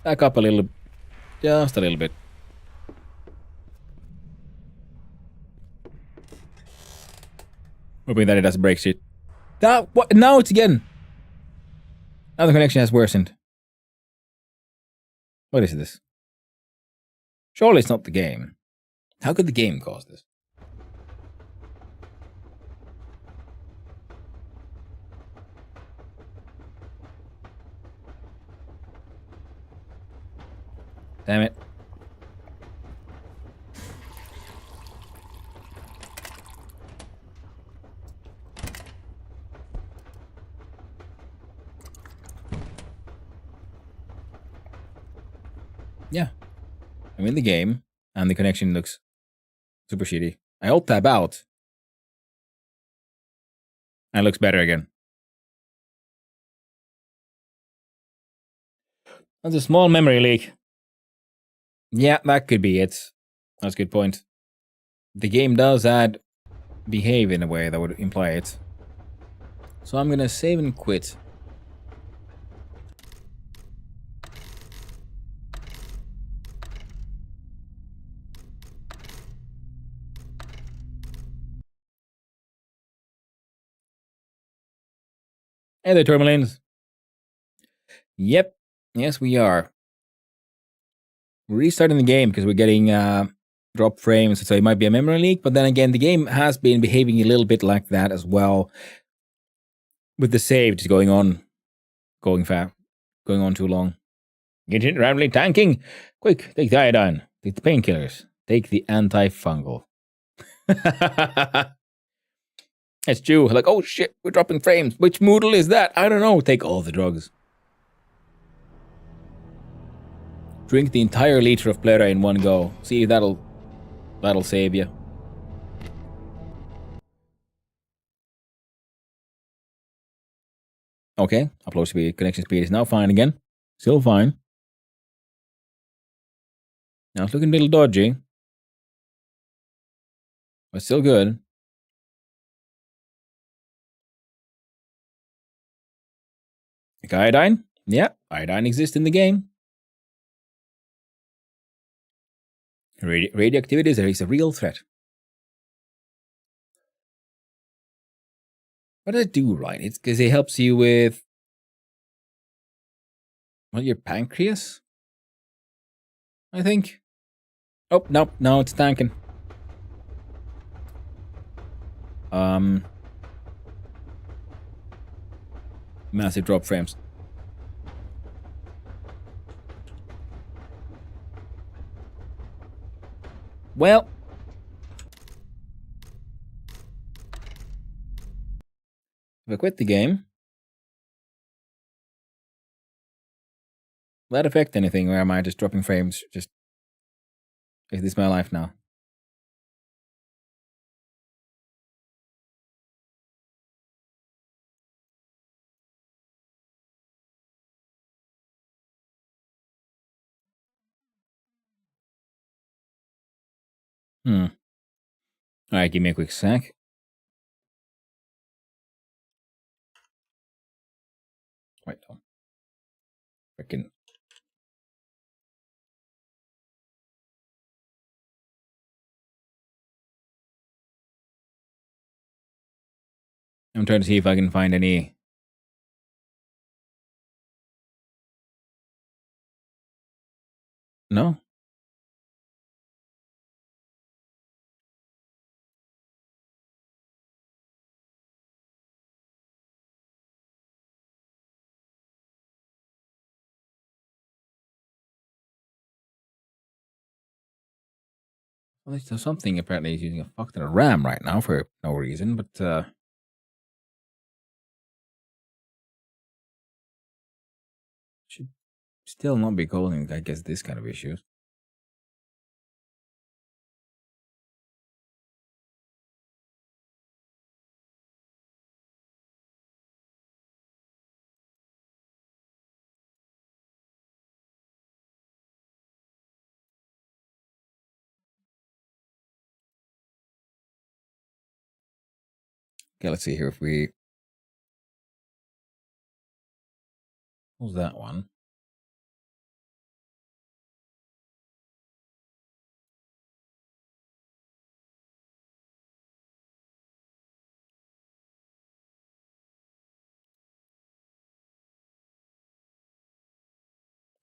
Back up a little, just a little bit. Hoping that it doesn't break shit. What? Now it's again. Now the connection has worsened. What is this? Surely it's not the game. How could the game cause this? Damn it. Yeah. I'm in the game, and the connection looks super shitty. I alt tab out. And it looks better again. That's a small memory leak. Yeah, that could be it. That's a good point. The game does behave in a way that would imply it. So I'm gonna save and quit. Hey there, Tourmalines. Yep. Yes, we are. We're restarting the game because we're getting drop frames, so it might be a memory leak. But then again, the game has been behaving a little bit like that as well, with the save just going on too long. Get it randomly tanking. Quick, take the iodine, take the painkillers, take the antifungal. It's true. Like, oh shit, we're dropping frames. Which Moodle is that? I don't know. Take all the drugs. Drink the entire liter of Plera in one go. See if that'll save you. Okay, upload speed, connection speed is now fine again. Still fine. Now it's looking a little dodgy, but still good. Like iodine? Yeah, iodine exists in the game. Radioactivity is a real threat. What does it do, right? It's because it helps you with your pancreas, I think. Oh, no, it's tanking. Massive drop frames. Well, if I quit the game, will that affect anything, or am I just dropping frames? Just is this my life now? Alright, give me a quick sec. Wait, freaking. I'm trying to see if I can find any. No? Well, there's something apparently is using a fuck ton of RAM right now for no reason, but should still not be causing, I guess, this kind of issues. Okay, let's see here if we. What was that one?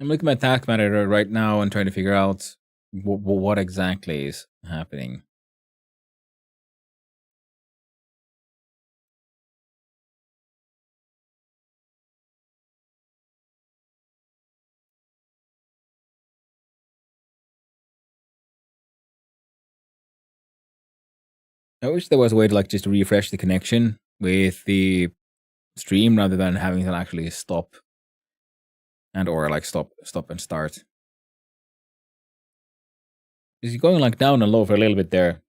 I'm looking at Task Manager right now and trying to figure out what exactly is happening. I wish there was a way to like just refresh the connection with the stream rather than having to actually stop and or like stop and start. Is he going like down and low for a little bit there?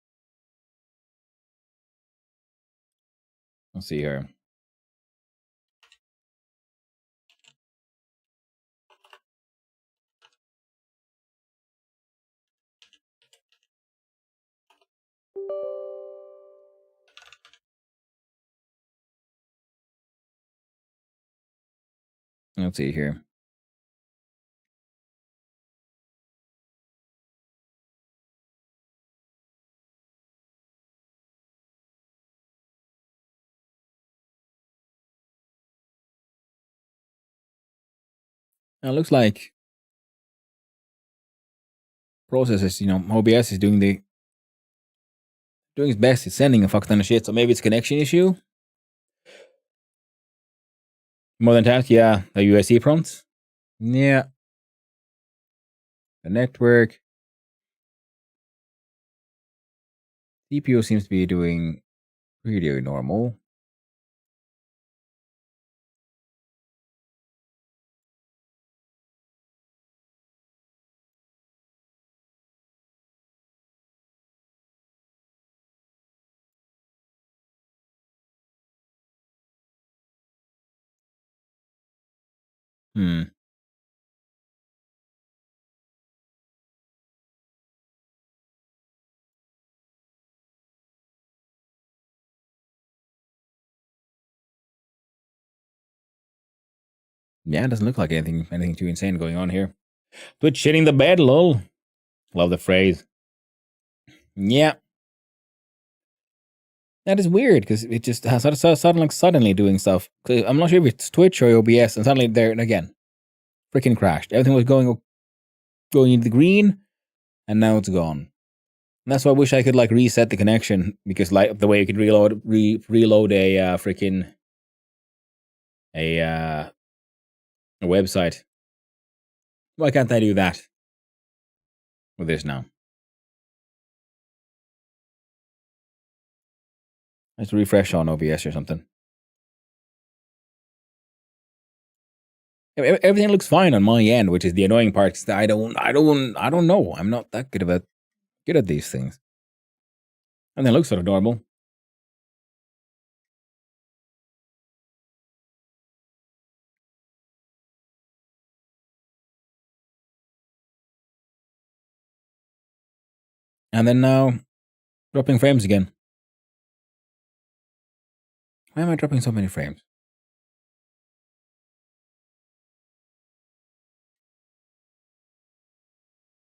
Let's see here. Let's see here. It looks like processes, OBS is doing its best. It's sending a fuck ton of shit. So maybe it's a connection issue. More than task, yeah. The USC prompts, yeah. The network, CPU seems to be doing pretty normal. Yeah, it doesn't look like anything too insane going on here. Twitch shitting the bed, lol. Love the phrase. Yeah. That is weird because it just has suddenly doing stuff. I'm not sure if it's Twitch or OBS, and suddenly there again, freaking crashed. Everything was going into the green, and now it's gone. And that's why I wish I could like reset the connection, because like the way you could reload a freaking a website. Why can't I do that with this now? Let's refresh on OBS or something. Everything looks fine on my end, which is the annoying part. I don't know. I'm not that good at these things. And it looks sort of normal. And then now, dropping frames again. Why am I dropping so many frames?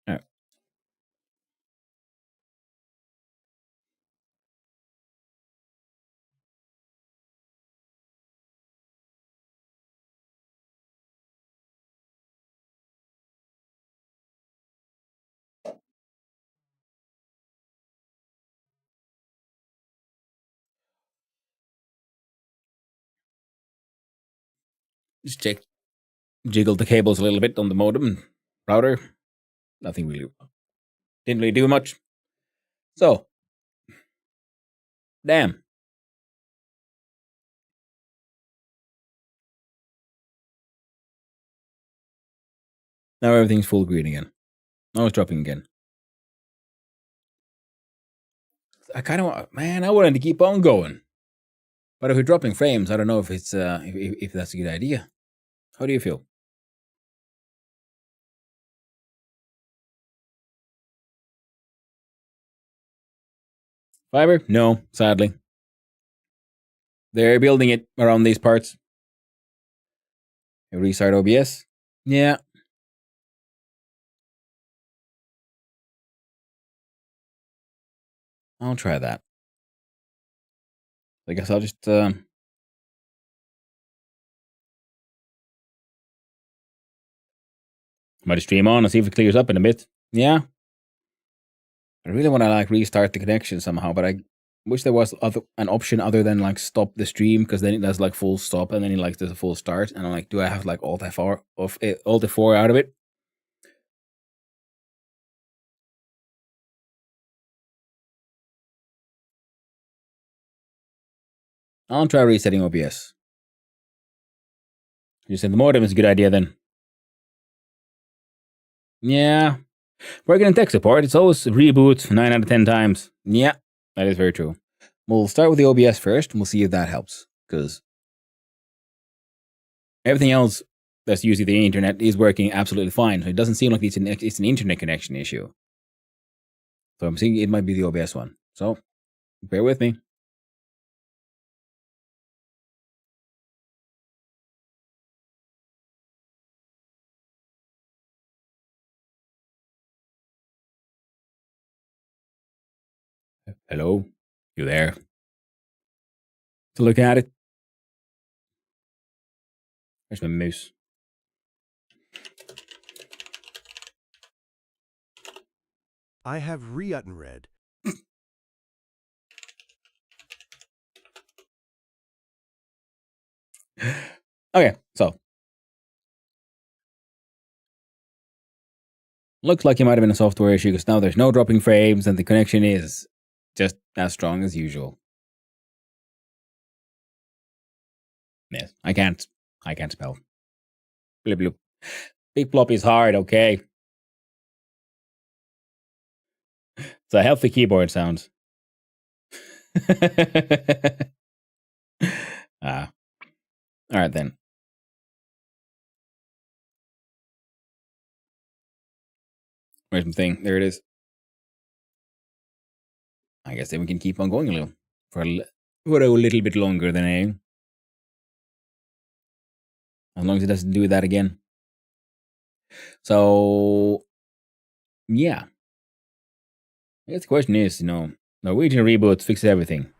Oh. Just jiggled the cables a little bit on the modem router. Nothing really. Didn't really do much. So, damn. Now everything's full green again. Now it's dropping again. I kind of, man, I wanted to keep on going. But if we're dropping frames, I don't know if it's if that's a good idea. How do you feel? Fiber? No, sadly. They're building it around these parts. Restart OBS? Yeah. I'll try that. I guess I'll just might stream on and see if it clears up in a bit. Yeah. I really want to like restart the connection somehow, but I wish there was an option other than like stop the stream, because then it does like full stop and then it like does a full start, and I'm like, do I have like Alt F4 of it, Alt F4 out of it? I'll try resetting OBS. You said the modem is a good idea then. Yeah. Working in tech support, it's always reboot 9 out of 10 times. Yeah, that is very true. We'll start with the OBS first, and we'll see if that helps, because everything else that's using the internet is working absolutely fine. So it doesn't seem like it's an internet connection issue. So I'm thinking it might be the OBS one. So bear with me. Hello? You there? To look at it. There's my mouse. I have read. Okay, so looks like it might have been a software issue, because now there's no dropping frames and the connection is just as strong as usual. Yes, I can't spell. Blip bloop. Big plop is hard, okay? It's a healthy keyboard sound. Alright then. Where's my thing? There it is. I guess then we can keep on going a little. For a little bit longer than I. As long as it doesn't do that again. So, yeah. I guess the question is, Norwegian reboot fixes everything.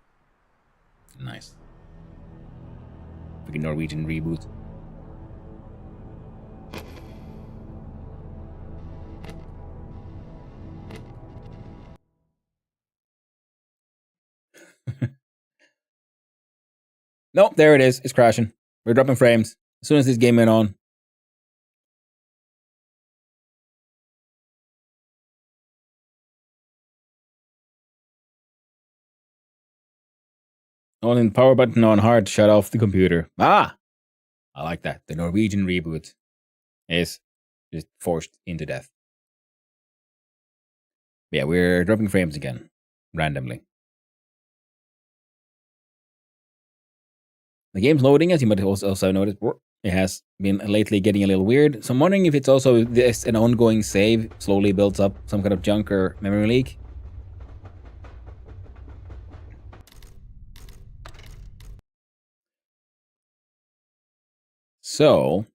Nice. Freaking Norwegian reboot. Nope, there it is. It's crashing. We're dropping frames. As soon as this game went on. Holding the power button on hard to shut off the computer. Ah! I like that. The Norwegian reboot is just forced into death. Yeah, we're dropping frames again. Randomly. The game's loading, as you might also notice. It has been lately getting a little weird. So I'm wondering if it's also this an ongoing save slowly builds up some kind of junk or memory leak. So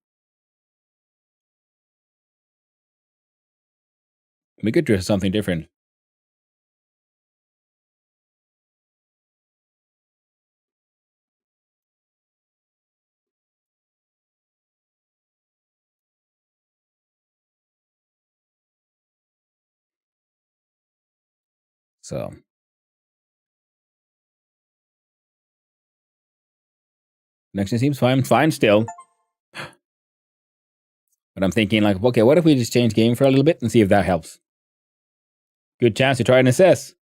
we could do something different. So connection seems fine still. But I'm thinking like, okay, what if we just change game for a little bit and see if that helps? Good chance to try an SS.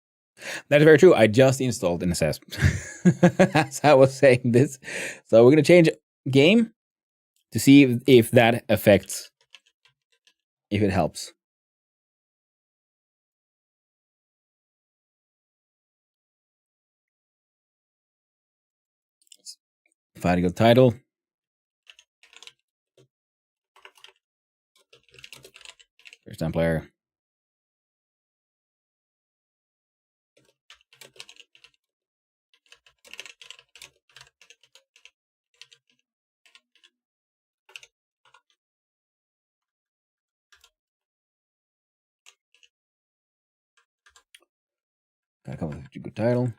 That's very true. I just installed an SS. As I was saying this. So we're going to change game to see if that affects, if it helps. Find a good title. First time player. Gotta come with a good title.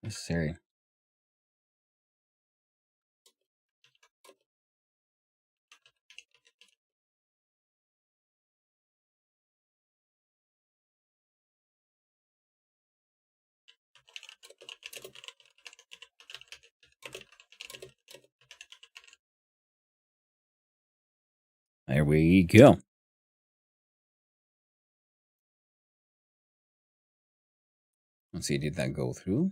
Necessary. There we go. Let's see, did that go through?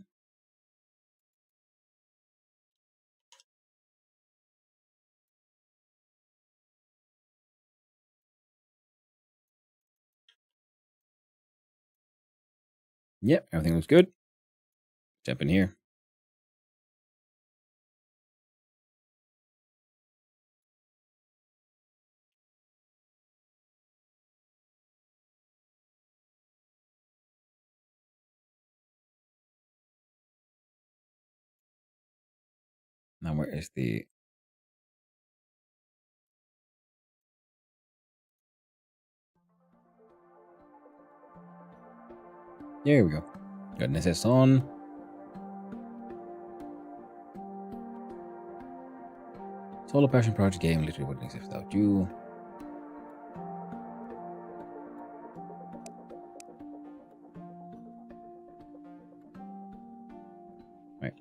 Yep, everything looks good. Jump in here. Now where is the... There we go. Got an SS on. Solo passion project game, literally wouldn't exist without you. Right.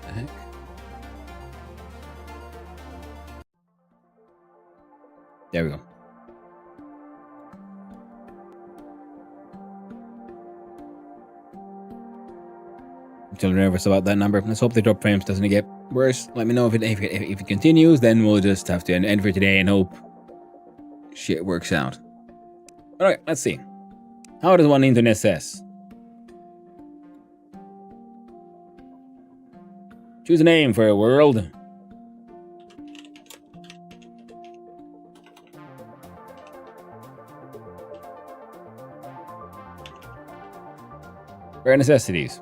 The heck? There we go. I'm still nervous about that number. Let's hope the drop frames doesn't get worse. Let me know if it continues. Then we'll just have to end for today and hope shit works out. All right, let's see. How does one into SS? Choose a name for a world. Rare necessities.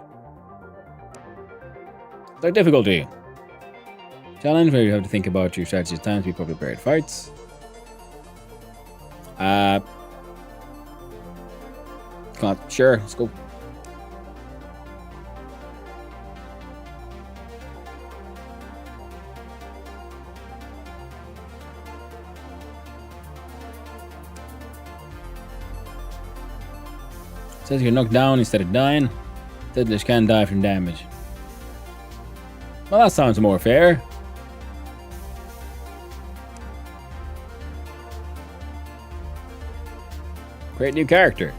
They're difficulty. Challenge where you have to think about your strategy at times, be prepared fights. Sure, let's go. Says you're knocked down instead of dying. Settlers can die from damage. Well, that sounds more fair. Create new character.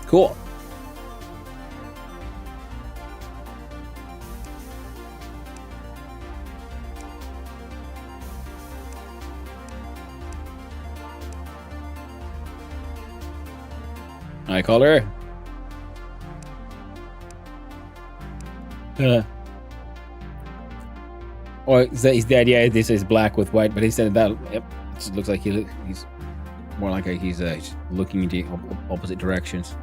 Cool. Eye color. Or is the idea this is black with white, but he said that. Yep, it looks like he's more like he's looking into opposite directions.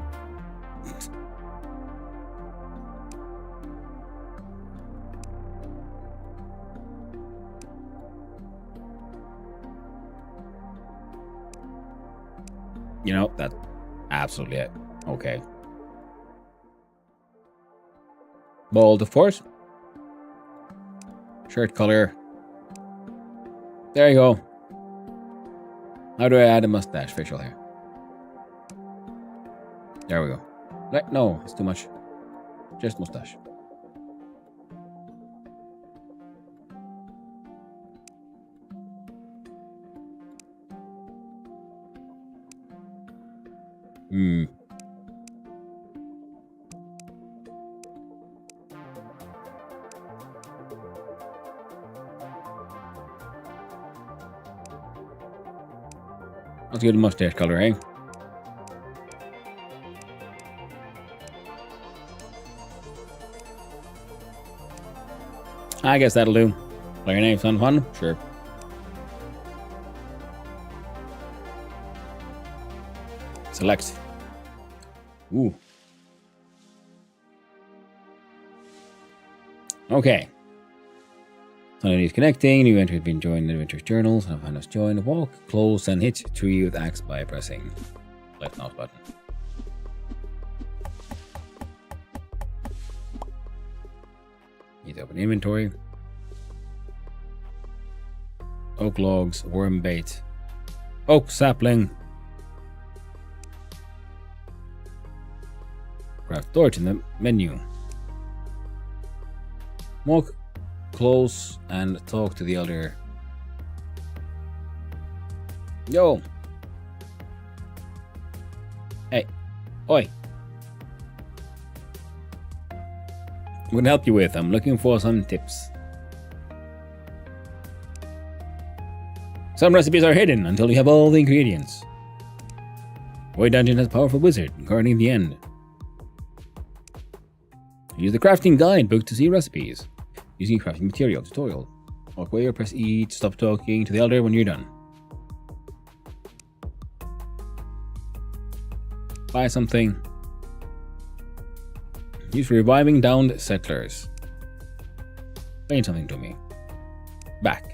You know, that's absolutely it. Okay. Bold, of course. Shirt color. There you go. How do I add a mustache? Facial hair. There we go. Right? No, it's too much. Just mustache. Let's get a mustache color, eh? I guess that'll do. Player name, sound fun? Sure. Select. Ooh. Okay. Somebody is connecting. New entry has been joined. Adventure journals. Have us join. Walk, close, and hit tree with axe by pressing left mouse button. Need to open inventory. Oak logs, worm bait, oak sapling. Craft torch in the menu. Walk close and talk to the elder. Yo. Hey. Oi. What can I help you with? I'm looking for some tips. Some recipes are hidden until you have all the ingredients. Void Dungeon has a powerful wizard guarding the end. Use the crafting guidebook to see recipes. Using crafting material tutorial. Walk away or press E to stop talking to the elder when you're done. Buy something. Use reviving downed settlers. Explain something to me. Back.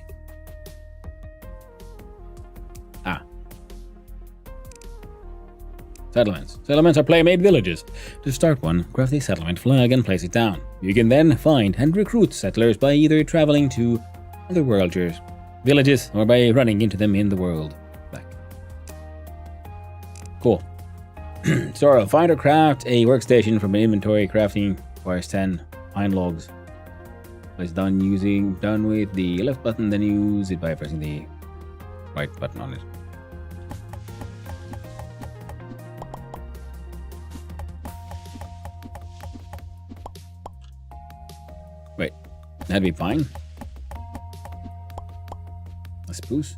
Settlements. Settlements are player-made villages. To start one, craft a settlement flag and place it down. You can then find and recruit settlers by either traveling to other villages or by running into them in the world. Back. Cool. So, find or craft a workstation from an inventory. Crafting requires 10 pine logs. Place done with the left button, then use it by pressing the right button on it. Wait, that'd be fine. A spruce.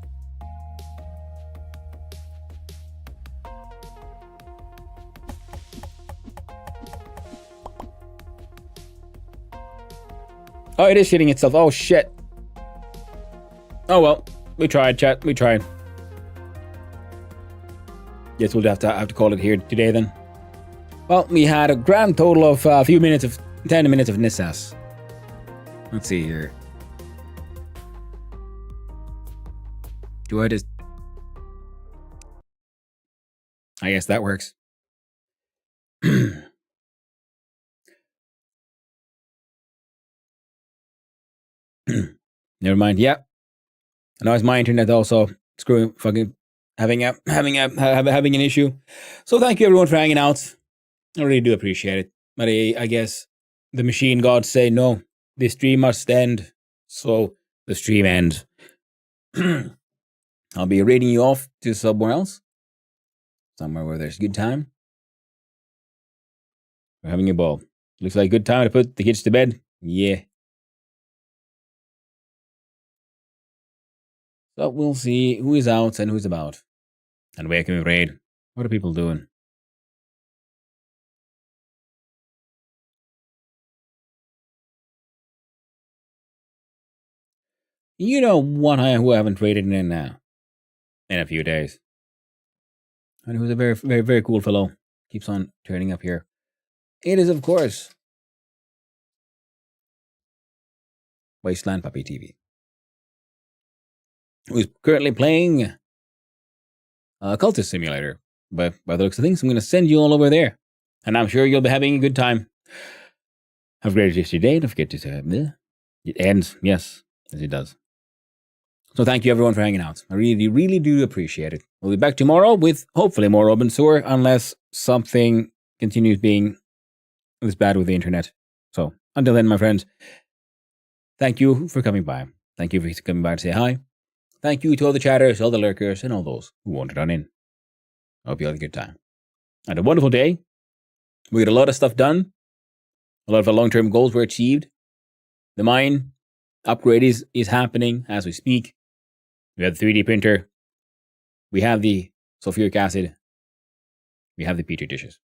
Oh, it is shitting itself. Oh, shit. Oh, well. We tried, chat. We tried. Guess we'll have to call it here today, then. Well, we had a grand total of a few minutes of 10 minutes of Necess. Let's see here. Do I just... I guess that works. Never mind. Yeah. I know it's my internet also screwing fucking having an issue. So thank you everyone for hanging out. I really do appreciate it. But I guess the machine gods say no. The stream must end. So the stream ends. I'll be raiding you off to somewhere else. Somewhere where there's a good time. We're having a ball. Looks like a good time to put the kids to bed. Yeah. So we'll see who is out and who's about. And where can we raid? What are people doing? You know one who I haven't raided in a few days. And who's a very, very, very cool fellow. Keeps on turning up here. It is, of course, Wasteland Puppy TV. Who's currently playing Cultist Simulator. But by the looks of things, I'm going to send you all over there. And I'm sure you'll be having a good time. Have a great rest of your day. Don't forget to say it ends, yes, as it does. So thank you everyone for hanging out. I really, really do appreciate it. We'll be back tomorrow with hopefully more Open Sewer, unless something continues being this bad with the internet. So until then, my friends, thank you for coming by. Thank you for coming by to say hi. Thank you to all the chatters, all the lurkers, and all those who wandered on in. I hope you had a good time. And a wonderful day. We got a lot of stuff done. A lot of our long-term goals were achieved. The mine upgrade is happening as we speak. We have the 3D printer. We have the sulfuric acid. We have the petri dishes.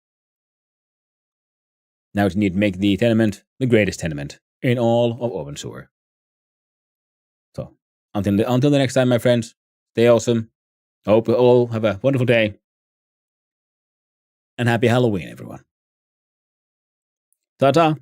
Now we need to make the tenement the greatest tenement in all of Open Sewer. So, until the next time, my friends, stay awesome. I hope you all have a wonderful day. And happy Halloween, everyone. Ta-ta.